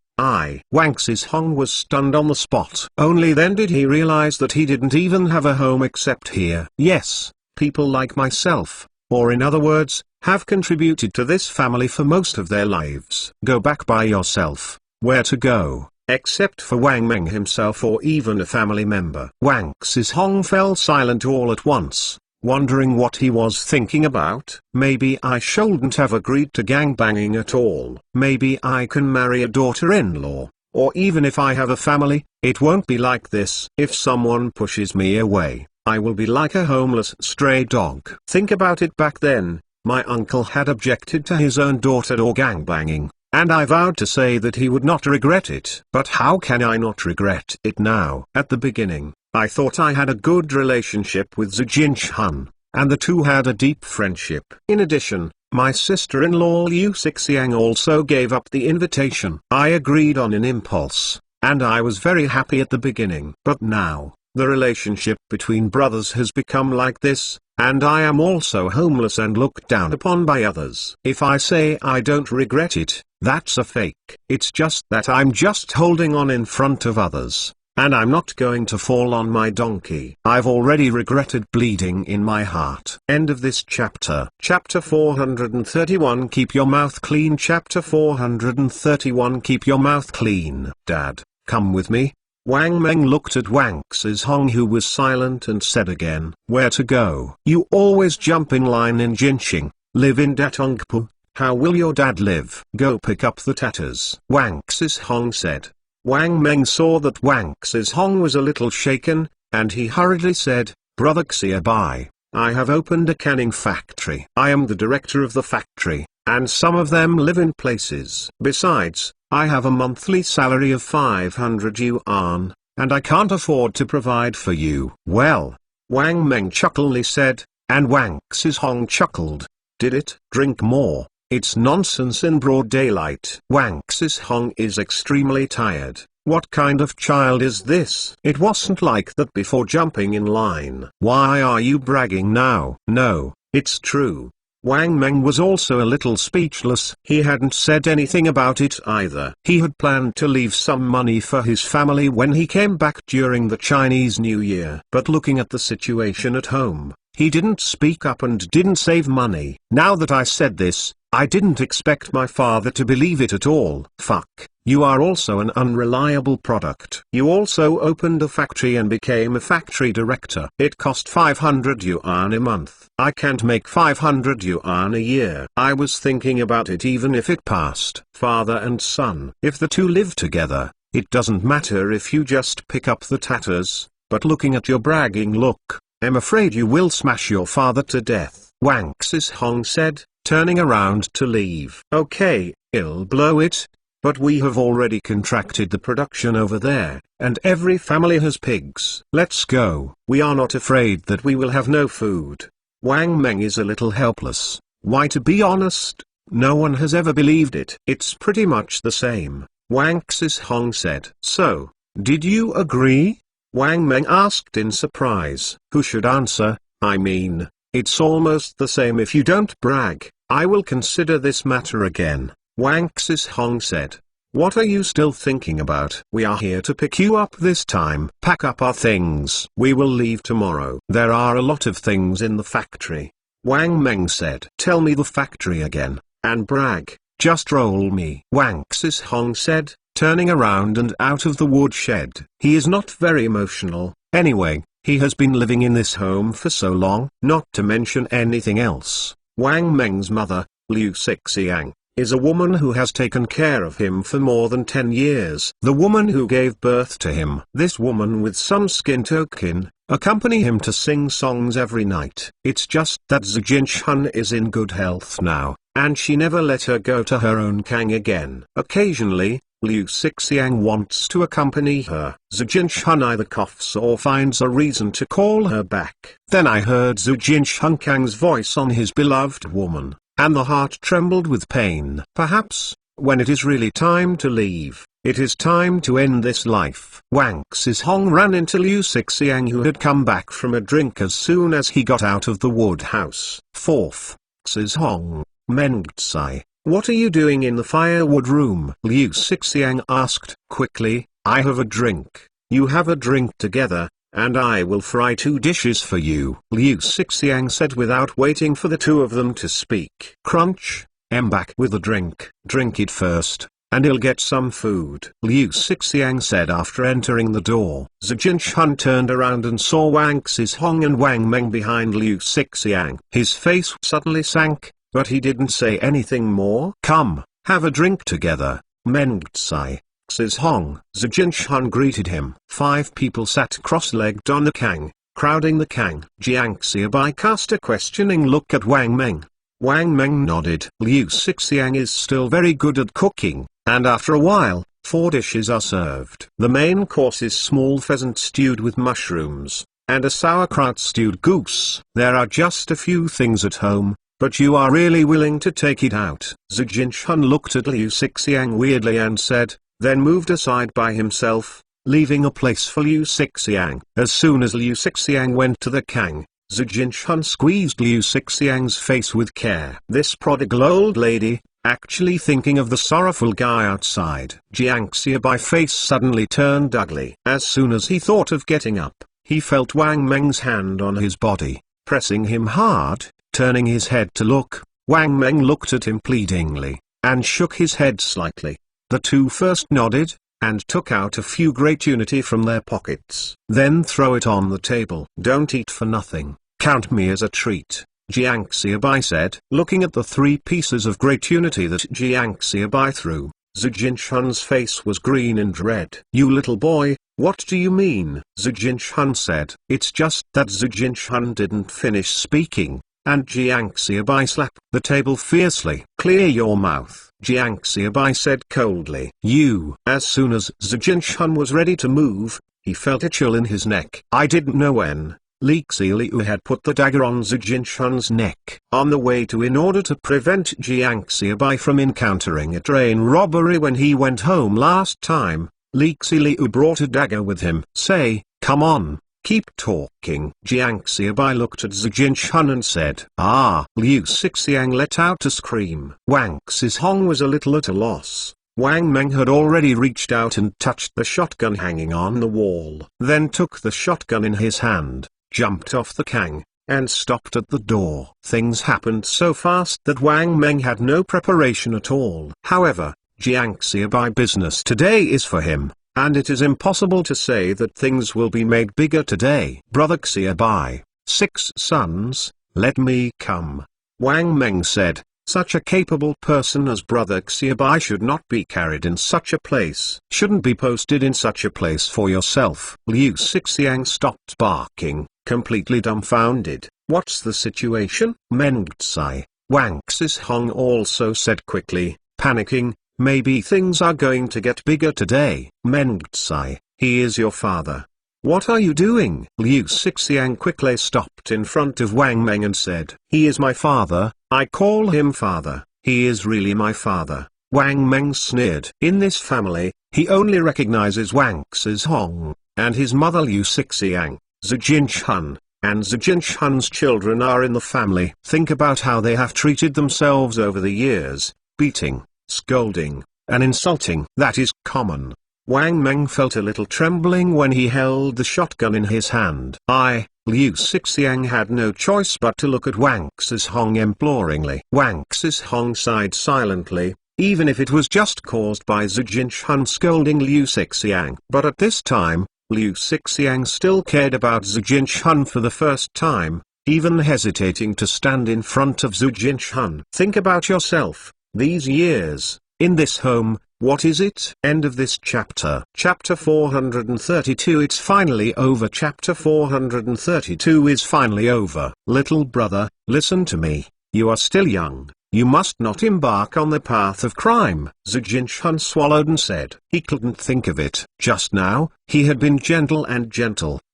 A: Xizhong was stunned on the spot. Only then did he realize that he didn't even have a home except here. Yes, people like myself, or in other words, have contributed to this family for most of their lives. Go back by yourself. Where to go? Except for Wang Meng himself or even a family member. Wang Xizhong fell silent all at once, wondering what he was thinking about. Maybe I shouldn't have agreed to gangbanging at all. Maybe I can marry a daughter-in-law, or even if I have a family, it won't be like this. If someone pushes me away, I will be like a homeless stray dog. Think about it. Back then, my uncle had objected to his own daughter or gangbanging, and I vowed to say that he would not regret it. But how can I not regret it now? At the beginning, I thought I had a good relationship with Zhu Jinchuan, and the two had a deep friendship. In addition, my sister-in-law Liu Xixiang also gave up the invitation. I agreed on an impulse, and I was very happy at the beginning. But now, the relationship between brothers has become like this, and I am also homeless and looked down upon by others. If I say I don't regret it, that's a fake. It's just that I'm just holding on in front of others, and I'm not going to fall on my donkey. I've already regretted bleeding in my heart. End of this chapter. Chapter 431. Keep your mouth clean. Chapter 431. Keep your mouth clean. Dad, come with me. Wang Meng looked at Wang Xizhong, who was silent, and said again, where to go? You always jump in line in Jinxing, live in Datongpu. How will your dad live? Go pick up the tatters. Wang Xizhong said. Wang Meng saw that Wang Xizhong was a little shaken, and he hurriedly said, Brother Xiaobai, I have opened a canning factory. I am the director of the factory, and some of them live in places. Besides, I have a monthly salary of 500 yuan, and I can't afford to provide for you. Well, Wang Meng chuckily said, and Wang Xizhong chuckled. Did it? Drink more. It's nonsense in broad daylight. Wang Xizhong is extremely tired. What kind of child is this? It wasn't like that before jumping in line. Why are you bragging now? No, it's true. Wang Meng was also a little speechless. He hadn't said anything about it either. He had planned to leave some money for his family when he came back during the Chinese New Year. But looking at the situation at home, he didn't speak up and didn't save money. Now that I said this, I didn't expect my father to believe it at all. Fuck, you are also an unreliable product. You also opened a factory and became a factory director. It cost 500 yuan a month. I can't make 500 yuan a year. I was thinking about it even if it passed. Father and son. If the two live together, it doesn't matter if you just pick up the tatters, but looking at your bragging look, I'm afraid you will smash your father to death. Wang Xizhong said, turning around to leave. Okay, I'll blow it, but we have already contracted the production over there, and every family has pigs. Let's go. We are not afraid that we will have no food. Wang Meng is a little helpless. Why, to be honest, no one has ever believed it. It's pretty much the same, Wang Xizhong said. So, did you agree? Wang Meng asked in surprise. Who should answer? I mean, it's almost the same. If you don't brag, I will consider this matter again, Wang Xizhong said. What are you still thinking about? We are here to pick you up this time. Pack up our things. We will leave tomorrow. There are a lot of things in the factory, Wang Meng said. Tell me the factory again, and brag. Just roll me, Wang Xizhong said, turning around and out of the woodshed. He is not very emotional, anyway. He has been living in this home for so long. Not to mention anything else, Wang Meng's mother, Liu Xixiang, is a woman who has taken care of him for more than 10 years. The woman who gave birth to him. This woman with some skin token, accompany him to sing songs every night. It's just that Zijin is in good health now, and she never let her go to her own Kang again. Occasionally, Liu Xixiang wants to accompany her. Zijin either coughs or finds a reason to call her back. Then I heard Zijin Kang's voice on his beloved woman, and the heart trembled with pain. Perhaps, when it is really time to leave, it is time to end this life. Wang Xizhong ran into Liu Xixiang, who had come back from a drink as soon as he got out of the wood house. 4th, Xizhong, Mengtsai, what are you doing in the firewood room? Liu Xixiang asked. Quickly, I have a drink. You have a drink together, and I will fry 2 dishes for you. Liu Xixiang said without waiting for the two of them to speak. Crunch, back with the drink. Drink it first, and he'll get some food. Liu Xixiang said after entering the door. Zijin turned around and saw Wang Xizhong and Wang Meng behind Liu Xixiang. His face suddenly sank, but he didn't say anything more. Come, have a drink together, Mengtsai. Xizhong. Zijin greeted him. 5 people sat cross-legged on the Kang, crowding the Kang. Jiang Xiaobai cast a questioning look at Wang Meng. Wang Meng nodded. Liu Xixiang is still very good at cooking, and after a while, 4 dishes are served. The main course is small pheasant stewed with mushrooms, and a sauerkraut stewed goose. There are just a few things at home, but you are really willing to take it out. Zijin looked at Liu Xixiang weirdly and said, then moved aside by himself, leaving a place for Liu Xixiang. As soon as Liu Xixiang went to the Kang, Zijin squeezed Liu Xixiang's face with care. This prodigal old lady, actually thinking of the sorrowful guy outside. Jiang Xiaobai face suddenly turned ugly. As soon as he thought of getting up, he felt Wang Meng's hand on his body, pressing him hard. Turning his head to look, Wang Meng looked at him pleadingly, and shook his head slightly. The two first nodded, and took out a few great unity from their pockets. Then throw it on the table. Don't eat for nothing. Count me as a treat, Jiang Xiaobai said. Looking at the 3 pieces of great unity that Jiang Xiaobai threw, Zijin face was green and red. You little boy, what do you mean? Zijin said. It's just that Zijin didn't finish speaking, and Jiang Xiaobai slapped the table fiercely. Clear your mouth, Jiang Xiaobai said coldly. You. As soon as Zijin was ready to move, he felt a chill in his neck. I didn't know when. Li Xilu had put the dagger on Zijin neck. On the way to in order to prevent Jiang Xiaobai from encountering a train robbery when he went home last time, Li Xilu brought a dagger with him. Say, come on. Keep talking. Jiang Xiaobai looked at Zijin and said, Ah! Liu Xixiang let out a scream. Wang Xizhong was a little at a loss. Wang Meng had already reached out and touched the shotgun hanging on the wall. Then took the shotgun in his hand, jumped off the Kang, and stopped at the door. Things happened so fast that Wang Meng had no preparation at all. However, Jiang Xiaobai business today is for him. And it is impossible to say that things will be made bigger today. Brother Xiaobai, 6 sons, let me come. Wang Meng said, such a capable person as Brother Xiaobai should not be carried in such a place. Shouldn't be posted in such a place for yourself. Liu Xixiang stopped barking, completely dumbfounded. What's the situation? Mengtsai. Wang Xizhong also said quickly, panicking. Maybe things are going to get bigger today. Mengtsai, he is your father. What are you doing? Liu Xixiang quickly stopped in front of Wang Meng and said, he is my father, I call him father, he is really my father. Wang Meng sneered. In this family, he only recognizes Wang Xizhong, and his mother Liu Xixiang, Zijin, and Zijin's children are in the family. Think about how they have treated themselves over the years, beating, scolding, and insulting. That is common. Wang Meng felt a little trembling when he held the shotgun in his hand. Liu Xixiang had no choice but to look at Wang Xizhong imploringly. Wang Xizhong sighed silently, even if it was just caused by Zijin scolding Liu Xixiang. But at this time, Liu Xixiang still cared about Zijin for the first time, even hesitating to stand in front of Zijin. Think about yourself. these years, in this home, what is it? End of this chapter. Chapter 432. It's finally over. Chapter 432 is finally over. Little brother, listen to me. You are still young. You must not embark on the path of crime. Zujin swallowed and said he couldn't think of it. Just now, he had been gentle,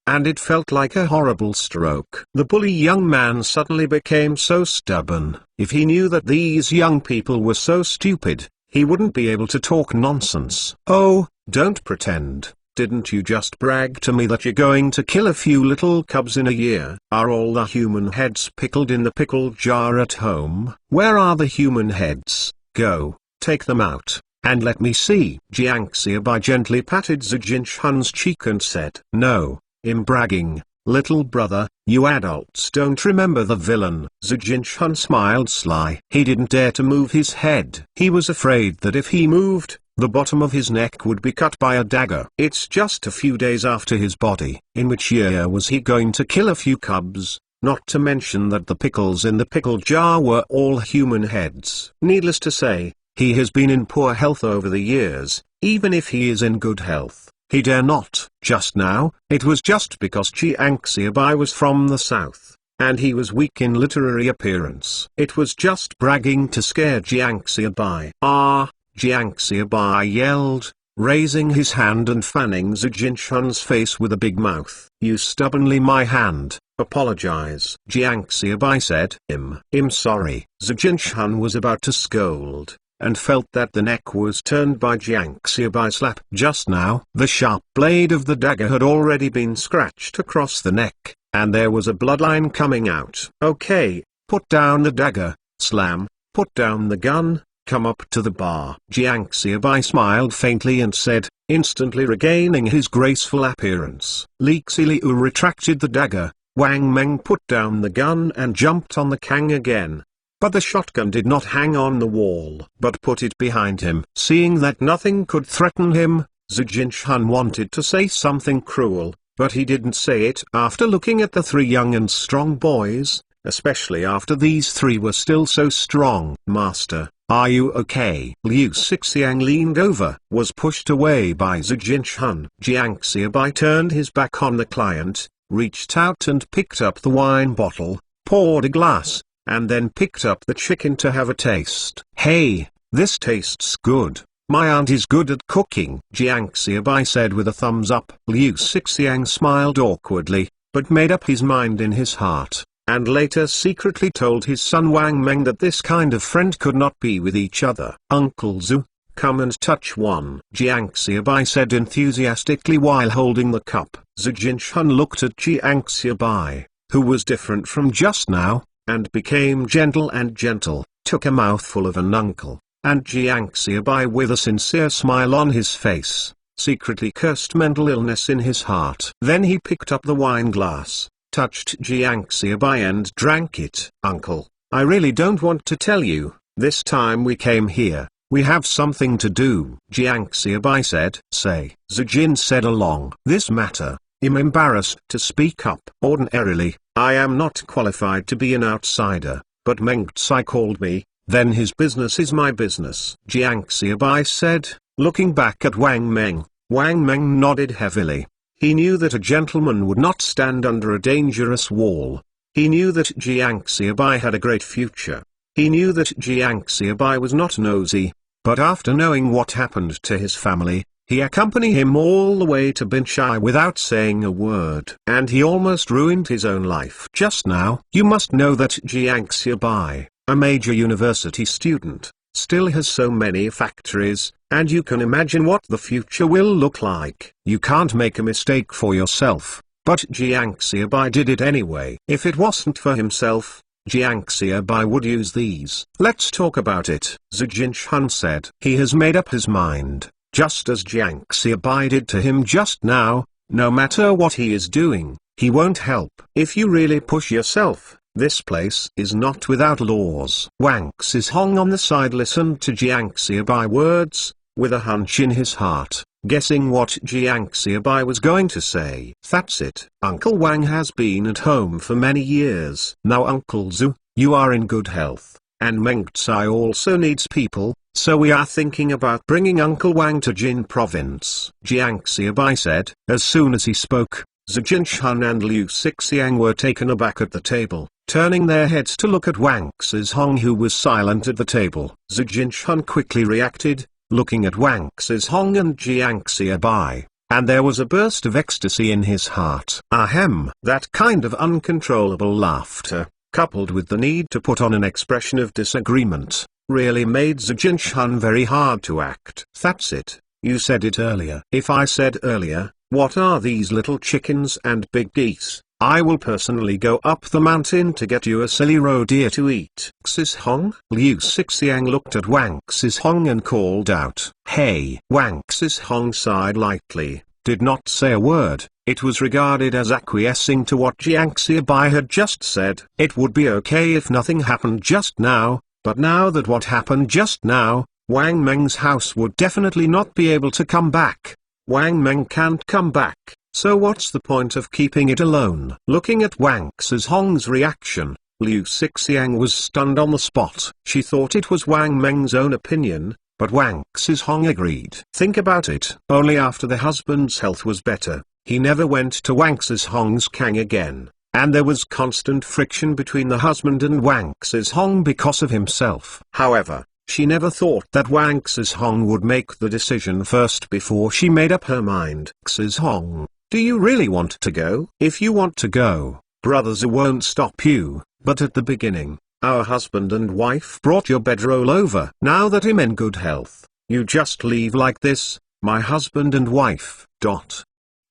A: and it felt like a horrible stroke. The bully young man suddenly became so stubborn. If he knew that these young people were so stupid, he wouldn't be able to talk nonsense. Oh, don't pretend. Didn't you just brag to me that you're going to kill a few little cubs in a year? Are all the human heads pickled in the pickle jar at home? Where are the human heads? Go, take them out, and let me see. Jiang Xiaobai gently patted Zujin cheek and said, No, I'm bragging, little brother, you adults don't remember the villain. Zujin smiled sly. He didn't dare to move his head. He was afraid that if he moved, the bottom of his neck would be cut by a dagger. It's just a few days after his body. In which year was he going to kill a few cubs? Not to mention that the pickles in the pickle jar were all human heads. Needless to say, he has been in poor health over the years. Even if he is in good health, he dare not. Just now, it was just because Jiang Xiaobai was from the south, and he was weak in literary appearance. It was just bragging to scare Jiang Xiaobai. Ah! Jiang Xiaobai yelled, raising his hand and fanning Zujin face with a big mouth. You stubbornly my hand, apologize. Jiang Xiaobai said. I'm sorry. Zujin was about to scold, and felt that the neck was turned by Jiang Xiaobai's slap. Just now, the sharp blade of the dagger had already been scratched across the neck, and there was a bloodline coming out. Okay, put down the dagger, slam, put down the gun. Come up to the bar. Jiang Xiaobai smiled faintly and said, instantly regaining his graceful appearance. Li Xiliu retracted the dagger, Wang Meng put down the gun and jumped on the Kang again. But the shotgun did not hang on the wall, but put it behind him. Seeing that nothing could threaten him, Zujin wanted to say something cruel, but he didn't say it. After looking at the three young and strong boys, especially after these three were still so strong. Master, are you okay? Liu Xixiang leaned over, was pushed away by Zujin. Jiang Xiaobai turned his back on the client, reached out and picked up the wine bottle, poured a glass, and then picked up the chicken to have a taste. Hey, this tastes good. My aunt is good at cooking. Jiang Xiaobai said with a thumbs up. Liu Xixiang smiled awkwardly, but made up his mind in his heart, and later secretly told his son Wang Meng that this kind of friend could not be with each other. Uncle Zhu, come and touch one. Jiang Xiaobai said enthusiastically while holding the cup. Zujin looked at Jiang Xiaobai, who was different from just now, and became gentle, took a mouthful of an uncle, and Jiang Xiaobai with a sincere smile on his face, secretly cursed mental illness in his heart. Then he picked up the wine glass, touched Jiang Xiaobai and drank it. Uncle, I really don't want to tell you, this time we came here, we have something to do. Jiang Xiaobai said. Say. Zujin said along this matter, I'm embarrassed to speak up. Ordinarily, I am not qualified to be an outsider, but Meng Tsai called me, then his business is my business. Jiang Xiaobai said, looking back at Wang Meng. Wang Meng nodded heavily. He knew that a gentleman would not stand under a dangerous wall. He knew that Jiang Xiaobai had a great future. He knew that Jiang Xiaobai was not nosy, but after knowing what happened to his family, he accompanied him all the way to Binchai without saying a word. And he almost ruined his own life. Just now, you must know that Jiang Xiaobai, a major university student, still has so many factories, and you can imagine what the future will look like. You can't make a mistake for yourself, but Jiang Xiaobai did it anyway. If it wasn't for himself, Jiang Xiaobai would use these. Let's talk about it, Zujin said. He has made up his mind, just as Jiang Xiaobai did to him just now. No matter what he is doing, he won't help. If you really push yourself, this place is not without laws. Wang Xizhong on the side listened to Jiang Xiaobai words, with a hunch in his heart, guessing what Jiang Xiaobai was going to say. That's it. Uncle Wang has been at home for many years. Now Uncle Zhu, you are in good health, and Meng Tsai also needs people, so we are thinking about bringing Uncle Wang to Jin province. Jiang Xiaobai said. As soon as he spoke, Zijin Shun and Liu Sixiang were taken aback at the table, turning their heads to look at Wang Xizhong, who was silent at the table. Zijin Shun quickly reacted, looking at Wang Xizhong and Jiang Xiaobai, and there was a burst of ecstasy in his heart. Ahem! That kind of uncontrollable laughter, coupled with the need to put on an expression of disagreement, really made Zijin Shun very hard to act. That's it, you said it earlier. If I said earlier, what are these little chickens and big geese? I will personally go up the mountain to get you a silly roe deer to eat. Xizhong? Liu Sixiang looked at Wang Xizhong and called out, "Hey!" Wang Xizhong sighed lightly, did not say a word. It was regarded as acquiescing to what Jiang Xiaobai had just said. It would be okay if nothing happened just now, but now that what happened just now, Wang Meng's house would definitely not be able to come back. Wang Meng can't come back, so what's the point of keeping it alone? Looking at Wang Xizhong's reaction, Liu Sixiang was stunned on the spot. She thought it was Wang Meng's own opinion, but Wang Xizhong agreed. Think about it. Only after the husband's health was better, he never went to Wang Xizhong's Kang again, and there was constant friction between the husband and Wang Xizhong because of himself. However, she never thought that Wang Xizhong would make the decision first before she made up her mind. Xizhong, do you really want to go? If you want to go, brothers won't stop you, but at the beginning, our husband and wife brought your bedroll over. Now that I'm in good health, you just leave like this, my husband and wife.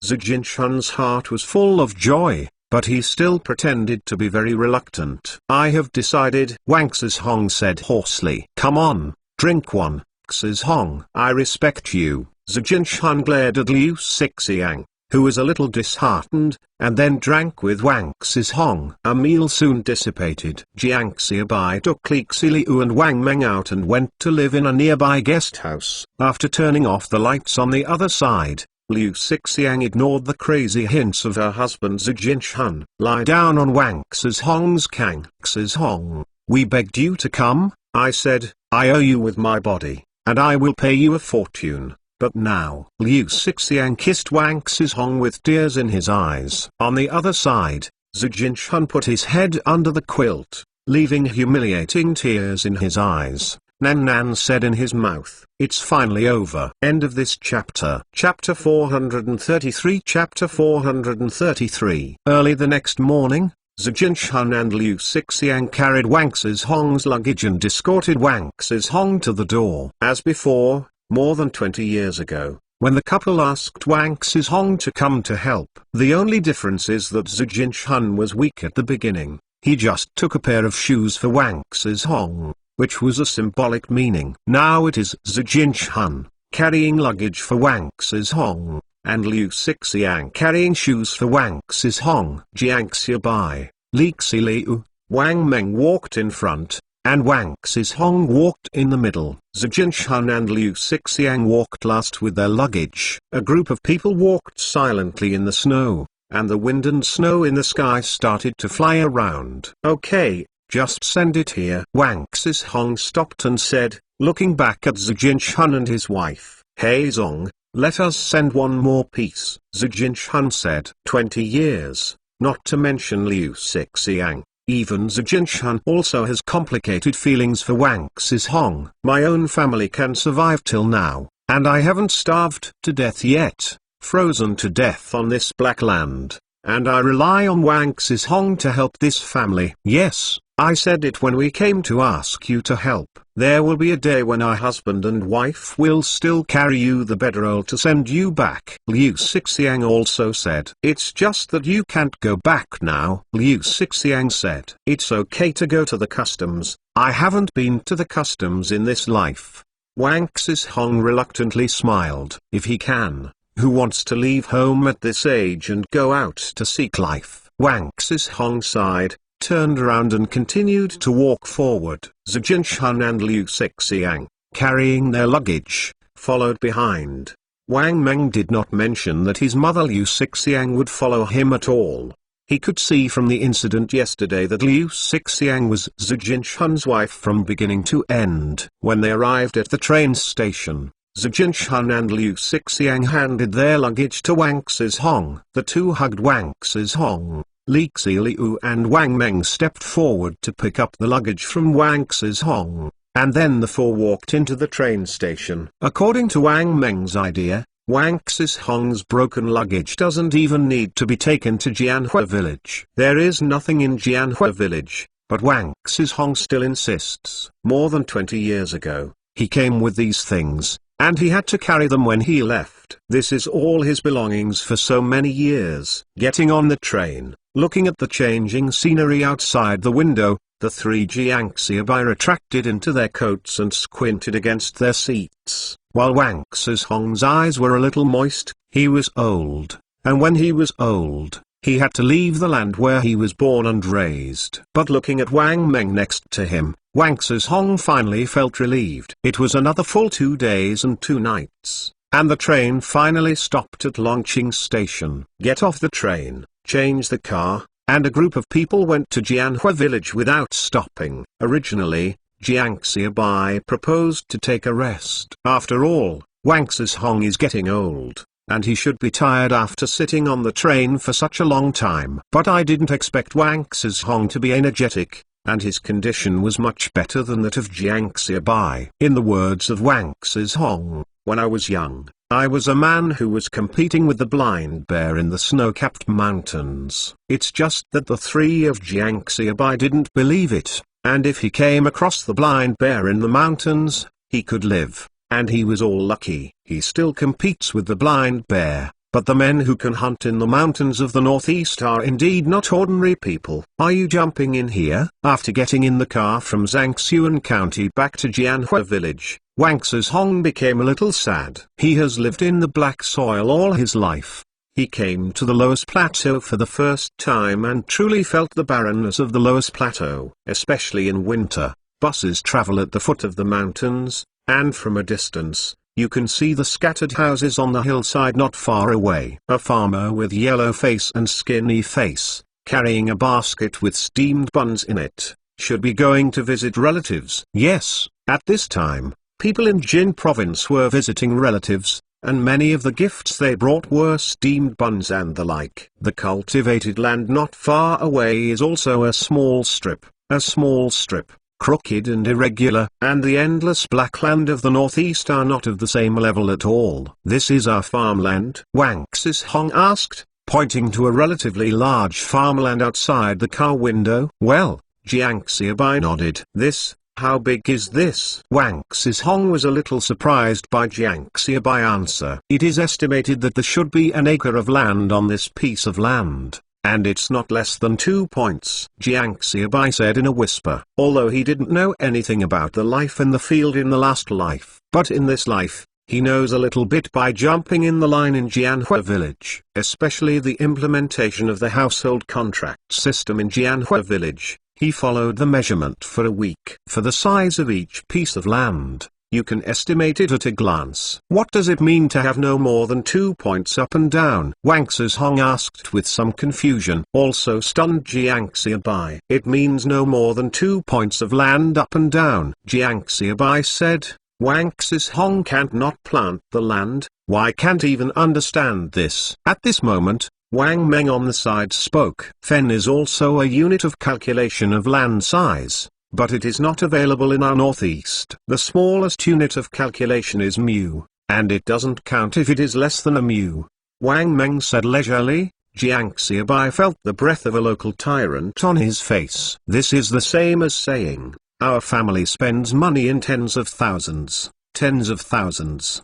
A: Zijin Shun's heart was full of joy, but he still pretended to be very reluctant. I have decided, Wang Xizhong said hoarsely. Come on, drink one, Xizhong. I respect you. Zijin Shun glared at Liu Sixiang, who was a little disheartened, and then drank with Wang Xizhong. A meal soon dissipated. Jiang Xiaobai took Li Xiliu and Wang Meng out and went to live in a nearby guest house. After turning off the lights on the other side, Liu Sixiang ignored the crazy hints of her husband Zijin Shun. Lie down on Wang Xizhong's Kang. Xizhong, we begged you to come, I said, I owe you with my body, and I will pay you a fortune, but now. Liu Sixiang kissed Wang Xizhong with tears in his eyes. On the other side, Zijin Shun put his head under the quilt, leaving humiliating tears in his eyes. Nan Nan said in his mouth, it's finally over. End of this chapter. Chapter 433. Chapter 433. Early the next morning, Zijin Shun and Liu Sixiang carried Wang Xizhong's luggage and escorted Wang Xizhong to the door. As before, more than 20 years ago, when the couple asked Wang Xizhong to come to help. The only difference is that Zijin Shun was weak at the beginning. He just took a pair of shoes for Wang Xizhong, which was a symbolic meaning. Now it is Zijin Shun, carrying luggage for Wang Xizhong, and Liu Sixiang carrying shoes for Wang Xizhong. Jiang Xiaobai, Li Xiliu, Wang Meng walked in front, and Wang Xizhong walked in the middle. Zijin Shun and Liu Sixiang walked last with their luggage. A group of people walked silently in the snow, and the wind and snow in the sky started to fly around. Okay, just send it here. Wang Xizhong stopped and said, looking back at Zijin Shun and his wife, Hey Zong, let us send one more piece. Zijin Shun said, 20 years, not to mention Liu Sixiang. Even Zijin Shun also has complicated feelings for Wang Xizhong. My own family can survive till now, and I haven't starved to death yet, frozen to death on this black land, and I rely on Wang Xizhong to help this family. Yes, I said it when we came to ask you to help. There will be a day when our husband and wife will still carry you the bedroll to send you back. Liu Sixiang also said, it's just that you can't go back now. Liu Sixiang said, it's okay to go to the customs. I haven't been to the customs in this life. Wang Xizhong reluctantly smiled. If he can, who wants to leave home at this age and go out to seek life? Wang Xizhong sighed, turned around and continued to walk forward. Zijin Shun and Liu Sixiang, carrying their luggage, followed behind. Wang Meng did not mention that his mother Liu Sixiang would follow him at all. He could see from the incident yesterday that Liu Xixiang was Zhu Jinshan's wife from beginning to end. When they arrived at the train station, Zhu Jinshan and Liu Xixiang handed their luggage to Wang Xizhong. The two hugged Wang Xizhong. Li Xiliu and Wang Meng stepped forward to pick up the luggage from Wang Xizhong, and then the four walked into the train station. According to Wang Meng's idea, Wang Xizhong's broken luggage doesn't even need to be taken to Jianhua village. There is nothing in Jianhua village, but Wang Xizhong still insists. More than 20 years ago, he came with these things, and he had to carry them when he left. This is all his belongings for so many years. Getting on the train, looking at the changing scenery outside the window, the three Jiangxiabai retracted into their coats and squinted against their seats. While Wang Xizhong's eyes were a little moist, he was old, and when he was old, he had to leave the land where he was born and raised. But looking at Wang Meng next to him, Wang Xizhong finally felt relieved. It was another full 2 days and 2 nights, and the train finally stopped at Longqing Station. Get off the train, change the car, and a group of people went to Jianhua village without stopping. Originally, Jiangxiabai proposed to take a rest. After all, Wang Xizhong is getting old, and he should be tired after sitting on the train for such a long time. But I didn't expect Wang Xizhong to be energetic, and his condition was much better than that of Jiangxiabai. In the words of Wang Xizhong, when I was young, I was a man who was competing with the blind bear in the snow-capped mountains. It's just that the three of Jiangxiabai didn't believe it, and if he came across the blind bear in the mountains, he could live, and he was all lucky. He still competes with the blind bear, but the men who can hunt in the mountains of the northeast are indeed not ordinary people. Are you jumping in here? After getting in the car from Zhangxuan County back to Jianhua village, Wang Xizhong became a little sad. He has lived in the black soil all his life. He came to the lowest plateau for the first time and truly felt the barrenness of the lowest plateau. Especially in winter, buses travel at the foot of the mountains, and from a distance, you can see the scattered houses on the hillside not far away. A farmer with yellow face and skinny face, carrying a basket with steamed buns in it, should be going to visit relatives. Yes, at this time, people in Jin province were visiting relatives, and many of the gifts they brought were steamed buns and the like. The cultivated land not far away is also a small strip, crooked and irregular, and the endless black land of the northeast are not of the same level at all. This is our farmland? Wang Xizhong asked, pointing to a relatively large farmland outside the car window. Well, Jiangxiabai nodded. This? How big is this? Wang Xizhong was a little surprised by Jiangxiabai's answer. It is estimated that there should be an acre of land on this piece of land, and it's not less than 2 points. Jiangxiabai said in a whisper, although he didn't know anything about the life in the field in the last life. But in this life, he knows a little bit by jumping in the line in Jianhua village, especially the implementation of the household contract system in Jianhua village. He followed the measurement for a week. For the size of each piece of land, you can estimate it at a glance. What does it mean to have no more than 2 points up and down? Wang Xizhong asked with some confusion. Also stunned Jiangxiabai. It means no more than 2 points of land up and down. Jiangxiabai said. Wang Xizhong can't not plant the land. Why can't even understand this? At this moment, Wang Meng on the side spoke. Fen is also a unit of calculation of land size, but it is not available in our northeast. The smallest unit of calculation is mu, and it doesn't count if it is less than a mu. Wang Meng said leisurely. Jiangxiabai felt the breath of a local tyrant on his face. This is the same as saying, our family spends money in tens of thousands, hundreds of thousands,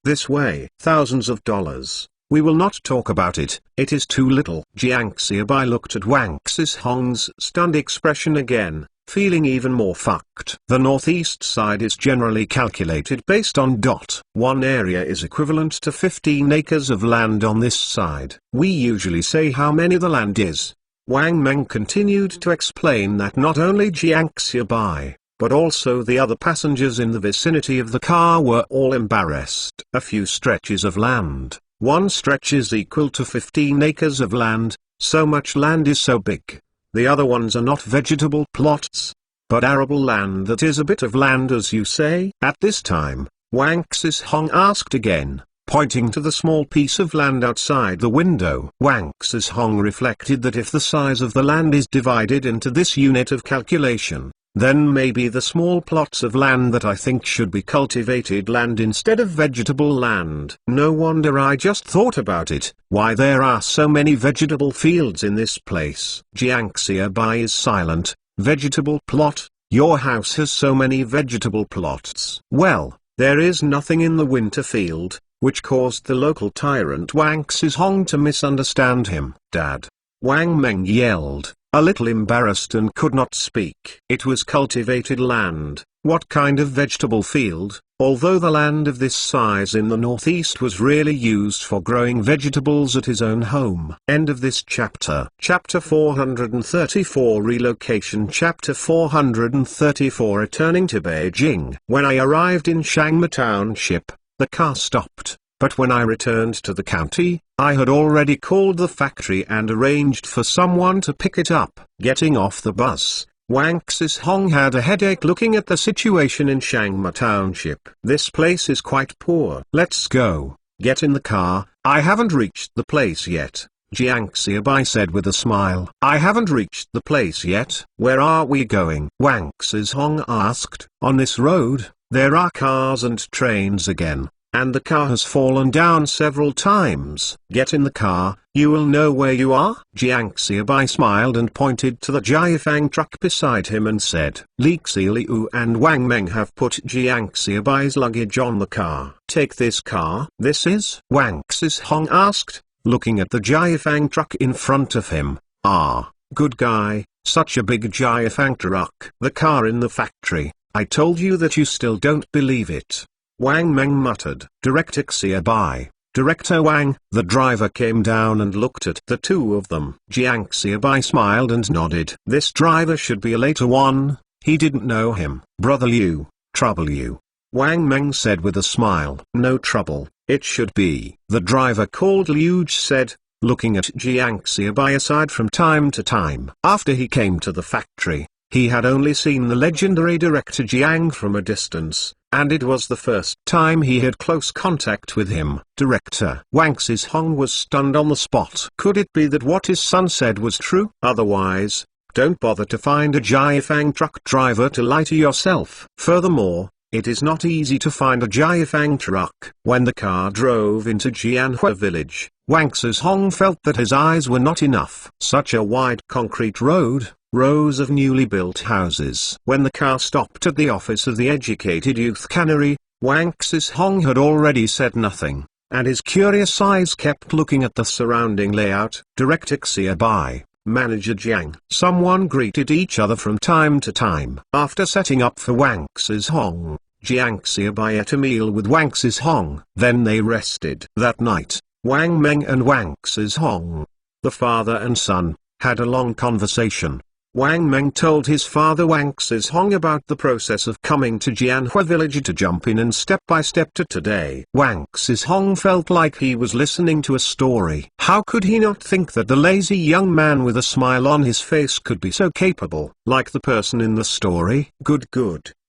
A: this way, thousands of dollars. We will not talk about it, it is too little. Jiangxiabai looked at Wang Xizhong's stunned expression again, feeling even more fucked. The northeast side is generally calculated based on dot. 1 area is equivalent to 15 acres of land on this side. We usually say how many the land is. Wang Meng continued to explain that not only Jiangxiabai, but also the other passengers in the vicinity of the car were all embarrassed. A few stretches of land, One stretch is equal to 15 acres of land. So much land is so big. The other ones are not vegetable plots, but arable land, that is a bit of land as you say. At this time, Wang Xishong asked again, pointing to the small piece of land outside the window. Wang Xishong reflected that if the size of the land is divided into this unit of calculation, then maybe the small plots of land that I think should be cultivated land instead of vegetable land. No wonder I just thought about it. Why there are so many vegetable fields in this place. Jiang Xiaobai is silent. Vegetable plot? Your house has so many vegetable plots. Well, there is nothing in the winter field, which caused the local tyrant Wang Xishong to misunderstand him. Dad! Wang Meng yelled, a little embarrassed and could not speak. It was cultivated land. What kind of vegetable field? Although the land of this size in the northeast was really used for growing vegetables at his own home. End of this chapter. Chapter 434 Relocation. Chapter 434 Returning to Beijing. When I arrived in Shangma Township, the car stopped, but when I returned to the county, I had already called the factory and arranged for someone to pick it up. Getting off the bus, Wang Xishong had a headache looking at the situation in Shangma Township. This place is quite poor. Let's go. Get in the car. I haven't reached the place yet, Jiang Xiaobai said with a smile. I haven't reached the place yet. Where are we going? Wang Xishong asked. On this road, there are cars and trains again, and the car has fallen down several times. Get in the car, you will know where you are. Jiang Xiaobai smiled and pointed to the Jiafang truck beside him and said, Li Xiliu and Wang Meng have put Jiang Xiaobai's luggage on the car. Take this car. This is? Wang Xishong asked, looking at the Jiafang truck in front of him. Ah, good guy, such a big Jiafang truck. The car in the factory. I told you that you still don't believe it. Wang Meng muttered. Director Xiaobai, Director Wang. The driver came down and looked at the two of them. Jiang Xiaobai smiled and nodded. This driver should be a later one. He didn't know him. Brother Liu, trouble you? Wang Meng said with a smile. No trouble, it should be. The driver called Liu said, looking at Jiang Xiaobai aside from time to time. After he came to the factory, he had only seen the legendary Director Jiang from a distance, and it was the first time he had close contact with him. Director Wang Xishong was stunned on the spot. Could it be that what his son said was true? Otherwise, don't bother to find a Jiafang truck driver to lie to yourself. Furthermore, it is not easy to find a Jiafang truck. When the car drove into Jianhua village, Wang Xishong felt that his eyes were not enough. Such a wide concrete road, rows of newly built houses. When the car stopped at the office of the Educated Youth Cannery, Wang Xishong had already said nothing, and his curious eyes kept looking at the surrounding layout. Director Xiaobai, Manager Jiang. Someone greeted each other from time to time. After setting up for Wang Xishong, Jiang Xiaobai ate a meal with Wang Xishong. Then they rested. That night, Wang Meng and Wang Xishong, the father and son, had a long conversation. Wang Meng told his father Wang Xishong about the process of coming to Jianhua village to jump in and step by step to today. Wang Xishong felt like he was listening to a story. How could he not think that the lazy young man with a smile on his face could be so capable, like the person in the story? Good.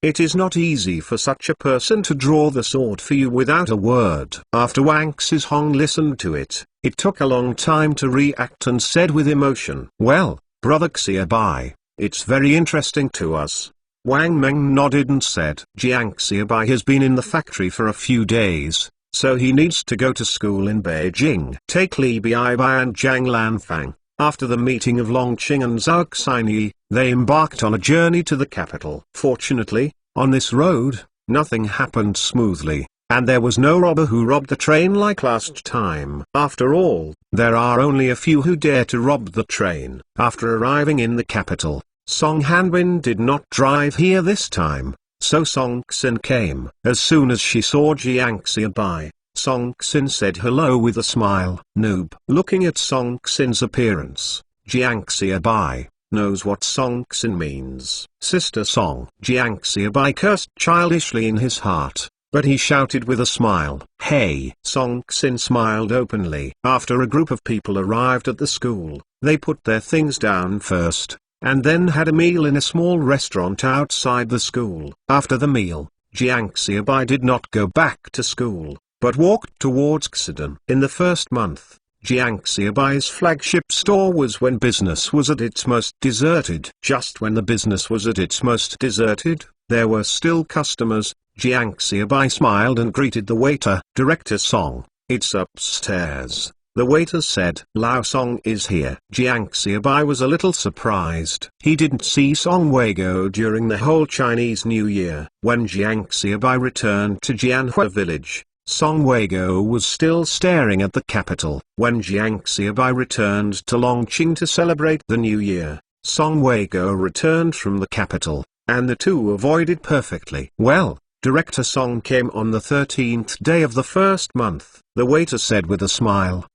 A: It is not easy for such a person to draw the sword for you without a word. After Wang Xishong listened to it, it took a long time to react and said with emotion, Well, Brother Xiaobai, it's very interesting to us. Wang Meng nodded and said, Jiang Xiaobai has been in the factory for a few days, so he needs to go to school in Beijing. Take Li Bibai and Zhang Lanfang. After the meeting of Longqing and Zhao Xinyi, they embarked on a journey to the capital. Fortunately, on this road, nothing happened smoothly, and there was no robber who robbed the train like last time. After all, there are only a few who dare to rob the train. After arriving in the capital, Song Hanbin did not drive here this time, so Song Xin came. As soon as she saw Jiang Xiaobai, Song Xin said hello with a smile. Noob. Looking at Song Xin's appearance, Jiang Xiaobai knows what Song Xin means. Sister Song. Jiang Xiaobai cursed childishly in his heart. but he shouted with a smile, "Hey!" Song Xin smiled openly. After a group of people arrived at the school, they put their things down first, and then had a meal in a small restaurant outside the school. After the meal, Jiang Xiaobai did not go back to school, but walked towards Xidan. In the first month, Jiang Xiaobai's flagship store was when business was at its most deserted. Just when the business was at its most deserted, there were still customers. Jiang Xiaobai smiled and greeted the waiter. "Director Song, it's upstairs," the waiter said. "Lao Song is here." Jiang Xiaobai was a little surprised. He didn't see Song Weigo during the whole Chinese New Year. When Jiang Xiaobai returned to Jianhua village, Song Weigo was still staring at the capital. When Jiang Xiaobai returned to Longqing to celebrate the New Year, Song Weigo returned from the capital, and the two avoided perfectly well. Director Song came on the 13th day of the first month, the waiter said with a smile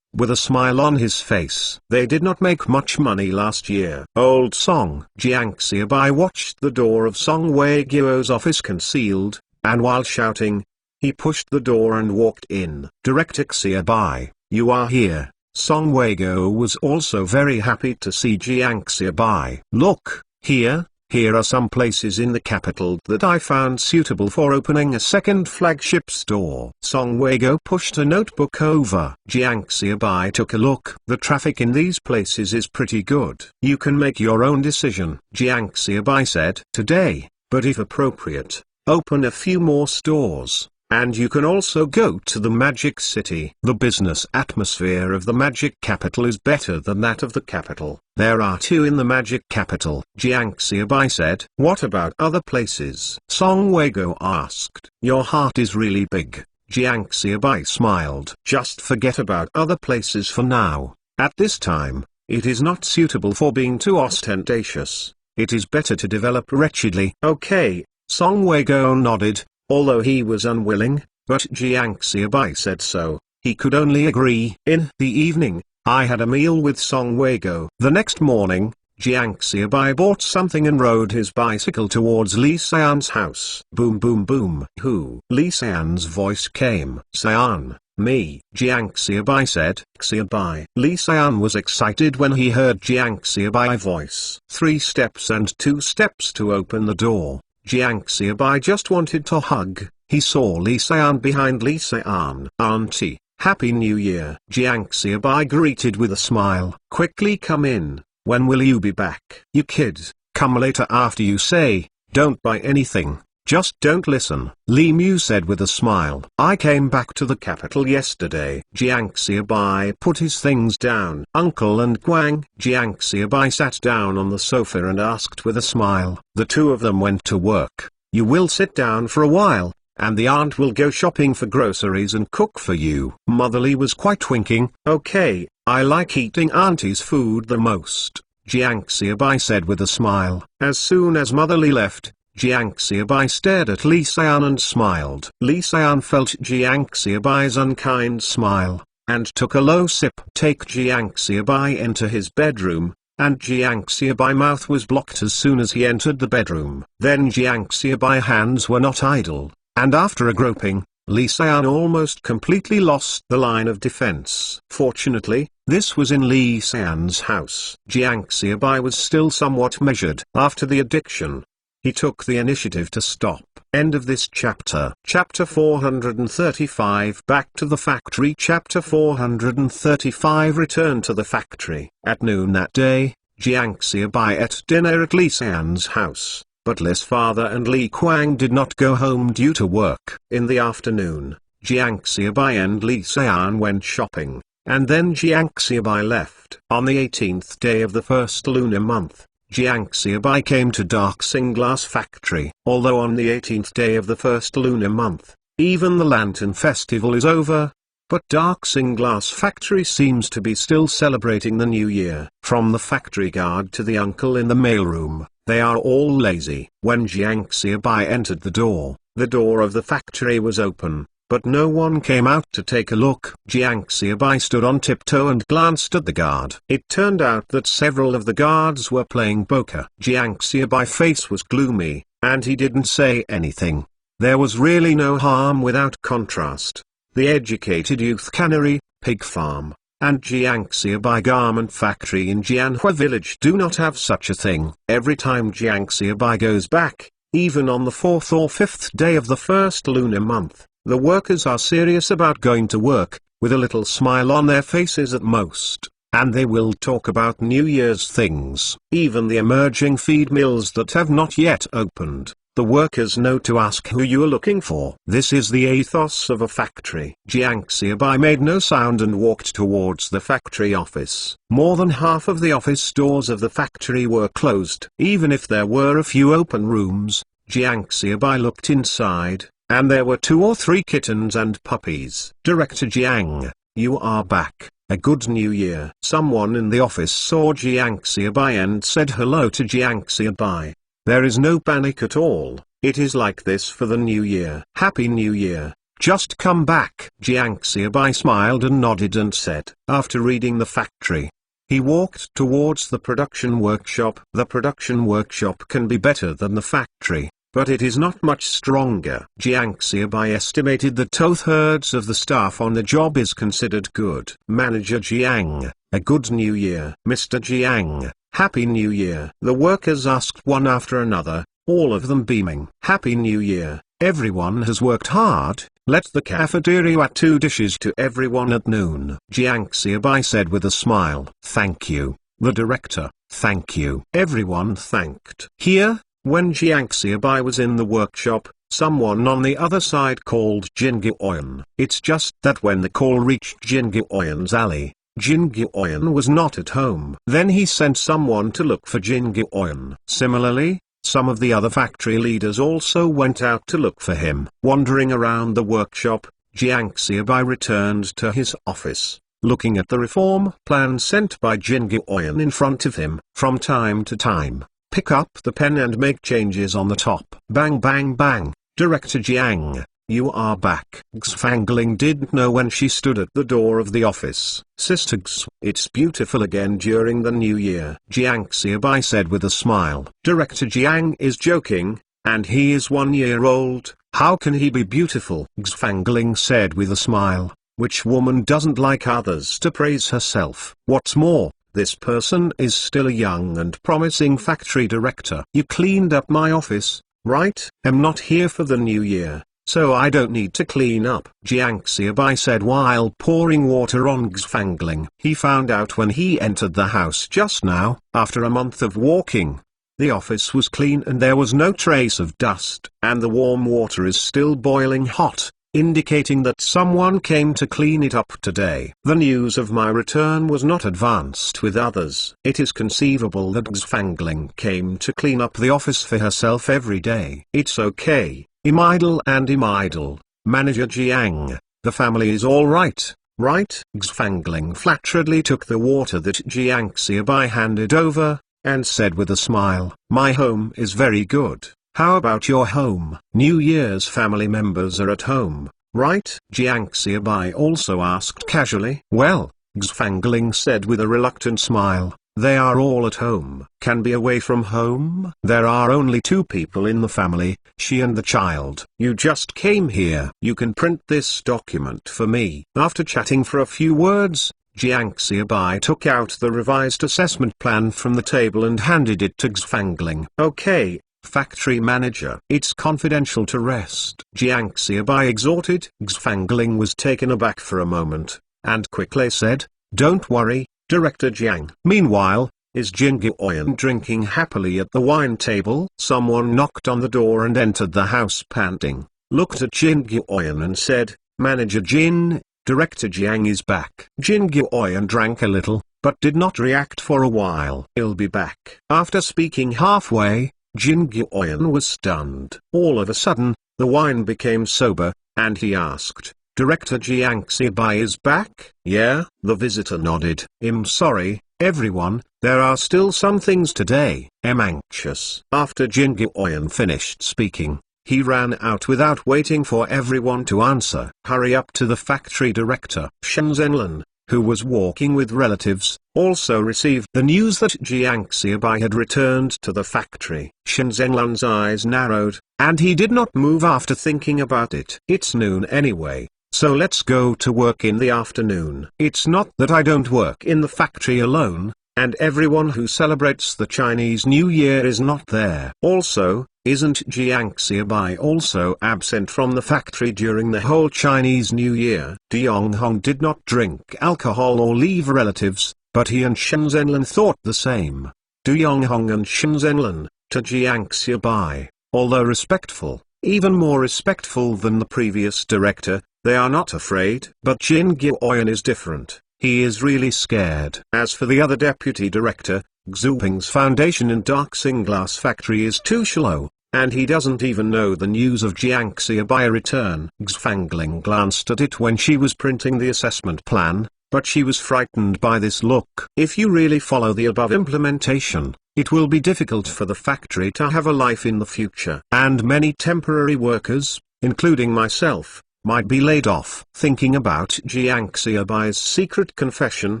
A: on his face. "They did not make much money last year." Old Song. Jiang Xiaobai watched the door of Song Weigo's office concealed, and while shouting, he pushed the door and walked in. "Director Xiaobai, you are here." Song Weigo was also very happy to see Jiang Xiaobai. "Look, here are some places in the capital that I found suitable for opening a second flagship store." Song Weigo pushed a notebook over. Jiang Xiaobai took a look. "The traffic in these places is pretty good. You can make your own decision," Jiang Xiaobai said. "Today, but if appropriate, open a few more stores. And you can also go to the Magic City. The business atmosphere of the Magic Capital is better than that of the capital. There are two in the Magic Capital," Jiang Xiaobai said. "What about other places?" Song Weigo asked. "Your heart is really big." Jiang Xiaobai smiled. "Just forget about other places for now. At this time, it is not suitable for being too ostentatious. It is better to develop wretchedly." "Okay," Song Weigo nodded. Although he was unwilling, but Jiang Xiaobai said so, he could only agree. In the evening, I had a meal with Song Weigo. The next morning, Jiang Xiaobai bought something and rode his bicycle towards Li Xian's house. Boom boom boom. "Who?" Li Xian's voice came. "Xian, me," Jiang Xiaobai said. "Xiaobai." Li Xian was excited when he heard Jiang Xiaobai's voice. 3 steps and 2 steps to open the door. Jiang Xiaobai just wanted to hug. He saw Li Xian behind Li Xian. "Auntie, Happy New Year." Jiang Xiaobai greeted with a smile. "Quickly come in. When will you be back?" "You kid, come later after you say. Don't buy anything. Just don't listen," Li Mu said with a smile. "I came back to the capital yesterday." Jiang Xiaobai put his things down. "Uncle and Guang." Jiang Xiaobai sat down on the sofa and asked with a smile. The two of them went to work. "You will sit down for a while, and the aunt will go shopping for groceries and cook for you." Motherly was quite winking. "Okay, I like eating auntie's food the most," Jiang Xiaobai said with a smile. As soon as Motherly left, Jiang Xiaobai stared at Li Xian and smiled. Li Xian felt Jiang Xiaobai's unkind smile, and took a low sip. Take Jiang Xiaobai enter his bedroom, and Jiang Xiaobai's mouth was blocked as soon as he entered the bedroom. Then Jiang Xiaobai's hands were not idle, and after a groping, Li Xian almost completely lost the line of defense. Fortunately, this was in Li Xian's house. Jiang Xiaobai was still somewhat measured. After the addiction, he took the initiative to stop. End of this chapter. Chapter 435. Back to the factory. Chapter 435. Return to the factory. At noon that day, Jiang Xiaobai ate dinner at Li Xian's house, but Li's father and Li Kuang did not go home due to work. In the afternoon, Jiang Xiaobai and Li Xian went shopping, and then Jiang Xiaobai left. On the 18th day of the first lunar month, Jiang Xiaobai came to Darksing Glass Factory. Although on the 18th day of the first lunar month, even the Lantern Festival is over, but Darksing Glass Factory seems to be still celebrating the New Year. From the factory guard to the uncle in the mailroom, they are all lazy. When Jiang Xiaobai entered the door of the factory was open, but no one came out to take a look. Jiang Xiaobai stood on tiptoe and glanced at the guard. It turned out that several of the guards were playing poker. Jiang Xiaobai's face was gloomy, and he didn't say anything. There was really no harm without contrast. The educated youth cannery, pig farm, and Jiangxiabai garment factory in Jianhua village do not have such a thing. Every time Jiangxiabai goes back, even on the 4th or 5th day of the first lunar month, the workers are serious about going to work, with a little smile on their faces at most, and they will talk about New Year's things. Even the emerging feed mills that have not yet opened, the workers know to ask who you are looking for. This is the ethos of a factory. Jiangxiabai made no sound and walked towards the factory office. More than half of the office doors of the factory were closed. Even if there were a few open rooms, Jiangxiabai looked inside, and there were 2 or 3 kittens and puppies. Director Jiang, you are back. A good new year. Someone in the office saw Jiangxiabai and said hello to Jiangxiabai. There is no panic at all. It is like this for the new year. Happy New Year. Just come back. Jiangxiabai smiled and nodded and said. After reading the factory, he walked towards the production workshop. The production workshop can be better than the factory, but it is not much stronger. Jiangxiabai estimated that 2/3 of the staff on the job is considered good. Manager Jiang, a good new year. Mr. Jiang, Happy New Year. The workers asked one after another, all of them beaming. Happy New Year. Everyone has worked hard. Let the cafeteria add 2 dishes to everyone at noon. Jiangxiabai said with a smile. Thank you, the director. Thank you. Everyone thanked. Here, when Jiangxiabai was in the workshop, someone on the other side called Jin Gyoyan. It's just that when the call reached Jin Gyoyan's alley, Jin Gyoyan was not at home. Then he sent someone to look for Jin Gyoyan. Similarly, some of the other factory leaders also went out to look for him. Wandering around the workshop, Jiangxiabai returned to his office, looking at the reform plan sent by Jin Gyoyan in front of him. From time to time, pick up the pen and make changes on the top. Bang bang bang. Director Jiang, you are back. Xfangling didn't know when she stood at the door of the office. Sister X, it's beautiful again during the new year. Jiangxiabai said with a smile. Director Jiang is joking, and he is 1 year old. How can he be beautiful? Xfangling said with a smile. Which woman doesn't like others to praise herself? What's more, this person is still a young and promising factory director. You cleaned up my office, right? I'm not here for the new year, so I don't need to clean up. Jiangxiabai said while pouring water on Xfangling. He found out when he entered the house just now. After a month of walking, the office was clean and there was no trace of dust. And the warm water is still boiling hot, indicating that someone came to clean it up today. The news of my return was not advanced with others. It is conceivable that Xfangling came to clean up the office for herself every day. It's okay. Imidle and Imidle, Manager Jiang, the family is all right, right? Xfangling flatteredly took the water that Jiangxiabai handed over, and said with a smile, my home is very good. How about your home? New Year's family members are at home, right? Jiangxiabai also asked casually. Well, Xfangling said with a reluctant smile, they are all at home. Can be away from home? There are only 2 people in the family, she and the child. You just came here. You can print this document for me. After chatting for a few words, Jiangxiabai took out the revised assessment plan from the table and handed it to Xfangling. Okay, factory manager. It's confidential to rest. Jiangxiabai exhorted. Xfangling was taken aback for a moment, and quickly said, don't worry, Director Jiang. Meanwhile, is Jin Gyoyan drinking happily at the wine table? Someone knocked on the door and entered the house panting, looked at Jin Gyoyan and said, Manager Jin, Director Jiang is back. Jin Gyoyan drank a little, but did not react for a while. He'll be back. After speaking halfway, Jin Gyoyan was stunned. All of a sudden, the wine became sober, and he asked, Director Jiangxiabai is back? Yeah, the visitor nodded. I'm sorry, everyone, there are still some things today. I'm anxious. After Jin Gyoyan finished speaking, he ran out without waiting for everyone to answer. Hurry up to the factory director. Shenzhenlan, who was walking with relatives, also received the news that Jiang Xiaobai had returned to the factory. Shen Zhenlan's eyes narrowed, and he did not move after thinking about it. It's noon anyway, so let's go to work in the afternoon. It's not that I don't work in the factory alone, and everyone who celebrates the Chinese New Year is not there. Also, isn't Jiang Xiaobai also absent from the factory during the whole Chinese New Year? De Yonghong did not drink alcohol or leave relatives, but he and Shen Zhenlan thought the same. De Yonghong and Shen Zhenlan, to Jiang Xiaobai, although respectful, even more respectful than the previous director, they are not afraid. But Jin Guoyan is different. He is really scared. As for the other deputy director, Xu Ping's foundation in Darksing Glass Factory is too shallow, and he doesn't even know the news of Jiang Xiaobai return. Xfangling glanced at it when she was printing the assessment plan, but she was frightened by this look. If you really follow the above implementation, it will be difficult for the factory to have a life in the future. And many temporary workers, including myself, might be laid off. Thinking about Jiang Xiaobai's secret confession,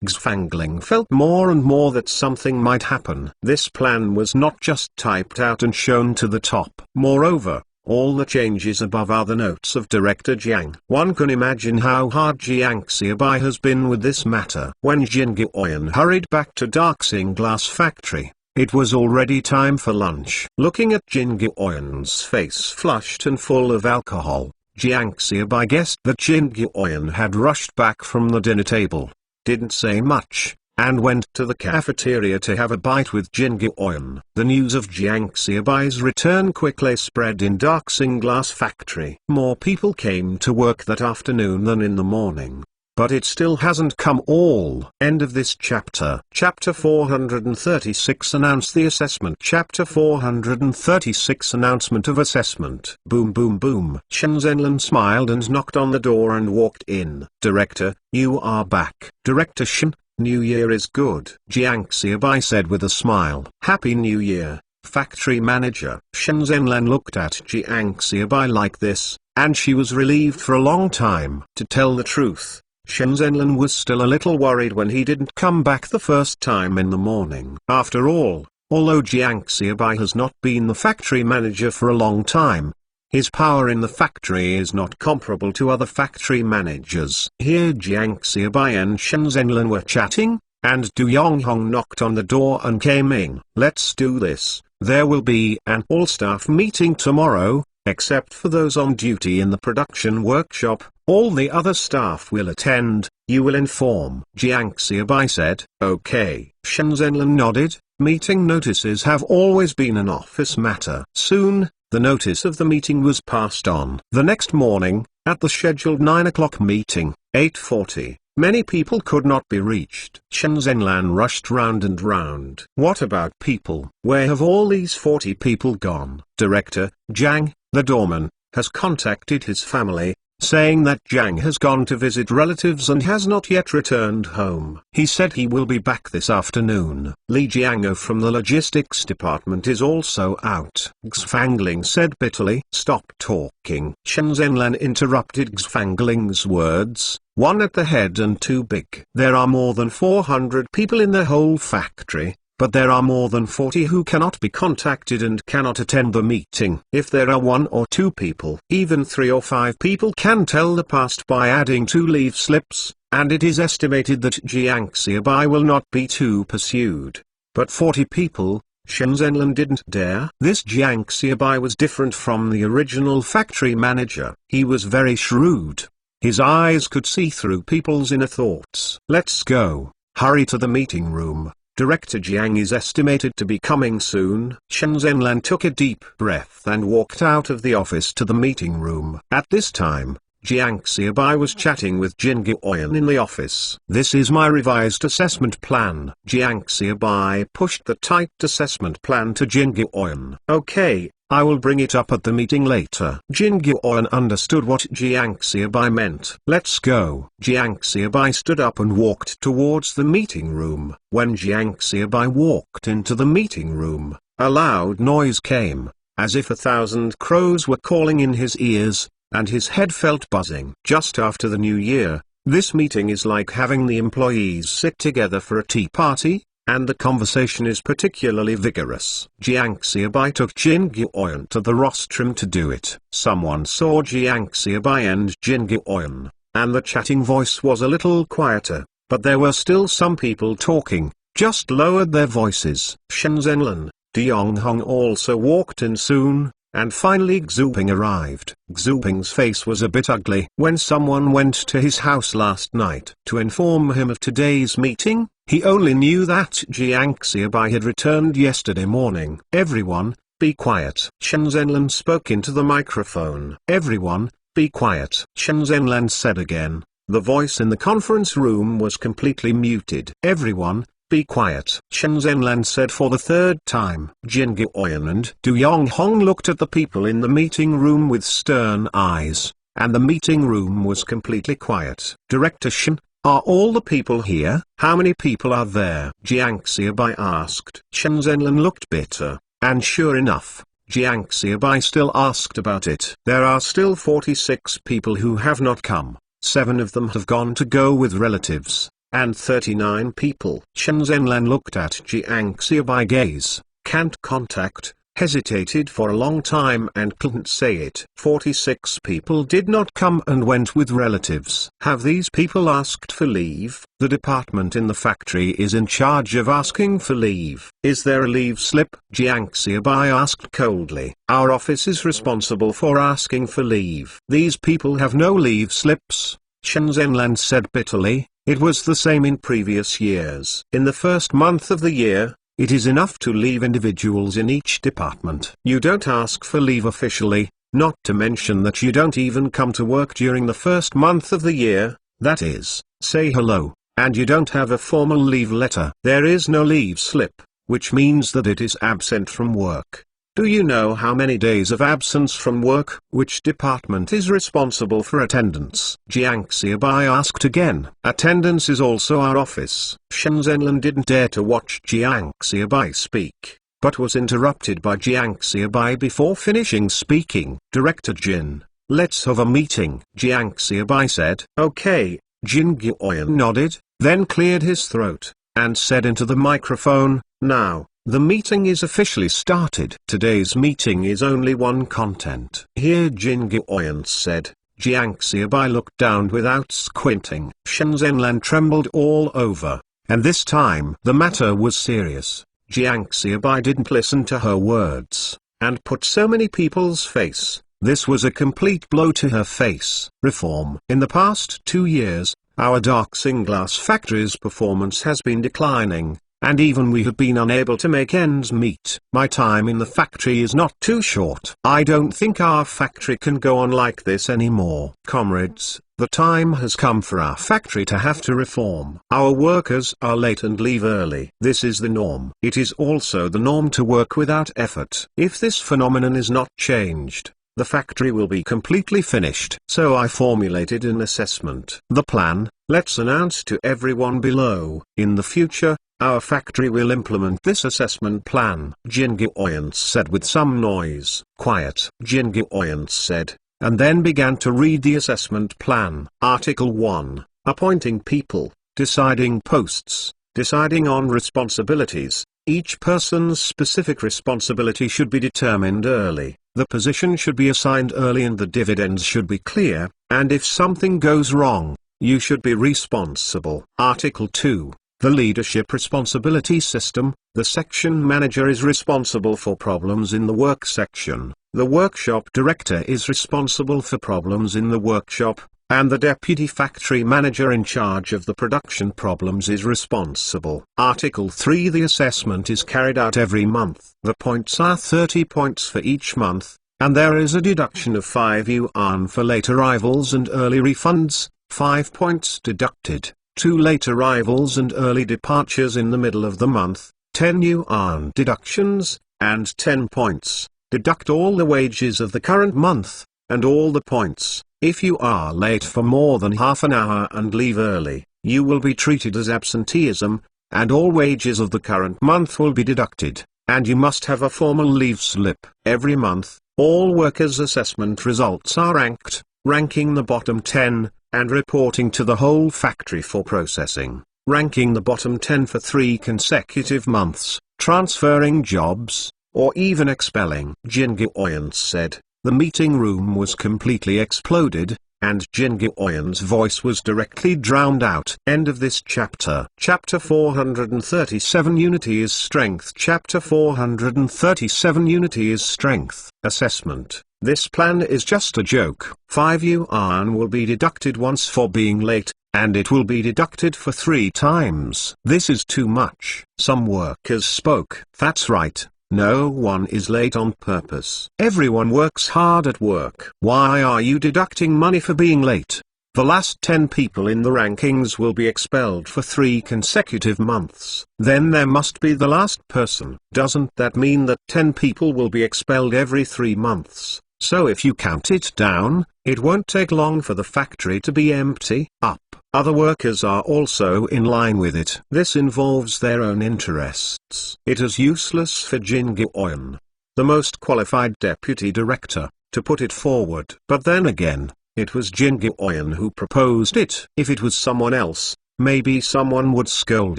A: Xfangling felt more and more that something might happen. This plan was not just typed out and shown to the top. Moreover, all the changes above are the notes of Director Jiang. One can imagine how hard Jiang Xiaobai has been with this matter. When Jin Guoyan hurried back to Darksing Glass Factory, it was already time for lunch. Looking at Jin Guoyan's face flushed and full of alcohol, Jiang Xiaobai guessed that Jin Guoyan had rushed back from the dinner table, didn't say much, and went to the cafeteria to have a bite with Jin Guoyan. The news of Jiang Xiaobai's return quickly spread in Darksing Glass Factory. More people came to work that afternoon than in the morning. But it still hasn't come all. End of this chapter. Chapter 436 Announce the Assessment. Chapter 436 Announcement of Assessment. Boom boom boom. Shen Zhenlan smiled and knocked on the door and walked in. Director, you are back. Director Shen, New Year is good. Jiang Xiaobai said with a smile. Happy New Year, factory manager. Shen Zhenlan looked at Jiang Xiaobai like this, and she was relieved for a long time. To tell the truth, Shen Zhenlan was still a little worried when he didn't come back the first time in the morning. After all, although Jiang Xiaobai has not been the factory manager for a long time, his power in the factory is not comparable to other factory managers. Here Jiang Xiaobai and Shen Zhenlan were chatting, and Du Yonghong knocked on the door and came in. Let's do this. There will be an all-staff meeting tomorrow, except for those on duty in the production workshop. All the other staff will attend, you will inform. Jiang Xiaobai said. Okay. Shen Zhenlan nodded. Meeting notices have always been an office matter. Soon, the notice of the meeting was passed on. The next morning, at the scheduled 9 o'clock meeting, 8:40, many people could not be reached. Shen Zhenlan rushed round and round. What about people? Where have all these 40 people gone? Director, Jiang, the doorman, has contacted his family, saying that Jiang has gone to visit relatives and has not yet returned home. He said he will be back this afternoon. Li Jiango from the logistics department is also out. Xfangling said bitterly. Stop talking. Shen Zhenlan interrupted Xfangling's words. One at the head and too big. There are more than 400 people in the whole factory, but there are more than 40 who cannot be contacted and cannot attend the meeting. If there are 1 or 2 people, even 3 or 5 people can tell the past by adding 2 leave slips, and it is estimated that Jiang Xiaobai will not be too pursued. But 40 people, Shen Zhenlan didn't dare. This Jiang Xiaobai was different from the original factory manager. He was very shrewd. His eyes could see through people's inner thoughts. Let's go. Hurry to the meeting room. Director Jiang is estimated to be coming soon. Shen Zhenlan took a deep breath and walked out of the office to the meeting room. At this time, Jiang Xiaobai was chatting with Jin Guoyan in the office. This is my revised assessment plan. Jiang Xiaobai pushed the typed assessment plan to Jin Guoyan. Okay, I will bring it up at the meeting later. Jin Guoyan understood what Jiang Xiaobai meant. Let's go. Jiang Xiaobai stood up and walked towards the meeting room. When Jiang Xiaobai walked into the meeting room, a loud noise came, as if 1,000 crows were calling in his ears, and his head felt buzzing. Just after the new year, This meeting is like having the employees sit together for a tea party, and the conversation is particularly vigorous. Jiang Xiaobai took Jin Guoyan to the rostrum to do it. Someone saw Jiang Xiaobai and Jin Guoyan, and the chatting voice was a little quieter, but there were still some people talking, just lowered their voices. Shen Zhenlan, De Yonghong also walked in soon, and finally Xu Ping arrived. Xu Ping's face was a bit ugly. When someone went to his house last night to inform him of today's meeting, he only knew that Jiang Xiaobai had returned yesterday morning. Everyone, be quiet. Shen Zhenlan spoke into the microphone. Everyone, be quiet. Shen Zhenlan said again. The voice in the conference room was completely muted. Everyone, be quiet. Shen Zhenlan said for the third time. Jin Guoyan and Du Yonghong looked at the people in the meeting room with stern eyes, and the meeting room was completely quiet. Director Shen, are all the people here? How many people are there? Jiang Xiaobai asked. Shen Zhenlan looked bitter, and sure enough, Jiang Xiaobai still asked about it. There are still 46 people who have not come. 7 of them have gone to go with relatives, and 39 people. Shen Zhenlan looked at Jiang Xiaobai gaze, can't contact, hesitated for a long time and couldn't say it. 46 people did not come and went with relatives. Have these people asked for leave? The department in the factory is in charge of asking for leave. Is there a leave slip? Jiang Xiaobai asked coldly. Our office is responsible for asking for leave. These people have no leave slips, Shen Zhenlan said bitterly. It was the same in previous years. In the first month of the year, it is enough to leave individuals in each department. You don't ask for leave officially, not to mention that you don't even come to work during the first month of the year, that is, say hello, and you don't have a formal leave letter. There is no leave slip, which means that it is absent from work. Do you know how many days of absence from work? Which department is responsible for attendance? Jiang Xiaobai asked again. Attendance is also our office. Shen Zhenlan didn't dare to watch Jiang Xiaobai speak, but was interrupted by Jiang Xiaobai before finishing speaking. Director Jin, let's have a meeting. Jiang Xiaobai said. Okay. Jin Guoyan nodded, then cleared his throat, and said into the microphone, now, the meeting is officially started. Today's meeting is only one content. Here Jin Guoyan said. Jiang Xiaobai looked down without squinting. Shen Zhenlan trembled all over, and this time the matter was serious. Jiang Xiaobai didn't listen to her words, and put so many people's face. This was a complete blow to her face. Reform. In the past 2 years, our dark glass factory's performance has been declining, and even we have been unable to make ends meet. My time in the factory is not too short. I don't think our factory can go on like this anymore. Comrades, the time has come for our factory to have to reform. Our workers are late and leave early. This is the norm. It is also the norm to work without effort. If this phenomenon is not changed, the factory will be completely finished. So I formulated an assessment. The plan, let's announce to everyone below. In the future, our factory will implement this assessment plan. Jin Guoyan said with some noise. Quiet. Jin Guoyan said, and then began to read the assessment plan. Article 1. Appointing people, deciding posts, deciding on responsibilities. Each person's specific responsibility should be determined early. The position should be assigned early and the dividends should be clear, and if something goes wrong, you should be responsible. Article 2. The leadership responsibility system. The section manager is responsible for problems in the work section. The workshop director is responsible for problems in the workshop, and the deputy factory manager in charge of the production problems is responsible. Article 3. The assessment is carried out every month. The points are 30 points for each month, and there is a deduction of 5 yuan for late arrivals and early refunds, 5 points deducted. 2 late arrivals and early departures in the middle of the month, 10 yuan deductions, and 10 points. Deduct all the wages of the current month, and all the points. If you are late for more than half an hour and leave early, you will be treated as absenteeism, and all wages of the current month will be deducted, and you must have a formal leave slip. Every month, all workers' assessment results are ranked, ranking the bottom 10, and reporting to the whole factory for processing, ranking the bottom 10 for 3 consecutive months, transferring jobs, or even expelling. Jin Gyeoyeon said. The meeting room was completely exploded, and Jin Gyeoyeon's voice was directly drowned out. End of this chapter. Chapter 437 Unity is Strength. Chapter 437 Unity is Strength. Assessment. This plan is just a joke. 5 yuan will be deducted once for being late, and it will be deducted for 3 times. This is too much. Some workers spoke. That's right. No one is late on purpose. Everyone works hard at work. Why are you deducting money for being late? The last 10 people in the rankings will be expelled for 3 consecutive months. Then there must be the last person. Doesn't that mean that 10 people will be expelled every 3 months? So if you count it down, it won't take long for the factory to be empty. Up. Other workers are also in line with it. This involves their own interests. It is useless for Jin Gyeoyeon, the most qualified deputy director, to put it forward. But then again, it was Jin Gyeoyeon who proposed it. If it was someone else, maybe someone would scold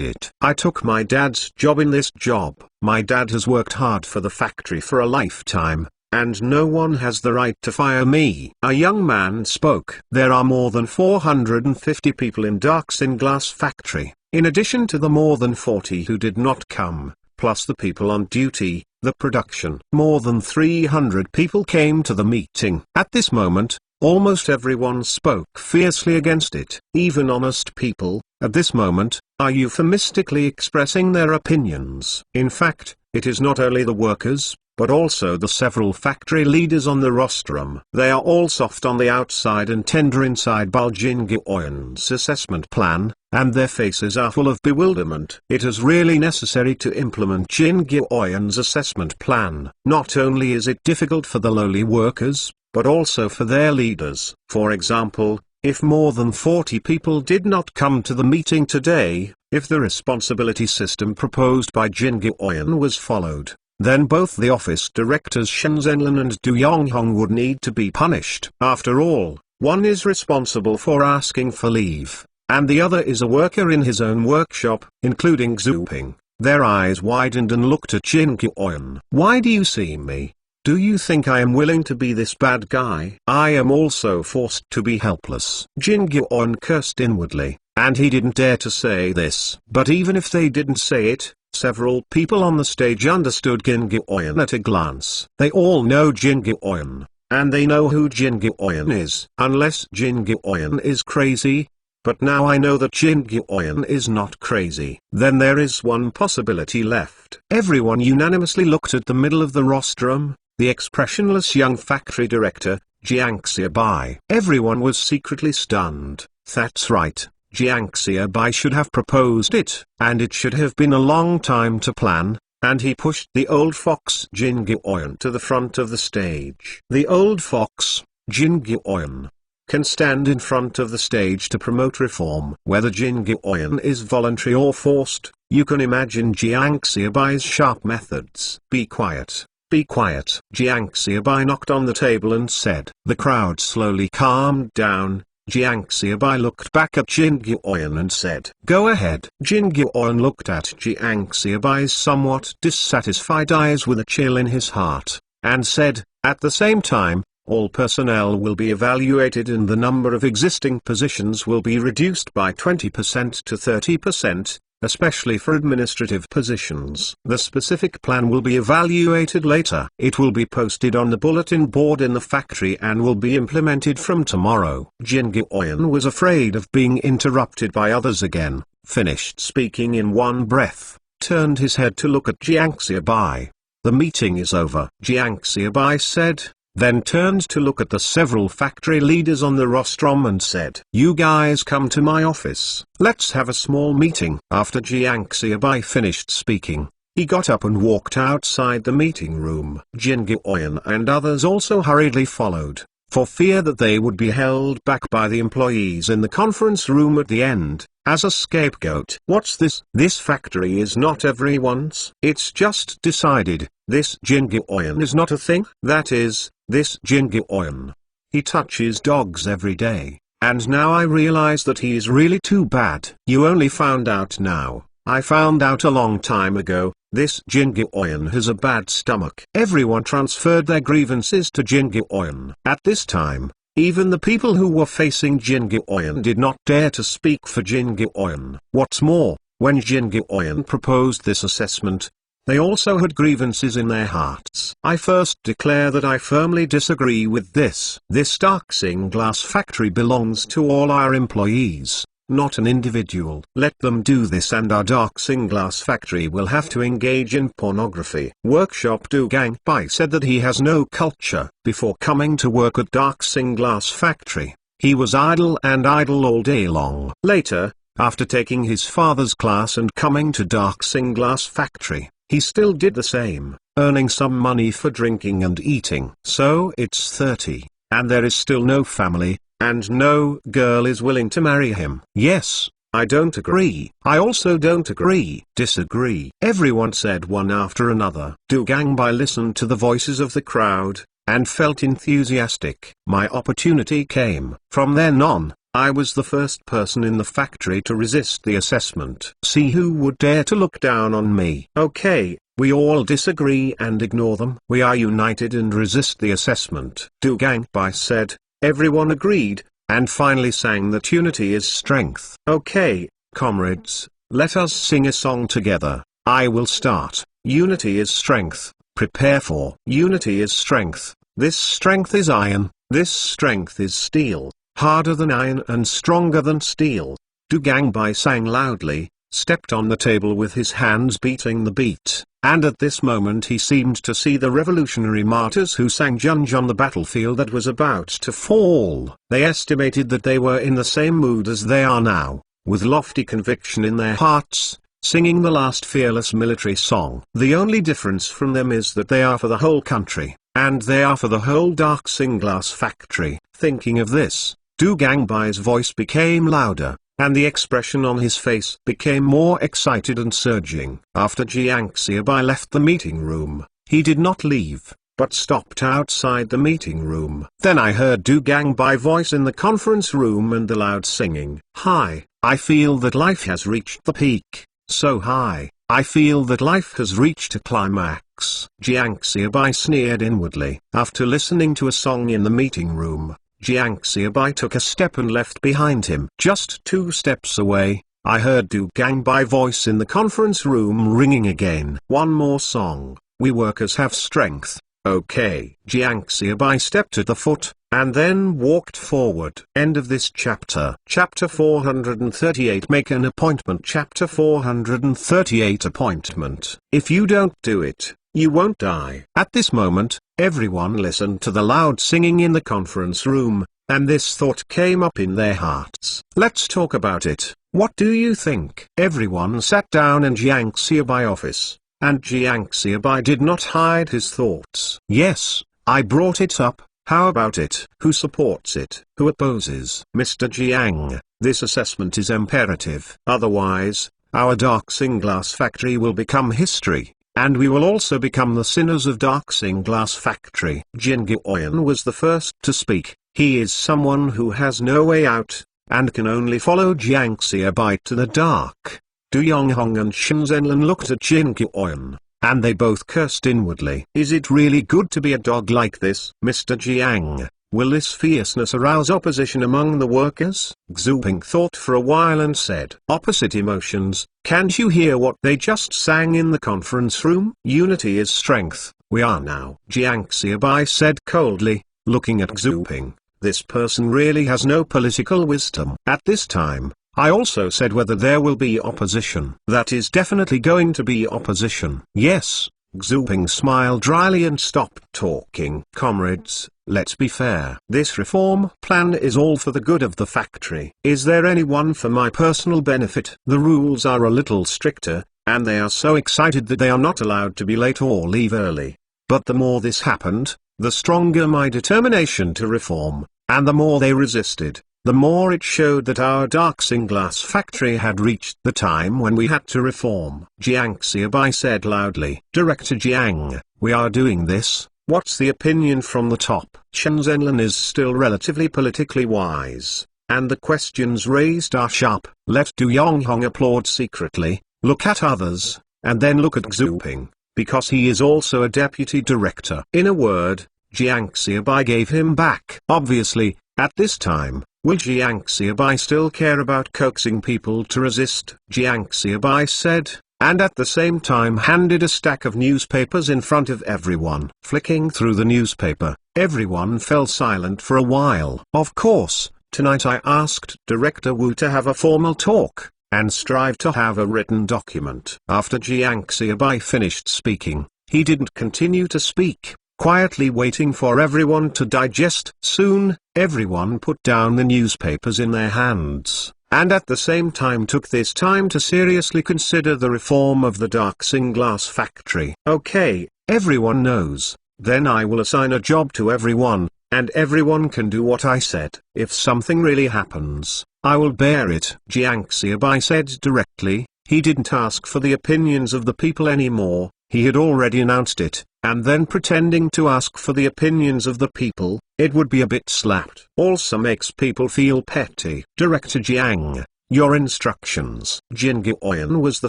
A: it. I took my dad's job in this job. My dad has worked hard for the factory for a lifetime, and no one has the right to fire me. A young man spoke. There are more than 450 people in Darksin Glass Factory, in addition to the more than 40 who did not come, plus the people on duty, the production. More than 300 people came to the meeting. At this moment, almost everyone spoke fiercely against it. Even honest people, at this moment, are euphemistically expressing their opinions. In fact, it is not only the workers, but also the several factory leaders on the rostrum. They are all soft on the outside and tender inside by Jin Gyeoyeon's assessment plan, and their faces are full of bewilderment. It is really necessary to implement Jin Gyeoyeon's assessment plan. Not only is it difficult for the lowly workers, but also for their leaders. For example, if more than 40 people did not come to the meeting today, if the responsibility system proposed by Jin Gyeoyeon was followed, then both the office directors Shen Zhenlin and Du Yonghong would need to be punished. After all, one is responsible for asking for leave, and the other is a worker in his own workshop, including Xu Ping. Their eyes widened and looked at Jin Gyeoyeon. Why do you see me? Do you think I am willing to be this bad guy? I am also forced to be helpless. Jin Gyeoyeon cursed inwardly, and he didn't dare to say this. But even if they didn't say it, several people on the stage understood Jin Gyeoyeon at a glance. They all know Jin Gyeoyeon, and they know who Jin Gyeoyeon is. Unless Jin Gyeoyeon is crazy. But now I know that Jin Gyeoyeon is not crazy. Then there is one possibility left. Everyone unanimously looked at the middle of the rostrum, the expressionless young factory director, Jiang Xiaobai. Everyone was secretly stunned. That's right. Jiang Xiaobai should have proposed it, and it should have been a long time to plan, and he pushed the old fox Jin Gyeoyeon to the front of the stage. The old fox, Jin Gyeoyeon, can stand in front of the stage to promote reform. Whether Jin Gyeoyeon is voluntary or forced, you can imagine Jiang Xiaobai's sharp methods. Be quiet. Be quiet. Jiang Xiaobai knocked on the table and said. The crowd slowly calmed down. Jiang Xiaobai looked back at Jin Gyeoyeon and said, "Go ahead." Jin Gyeoyeon looked at Jiang Xiaobai's somewhat dissatisfied eyes with a chill in his heart, and said, "At the same time, all personnel will be evaluated and the number of existing positions will be reduced by 20% to 30%, especially for administrative positions. The specific plan will be evaluated later. It will be posted on the bulletin board in the factory and will be implemented from tomorrow." Jin Gyeoyeon was afraid of being interrupted by others again, finished speaking in one breath, turned his head to look at Jiang Xiaobai. "The meeting is over," Jiang Xiaobai said, then turned to look at the several factory leaders on the rostrum and said, "You guys come to my office. Let's have a small meeting." After Jiang Xiaobai finished speaking, he got up and walked outside the meeting room. Jin Gyeoyeon and others also hurriedly followed, for fear that they would be held back by the employees in the conference room at the end, as a scapegoat. What's this? This factory is not everyone's. It's just decided. This Jin Gyeoyeon is not a thing. That is, this Jin Gyeoyeon. He touches dogs every day. And now I realize that he is really too bad. You only found out now. I found out a long time ago. This Jingoyan has a bad stomach. Everyone transferred their grievances to Jingoyan. At this time, even the people who were facing Jingoyan did not dare to speak for Jingoyan. What's more, when Jingoyan proposed this assessment, they also had grievances in their hearts. I first declare that I firmly disagree with this. This Darksing Glass factory belongs to all our employees, not an individual. Let them do this and our Darksing Glass factory will have to engage in pornography. Workshop Do Gang Bai said that he has no culture. Before coming to work at Darksing Glass factory, he was idle and idle all day long. Later, after taking his father's class and coming to Darksing Glass factory, he still did the same, earning some money for drinking and eating. So it's 30, and there is still no family, and no girl is willing to marry him. Yes, I don't agree. I also don't agree. Disagree. Everyone said one after another. Du Gangbai listened to the voices of the crowd, and felt enthusiastic. My opportunity came. From then on, I was the first person in the factory to resist the assessment. See who would dare to look down on me. Okay, we all disagree and ignore them. We are united and resist the assessment. Du Gangbai said. Everyone agreed, and finally sang that unity is strength. Okay, comrades, let us sing a song together. I will start. Unity is strength. Prepare for. Unity is strength. This strength is iron. This strength is steel. Harder than iron and stronger than steel. Du Gangbai sang loudly, stepped on the table with his hands beating the beat, and at this moment he seemed to see the revolutionary martyrs who sang Junj on the battlefield that was about to fall. They estimated that they were in the same mood as they are now, with lofty conviction in their hearts, singing the last fearless military song. The only difference from them is that they are for the whole country, and they are for the whole Darksing Glass factory. Thinking of this, Du Gangbai's voice became louder, and the expression on his face became more excited and surging. After Jiang Xiaobai left the meeting room, he did not leave, but stopped outside the meeting room. Then I heard Du Gangbai's voice in the conference room and the loud singing. Hi, I feel that life has reached the peak, so high, I feel that life has reached a climax. Jiang Xiaobai sneered inwardly. After listening to a song in the meeting room, Jiang Xiaobai took a step and left behind him. Just 2 steps away, I heard Du Gangbai's voice in the conference room ringing again. One more song. We workers have strength. Okay. Jiang Xiaobai stepped at the foot, and then walked forward. End of this chapter. Chapter 438. Make an appointment. Chapter 438. Appointment. If you don't do it, you won't die. At this moment, everyone listened to the loud singing in the conference room, and this thought came up in their hearts. Let's talk about it. What do you think? Everyone sat down in Jiang Xiaobai office, and Jiang Xiaobai did not hide his thoughts. Yes, I brought it up. How about it? Who supports it? Who opposes? Mr. Jiang, this assessment is imperative. Otherwise, our Darksing Glass factory will become history, and we will also become the sinners of Darksing Glass factory. Jin Guoyan was the first to speak. He is someone who has no way out, and can only follow Jiang Xiaobai to the dark. Du Yonghong and Shen Zhenlin looked at Jin Guoyan, and they both cursed inwardly. Is it really good to be a dog like this? Mr. Jiang, will this fierceness arouse opposition among the workers? Xu Ping thought for a while and said, opposite emotions. Can't you hear what they just sang in the conference room? Unity is strength. We are now. Jiang Xiaobai said coldly, looking at Xu Ping. This person really has no political wisdom. At this time, I also said whether there will be opposition. That is definitely going to be opposition. Yes. Xu Ping smiled dryly and stopped talking. Comrades, let's be fair. This reform plan is all for the good of the factory. Is there anyone for my personal benefit? The rules are a little stricter, and they are so excited that they are not allowed to be late or leave early. But the more this happened, the stronger my determination to reform, and the more they resisted, the more it showed that our Darksing Glass factory had reached the time when we had to reform. Jiang Xiaobai said loudly, Director Jiang, we are doing this. What's the opinion from the top? Shen Zhenlin is still relatively politically wise, and the questions raised are sharp. Let Du Yonghong applaud secretly, look at others, and then look at Xu Ping, because he is also a deputy director. In a word, Jiang Xiaobai gave him back. Obviously, at this time, will Jiang Xiaobai still care about coaxing people to resist? Jiang Xiaobai said, and at the same time handed a stack of newspapers in front of everyone. Flicking through the newspaper, everyone fell silent for a while. Of course, tonight I asked Director Wu to have a formal talk, and strive to have a written document. After Jiang Xiaobai finished speaking, he didn't continue to speak, quietly waiting for everyone to digest. Soon, everyone put down the newspapers in their hands, and at the same time took this time to seriously consider the reform of the Darksing glass factory. Okay, everyone knows, then I will assign a job to everyone, and everyone can do what I said. If something really happens, I will bear it. Jiang Xiaobai said directly. He didn't ask for the opinions of the people anymore, he had already announced it, and then pretending to ask for the opinions of the people, it would be a bit slapped. Also makes people feel petty. Director Jiang, your instructions. Jin Guoyan was the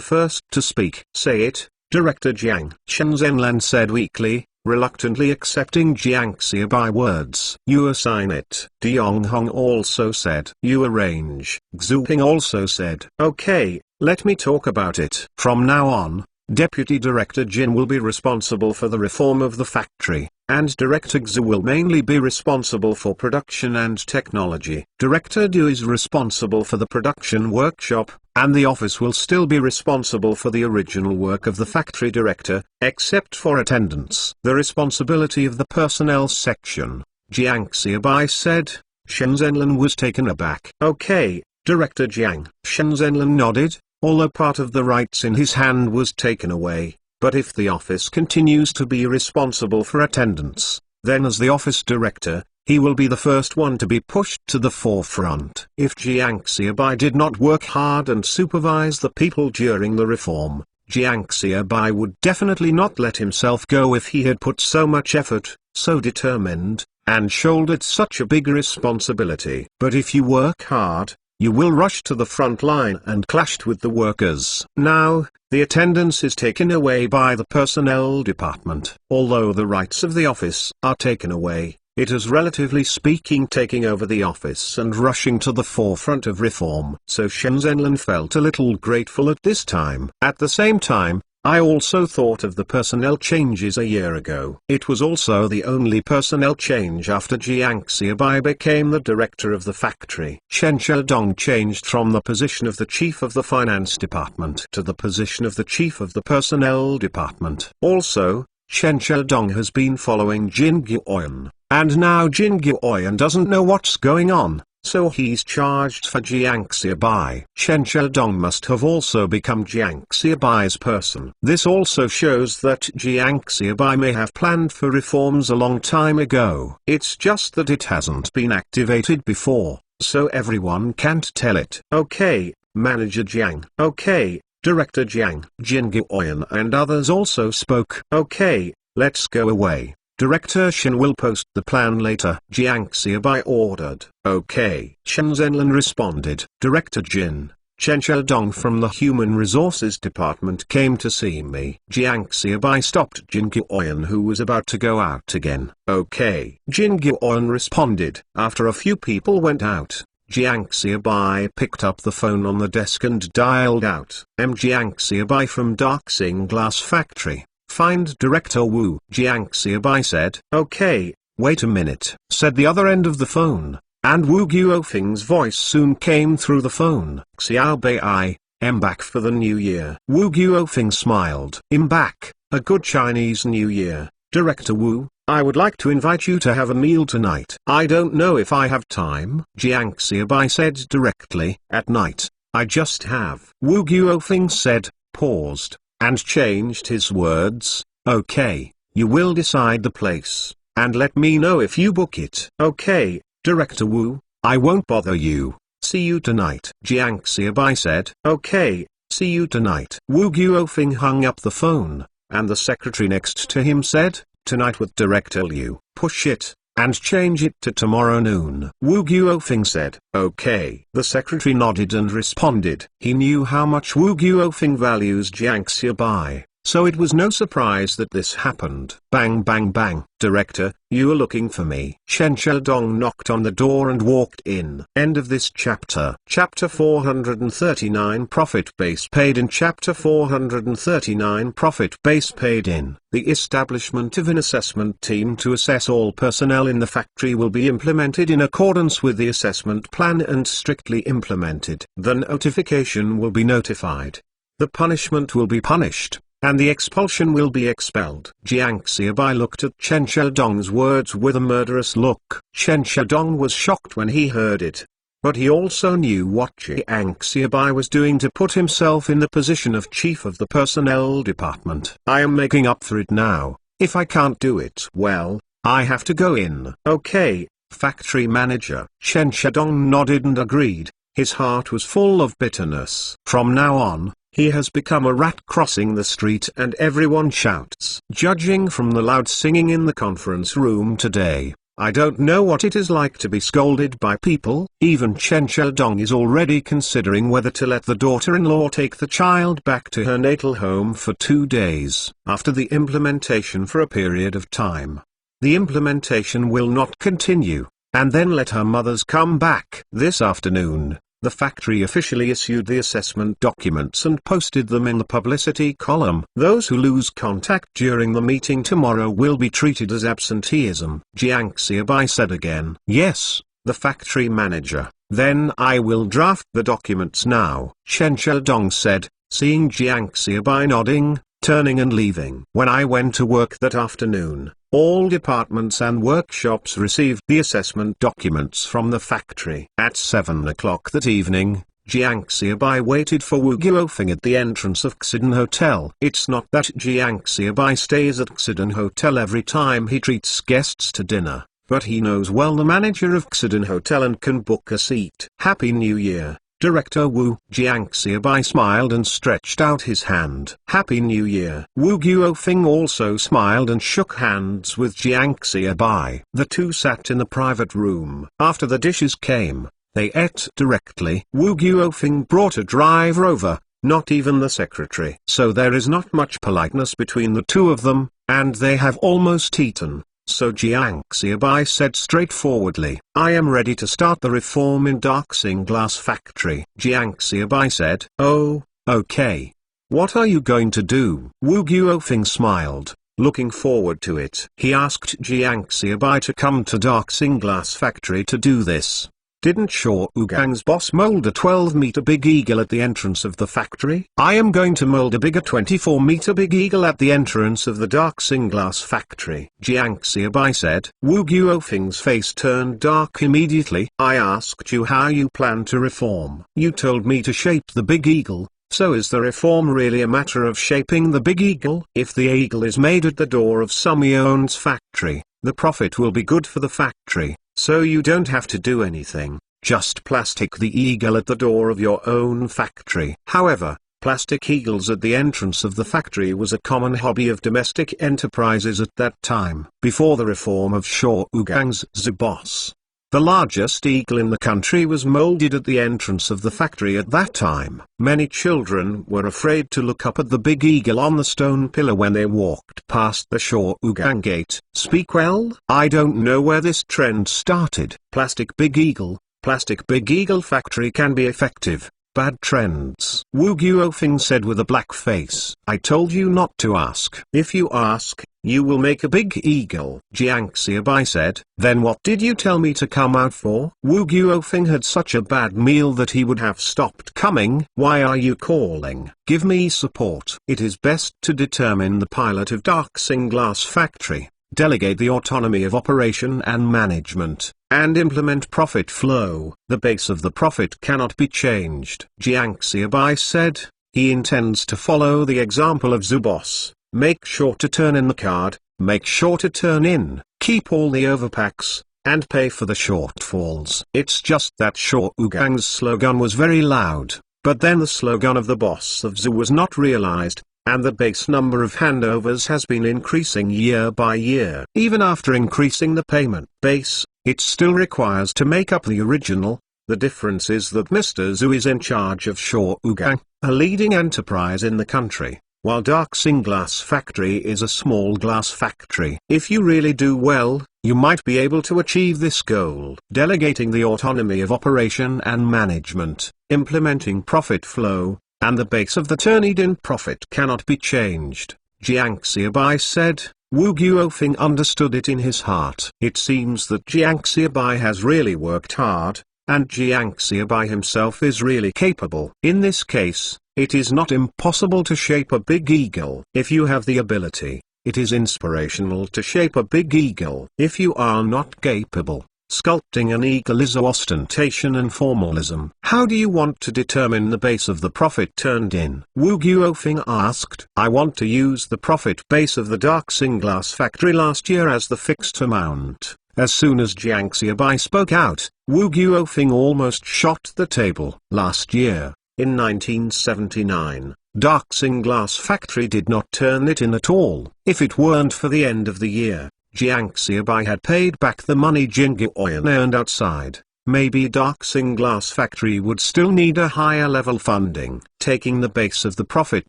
A: first to speak. Say it, Director Jiang. Chen Zhenlan said weakly, reluctantly accepting Jiang Xiaobai words. You assign it. Du Yonghong also said. You arrange. Xu Ping also said. Okay, let me talk about it. From now on, Deputy Director Jin will be responsible for the reform of the factory, and Director Xu will mainly be responsible for production and technology. Director Du is responsible for the production workshop, and the office will still be responsible for the original work of the factory director, except for attendance. The responsibility of the personnel section, Jiang Xiaobai said. Shen Zhenlan was taken aback. Okay, Director Jiang. Shen Zhenlan nodded, although part of the rights in his hand was taken away. But if the office continues to be responsible for attendance, then as the office director, he will be the first one to be pushed to the forefront. If Jiang Xiaobai did not work hard and supervise the people during the reform, Jiang Xiaobai would definitely not let himself go if he had put so much effort, so determined, and shouldered such a big responsibility. But if you work hard, you will rush to the front line and clashed with the workers. Now, the attendance is taken away by the personnel department. Although the rights of the office are taken away, it is relatively speaking taking over the office and rushing to the forefront of reform. So Shen Zhenlan felt a little grateful at this time. At the same time, I also thought of the personnel changes a year ago. It was also the only personnel change after Jiang Xiaobai became the director of the factory. Chen Shedong changed from the position of the chief of the finance department to the position of the chief of the personnel department. Also, Chen Shedong has been following Jin Guoyan, and now Jin Guoyan doesn't know what's going on. So he's charged for Jiang Xiaobai. Chen Shedong must have also become Jiang Xiaobai's person. This also shows that Jiang Xiaobai may have planned for reforms a long time ago. It's just that it hasn't been activated before, so everyone can't tell it. Okay, Manager Jiang. Okay, Director Jiang. Jin Guoyan and others also spoke. Okay, let's go away. Director Shen will post the plan later. Jiang Xiaobai ordered. Okay. Shen Zhenlan responded. Director Jin, Chen Shedong from the Human Resources Department came to see me. Jiang Xiaobai stopped Jin Guoyan who was about to go out again. Okay. Jin Guoyan responded. After a few people went out, Jiang Xiaobai picked up the phone on the desk and dialed out. Jiang Xiaobai from Darksing Glass Factory. Find Director Wu. Jiang Xiaobai said. Okay, wait a minute, said the other end of the phone, and Wu Guofeng's voice soon came through the phone. Xiaobai, I am back for the new year. Wu Guofeng smiled. I'm back, a good Chinese New Year. Director Wu, I would like to invite you to have a meal tonight. I don't know if I have time, Jiang Xiaobai said directly. At night, I just have. Wu Guofeng said, paused, and changed his words. Okay, you will decide the place, and let me know if you book it. Okay, Director Wu, I won't bother you. See you tonight. Jiang Xiaobai said. Okay, see you tonight. Wu Guofeng hung up the phone, and the secretary next to him said, tonight with Director Liu. Push it, and change it to tomorrow noon. Wu Guofeng said, "Okay." The secretary nodded and responded. He knew how much Wu Guofeng values Jiang Xiaobai, so it was no surprise that this happened. Bang bang bang. "Director, you are looking for me." Chen Xiaodong knocked on the door and walked in. End of this chapter. Chapter 439 Profit Base Paid in. Chapter 439 Profit Base Paid in. The establishment of an assessment team to assess all personnel in the factory will be implemented in accordance with the assessment plan and strictly implemented. The notification will be notified. The punishment will be punished, and the expulsion will be expelled. Jiang Xiaobai looked at Chen Xiaodong's words with a murderous look. Chen Xiaodong was shocked when he heard it. But he also knew what Jiang Xiaobai was doing to put himself in the position of chief of the personnel department. "I am making up for it now. If I can't do it, well, I have to go in." "Okay, factory manager." Chen Xiaodong nodded and agreed. His heart was full of bitterness. From now on, he has become a rat crossing the street and everyone shouts. Judging from the loud singing in the conference room today, I don't know what it is like to be scolded by people. Even Chen Xiaodong is already considering whether to let the daughter-in-law take the child back to her natal home for 2 days. After the implementation for a period of time, the implementation will not continue, and then let her mothers come back. This afternoon, the factory officially issued the assessment documents and posted them in the publicity column. Those who lose contact during the meeting tomorrow will be treated as absenteeism. Jiang Xiaobai said again. "Yes, the factory manager. Then I will draft the documents now," Chen Xiaodong said, seeing Jiang Xiaobai nodding, turning and leaving. "When I went to work that afternoon, all departments and workshops received the assessment documents from the factory." At 7 o'clock that evening, Jiang Xiaobai waited for Wu Guofeng at the entrance of Xiden Hotel. It's not that Jiang Xiaobai stays at Xiden Hotel every time he treats guests to dinner, but he knows well the manager of Xiden Hotel and can book a seat. "Happy New Year, Director Wu." Jiang Xiaobai smiled and stretched out his hand. "Happy New Year." Wu Guofeng also smiled and shook hands with Jiang Xiaobai. The two sat in the private room. After the dishes came, they ate directly. Wu Guofeng brought a driver over, not even the secretary. So there is not much politeness between the two of them, and they have almost eaten. So Jiang Xiaobai said straightforwardly, "I am ready to start the reform in Darksing Glass Factory." Jiang Xiaobai said, "Oh, okay. What are you going to do?" Wu Guofeng smiled, looking forward to it. He asked Jiang Xiaobai to come to Darksing Glass Factory to do this. Didn't Shaw Ugang's boss mold a 12-meter big eagle at the entrance of the factory? I am going to mold a bigger 24-meter big eagle at the entrance of the Darksing Glass Factory. Jiang Xiaobai said. Wu Guofeng's face turned dark immediately. "I asked you how you plan to reform. You told me to shape the big eagle. So is the reform really a matter of shaping the big eagle? If the eagle is made at the door of Sumion's factory, the profit will be good for the factory. So you don't have to do anything, just plastic the eagle at the door of your own factory." However, plastic eagles at the entrance of the factory was a common hobby of domestic enterprises at that time. Before the reform of Shaw Ugang's boss, the largest eagle in the country was molded at the entrance of the factory at that time. Many children were afraid to look up at the big eagle on the stone pillar when they walked past the Shaw Ugang gate. Speak well? I don't know where this trend started. Plastic big eagle factory can be effective. Bad trends. Wu Guofeng said with a black face. "I told you not to ask. If you ask, you will make a big eagle." Jiang Xiaobai said. "Then what did you tell me to come out for?" Wu Guofeng had such a bad meal that he would have stopped coming. "Why are you calling? Give me support." It is best to determine the pilot of Darksing Glass Factory, delegate the autonomy of operation and management, and implement profit flow. The base of the profit cannot be changed. Jiang Xiaobai said. He intends to follow the example of Zubos. Make sure to turn in the card, make sure to turn in, keep all the overpacks, and pay for the shortfalls. It's just that Shaw Ugang's slogan was very loud, but then the slogan of the boss of Zoo was not realized, and the base number of handovers has been increasing year by year. Even after increasing the payment base, it still requires to make up the original. The difference is that Mr. Zhu is in charge of Shogugang, a leading enterprise in the country, while Darksing Glass Factory is a small glass factory. If you really do well, you might be able to achieve this goal. Delegating the autonomy of operation and management, implementing profit flow, and the base of the turned-in profit cannot be changed, Jiang Xiaobai said. Wu Guofeng understood it in his heart. It seems that Jiang Xiaobai has really worked hard, and Jiang Xiaobai himself is really capable. In this case, it is not impossible to shape a big eagle. If you have the ability, it is inspirational to shape a big eagle. If you are not capable, sculpting an eagle is ostentation and formalism. How do you want to determine the base of the profit turned in? Wu Guofeng asked. I want to use the profit base of the Darksing Glass Factory last year as the fixed amount. As soon as Jiang Xiaobai spoke out, Wu Guofeng almost shot the table. Last year, in 1979, Darksing Glass Factory did not turn it in at all. If it weren't for the end of the year, Jiang Xiaobai had paid back the money Jin Guoyan earned outside. Maybe Darksing Glass Factory would still need a higher level funding. Taking the base of the profit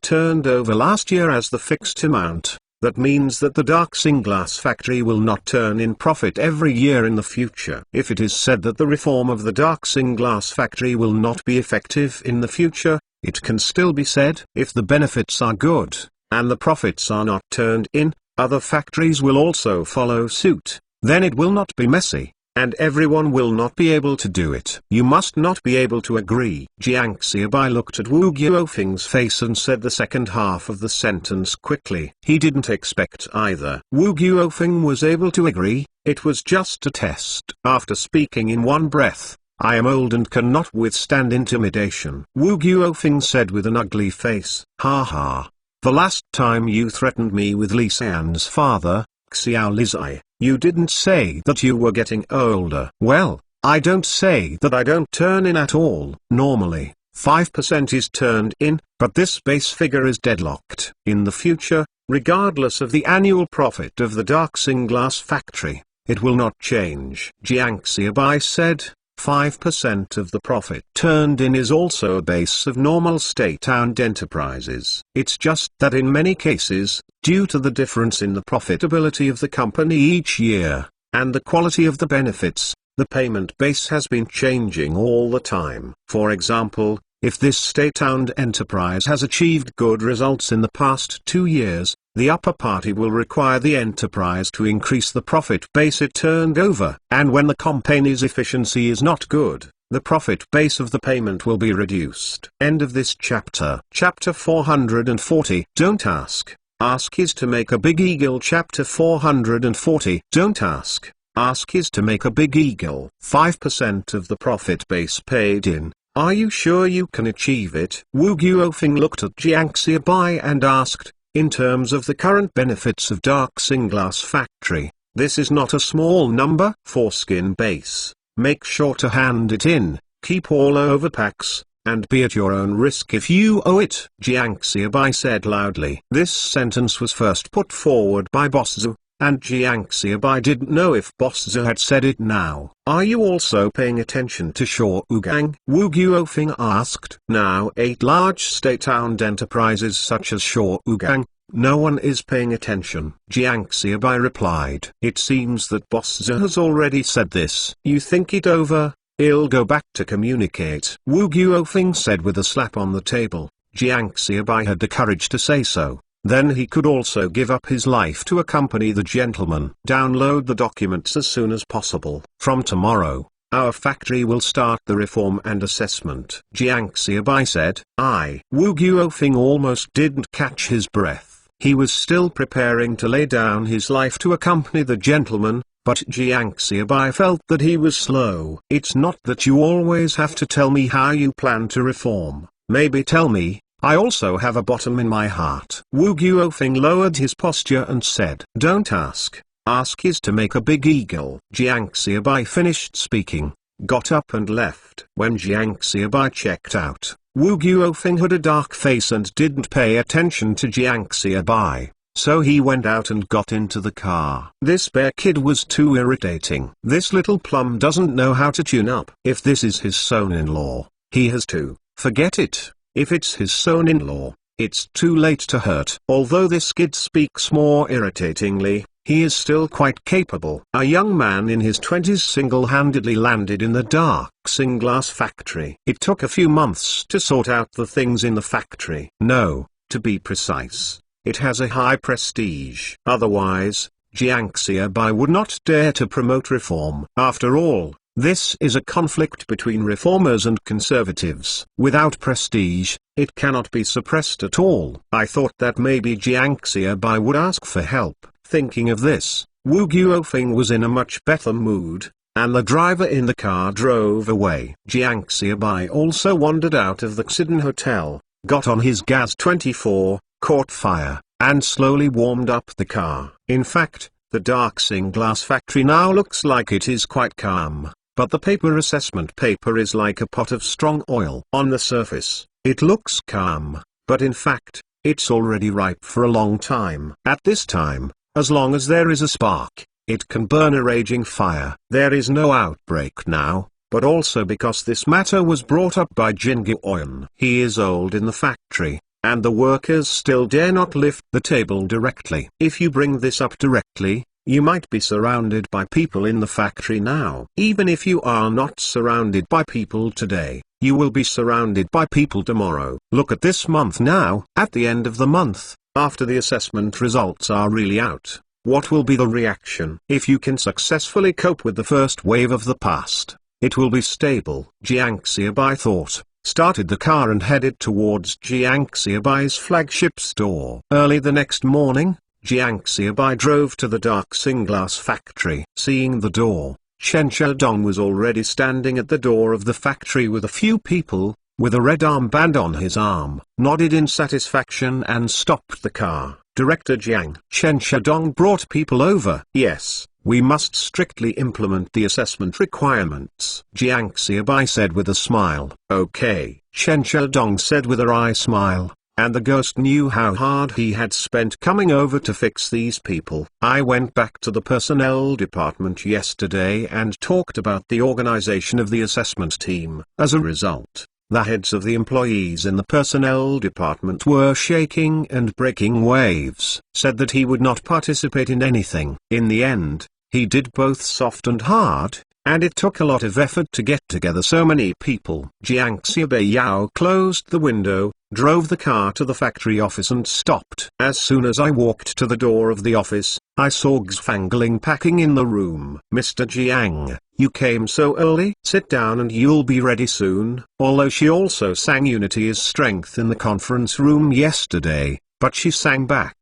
A: turned over last year as the fixed amount, that means that the Darksing Glass Factory will not turn in profit every year in the future. If it is said that the reform of the Darksing Glass Factory will not be effective in the future, it can still be said. If the benefits are good, and the profits are not turned in, other factories will also follow suit. Then it will not be messy, and everyone will not be able to do it. You must not be able to agree. Jiang Xiaobai looked at Wu Guofeng's face and said the second half of the sentence quickly. He didn't expect either. Wu Guofeng was able to agree. It was just a test. After speaking in one breath, I am old and cannot withstand intimidation, Wu Guofeng said with an ugly face. Ha ha. The last time you threatened me with Li San's father, Xiao Lizai, you didn't say that you were getting older. Well, I don't say that I don't turn in at all. Normally, 5% is turned in, but this base figure is deadlocked. In the future, regardless of the annual profit of the Darksing Glass Factory, it will not change. Jiang Xiaobai said. 5% of the profit turned in is also a base of normal state-owned enterprises. It's just that in many cases, due to the difference in the profitability of the company each year, and the quality of the benefits, the payment base has been changing all the time. For example, if this state-owned enterprise has achieved good results in the past 2 years, the upper party will require the enterprise to increase the profit base it turned over. And when the company's efficiency is not good, the profit base of the payment will be reduced. End of this chapter. Chapter 440. Don't ask. Ask is to make a big eagle. Chapter 440. Don't ask. Ask is to make a big eagle. 5% of the profit base paid in. Are you sure you can achieve it? Wu Guofeng looked at Jiang Xiaobai and asked, in terms of the current benefits of Darksing Glass Factory, this is not a small number. Foreskin base, make sure to hand it in, keep all overpacks, and be at your own risk if you owe it. Jiang Xiaobai said loudly. This sentence was first put forward by Boss Zhu, and Jiang Xiaobai didn't know if Boss Zhu had said it now. Are you also paying attention to Shogugang? Wu Guofeng asked. Now 8 large state-owned enterprises such as Shogugang, no one is paying attention. Jiang Xiaobai replied. It seems that Boss Zhu has already said this. You think it over, he'll go back to communicate. Wu Guofeng said with a slap on the table. Jiang Xiaobai had the courage to say so. Then he could also give up his life to accompany the gentleman. Download the documents as soon as possible. From tomorrow, our factory will start the reform and assessment. Jiang Xiaobai said. Wu Guofeng almost didn't catch his breath. He was still preparing to lay down his life to accompany the gentleman, but Jiang Xiaobai felt that he was slow. It's not that you always have to tell me how you plan to reform. Maybe tell me, I also have a bottom in my heart. Wu Guofeng lowered his posture and said. Don't ask. Ask is to make a big eagle. Jiang Xiaobai finished speaking. got up and left. When Jiang Xiaobai checked out, Wu Guofeng had a dark face and didn't pay attention to Jiang Xiaobai, so he went out and got into the car. This bear kid was too irritating. This little plum doesn't know how to tune up. If this is his son-in-law, he has to forget it. If it's his son-in-law, it's too late to hurt. Although this kid speaks more irritatingly, he is still quite capable. A young man in his 20s single-handedly landed in the dark glass factory. It took a few months to sort out the things in the factory. No, to be precise, it has a high prestige. Otherwise, Jiang Xiaobai would not dare to promote reform. After all, this is a conflict between reformers and conservatives. Without prestige, it cannot be suppressed at all. I thought that maybe Jiang Xiaobai would ask for help. Thinking of this, Wu Guofeng was in a much better mood, and the driver in the car drove away. Jiang Xiaobai also wandered out of the Xidin Hotel, got on his Gas 24, caught fire, and slowly warmed up the car. In fact, the dark glass factory now looks like it is quite calm, but the paper assessment paper is like a pot of strong oil. On the surface, it looks calm, but in fact, it's already ripe for a long time. At this time, as long as there is a spark, it can burn a raging fire. There is no outbreak now, but also because this matter was brought up by Jin Guoyan. He is old in the factory, and the workers still dare not lift the table directly. If you bring this up directly, you might be surrounded by people in the factory now. Even if you are not surrounded by people today, you will be surrounded by people tomorrow. Look at this month now. At the end of the month, after the assessment results are really out, what will be the reaction? If you can successfully cope with the first wave of the past, it will be stable. Jiang Xiaobai thought, started the car and headed towards Jiang Xiaobai's flagship store. Early the next morning, Jiang Xiaobai drove to the dark glass factory. Seeing the door, Chen Shadong was already standing at the door of the factory with a few people, with a red armband on his arm, nodded in satisfaction and stopped the car. Director Jiang. Chen Shadong brought people over. Yes, we must strictly implement the assessment requirements, Jiang Xiaobai said with a smile. Okay, Chen Shadong said with a wry smile, and the ghost knew how hard he had spent coming over to fix these people. I went back to the personnel department yesterday and talked about the organization of the assessment team. As a result, the heads of the employees in the personnel department were shaking and breaking waves. Said that he would not participate in anything. In the end, he did both soft and hard, and it took a lot of effort to get together so many people. Jiang Xiaobai closed the window, drove the car to the factory office and stopped. As soon as I walked to the door of the office, I saw Xfangling packing in the room. Mr. Jiang, you came so early? Sit down and you'll be ready soon. Although she also sang Unity is Strength in the conference room yesterday, but she sang back.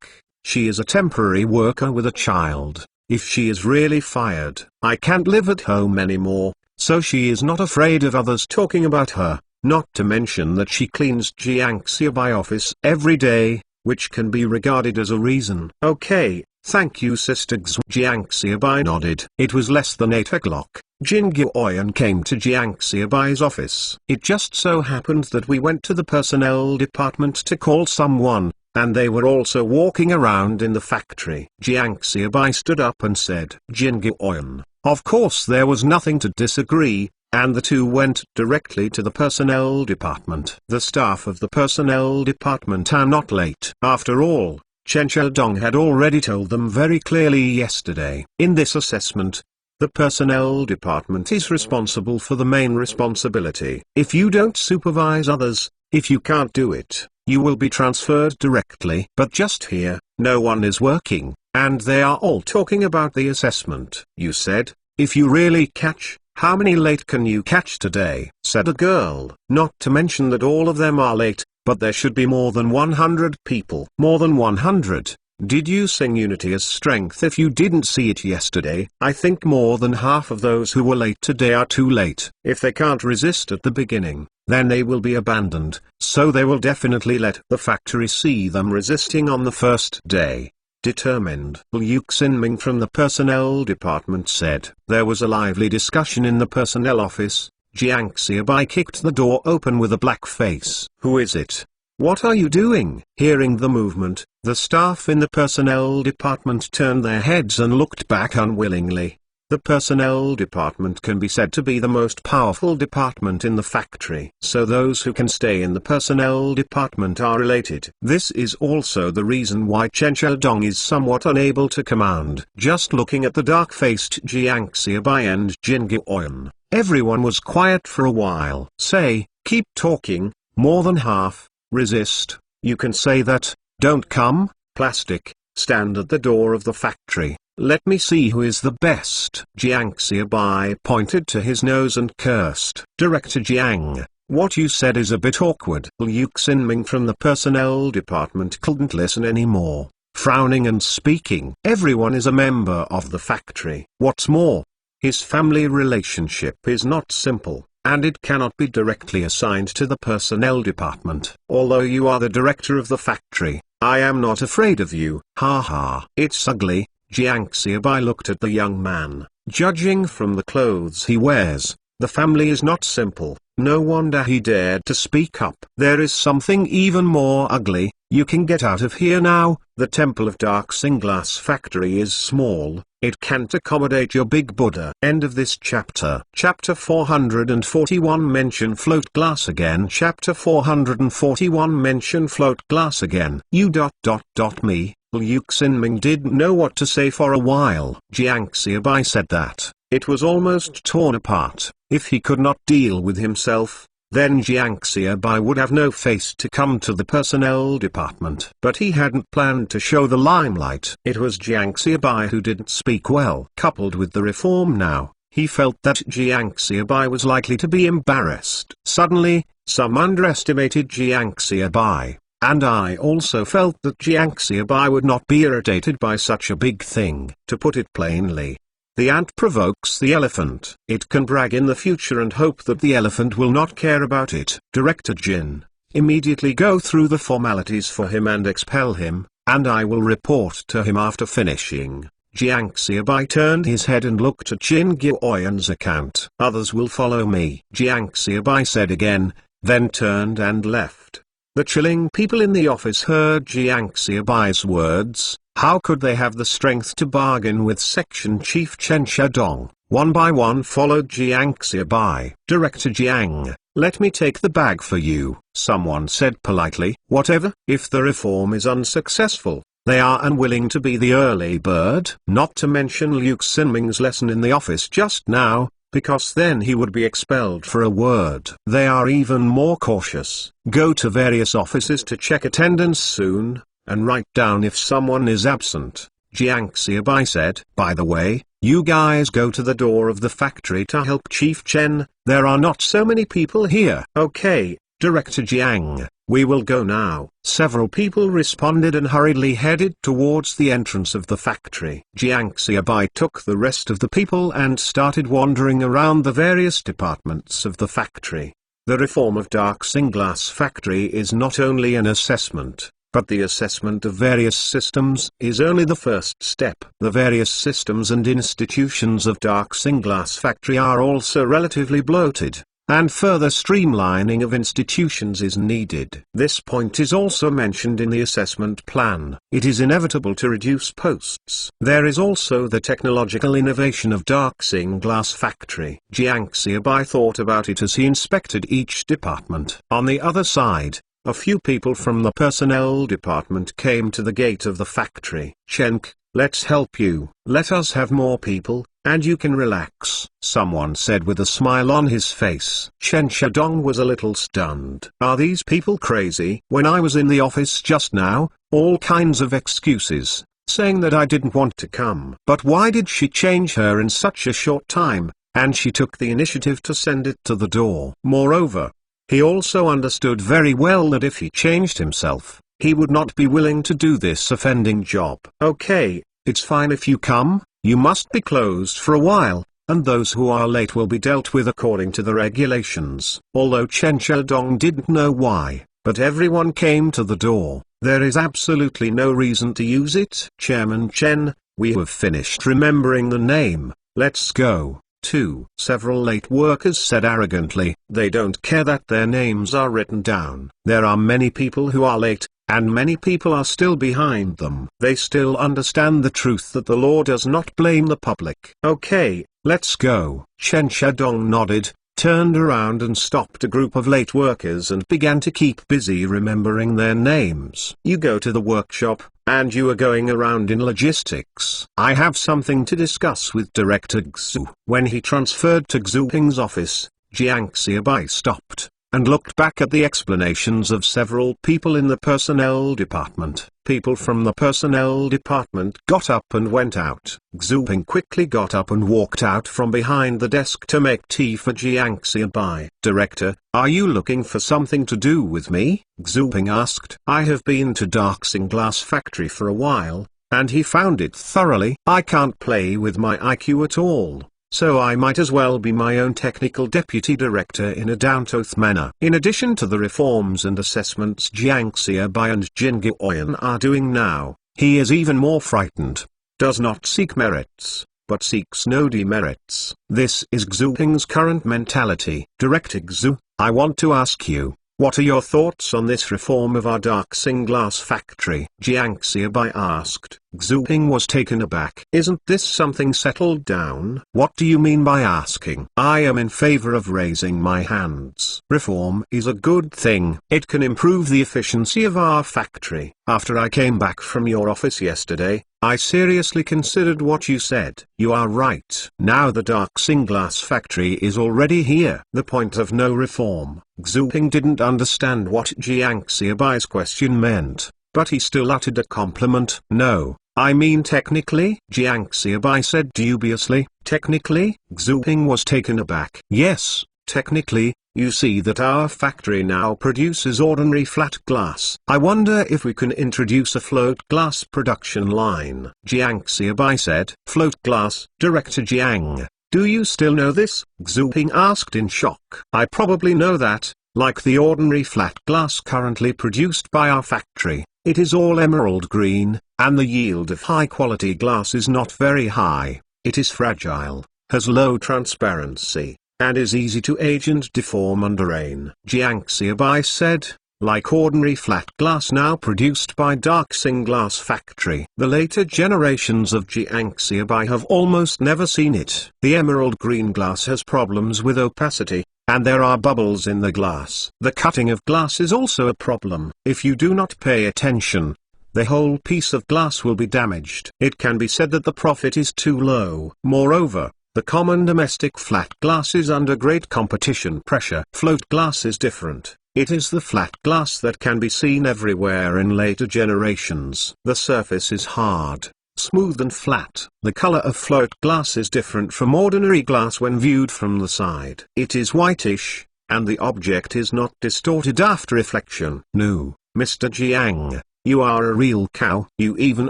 A: She is a temporary worker with a child. If she is really fired, I can't live at home anymore, so she is not afraid of others talking about her, not to mention that she cleans Jiang Xiaobai office every day, which can be regarded as a reason. Okay, thank you Sister Xu. Jiang Xiaobai nodded. It was less than 8 o'clock. Jin Guoyan came to Jiang Xiaobai's office. It just so happened that we went to the personnel department to call someone, and they were also walking around in the factory. Jiang Xiaobai stood up and said, Jin Guoyan. Of course there was nothing to disagree, and the two went directly to the personnel department. The staff of the personnel department are not late. After all, Chen Shadong had already told them very clearly yesterday. In this assessment, the personnel department is responsible for the main responsibility. If you don't supervise others, if you can't do it, you will be transferred directly. But just here, no one is working, and they are all talking about the assessment. You said, if you really catch, how many late can you catch today? Said a girl. Not to mention that all of them are late, but there should be more than 100 people. More than 100. Did you sing Unity as Strength if you didn't see it yesterday? I think more than half of those who were late today are too late. If they can't resist at the beginning, then they will be abandoned, so they will definitely let the factory see them resisting on the first day. determined. Liu Xinming from the personnel department said. There was a lively discussion in the personnel office. Jiang Xiaobai kicked the door open with a black face. Who is it? What are you doing? Hearing the movement, the staff in the personnel department turned their heads and looked back unwillingly. The personnel department can be said to be the most powerful department in the factory. So those who can stay in the personnel department are related. This is also the reason why Chen Shadong is somewhat unable to command. Just looking at the dark-faced Jiang Xiaobai and Jin Guoyan, everyone was quiet for a while. Say, keep talking, more than half, resist, you can say that, don't come, plastic, stand at the door of the factory. Let me see who is the best. Jiang Xiaobai pointed to his nose and cursed. Director Jiang, what you said is a bit awkward. Liu Xinming from the personnel department couldn't listen anymore, frowning and speaking. Everyone is a member of the factory. What's more, his family relationship is not simple, and it cannot be directly assigned to the personnel department. Although you are the director of the factory, I am not afraid of you. Ha ha. It's ugly. Jiang Xiaobai looked at the young man. Judging from the clothes he wears, the family is not simple. No wonder he dared to speak up. There is something even more ugly. You can get out of here now. The Temple of Dark Singlass Factory is small. It can't accommodate your big Buddha. End of this chapter. Chapter 441 Mention float glass again. Chapter 441 Mention float glass again. Me. Liu Xinming didn't know what to say for a while. Jiang Xiaobai said that it was almost torn apart. If he could not deal with himself, then Jiang Xiaobai would have no face to come to the personnel department. But he hadn't planned to show the limelight. It was Jiang Xiaobai who didn't speak well. Coupled with the reform now, he felt that Jiang Xiaobai was likely to be embarrassed. Suddenly, some underestimated Jiang Xiaobai. And I also felt that Jiang Xiaobai would not be irritated by such a big thing. To put it plainly, the ant provokes the elephant. It can brag in the future and hope that the elephant will not care about it. Director Jin, immediately go through the formalities for him and expel him, and I will report to him after finishing. Jiang Xiaobai turned his head and looked at Jin Guoyan's account. Others will follow me, Jiang Xiaobai said again, then turned and left. The chilling people in the office heard Jiang Xiaobai's words. How could they have the strength to bargain with Section Chief Chen Shadong? One by one followed Jiang Xiaobai. Director Jiang, let me take the bag for you, someone said politely. Whatever. If the reform is unsuccessful, they are unwilling to be the early bird. Not to mention Liu Xinming's lesson in the office just now, because then he would be expelled for a word. They are even more cautious. Go to various offices to check attendance soon, and write down if someone is absent, Jiang Xiaobai said. By the way, you guys go to the door of the factory to help Chief Chen. There are not so many people here. Okay, Director Jiang, we will go now. Several people responded and hurriedly headed towards the entrance of the factory. Jiang Xiaobai took the rest of the people and started wandering around the various departments of the factory. The reform of Dark Singlass Factory is not only an assessment, but the assessment of various systems is only the first step. The various systems and institutions of Dark Singlass Factory are also relatively bloated, and further streamlining of institutions is needed. This point is also mentioned in the assessment plan. It is inevitable to reduce posts. There is also the technological innovation of Dark Singlass Factory. Jiang Xiaobai thought about it as he inspected each department. On the other side, a few people from the personnel department came to the gate of the factory. Chenk, let's help you. Let us have more people, and you can relax, someone said with a smile on his face. Chen Shadong was a little stunned. Are these people crazy? When I was in the office just now, all kinds of excuses, saying that I didn't want to come. But why did she change her in such a short time? And she took the initiative to send it to the door. Moreover, he also understood very well that if he changed himself, he would not be willing to do this offending job. Okay, it's fine if you come, you must be closed for a while, and those who are late will be dealt with according to the regulations. Although Chen Shadong didn't know why, but everyone came to the door. There is absolutely no reason to use it. Chairman Chen, we have finished remembering the name, let's go. 2. Several late workers said arrogantly, they don't care that their names are written down. There are many people who are late, and many people are still behind them. They still understand the truth that the law does not blame the public. Okay, let's go. Chen Shadong nodded, turned around and stopped a group of late workers and began to keep busy remembering their names. You go to the workshop, and you are going around in logistics. I have something to discuss with Director Xu. When he transferred to Xu Ping's office, Jiang Xiaobai stopped, and looked back at the explanations of several people in the personnel department. People from the personnel department got up and went out. Xu Ping quickly got up and walked out from behind the desk to make tea for Jiang Xiaobai. Director, are you looking for something to do with me? Xu Ping asked. I have been to Darksing Glass Factory for a while, and he found it thoroughly. I can't play with my IQ at all, so I might as well be my own technical deputy director in a down-to-earth manner. In addition to the reforms and assessments Jiang Xiaobai and Jin Guoyan are doing now, he is even more frightened. Does not seek merits, but seeks no demerits. This is Xu Ping's current mentality. Director Xu, I want to ask you, what are your thoughts on this reform of our Darksing Glass Factory? Jiang Xiaobai asked. Xu Ping was taken aback. Isn't this something settled down? What do you mean by asking? I am in favor of raising my hands. Reform is a good thing. It can improve the efficiency of our factory. After I came back from your office yesterday, I seriously considered what you said. You are right. Now the Darksing Glass Factory is already here. The point of no reform. Xu Ping didn't understand what Jiang Xiaobai's question meant, but he still uttered a compliment. No, I mean technically, Jiang Xiaobai said dubiously. Technically? Xu Ping was taken aback. Yes, technically. You see that our factory now produces ordinary flat glass. I wonder if we can introduce a float glass production line. Jiang Xiaobai said. Float glass? Director Jiang, do you still know this? Xu Ping asked in shock. I probably know that, like the ordinary flat glass currently produced by our factory, it is all emerald green, and the yield of high-quality glass is not very high. It is fragile, has low transparency, and is easy to age and deform under rain. Jiang Xiaobai said, like ordinary flat glass now produced by Darksing Glass Factory. The later generations of Jiang Xiaobai have almost never seen it. The emerald green glass has problems with opacity, and there are bubbles in the glass. The cutting of glass is also a problem. If you do not pay attention, the whole piece of glass will be damaged. It can be said that the profit is too low. Moreover, the common domestic flat glass is under great competition pressure. Float glass is different. It is the flat glass that can be seen everywhere in later generations. The surface is hard, smooth and flat. The color of float glass is different from ordinary glass when viewed from the side. It is whitish, and the object is not distorted after reflection. No, Mr. Jiang, you are a real cow. You even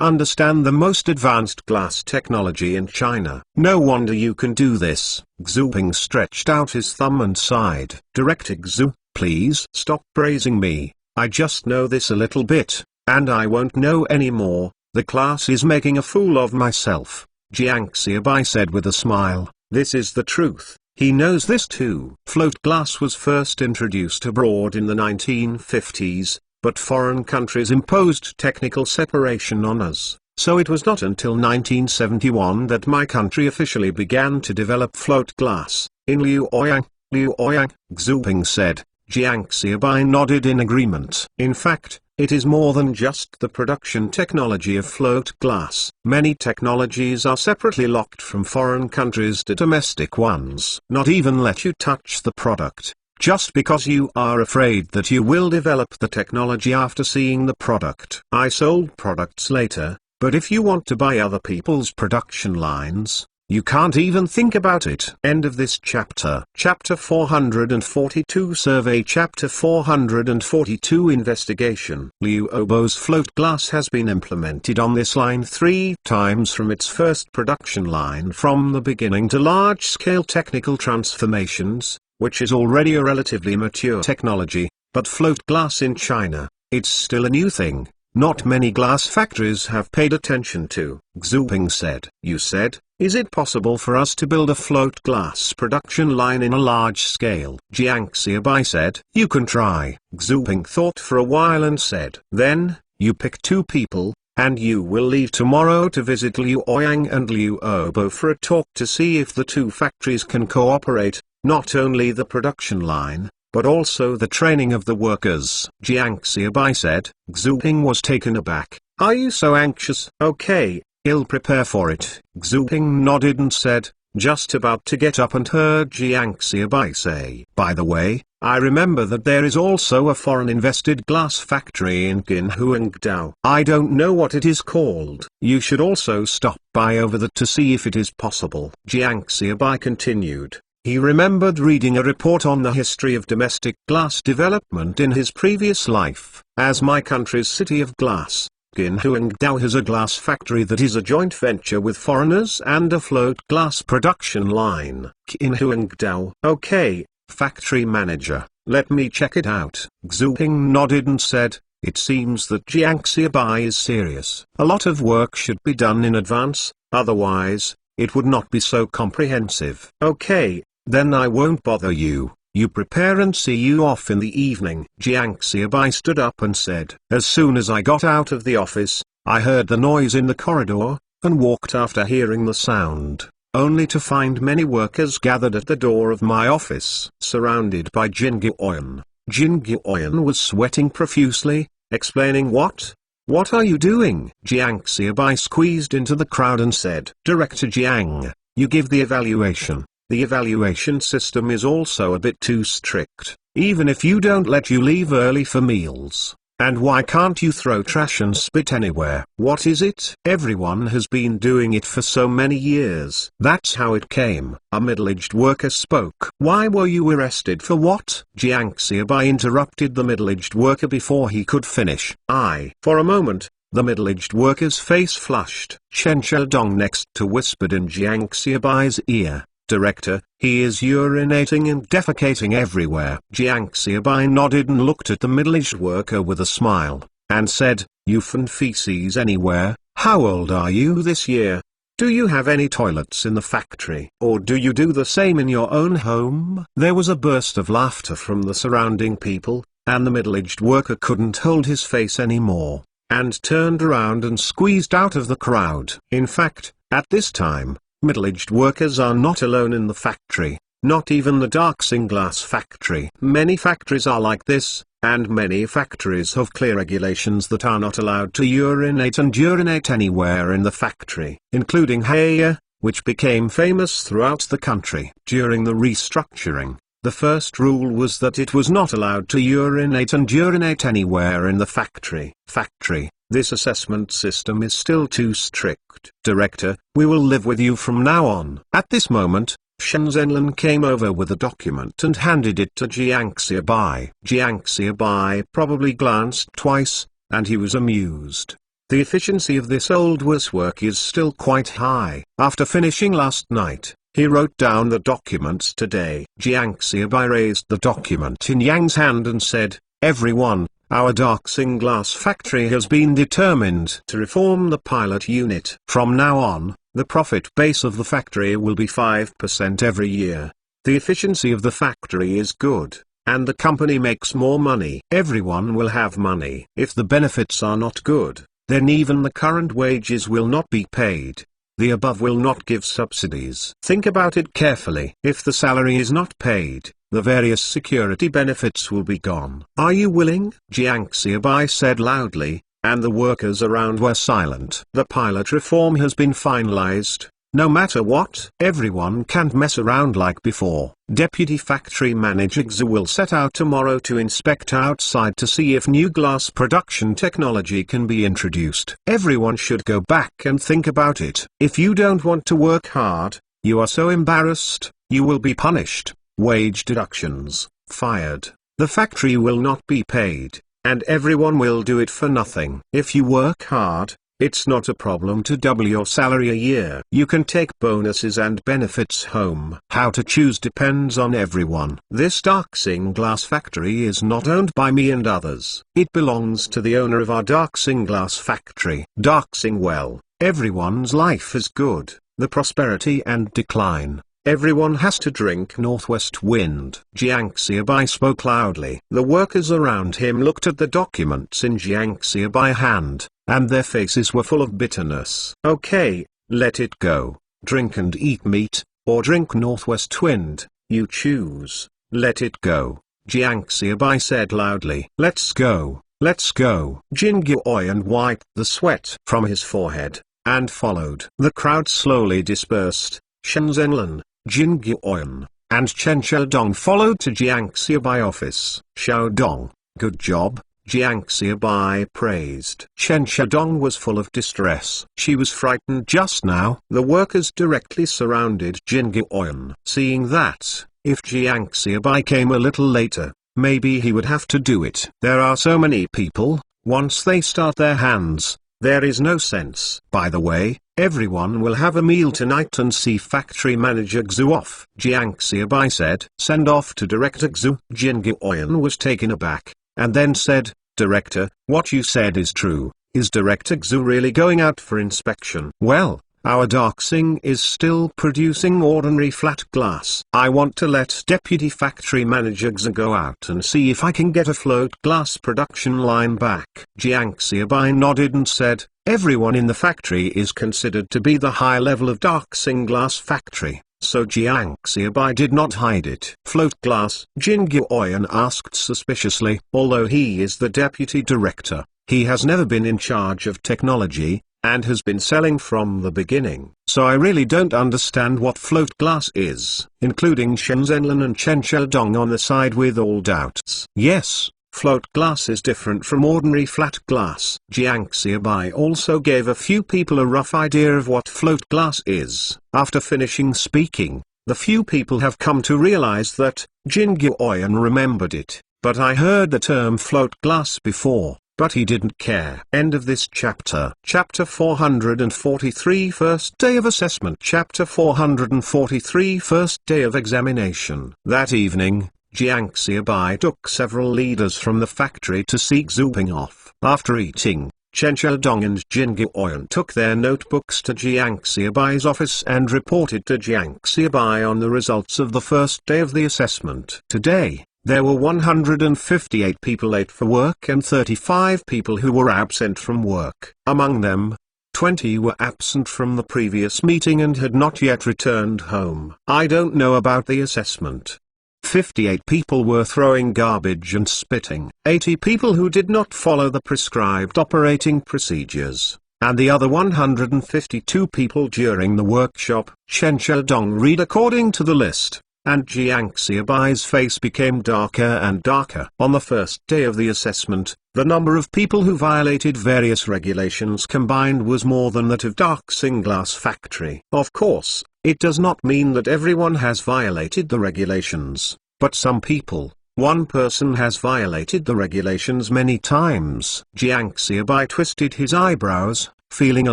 A: understand the most advanced glass technology in China. No wonder you can do this. Xu Ping stretched out his thumb and sighed. Director Xu, please stop praising me. I just know this a little bit, and I won't know any more. The class is making a fool of myself. Jiang Xiaobai said with a smile. This is the truth. He knows this too. Float glass was first introduced abroad in the 1950s. But foreign countries imposed technical separation on us, so it was not until 1971 that my country officially began to develop float glass. In Luoyang, Xu Ping said. Jiang Xiaobai nodded in agreement. In fact, it is more than just the production technology of float glass. Many technologies are separately locked from foreign countries to domestic ones. Not even let you touch the product, just because you are afraid that you will develop the technology after seeing the product. I sold products later, but if you want to buy other people's production lines, you can't even think about it. End of this chapter. Chapter 442 Survey. Chapter 442 Investigation. Liu Obo's float glass has been implemented on this line 3 times from its first production line from the beginning to large-scale technical transformations, which is already a relatively mature technology, but float glass in China, it's still a new thing. not many glass factories have paid attention to. Xu Ping said. You said, is it possible for us to build a float glass production line in a large scale? Jiang Xiaobai said. You can try. Xu Ping thought for a while and said. Then, you pick 2 people, and you will leave tomorrow to visit Liu Ouyang and Liu Obo for a talk to see if the 2 factories can cooperate, not only the production line, but also the training of the workers. Jiang Xiaobai said. Xu Ping was taken aback. Are you so anxious? Okay, I'll prepare for it. Xu Ping nodded and said, just about to get up and heard Jiang Xiaobai say. By the way, I remember that there is also a foreign invested glass factory in Qinhuangdao. I don't know what it is called. You should also stop by over there to see if it is possible. Jiang Xiaobai continued. He remembered reading a report on the history of domestic glass development in his previous life. As my country's city of glass, Qinhuangdao has a glass factory that is a joint venture with foreigners and a float glass production line. Qinhuangdao. Okay, factory manager, let me check it out. Xu Ping nodded and said, it seems that Jiang Xiaobai is serious. A lot of work should be done in advance, otherwise, it would not be so comprehensive. Okay, then I won't bother you. You prepare and see you off in the evening. Jiang Xiaobai stood up and said. As soon as I got out of the office, I heard the noise in the corridor, and walked after hearing the sound, only to find many workers gathered at the door of my office, surrounded by Jin Guoyan. Jin Guoyan was sweating profusely, explaining what? What are you doing? Jiang Xiaobai squeezed into the crowd and said. Director Jiang, you give the evaluation. The evaluation system is also a bit too strict, even if you don't let you leave early for meals. And why can't you throw trash and spit anywhere? What is it? Everyone has been doing it for so many years. That's how it came. A middle-aged worker spoke. Why were you arrested for what? Jiang Xiaobai interrupted the middle-aged worker before he could finish. For a moment, the middle-aged worker's face flushed. Chen Shadong next to whispered in Jiang Xiaobai's ear. Director, he is urinating and defecating everywhere. Jiang Xiaobai nodded and looked at the middle-aged worker with a smile, and said, you find feces anywhere? How old are you this year? Do you have any toilets in the factory? Or do you do the same in your own home? There was a burst of laughter from the surrounding people, and the middle-aged worker couldn't hold his face anymore, and turned around and squeezed out of the crowd. In fact, at this time, middle-aged workers are not alone in the factory, not even the Darksing Glass factory. Many factories are like this, and many factories have clear regulations that are not allowed to urinate and urinate anywhere in the factory, including Haya, which became famous throughout the country. During the restructuring, the first rule was that it was not allowed to urinate and urinate anywhere in the factory. This assessment system is still too strict. Director, we will live with you from now on. At this moment, Shen Zhenlin came over with a document and handed it to Jiang Xiaobai. Jiang Xiaobai probably glanced twice, and he was amused. The efficiency of this old work is still quite high. After finishing last night, he wrote down the documents today. Jiang Xiaobai raised the document in Yang's hand and said, everyone, our Darksing Glass factory has been determined to reform the pilot unit. From now on, the profit base of the factory will be 5% every year. The efficiency of the factory is good, and the company makes more money. Everyone will have money. If the benefits are not good, then even the current wages will not be paid. The above will not give subsidies. Think about it carefully. If the salary is not paid, the various security benefits will be gone. Are you willing? Jiang Xiaobai said loudly, and the workers around were silent. The pilot reform has been finalized. No matter what, everyone can't mess around like before. Deputy Factory Manager Xu will set out tomorrow to inspect outside to see if new glass production technology can be introduced. Everyone should go back and think about it. If you don't want to work hard, you are so embarrassed, you will be punished. Wage deductions, fired. The factory will not be paid, and everyone will do it for nothing. If you work hard, It's not a problem to double your salary a year. You can take bonuses and benefits home. How to choose depends on everyone. This Darksing glass factory is not owned by me and others. It belongs to the owner of our Darksing glass factory. Darksing well, everyone's life is good, the prosperity and decline. Everyone has to drink northwest wind. Jiang Xiaobai spoke loudly. The workers around him looked at the documents in Jiang Xiaobai's hand, and their faces were full of bitterness. Okay, let it go. Drink and eat meat, or drink northwest wind, you choose. Let it go, Jiang Xiaobai said loudly. Let's go, let's go. Jin Guoyan wiped the sweat from his forehead, and followed. The crowd slowly dispersed. Shen Zhenlan, Jin Guoyan, and Chen Xiaodong followed to Jiang Xiaobai office. Xiaodong, good job, Jiang Xiaobai praised. Chen Xiaodong was full of distress. She was frightened just now. The workers directly surrounded Jin Guoyan. Seeing that, if Jiang Xiaobai came a little later, maybe he would have to do it. There are so many people, once they start their hands, there is no sense. By the way, everyone will have a meal tonight and see factory manager Xu off. Jiang Xiaobai said. Send off to Director Xu. Jin Guoyan was taken aback, and then said, Director, what you said is true. Is Director Xu really going out for inspection? Well, our Darksing is still producing ordinary flat glass. I want to let Deputy Factory Manager Xu go out and see if I can get a float glass production line back. Jiang Xiaobai nodded and said, everyone in the factory is considered to be the high level of Darksing glass factory, so Jiang Xiaobai did not hide it. Float glass? Jin Guoyan asked suspiciously. Although he is the deputy director, he has never been in charge of technology, and has been selling from the beginning. So I really don't understand what float glass is, including Shen Zhenlan and Chen Xiaodong on the side with all doubts. Yes, float glass is different from ordinary flat glass. Jiang Xiaobai also gave a few people a rough idea of what float glass is. After finishing speaking, the few people have come to realize that Jin Guoyan remembered it, but I heard the term float glass before. But he didn't care. End of this chapter. Chapter 443 First Day of Assessment. Chapter 443 First Day of Examination. That evening, Jiang Xiaobai took several leaders from the factory to see Xu Ping off. After eating, Chen Xiaodong and Jin Guoyan took their notebooks to Jiang Xiaobai's office and reported to Jiang Xiaobai on the results of the first day of the assessment. Today, there were 158 people late for work and 35 people who were absent from work. Among them, 20 were absent from the previous meeting and had not yet returned home. I don't know about the assessment. 58 people were throwing garbage and spitting. 80 people who did not follow the prescribed operating procedures. And the other 152 people during the workshop. Chen Xiaodong read according to the list, and Jiang Xiaobai's face became darker and darker. On the first day of the assessment, the number of people who violated various regulations combined was more than that of Darksing Glass Factory. Of course, it does not mean that everyone has violated the regulations, but some people, one person has violated the regulations many times. Jiang Xiaobai twisted his eyebrows, feeling a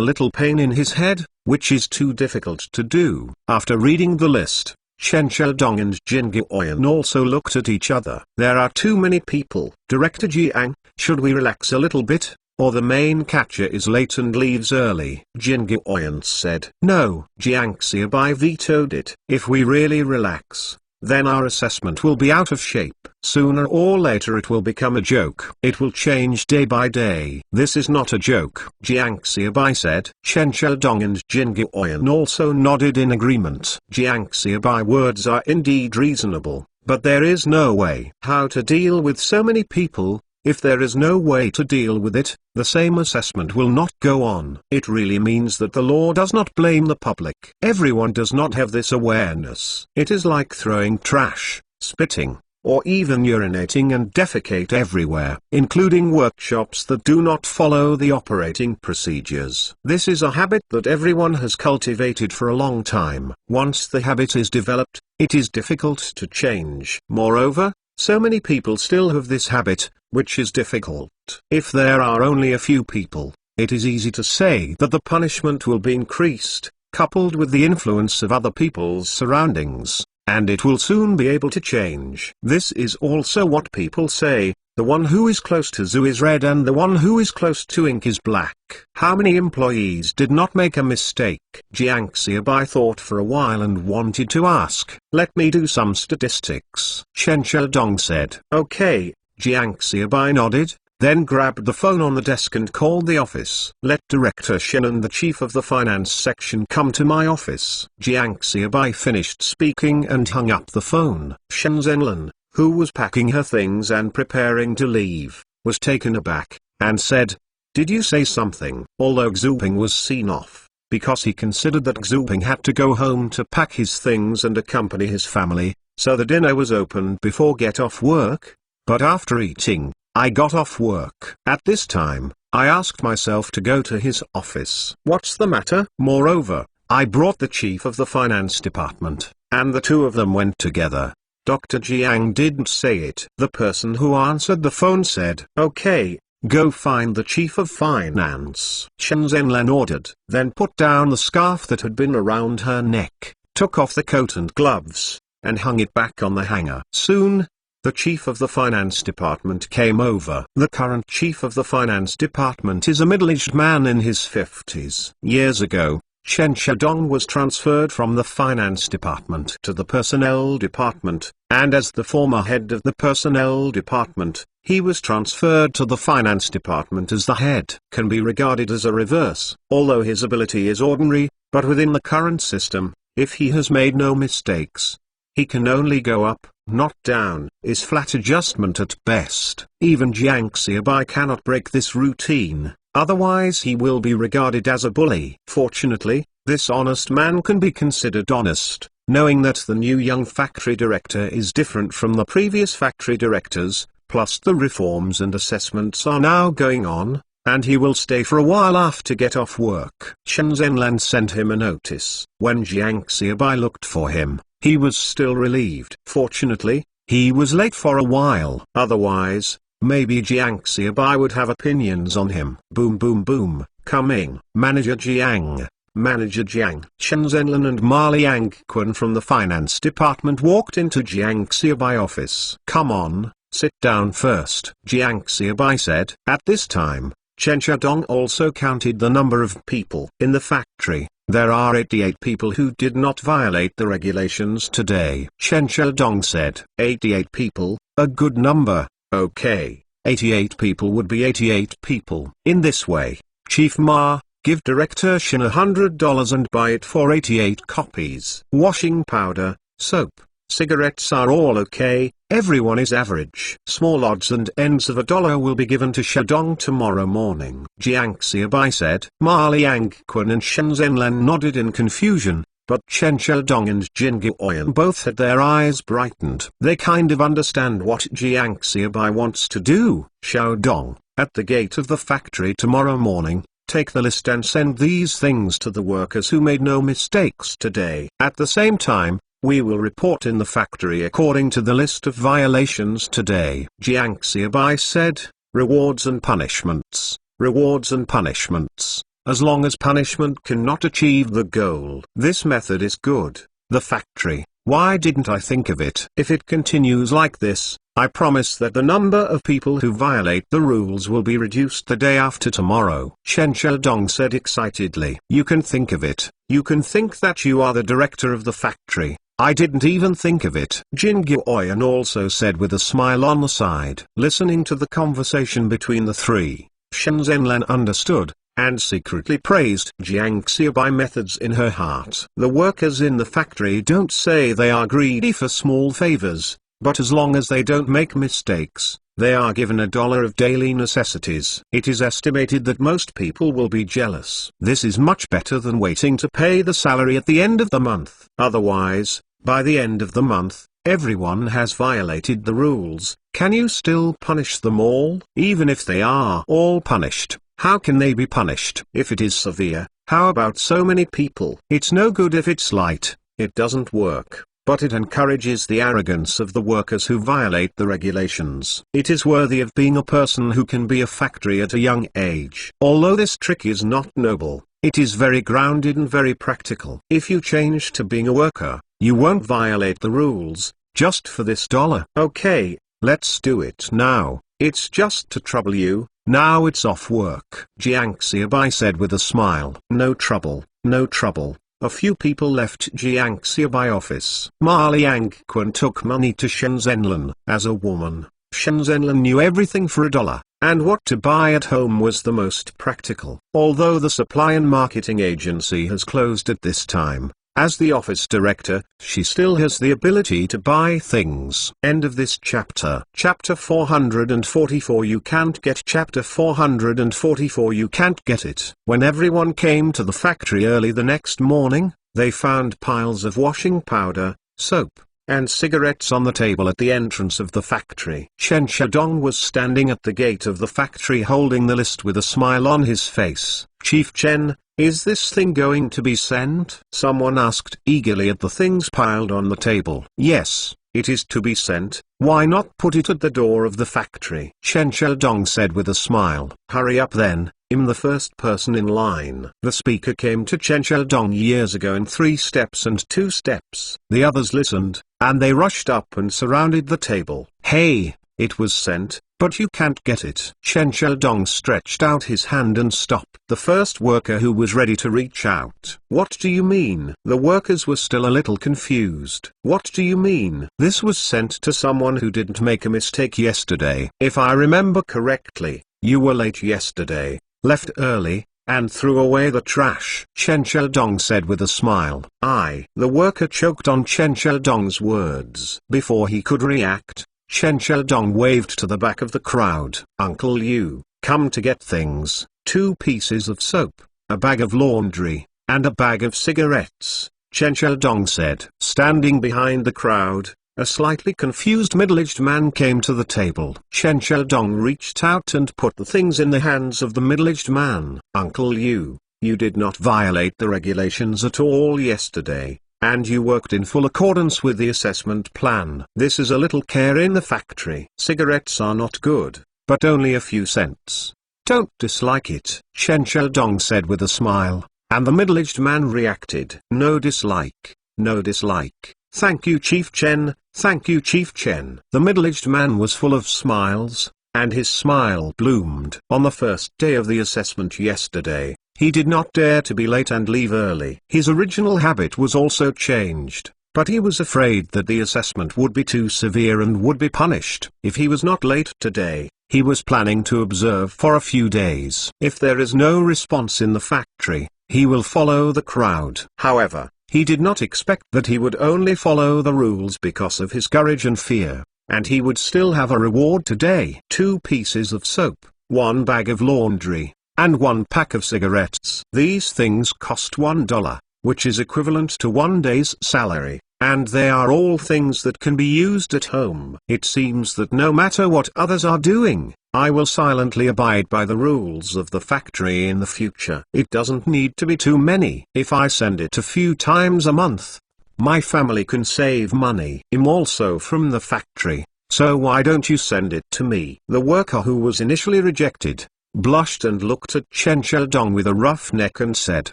A: little pain in his head, which is too difficult to do. After reading the list, Chen Xiaodong and Jin Guoyan also looked at each other. There are too many people. Director Jiang, should we relax a little bit, or the main catcher is late and leaves early? Jin Guoyan said. No, Jiang Xiaobai vetoed it. If we really relax, then our assessment will be out of shape. Sooner or later it will become a joke. It will change day by day. This is not a joke, Jiang Xiaobai said. Chen Xiaodong and Jin Guoyan also nodded in agreement. Jiang Xiaobai words are indeed reasonable, but there is no way. How to deal with so many people? If there is no way to deal with it, the same assessment will not go on. It really means that the law does not blame the public. Everyone does not have this awareness. It is like throwing trash, spitting, or even urinating and defecate everywhere, including workshops that do not follow the operating procedures. This is a habit that everyone has cultivated for a long time. Once the habit is developed, it is difficult to change. Moreover, so many people still have this habit, which is difficult. If there are only a few people, it is easy to say that the punishment will be increased, coupled with the influence of other people's surroundings, and it will soon be able to change. This is also what people say: the one who is close to zoo is red and the one who is close to ink is black. How many employees did not make a mistake? Jiang Xiaobai thought for a while and wanted to ask. Let me do some statistics. Chen Xiaodong said. Okay. Jiang Xiaobai nodded, then grabbed the phone on the desk and called the office. Let Director Shen and the chief of the finance section come to my office. Jiang Xiaobai finished speaking and hung up the phone. Shen Zhenlan, who was packing her things and preparing to leave, was taken aback, and said, "Did you say something?" Although Xu Ping was seen off, because he considered that Xu Ping had to go home to pack his things and accompany his family, so the dinner was opened before get off work. But after eating, I got off work. At this time, I asked myself to go to his office. What's the matter? Moreover, I brought the chief of the finance department, and the two of them went together. Dr. Jiang didn't say it. The person who answered the phone said, "Okay, go find the chief of finance." Chen Zhenlan ordered, then put down the scarf that had been around her neck, took off the coat and gloves, and hung it back on the hanger. Soon, the chief of the finance department came over. The current chief of the finance department is a middle-aged man in his 50s. Years ago, Chen Xiaodong was transferred from the finance department to the personnel department, and as the former head of the personnel department, he was transferred to the finance department as the head. Can be regarded as a reverse, although his ability is ordinary, but within the current system, if he has made no mistakes, he can only go up, not down. Is flat adjustment at best. Even Jiang Xiaobai cannot break this routine. Otherwise he will be regarded as a bully. Fortunately, this honest man can be considered honest, knowing that the new young factory director is different from the previous factory directors, plus the reforms and assessments are now going on, and he will stay for a while after get off work. Chen Zhenlan sent him a notice. When Jiang Xiaobai looked for him, he was still relieved. Fortunately, he was late for a while. Otherwise, maybe Jiang Xiaobai would have opinions on him. Boom boom boom, coming. Manager Jiang, Manager Jiang. Chen Zhenlan and Ma Liangquan from the finance department walked into Jiang Xiaobai office. Come on, sit down first, Jiang Xiaobai said. At this time, Chen Xiaodong also counted the number of people in the factory. There are 88 people who did not violate the regulations today. Chen Xiaodong said. 88 people, a good number. Okay, 88 people would be 88 people. In this way, Chief Ma, give Director Shin $100 and buy it for 88 copies. Washing powder, soap, cigarettes are all okay, everyone is average. Small odds and ends of $1 will be given to Xiaodong tomorrow morning. Jiang Xiaobai said. Ma Liangquan and Shen Zhenlan nodded in confusion, but Chen Xiaodong and Jin Guoyan both had their eyes brightened. They kind of understand what Jiang Xiaobai wants to do. Xiaodong, at the gate of the factory tomorrow morning, take the list and send these things to the workers who made no mistakes today. At the same time, we will report in the factory according to the list of violations today. Jiang Xiaobai said. Rewards and punishments, rewards and punishments. As long as punishment cannot achieve the goal. This method is good. The factory, why didn't I think of it? If it continues like this, I promise that the number of people who violate the rules will be reduced the day after tomorrow. Chen Xiaodong said excitedly. You can think of it. You can think that you are the director of the factory. I didn't even think of it. Jin Guoyan also said with a smile on the side. Listening to the conversation between the three, Shen Zhenlan understood, and secretly praised Jiang Xiaobai methods in her heart. The workers in the factory don't say they are greedy for small favors, but as long as they don't make mistakes, they are given $1 of daily necessities. It is estimated that most people will be jealous. This is much better than waiting to pay the salary at the end of the month. Otherwise, by the end of the month, everyone has violated the rules. Can you still punish them all? Even if they are all punished, how can they be punished? If it is severe, how about so many people? It's no good if it's light, it doesn't work. but it encourages the arrogance of the workers who violate the regulations. It is worthy of being a person who can be a factory at a young age. Although this trick is not noble, it is very grounded and very practical. If you change to being a worker, you won't violate the rules, just for this dollar. Okay, let's do it now. It's just to trouble you. Now it's off work. Jiangxiabai said with a smile. No trouble, no trouble. A few people left Jiangxiabai office. Ma Liangquan took money to Shenzhenlan. As a woman, Shenzhenlan knew everything for $1, and what to buy at home was the most practical. Although the supply and marketing agency has closed at this time, as the office director, she still has the ability to buy things. End of this chapter. Chapter 444. You can't get chapter 444. You can't get it. When everyone came to the factory early the next morning, they found piles of washing powder, soap, and cigarettes on the table at the entrance of the factory. Chen Shadong was standing at the gate of the factory holding the list with a smile on his face. Chief Chen, is this thing going to be sent? Someone asked eagerly at the things piled on the table. Yes, it is to be sent. Why not put it at the door of the factory? Chen Shadong said with a smile. Hurry up then, I'm the first person in line. The speaker came to Chen Shadong years ago in 3 steps and 2 steps. The others listened, and they rushed up and surrounded the table. Hey, it was sent, but you can't get it. Chen Shadong stretched out his hand and stopped the first worker who was ready to reach out. What do you mean? The workers were still a little confused. What do you mean? This was sent to someone who didn't make a mistake yesterday. If I remember correctly, you were late yesterday, left early, and threw away the trash. Chen Shadong said with a smile. The worker choked on Chen Shadong's words. Before he could react, Chen Shadong waved to the back of the crowd. Uncle Liu, come to get things. 2 pieces of soap, a bag of laundry, and a bag of cigarettes, Chen Shadong said. Standing behind the crowd, a slightly confused middle-aged man came to the table. Chen Shadong reached out and put the things in the hands of the middle-aged man. Uncle Liu, you did not violate the regulations at all yesterday, and you worked in full accordance with the assessment plan. This is a little care in the factory. Cigarettes are not good, but only a few cents. Don't dislike it, Chen Shadong said with a smile, and the middle-aged man reacted. No dislike, no dislike. Thank you Chief Chen, thank you Chief Chen. The middle-aged man was full of smiles, and his smile bloomed. On the first day of the assessment yesterday, he did not dare to be late and leave early. His original habit was also changed, but he was afraid that the assessment would be too severe and would be punished. If he was not late today, he was planning to observe for a few days. If there is no response in the factory, he will follow the crowd. However, he did not expect that he would only follow the rules because of his courage and fear, and he would still have a reward today. 2 pieces of soap, 1 bag of laundry, and 1 pack of cigarettes. These things cost $1, which is equivalent to 1 day's salary, and they are all things that can be used at home. It seems that no matter what others are doing, I will silently abide by the rules of the factory in the future. It doesn't need to be too many. If I send it a few times a month, my family can save money. I'm also from the factory, so why don't you send it to me? The worker who was initially rejected blushed and looked at Chen Shadong with a rough neck and said,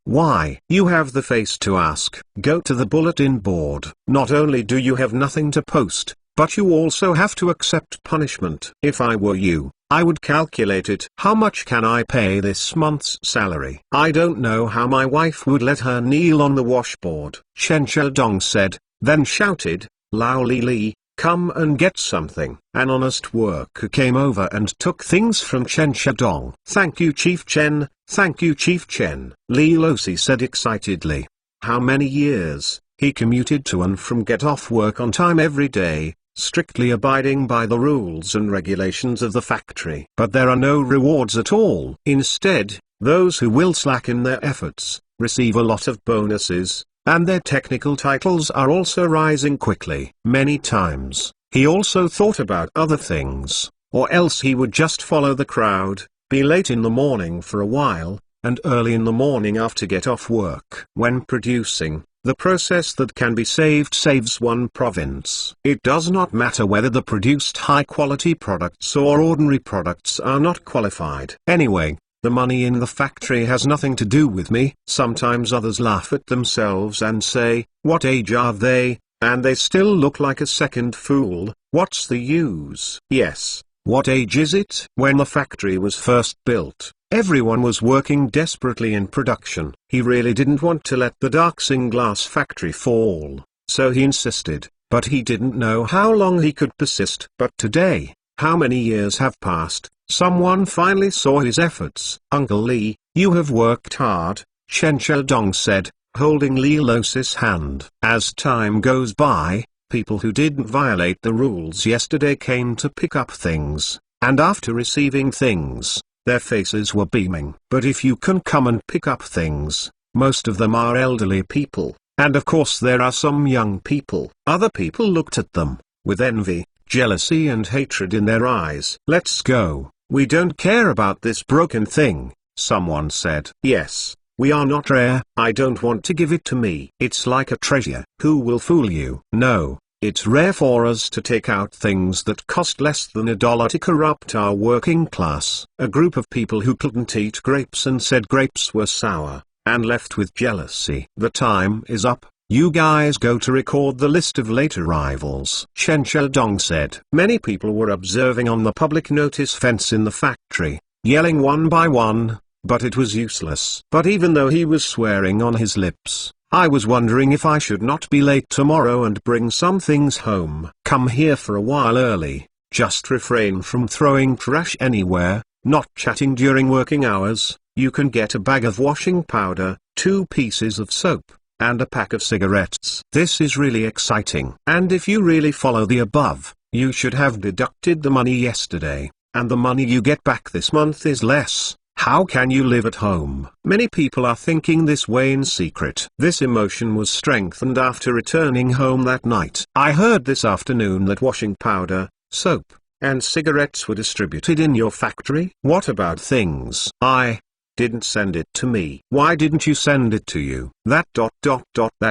A: "Why? You have the face to ask. Go to the bulletin board. Not only do you have nothing to post, but you also have to accept punishment. If I were you, I would calculate it. How much can I pay this month's salary? I don't know how my wife would let her kneel on the washboard." Chen Shadong said, then shouted, "Lao Li Li, come and get something." An honest worker came over and took things from Chen Shadong. "Thank you Chief Chen, thank you Chief Chen," Li Losi said excitedly. How many years, he commuted to and from get off work on time every day, strictly abiding by the rules and regulations of the factory. But there are no rewards at all. Instead, those who will slacken their efforts, receive a lot of bonuses, and their technical titles are also rising quickly. Many times, he also thought about other things, or else he would just follow the crowd, be late in the morning for a while, and early in the morning after get off work. When producing, The process that can be saved saves one province. It does not matter whether the produced high-quality products or ordinary products are not qualified. Anyway, the money in the factory has nothing to do with me. Sometimes others laugh at themselves and say, "What age are they?" And they still look like a second fool. What's the use? Yes, what age is it? When the factory was first built, everyone was working desperately in production. He really didn't want to let the Darksing glass factory fall, so he insisted, but he didn't know how long he could persist. But today, how many years have passed, someone finally saw his efforts. "Uncle Lee, you have worked hard," Chen Sheldong said, holding Lee Los's hand. As time goes by, people who didn't violate the rules yesterday came to pick up things, and after receiving things, their faces were beaming. But if you can come and pick up things, most of them are elderly people, and of course there are some young people. Other people looked at them, with envy, jealousy and hatred in their eyes. "Let's go, we don't care about this broken thing," someone said. "Yes, we are not rare. I don't want to give it to me. It's like a treasure." "Who will fool you?" "No, it's rare for us to take out things that cost less than $1 to corrupt our working class." A group of people who couldn't eat grapes and said grapes were sour, and left with jealousy. "The time is up. You guys go to record the list of late arrivals," Chen Sheldong said. Many people were observing on the public notice fence in the factory, yelling one by one, but it was useless. But even though he was swearing on his lips, I was wondering if I should not be late tomorrow and bring some things home. Come here for a while early, just refrain from throwing trash anywhere, not chatting during working hours. You can get a bag of washing powder, 2 pieces of soap, and a pack of cigarettes. This is really exciting. And if you really follow the above, you should have deducted the money yesterday, and the money you get back this month is less. How can you live at home? Many people are thinking this way in secret. This emotion was strengthened after returning home that night. I heard this afternoon that washing powder, soap, and cigarettes were distributed in your factory. What about things I didn't send it to me? Why didn't you send it to you? That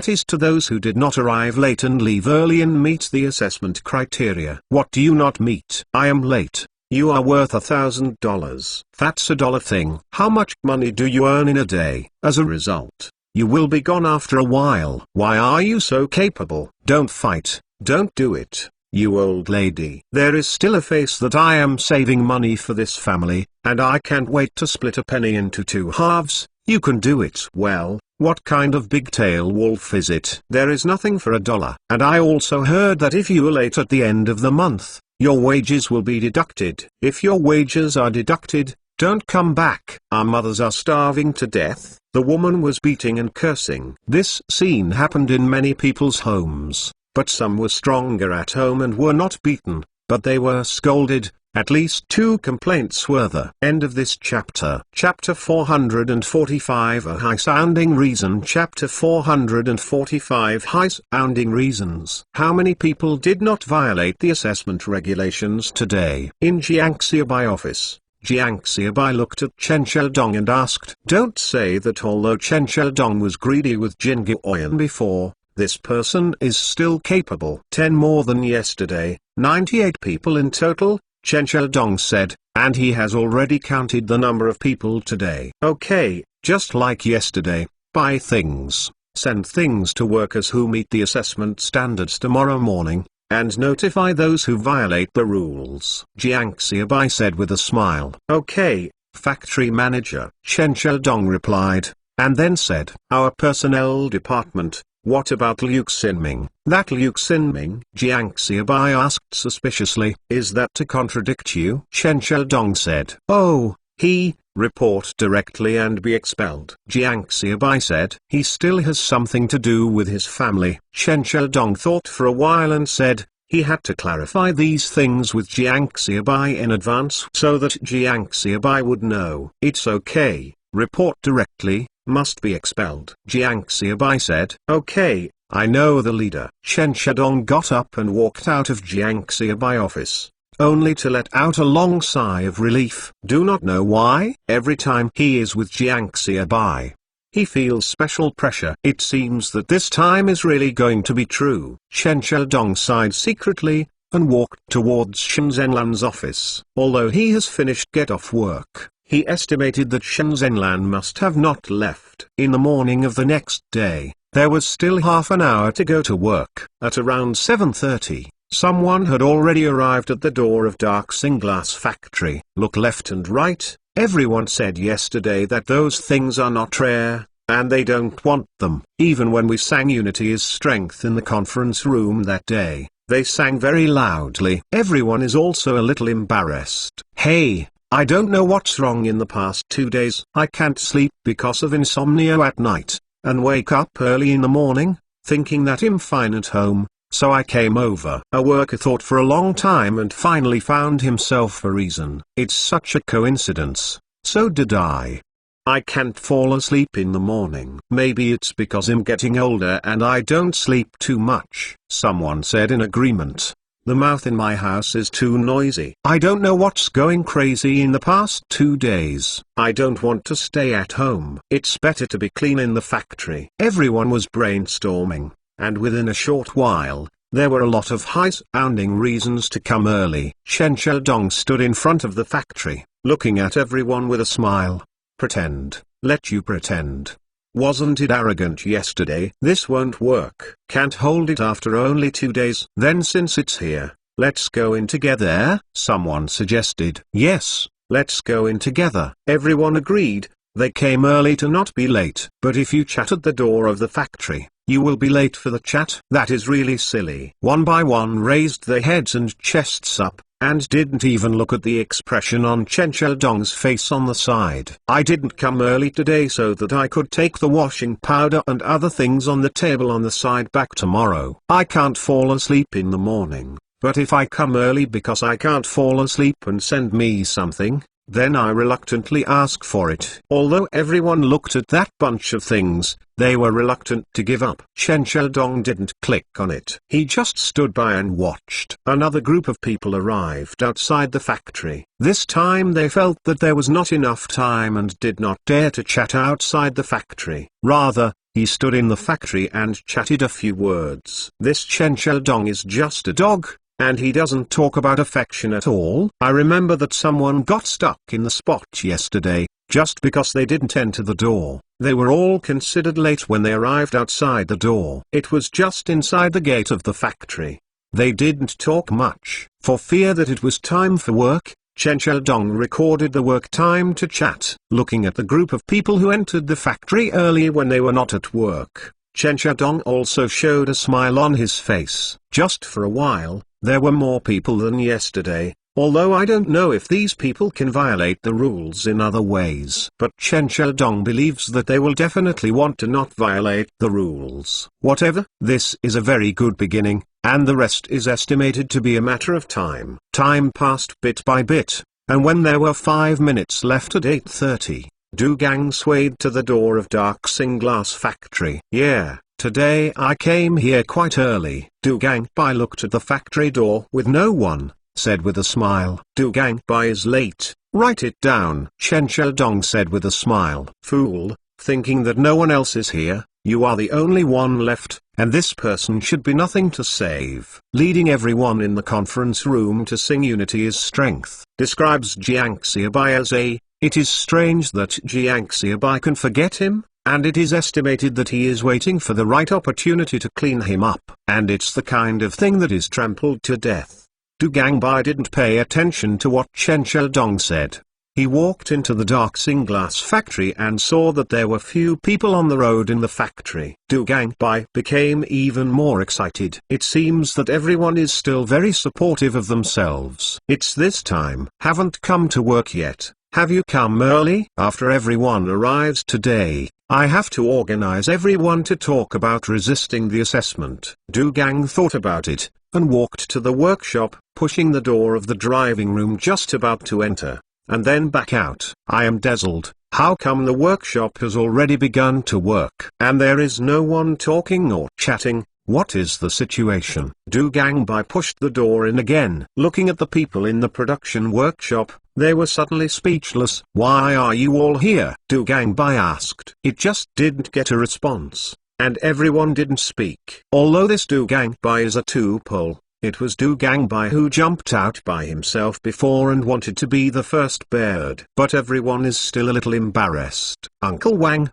A: is to those who did not arrive late and leave early and meet the assessment criteria. What do you not meet? I am late. You are worth $1,000. That's $1 thing. How much money do you earn in a day? As a result, you will be gone after a while. Why are you so capable? Don't fight. Don't do it, you old lady. There is still a face that I am saving money for this family, and I can't wait to split a penny into 2 halves. You can do it. Well, what kind of big tail wolf is it? There is nothing for $1. And I also heard that if you are late at the end of the month, your wages will be deducted. If your wages are deducted, don't come back. Our mothers are starving to death. The woman was beating and cursing. This scene happened in many people's homes, but some were stronger at home and were not beaten, but they were scolded. At least 2 complaints were there. End of this chapter. Chapter 445, a high-sounding reason. Chapter 445, high-sounding reasons. How many people did not violate the assessment regulations today? In Jiang Xiaobai office, Jiang Xiaobai looked at Chen Sheldong and asked, "Don't say that although Chen Sheldong was greedy with Jin Guoyan before, this person is still capable." 10 more than yesterday, 98 people in total, Chen Sheldong said, and he has already counted the number of people today. Okay, just like yesterday, buy things, send things to workers who meet the assessment standards tomorrow morning, and notify those who violate the rules. Jiang Xiaobai said with a smile. Okay, factory manager. Chen Sheldong replied, and then said, "Our personnel department, what about Liu Xinming?" "That Liu Xinming?" Jiang Xiaobai asked suspiciously. "Is that to contradict you?" Chen Sheldong said. "Oh, he, report directly and be expelled." Jiang Xiaobai said. "He still has something to do with his family." Chen Sheldong thought for a while and said, he had to clarify these things with Jiang Xiaobai in advance so that Jiang Xiaobai would know. "It's okay, report directly, must be expelled." Jiang Xiaobai said. "Okay, I know the leader." Chen Sheldong got up and walked out of Jiang Xiaobai office, only to let out a long sigh of relief. Do not know why. Every time he is with Jiang Xiaobai, he feels special pressure. It seems that this time is really going to be true. Chen Xiaodong sighed secretly, and walked towards Shen Zhenlan's office. Although he has finished get-off work, he estimated that Shen Zhenlan must have not left. In the morning of the next day, there was still half an hour to go to work. At around 7:30, someone had already arrived at the door of Dark Singlass factory. Look left and right, everyone said yesterday that those things are not rare, and they don't want them. Even when we sang Unity is Strength in the conference room that day, they sang very loudly. Everyone is also a little embarrassed. Hey, I don't know what's wrong in the past 2 days. I can't sleep because of insomnia at night, and wake up early in the morning, thinking that I'm fine at home, so I came over. A worker thought for a long time and finally found himself a reason. It's such a coincidence, so did I. I can't fall asleep in the morning. Maybe it's because I'm getting older and I don't sleep too much. Someone said in agreement. The mouth in my house is too noisy. I don't know what's going crazy in the past 2 days. I don't want to stay at home. It's better to be clean in the factory. Everyone was brainstorming, and within a short while, there were a lot of high-sounding reasons to come early. Chen Xiaodong stood in front of the factory, looking at everyone with a smile. Pretend, let you pretend. Wasn't it arrogant yesterday? This won't work. Can't hold it after only 2 days. Then since it's here, let's go in together, someone suggested. Yes, let's go in together. Everyone agreed. They came early to not be late. But if you chat at the door of the factory, you will be late for the chat. That is really silly. One by one raised their heads and chests up, and didn't even look at the expression on Chen Xiaodong's face on the side. I didn't come early today so that I could take the washing powder and other things on the table on the side back tomorrow. I can't fall asleep in the morning, but if I come early because I can't fall asleep and send me something, then I reluctantly ask for it. Although everyone looked at that bunch of things, they were reluctant to give up. Chen Xiaodong didn't click on it. He just stood by and watched. Another group of people arrived outside the factory. This time they felt that there was not enough time and did not dare to chat outside the factory. Rather, he stood in the factory and chatted a few words. This Chen Xiaodong is just a dog, and he doesn't talk about affection at all. I remember that someone got stuck in the spot yesterday, just because they didn't enter the door. They were all considered late when they arrived outside the door. It was just inside the gate of the factory. They didn't talk much. For fear that it was time for work, Chen Xiaodong recorded the work time to chat. Looking at the group of people who entered the factory early when they were not at work, Chen Xiaodong also showed a smile on his face. Just for a while, there were more people than yesterday, although I don't know if these people can violate the rules in other ways. But Chen Xiaodong believes that they will definitely want to not violate the rules. Whatever, this is a very good beginning, and the rest is estimated to be a matter of time. Time passed bit by bit, and when there were 5 minutes left at 8:30, Du Gang swayed to the door of Dark Singlass factory. Yeah. Today I came here quite early. Du Gangbai looked at the factory door with no one, said with a smile. Du Gangbai is late, write it down. Chen Xiaodong said with a smile. Fool, thinking that no one else is here, you are the only one left, and this person should be nothing to save. Leading everyone in the conference room to sing Unity is Strength, describes Jiang Xiaobai as it is strange that Jiang Xiaobai can forget him, and it is estimated that he is waiting for the right opportunity to clean him up. And it's the kind of thing that is trampled to death. Du Gangbai didn't pay attention to what Chen Xiaodong said. He walked into the Dark Singlass factory and saw that there were few people on the road in the factory. Du Gangbai became even more excited. It seems that everyone is still very supportive of themselves. It's this time. Haven't come to work yet. Have you come early? After everyone arrives today, I have to organize everyone to talk about resisting the assessment. Du Gang thought about it, and walked to the workshop, pushing the door of the driving room just about to enter, and then back out. I am dazzled. How come the workshop has already begun to work? And there is no one talking or chatting? What is the situation? Du Gangbai pushed the door in again. Looking at the people in the production workshop, They were suddenly speechless. "Why are you all here?" Du Gangbai asked. It just didn't get a response, and everyone didn't speak. Although this Du Gangbai is a two-pole, it was Du Gangbai who jumped out by himself before and wanted to be the first bird. But everyone is still a little embarrassed. Uncle Wang,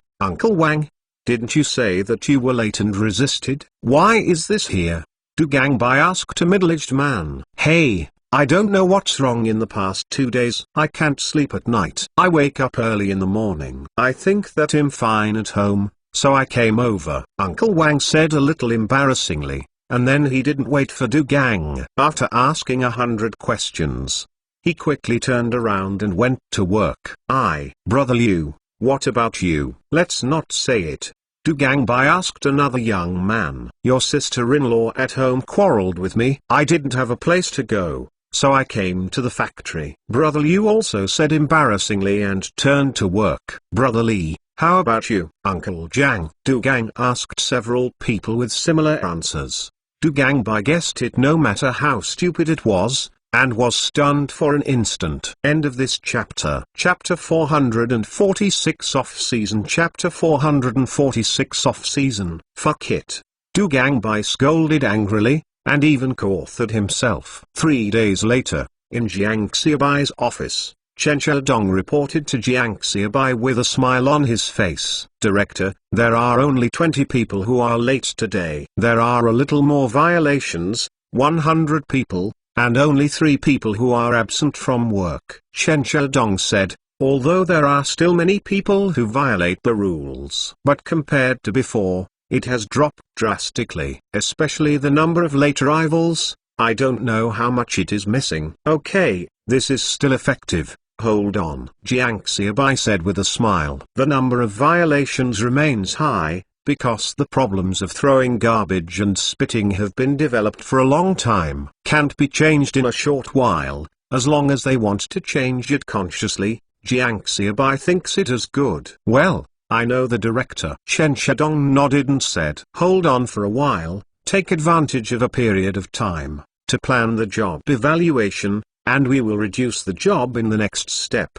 A: didn't you say that you were late and resisted? Why is this here?" Du Gangbai asked a middle-aged man. "Hey, I don't know what's wrong in the past 2 days. I can't sleep at night. I wake up early in the morning. I think that I'm fine at home, so I came over," Uncle Wang said a little embarrassingly, and then he didn't wait for Du Gang. After asking 100 questions, he quickly turned around and went to work. Brother Liu, what about you?" "Let's not say it," Du Gangbai asked another young man. "Your sister-in-law at home quarreled with me. I didn't have a place to go, so I came to the factory." Brother Liu also said embarrassingly and turned to work. "Brother Li, how about you?" "Uncle Jiang," Du Gang asked several people with similar answers. Du Gangbai guessed it no matter how stupid it was, and was stunned for an instant. End of this chapter. Chapter 446 Off-Season. Chapter 446 Off-Season. Fuck it. Du Gangbai scolded angrily, and even co-authored himself. 3 days later, in Jiang Xiaobai's office, Chen Shadong reported to Jiang Xiaobai with a smile on his face. "Director, there are only 20 people who are late today. There are a little more violations, 100 people, and only 3 people who are absent from work," Chen Shadong said, "although there are still many people who violate the rules. But compared to before, it has dropped drastically, especially the number of late arrivals. I don't know how much it is missing." "Okay, this is still effective. Hold on," Jiang Xiaobai said with a smile. "The number of violations remains high, because the problems of throwing garbage and spitting have been developed for a long time. Can't be changed in a short while, as long as they want to change it consciously. Jiang Xiaobai thinks it is good." "Well, I know the director." Chen Shadong nodded and said, "Hold on for a while, take advantage of a period of time, to plan the job evaluation, and we will reduce the job in the next step,"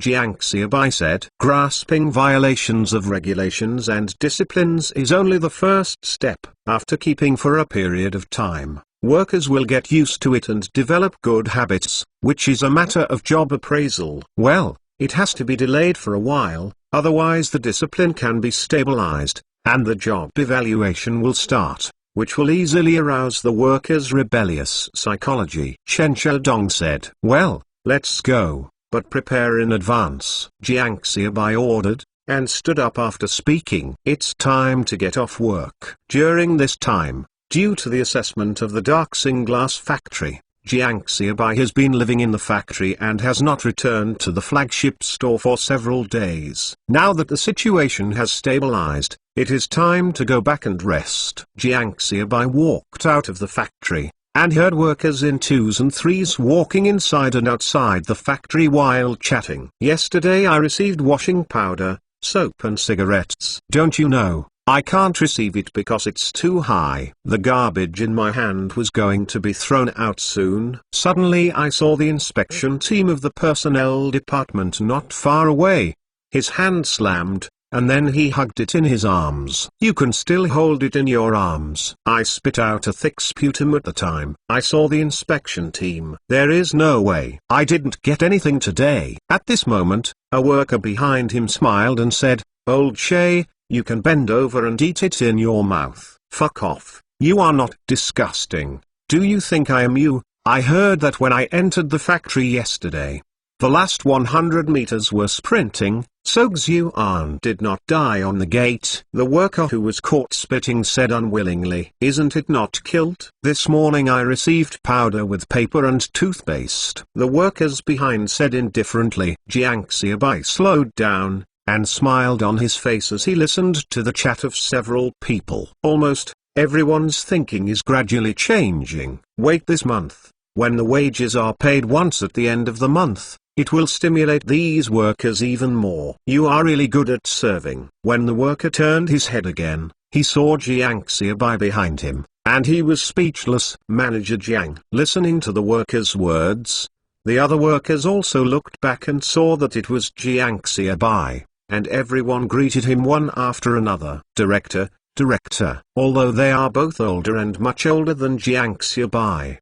A: Jiang Xiaobai said. "Grasping violations of regulations and disciplines is only the first step. After keeping for a period of time, workers will get used to it and develop good habits, which is a matter of job appraisal. Well, it has to be delayed for a while, otherwise the discipline can be stabilized, and the job evaluation will start, which will easily arouse the workers' rebellious psychology," Chen Shadong said. "Well, let's go. But prepare in advance," Jiang Xiaobai ordered, and stood up after speaking. It's time to get off work. During this time, due to the assessment of the Darksing glass factory, Jiang Xiaobai has been living in the factory and has not returned to the flagship store for several days. Now that the situation has stabilized, it is time to go back and rest. Jiang Xiaobai walked out of the factory, and heard workers in 2s and 3s walking inside and outside the factory while chatting. "Yesterday I received washing powder, soap and cigarettes. Don't you know, I can't receive it because it's too high. The garbage in my hand was going to be thrown out soon. Suddenly I saw the inspection team of the personnel department not far away." His hand slammed, and then he hugged it in his arms. "You can still hold it in your arms." I spit out a thick sputum at the time I saw the inspection team. "There is no way. I didn't get anything today." At this moment, a worker behind him smiled and said, "Old Shay, you can bend over and eat it in your mouth." "Fuck off, you are not disgusting. Do you think I am you? I heard that when I entered the factory yesterday. The last 100 meters were sprinting, so Xuan did not die on the gate." The worker who was caught spitting said unwillingly, "Isn't it not killed? This morning I received powder with paper and toothpaste." The workers behind said indifferently. Jiang Xiaobai slowed down, and smiled on his face as he listened to the chat of several people. Almost everyone's thinking is gradually changing. Wait this month, when the wages are paid once at the end of the month, it will stimulate these workers even more. "You are really good at serving." When the worker turned his head again, he saw Jiang Xiaobai behind him, and he was speechless. Manager Jiang, listening to the worker's words, The other workers also looked back and saw that it was Jiang Xiaobai, and everyone greeted him one after another. Director, director. Although they are both older and much older than Jiang Xiaobai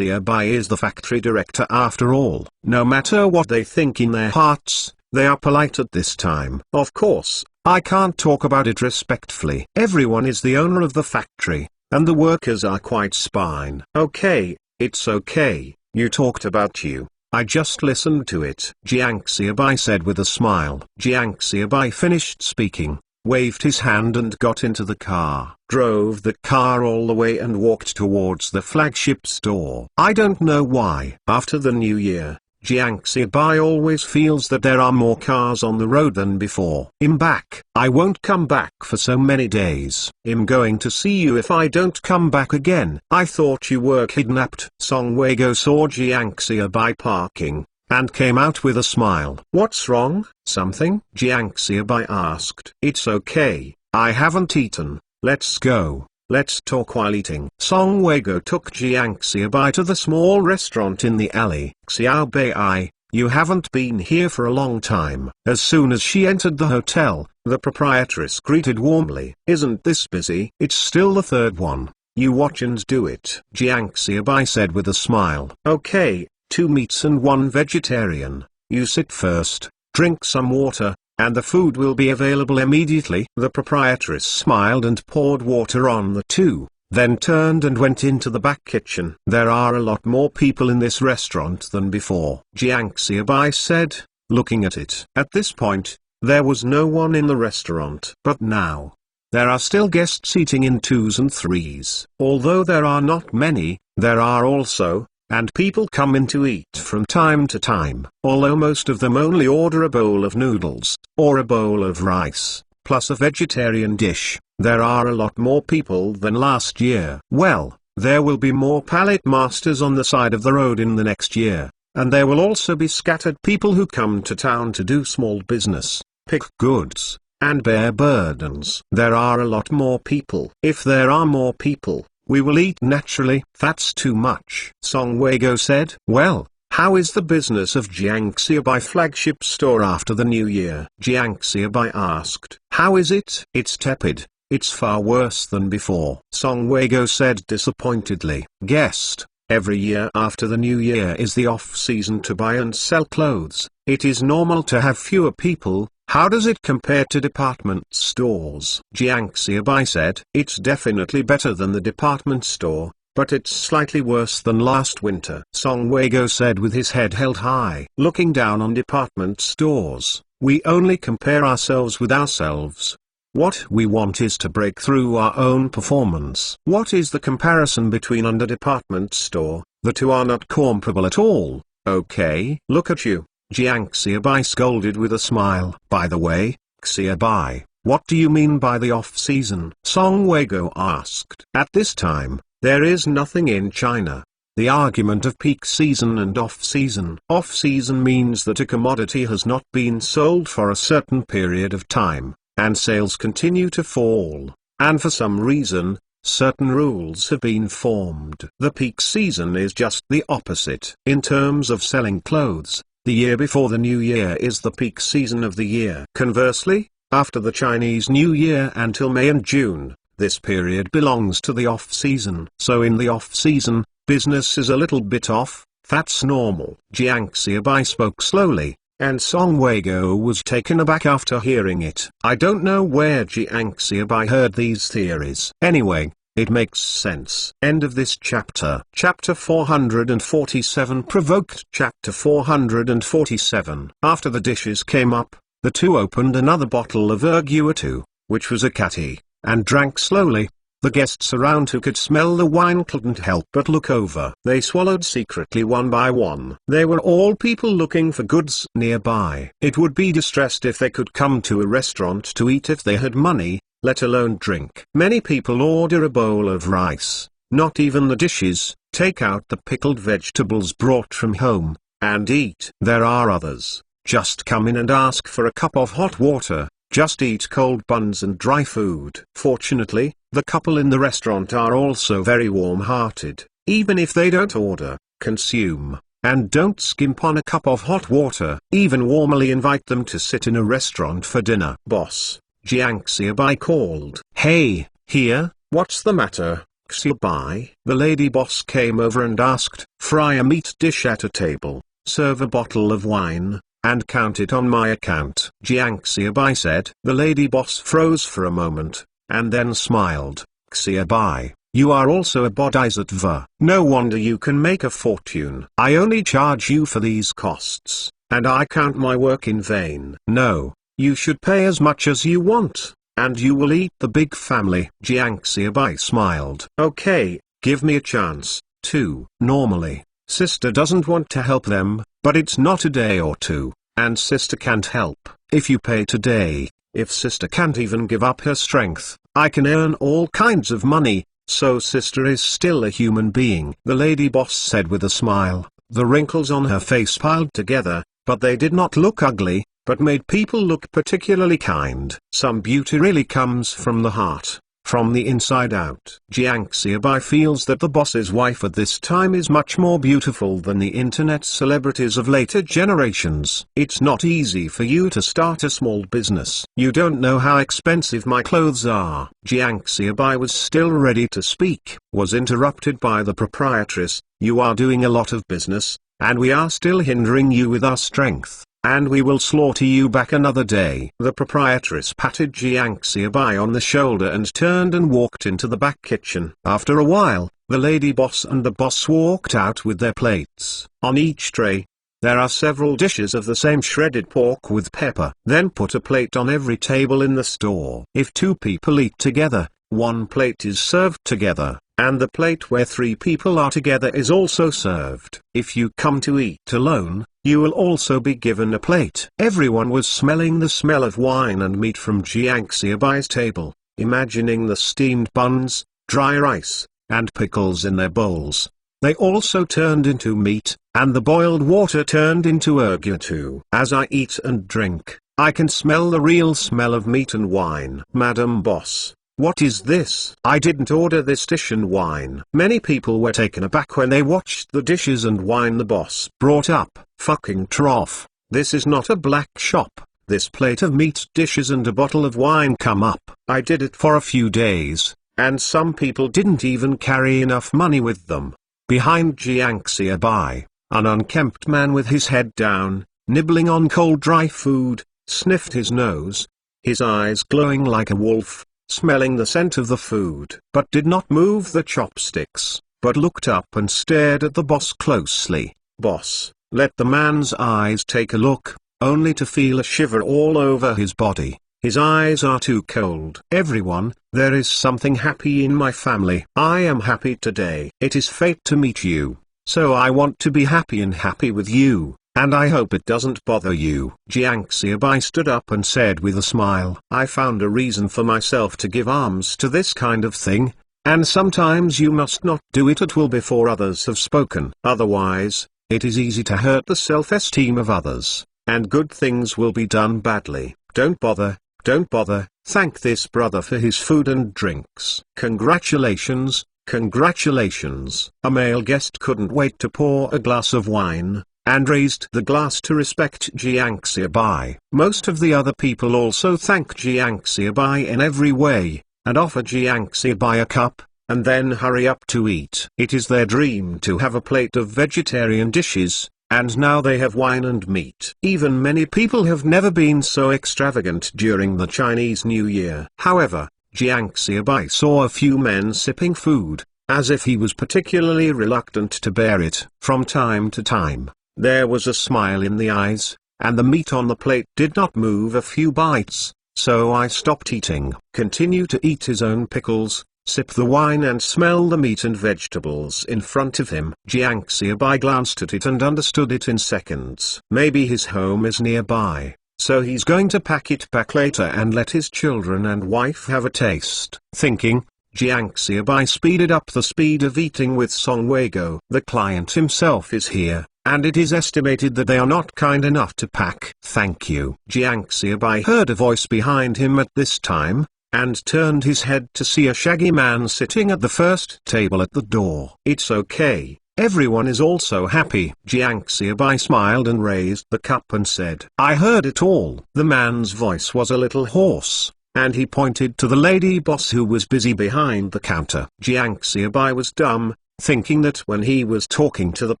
A: is the factory director after all. No matter what they think in their hearts, they are polite at this time. Of course, I can't talk about it respectfully. Everyone is the owner of the factory, and the workers are quite spine. Okay, it's okay, you talked about you. I just listened to it, Jiang Xiaobai said with a smile. Jiang Xiaobai finished speaking, waved his hand and got into the car, drove the car all the way and walked towards the flagship store. I don't know why. After the new year, Jiang Xiaobai always feels that there are more cars on the road than before. I'm back. I won't come back for so many days. I'm going to see you if I don't come back again. I thought you were kidnapped. Song Weigo saw Jiang Xiaobai parking, and came out with a smile. What's wrong? Something? Jiang Xiaobai asked. It's okay, I haven't eaten. Let's go. Let's talk while eating. Song Weigo took Jiang Xiaobai to the small restaurant in the alley. Xiaobai, you haven't been here for a long time. As soon as she entered the hotel, the proprietress greeted warmly. Isn't this busy? It's still the third one. You watch and do it, Jiang Xiaobai said with a smile. Okay, 2 meats and 1 vegetarian. You sit first, drink some water, and the food will be available immediately. The proprietress smiled and poured water on the 2, then turned and went into the back kitchen. There are a lot more people in this restaurant than before, Jiang Xiaobai said, looking at it. At this point, there was no one in the restaurant. But now, there are still guests eating in 2s and 3s. Although there are not many, there are also, and people come in to eat from time to time. Although most of them only order a bowl of noodles, or a bowl of rice, plus a vegetarian dish, there are a lot more people than last year. Well, there will be more pallet masters on the side of the road in the next year, and there will also be scattered people who come to town to do small business, pick goods, and bear burdens. There are a lot more people. If there are more people, we will eat naturally. That's too much, Song Weigo said. Well, how is the business of Jiang Xiaobai flagship store after the new year? Jiang Xiaobai asked. How is it? It's tepid. It's far worse than before, Song Weigo said disappointedly. Guest, every year after the new year is the off-season to buy and sell clothes. It is normal to have fewer people. How does it compare to department stores? Jiang Xiaobai said. It's definitely better than the department store, but it's slightly worse than last winter, Song Weigo said with his head held high. Looking down on department stores, we only compare ourselves with ourselves. What we want is to break through our own performance. What is the comparison between and a department store? The two are not comparable at all. Okay, look at you, Jiang Xiaobai scolded with a smile. By the way, Xiaobai, what do you mean by the off-season? Song Weigo asked. At this time, there is nothing in China. The argument of peak season and off-season. Off-season means that a commodity has not been sold for a certain period of time, and sales continue to fall, and for some reason, certain rules have been formed. The peak season is just the opposite. In terms of selling clothes, the year before the new year is the peak season of the year. Conversely, after the Chinese New Year until May and June, this period belongs to the off-season. So in the off-season, business is a little bit off. That's normal. Jiang Xiaobai spoke slowly, and Song Weigo was taken aback after hearing it. I don't know where Jiang Xiaobai heard these theories. Anyway, it makes sense. End of this chapter. Chapter 447 provoked. Chapter 447. After the dishes came up, the two opened another bottle of erguatu, which was a catty, and drank slowly. The guests around who could smell the wine couldn't help but look over. They swallowed secretly one by one. They were all people looking for goods nearby. It would be distressed if they could come to a restaurant to eat if they had money, let alone drink. Many people order a bowl of rice, not even the dishes, take out the pickled vegetables brought from home, and eat. There are others, just come in and ask for a cup of hot water, just eat cold buns and dry food. Fortunately, the couple in the restaurant are also very warm-hearted. Even if they don't order, consume, and don't skimp on a cup of hot water. Even warmly invite them to sit in a restaurant for dinner. Boss, Jiang Xiaobai called. Hey, here, what's the matter, Xiaobai? The lady boss came over and asked. Fry a meat dish at a table, serve a bottle of wine, and count it on my account, Jiang Xiaobai said. The lady boss froze for a moment, and then smiled. Xiaobai, you are also a bodhisattva. No wonder you can make a fortune. I only charge you for these costs, and I count my work in vain. No, you should pay as much as you want, and you will eat the big family. Jiang Xiaobai smiled. Okay, give me a chance, too. Normally, sister doesn't want to help them, but it's not a day or two, and sister can't help. If you pay today, if sister can't even give up her strength, I can earn all kinds of money, so sister is still a human being. The lady boss said with a smile. The wrinkles on her face piled together, but they did not look ugly, but made people look particularly kind. Some beauty really comes from the heart, from the inside out. Jiang Xiaobai feels that the boss's wife at this time is much more beautiful than the internet celebrities of later generations. It's not easy for you to start a small business. You don't know how expensive my clothes are. Jiang Xiaobai was still ready to speak, was interrupted by the proprietress. You are doing a lot of business, and we are still hindering you with our strength, and we will slaughter you back another day. The proprietress patted Jiang Xiaobai on the shoulder and turned and walked into the back kitchen. After a while, the lady boss and the boss walked out with their plates. On each tray, there are several dishes of the same shredded pork with pepper. Then put a plate on every table in the store. If 2 people eat together, 1 plate is served together, and the plate where 3 people are together is also served. If you come to eat alone, you will also be given a plate. Everyone was smelling the smell of wine and meat from Jiang Xiaobai's table, imagining the steamed buns, dry rice, and pickles in their bowls. They also turned into meat, and the boiled water turned into ergu too. As I eat and drink, I can smell the real smell of meat and wine. Madam Boss, what is this? I didn't order this dish and wine. Many people were taken aback when they watched the dishes and wine the boss brought up. Fucking trough, this is not a black shop. This plate of meat dishes and a bottle of wine come up. I did it for a few days, and some people didn't even carry enough money with them. Behind Jiang Xiaobai, an unkempt man with his head down, nibbling on cold dry food, sniffed his nose, his eyes glowing like a wolf, smelling the scent of the food, but did not move the chopsticks, but looked up and stared at the boss closely. Boss, let the man's eyes take a look, only to feel a shiver all over his body. His eyes are too cold. Everyone, there is something happy in my family. I am happy today. It is fate to meet you, so I want to be happy and happy with you, and I hope it doesn't bother you. Jiang Xiaobai stood up and said with a smile, I found a reason for myself to give alms to this kind of thing, and sometimes you must not do it at will before others have spoken. Otherwise, it is easy to hurt the self-esteem of others, and good things will be done badly. Don't bother. Don't bother. Thank this brother for his food and drinks. Congratulations, congratulations. A male guest couldn't wait to pour a glass of wine, and raised the glass to respect Jiang Xiaobai. Most of the other people also thank Jiang Xiaobai in every way, and offer Jiang Xiaobai a cup, and then hurry up to eat. It is their dream to have a plate of vegetarian dishes, and now they have wine and meat. Even many people have never been so extravagant during the Chinese New Year. However, Jiang Xiaobai saw a few men sipping food, as if he was particularly reluctant to bear it. From time to time, there was a smile in the eyes, and the meat on the plate did not move a few bites, so I stopped eating. Continue to eat his own pickles, sip the wine and smell the meat and vegetables in front of him. Jiang Xiaobai glanced at it and understood it in seconds. Maybe his home is nearby, so he's going to pack it back later and let his children and wife have a taste. Thinking, Jiang Xiaobai speeded up the speed of eating with Song Weigo. The client himself is here, and it is estimated that they are not kind enough to pack. Thank you. Jiang Xiaobai heard a voice behind him at this time, and turned his head to see a shaggy man sitting at the first table at the door. It's okay, everyone is also happy. Jiang Xiaobai smiled and raised the cup and said, "I heard it all." The man's voice was a little hoarse, and he pointed to the lady boss who was busy behind the counter. Jiang Xiaobai was dumb, thinking that when he was talking to the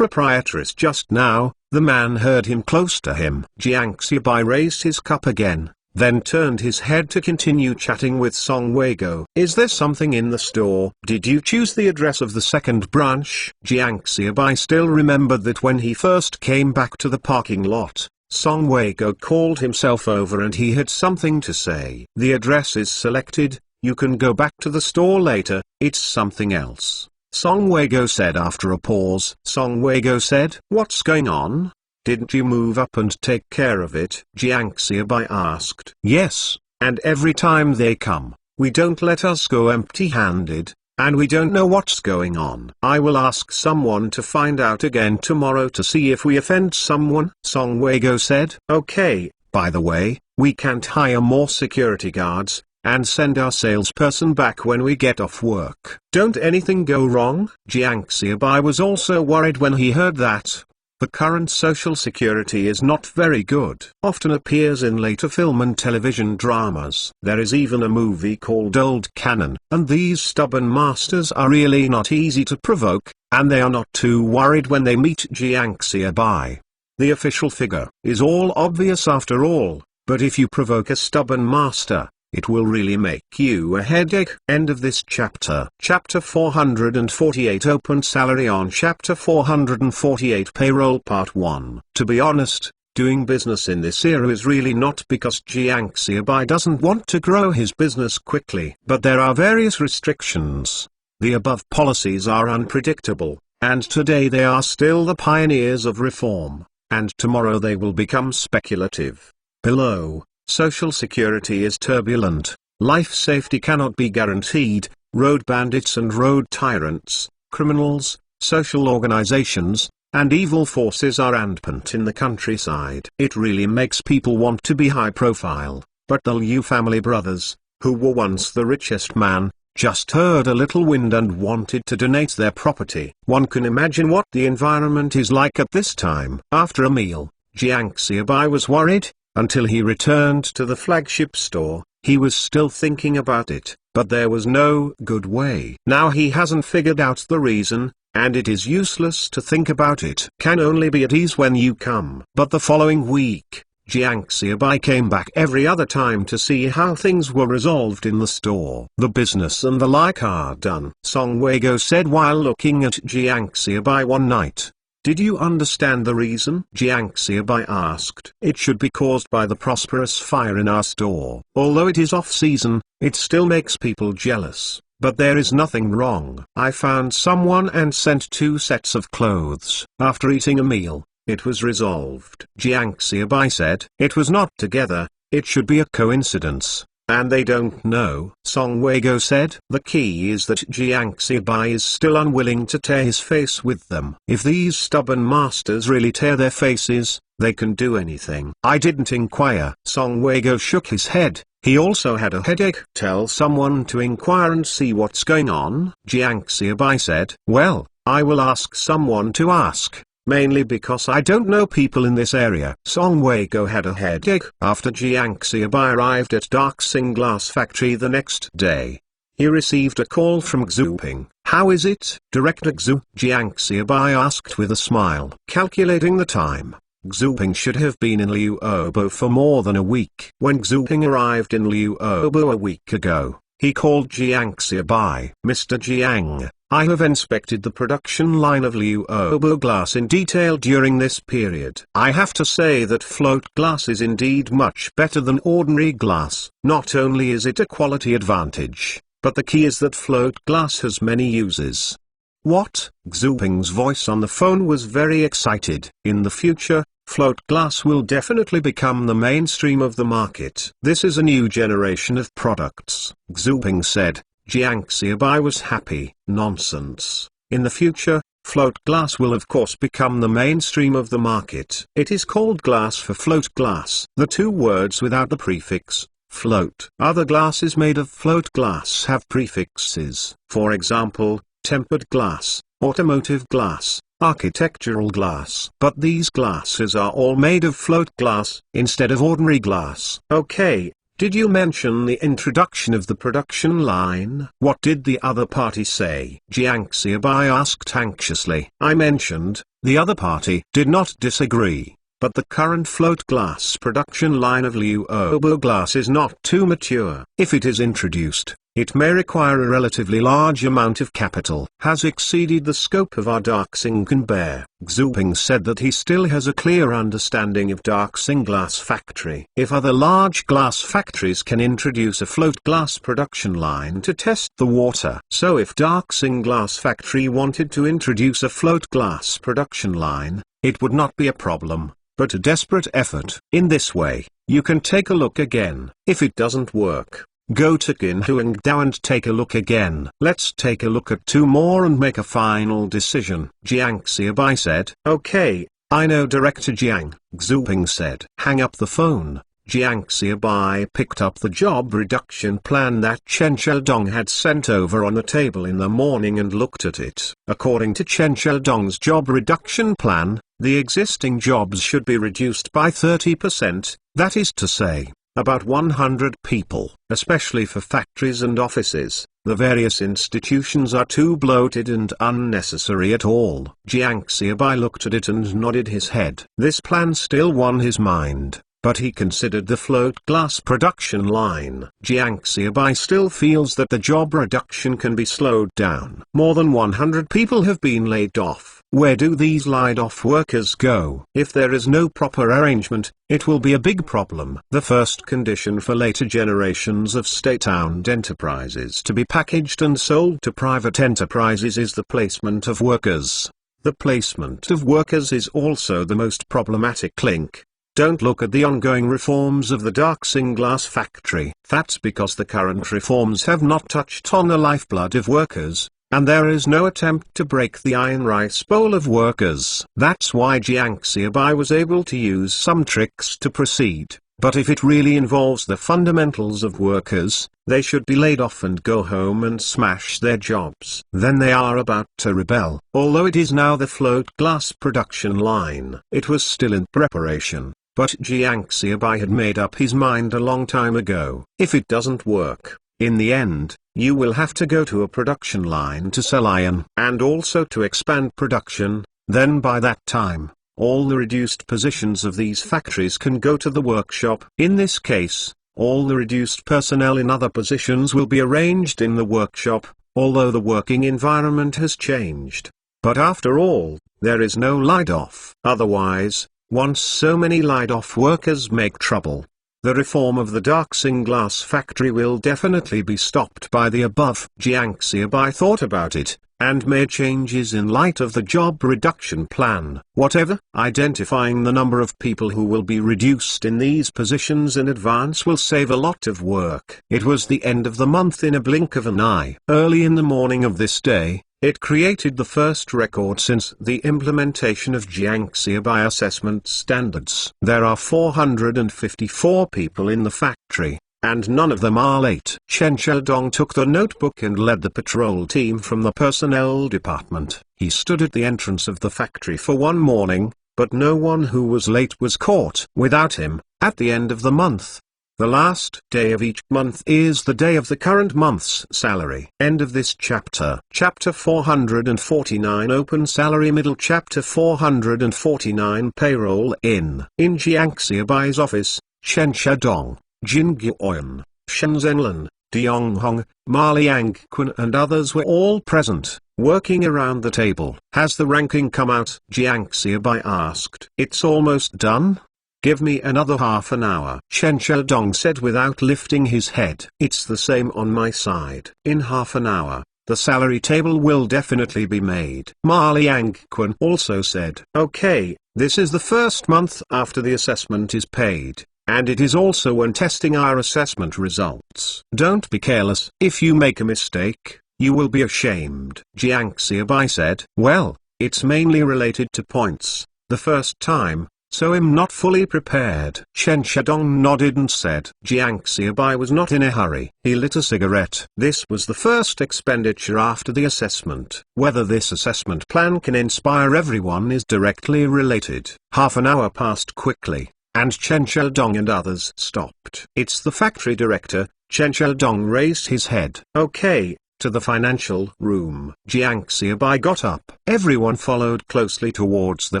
A: proprietress just now, the man heard him close to him. Jiang Xiaobai raised his cup again, then turned his head to continue chatting with Song Weigo. "Is there something in the store? Did you choose the address of the second branch?" Jiang Xiaobai still remembered that when he first came back to the parking lot, Song Weigo called himself over and he had something to say. "The address is selected, you can go back to the store later, it's something else," Song Weigo said after a pause. Song Weigo said, "What's going on? Didn't you move up and take care of it?" Jiang Xiaobai asked. "Yes, and every time they come, we don't let us go empty-handed, and we don't know what's going on. I will ask someone to find out again tomorrow to see if we offend someone," Song Weigo said. "Okay, by the way, we can't hire more security guards, and send our salesperson back when we get off work. Don't anything go wrong?" Jiang Xiaobai was also worried when he heard that. The current social security is not very good. Often appears in later film and television dramas. There is even a movie called Old Canon. And these stubborn masters are really not easy to provoke, and they are not too worried when they meet Jiang Xiaobai. The official figure is all obvious after all, but if you provoke a stubborn master, it will really make you a headache. End of this chapter. Chapter 448 Open Salary on Chapter 448 Payroll Part 1. To be honest, doing business in this era is really not because Jiang Xiaobai doesn't want to grow his business quickly. But there are various restrictions. The above policies are unpredictable, and today they are still the pioneers of reform, and tomorrow they will become speculative. Below, social security is turbulent, life safety cannot be guaranteed, road bandits and road tyrants, criminals, social organizations, and evil forces are rampant in the countryside. It really makes people want to be high profile, but the Liu family brothers, who were once the richest man, just heard a little wind and wanted to donate their property. One can imagine what the environment is like at this time. After a meal, Jiang Xiaobai was worried. Until he returned to the flagship store, he was still thinking about it, but there was no good way. Now he hasn't figured out the reason, and it is useless to think about it. Can only be at ease when you come. But the following week, Jiang Xiaobai came back every other time to see how things were resolved in the store. The business and the like are done, Song Weigo said while looking at Jiang Xiaobai one night. "Did you understand the reason?" Jiang Xiaobai asked. "It should be caused by the prosperous fire in our store. Although it is off-season, it still makes people jealous, but there is nothing wrong. I found someone and sent 2 sets of clothes. After eating a meal, it was resolved." Jiang Xiaobai said, "It was not together, it should be a coincidence. And they don't know," Song Weigo said. "The key is that Jiang Xiaobai is still unwilling to tear his face with them. If these stubborn masters really tear their faces, they can do anything." "I didn't inquire." Song Weigo shook his head. He also had a headache. "Tell someone to inquire and see what's going on," Jiang Xiaobai said. "Well, I will ask someone to ask. Mainly because I don't know people in this area." Song Weigo had a headache. After Jiang Xiaobai arrived at Darksing Glass Factory the next day, he received a call from Xu Ping. "How is it, Director Xu?" Jiang Xiaobai asked with a smile. Calculating the time, Xu Ping should have been in Liu Obo for more than a week. When Xu Ping arrived in Liu Obo a week ago, he called Jiang Xiaobai. "Mr. Jiang, I have inspected the production line of Liu Obo glass in detail during this period. I have to say that float glass is indeed much better than ordinary glass. Not only is it a quality advantage, but the key is that float glass has many uses." "What?" Xu Ping's voice on the phone was very excited. "In the future, float glass will definitely become the mainstream of the market. This is a new generation of products," Xu Ping said. Jiang Xiaobai was happy. "Nonsense. In the future, float glass will of course become the mainstream of the market. It is called glass for float glass. The 2 words without the prefix, float. Other glasses made of float glass have prefixes. For example, tempered glass, automotive glass, architectural glass. But these glasses are all made of float glass, instead of ordinary glass. Okay, did you mention the introduction of the production line? What did the other party say? Jiang Xiaobai asked anxiously. I mentioned, the other party did not disagree. But the current float glass production line of Liu Obo glass is not too mature. If it is introduced, it may require a relatively large amount of capital. Has exceeded the scope of our Darxing can bear. Xu Ping said that he still has a clear understanding of Darxing glass factory. If other large glass factories can introduce a float glass production line to test the water. So if Darxing glass factory wanted to introduce a float glass production line, it would not be a problem, but a desperate effort. In this way, you can take a look again. If it doesn't work, go to Qinhuangdao and take a look again. Let's take a look at two more and make a final decision. Jiang Xiaobai said. Okay, I know Director Jiang, Xu Ping said. Hang up the phone. Jiang Xiaobai picked up the job reduction plan that Chen Sheldong had sent over on the table in the morning and looked at it. According to Chen Sheldong's job reduction plan, the existing jobs should be reduced by 30%, that is to say, about 100 people. Especially for factories and offices, the various institutions are too bloated and unnecessary at all. Jiang Xiaobai looked at it and nodded his head. This plan still won his mind, but he considered the float glass production line. Jiang Xiaobai still feels that the job reduction can be slowed down. More than 100 people have been laid off. Where do these laid-off workers go? If there is no proper arrangement, it will be a big problem. The first condition for later generations of state-owned enterprises to be packaged and sold to private enterprises is the placement of workers. The placement of workers is also the most problematic link. Don't look at the ongoing reforms of the Darxing glass factory. That's because the current reforms have not touched on the lifeblood of workers, and there is no attempt to break the iron rice bowl of workers. That's why Jiang Xiaobai was able to use some tricks to proceed. But if it really involves the fundamentals of workers, they should be laid off and go home and smash their jobs. Then they are about to rebel. Although it is now the float glass production line, it was still in preparation. But Jiang Xiaobai had made up his mind a long time ago. If it doesn't work, in the end, you will have to go to a production line to sell iron and also to expand production. Then by that time, all the reduced positions of these factories can go to the workshop. In this case, all the reduced personnel in other positions will be arranged in the workshop, although the working environment has changed. But after all, there is no laid-off. Otherwise, once so many laid-off workers make trouble, the reform of the Darxing glass factory will definitely be stopped by the above. Jiang Xiaobai thought about it, and made changes in light of the job reduction plan. Whatever, identifying the number of people who will be reduced in these positions in advance will save a lot of work. It was the end of the month in a blink of an eye. Early in the morning of this day, it created the first record since the implementation of Jiang Xiaobai assessment standards. There are 454 people in the factory, and none of them are late. Chen Sheldong took the notebook and led the patrol team from the personnel department. He stood at the entrance of the factory for one morning, but no one who was late was caught. Without him, at the end of the month, the last day of each month is the day of the current month's salary. End of this chapter. Chapter 449 Open Salary Middle Chapter 449 Payroll In Jiang Xiaobai's office, Chen Shadong, Jin Guoyan, Shen Zhenlin, Diong Hong, Ma Liangquan and others were all present, working around the table. Has the ranking come out? Jiang Xiaobai asked. It's almost done? Give me another half an hour. Chen Sheldong said without lifting his head. It's the same on my side. In half an hour, the salary table will definitely be made. Ma Liangquan also said. Okay, this is the first month after the assessment is paid, and it is also when testing our assessment results. Don't be careless. If you make a mistake, you will be ashamed. Jiang Xiaobai said. Well, it's mainly related to points. The first time, so I'm not fully prepared. Chen Shadong nodded and said. Jiang Xiaobai was not in a hurry. He lit a cigarette. This was the first expenditure after the assessment. Whether this assessment plan can inspire everyone is directly related. Half an hour passed quickly, and Chen Shadong and others stopped. It's the factory director. Chen Shadong raised his head. Okay. To the financial room. Jiang Xiaobai got up. Everyone followed closely towards the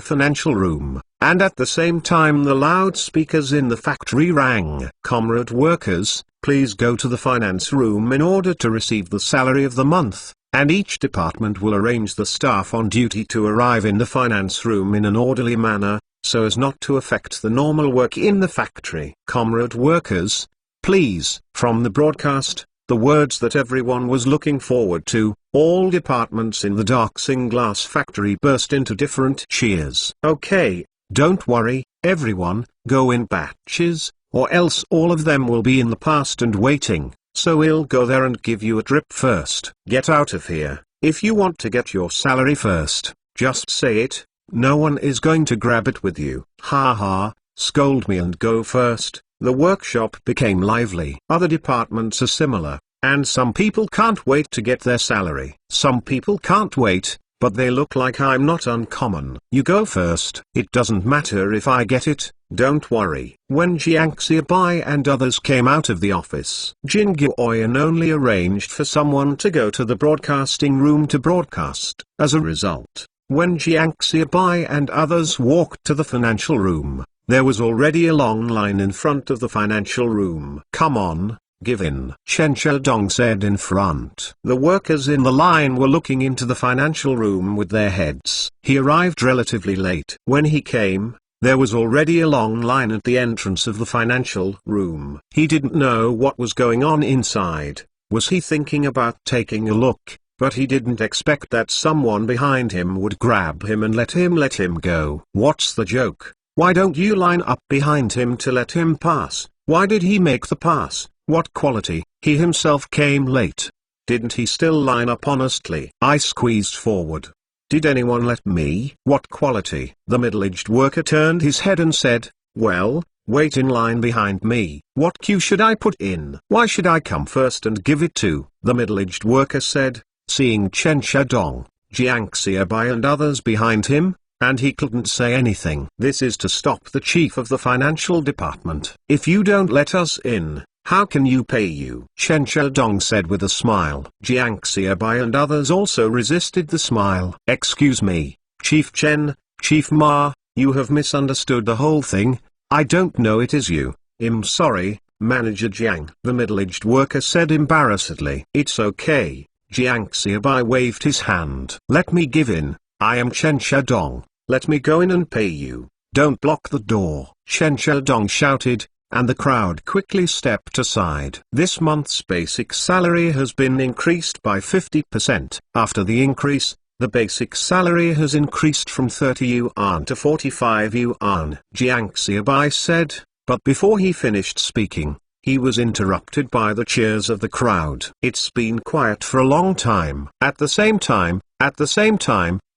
A: financial room, and at the same time the loudspeakers in the factory rang. Comrade workers, please go to the finance room in order to receive the salary of the month, and each department will arrange the staff on duty to arrive in the finance room in an orderly manner, so as not to affect the normal work in the factory. Comrade workers, please. From the broadcast, the words that everyone was looking forward to, all departments in the Darksing Glass factory burst into different cheers. Okay, don't worry, everyone, go in batches, or else all of them will be in the past and waiting, so we'll go there and give you a drip first. Get out of here. If you want to get your salary first, just say it, no one is going to grab it with you. Ha ha, scold me and go first. The workshop became lively. Other departments are similar, and some people can't wait to get their salary. Some people can't wait, but they look like I'm not uncommon. You go first. It doesn't matter if I get it, don't worry. When Jiang Xiaobai and others came out of the office, Jin Guoyan only arranged for someone to go to the broadcasting room to broadcast. As a result, when Jiang Xiaobai and others walked to the financial room, there was already a long line in front of the financial room. Come on, give in. Chen Shadong said in front. The workers in the line were looking into the financial room with their heads. He arrived relatively late. When he came, there was already a long line at the entrance of the financial room. He didn't know what was going on inside. Was he thinking about taking a look? But he didn't expect that someone behind him would grab him and let him go. What's the joke? Why don't you line up behind him to let him pass? Why did he make the pass? What quality? He himself came late. Didn't he still line up honestly? I squeezed forward. Did anyone let me? What quality? The middle-aged worker turned his head and said, well, wait in line behind me. What queue should I put in? Why should I come first and give it to? The middle-aged worker said, seeing Chen Shadong, Jiang Xiaobai and others behind him, and he couldn't say anything. This is to stop the chief of the financial department. If you don't let us in, how can you pay you? Chen Shadong said with a smile. Jiang Xiaobai and others also resisted the smile. Excuse me, Chief Chen, Chief Ma, you have misunderstood the whole thing. I don't know it is you. I'm sorry, Manager Jiang. The middle-aged worker said embarrassedly. It's okay. Jiang Xiaobai waved his hand. Let me give in. I am Chen Shadong. Let me go in and pay you. Don't block the door. Chen Shadong shouted, and the crowd quickly stepped aside. This month's basic salary has been increased by 50%. After the increase, the basic salary has increased from 30 yuan to 45 yuan. Jiang Xiaobai said, but before he finished speaking, he was interrupted by the cheers of the crowd. It's been quiet for a long time. At the same time,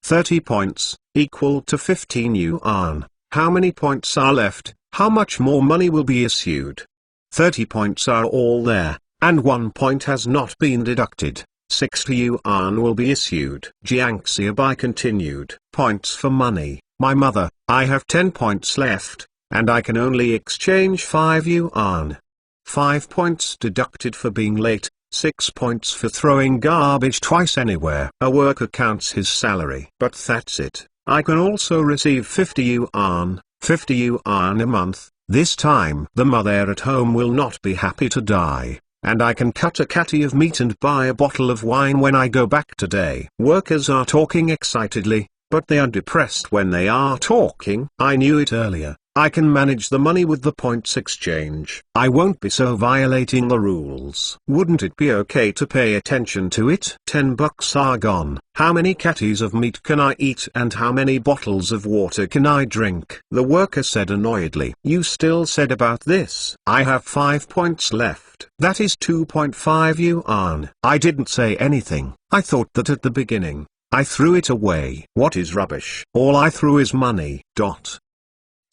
A: 30 points, equal to 15 yuan. How many points are left? How much more money will be issued? 30 points are all there, and 1 point has not been deducted. 60 yuan will be issued. Jiang Xiaobai continued. Points for money. My mother, I have 10 points left, and I can only exchange 5 yuan. 5 points deducted for being late. 6 points for throwing garbage twice anywhere. A worker counts his salary. But that's it. I can also receive 50 yuan a month. This time the mother at home will not be happy to die, and I can cut a catty of meat and buy a bottle of wine when I go back today. Workers are talking excitedly, but they are depressed when they are talking. I knew it earlier. I can manage the money with the points exchange. I won't be so violating the rules. Wouldn't it be okay to pay attention to it? 10 bucks are gone. How many catties of meat can I eat and how many bottles of water can I drink? The worker said annoyedly. You still said about this. I have 5 points left. That is 2.5 yuan. I didn't say anything. I thought that at the beginning. I threw it away. What is rubbish? All I threw is money.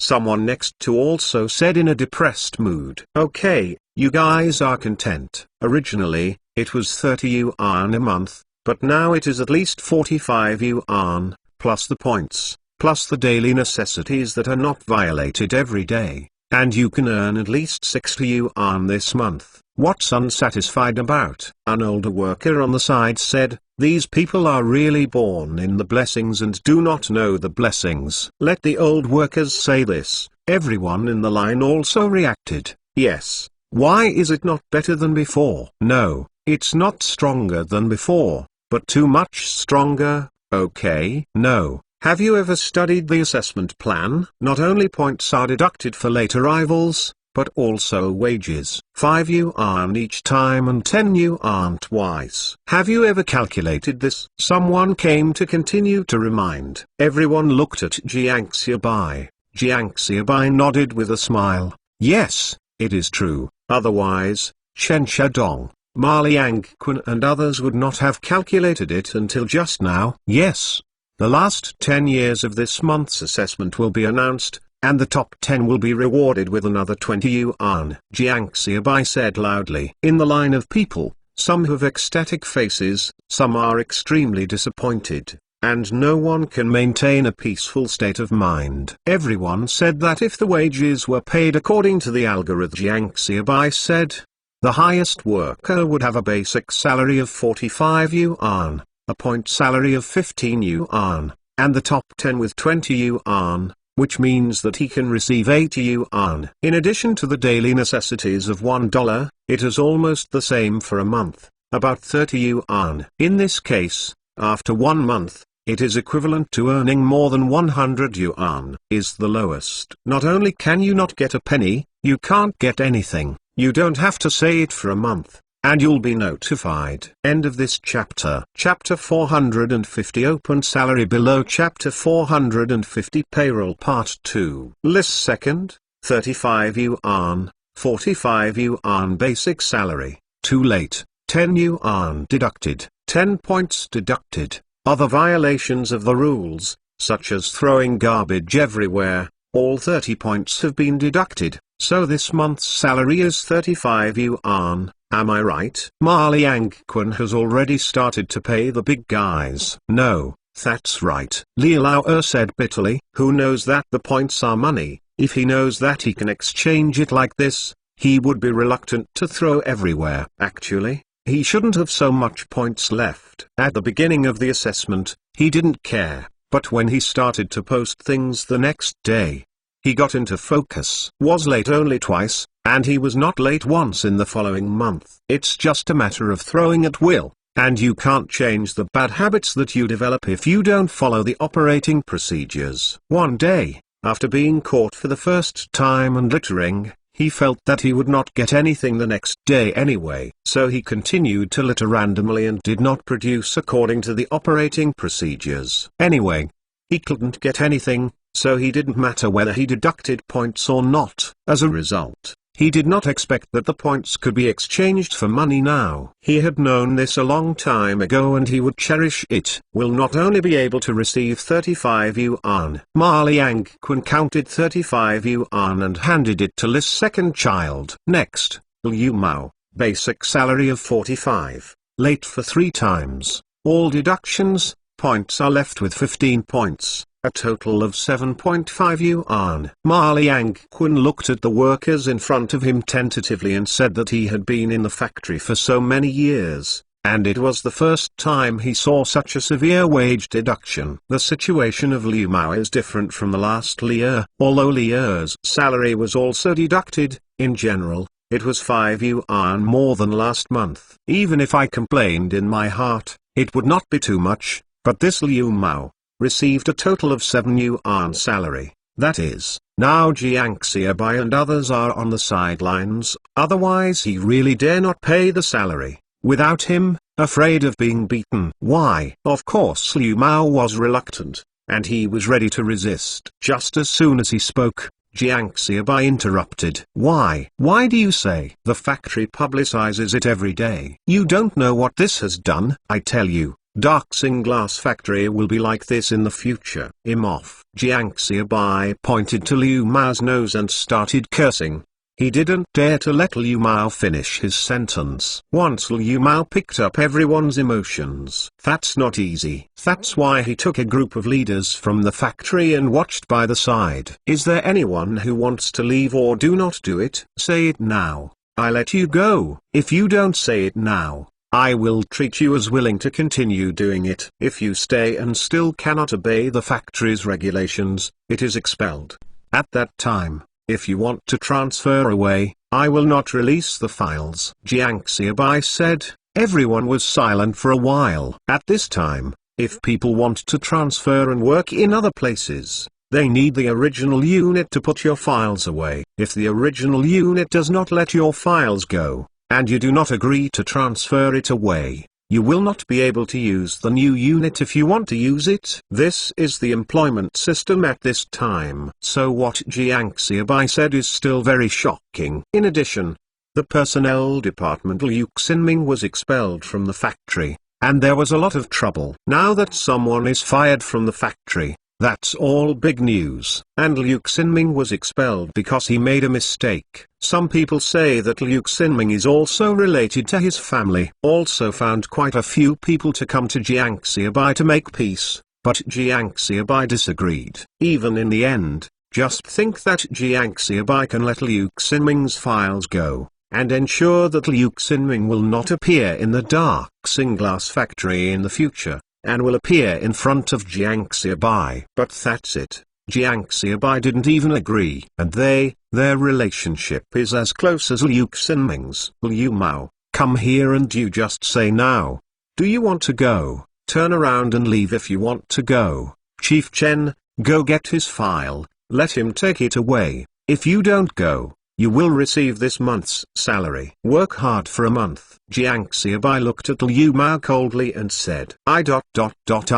A: Someone next to also said in a depressed mood. Okay, you guys are content. Originally, it was 30 yuan a month, but now it is at least 45 yuan, plus the points, plus the daily necessities that are not violated every day, and you can earn at least 60 yuan this month. What's unsatisfied about? An older worker on the side said, these people are really born in the blessings and do not know the blessings. Let the old workers say this. Everyone in the line also reacted, yes. Why is it not better than before? No, it's not stronger than before, but too much stronger, okay? No. Have you ever studied the assessment plan? Not only points are deducted for late arrivals, but also wages. 5 yuan each time and 10 yuan twice. Have you ever calculated this? Someone came to continue to remind. Everyone looked at Jiang Xiaobai. Jiang Xiaobai nodded with a smile. Yes, it is true, otherwise, Chen Shadong, Ma Liangqun and others would not have calculated it until just now. Yes. The last 10 years of this month's assessment will be announced, and the top 10 will be rewarded with another 20 yuan. Jiang Xiaobai said loudly. In the line of people, some have ecstatic faces, some are extremely disappointed, and no one can maintain a peaceful state of mind. Everyone said that if the wages were paid according to the algorithm, Jiang Xiaobai said, the highest worker would have a basic salary of 45 yuan, a point salary of 15 yuan, and the top 10 with 20 yuan, which means that he can receive 80 yuan. In addition to the daily necessities of $1, it is almost the same for a month, about 30 yuan. In this case, after 1 month, it is equivalent to earning more than 100 yuan. Is the lowest. Not only can you not get a penny, you can't get anything. You don't have to say it for a month, and you'll be notified. End of this chapter. Chapter 450 Open Salary below. Chapter 450 Payroll Part 2. List second, 35 yuan, 45 yuan basic salary, too late, 10 yuan deducted, 10 points deducted. Other violations of the rules, such as throwing garbage everywhere, all 30 points have been deducted, so this month's salary is 35 yuan. Am I right? Ma Liangqun has already started to pay the big guys. No, that's right. Li Lao said bitterly. Who knows that the points are money? If he knows that he can exchange it like this, he would be reluctant to throw everywhere. Actually, he shouldn't have so much points left. At the beginning of the assessment, he didn't care, but when he started to post things the next day, he got into focus. Was late only twice, and he was not late once in the following month. It's just a matter of throwing at will, and you can't change the bad habits that you develop if you don't follow the operating procedures. One day, after being caught for the first time and littering, he felt that he would not get anything the next day anyway, so he continued to litter randomly and did not produce according to the operating procedures. Anyway, he couldn't get anything, so he didn't matter whether he deducted points or not. As a result, he did not expect that the points could be exchanged for money now. He had known this a long time ago and he would cherish it. Will not only be able to receive 35 yuan. Ma Liangqun counted 35 yuan and handed it to Li's second child. Next, Liu Mao, basic salary of 45, late for 3 times. All deductions, points are left with 15 points. A total of 7.5 yuan. Ma Liangqun looked at the workers in front of him tentatively and said that he had been in the factory for so many years, and it was the first time he saw such a severe wage deduction. The situation of Liu Mao is different from the last year. Although Li's salary was also deducted, in general, it was 5 yuan more than last month. Even if I complained in my heart, it would not be too much, but this Liu Mao received a total of 7 yuan salary. That is, now Jiang Xiaobai and others are on the sidelines, otherwise he really dare not pay the salary. Without him, afraid of being beaten. Why? Of course Liu Mao was reluctant, and he was ready to resist. Just as soon as he spoke, Jiang Xiaobai interrupted. Why? Why do you say? The factory publicizes it every day. You don't know what this has done? I tell you, Darksing Glass Factory will be like this in the future. Off. Jiang Xiaobai pointed to Liu Mao's nose and started cursing. He didn't dare to let Liu Mao finish his sentence. Once Liu Mao picked up everyone's emotions. That's not easy. That's why he took a group of leaders from the factory and watched by the side. Is there anyone who wants to leave or do not do it? Say it now. I let you go. If you don't say it now, I will treat you as willing to continue doing it. If you stay and still cannot obey the factory's regulations, it is expelled. At that time, if you want to transfer away, I will not release the files. Jiang Xiaobai said. Everyone was silent for a while. At this time, if people want to transfer and work in other places, they need the original unit to put your files away. If the original unit does not let your files go, and you do not agree to transfer it away, you will not be able to use the new unit if you want to use it. This is the employment system at this time. So what Jiang Xiaobai said is still very shocking. In addition, the personnel department Liu Xinming was expelled from the factory, and there was a lot of trouble. Now that someone is fired from the factory, that's all big news. And Liu Xinming was expelled because he made a mistake. Some people say that Liu Xinming is also related to his family. Also found quite a few people to come to Jiang Xiaobai to make peace, but Jiang Xiaobai disagreed. Even in the end, just think that Jiang Xiaobai can let Liu Xinming's files go, and ensure that Liu Xinming will not appear in the Darksing Glass Factory in the future, and will appear in front of Jiang Xiaobai. But that's it. Jiang Xiaobai didn't even agree. And their relationship is as close as Liu Xinming's. Liu Mao, come here and you just say now. Do you want to go? Turn around and leave if you want to go. Chief Chen, go get his file, let him take it away. If you don't go, you will receive this month's salary. Work hard for a month. Jiang Xiaobai looked at Liu Mao coldly and said, I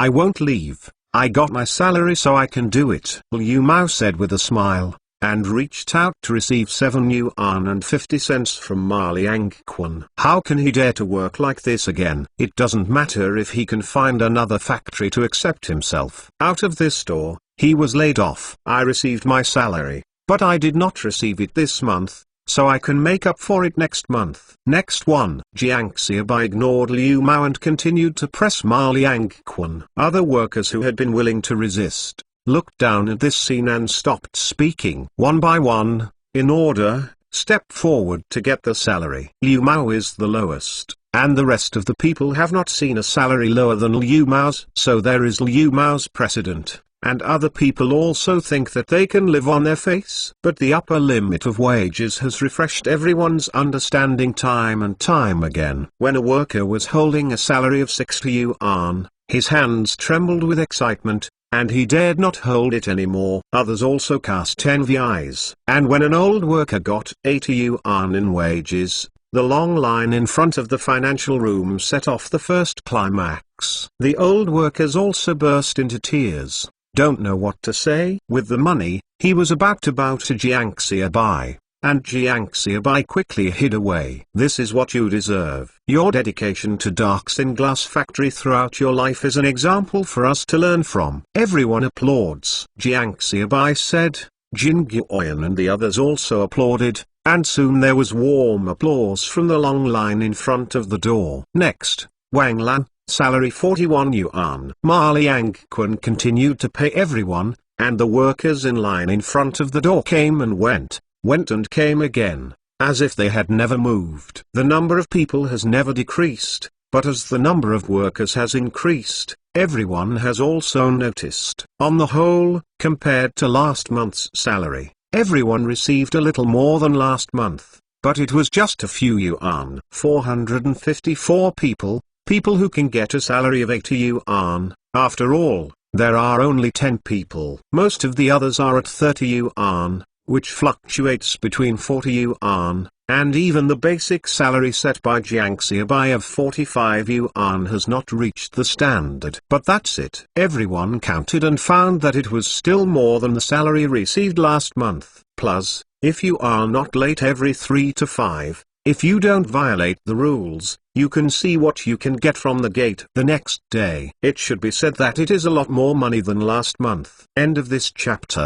A: won't leave. I got my salary so I can do it. Liu Mao said with a smile, and reached out to receive 7 yuan and 50 cents from Ma Liangquan. How can he dare to work like this again? It doesn't matter if he can find another factory to accept himself. Out of this store, he was laid off. I received my salary, but I did not receive it this month, so I can make up for it next month. Next one. Jiang Xiaobai ignored Liu Mao and continued to press Ma Liangquan. Other workers who had been willing to resist, looked down at this scene and stopped speaking. One by one, in order, stepped forward to get the salary. Liu Mao is the lowest, and the rest of the people have not seen a salary lower than Liu Mao's. So there is Liu Mao's precedent. And other people also think that they can live on their face. But the upper limit of wages has refreshed everyone's understanding time and time again. When a worker was holding a salary of 60 yuan, his hands trembled with excitement, and he dared not hold it anymore. Others also cast envies. And when an old worker got 80 yuan in wages, the long line in front of the financial room set off the first climax. The old workers also burst into tears. Don't know what to say. With the money, he was about to bow to Jiang Xiaobai, and Jiang Xiaobai quickly hid away. This is what you deserve. Your dedication to Darksing Glass Factory throughout your life is an example for us to learn from. Everyone applauds. Jiang Xiaobai said. Jin Guoyan and the others also applauded, and soon there was warm applause from the long line in front of the door. Next, Wang Lan. Salary 41 yuan. Ma Liangquan continued to pay everyone, and the workers in line in front of the door came and went and came again, as if they had never moved. The number of people has never decreased, but as the number of workers has increased, everyone has also noticed. On the whole, compared to last month's salary, everyone received a little more than last month, but it was just a few yuan. 454 people. People who can get a salary of 80 yuan. After all, there are only 10 people. Most of the others are at 30 yuan, which fluctuates between 40 yuan, and even the basic salary set by Jiang Xiaobai of 45 yuan has not reached the standard. But that's it. Everyone counted and found that it was still more than the salary received last month. Plus, if you are not late every 3 to 5, If you don't violate the rules, you can see what you can get from the gate the next day. It should be said that it is a lot more money than last month. End of this chapter.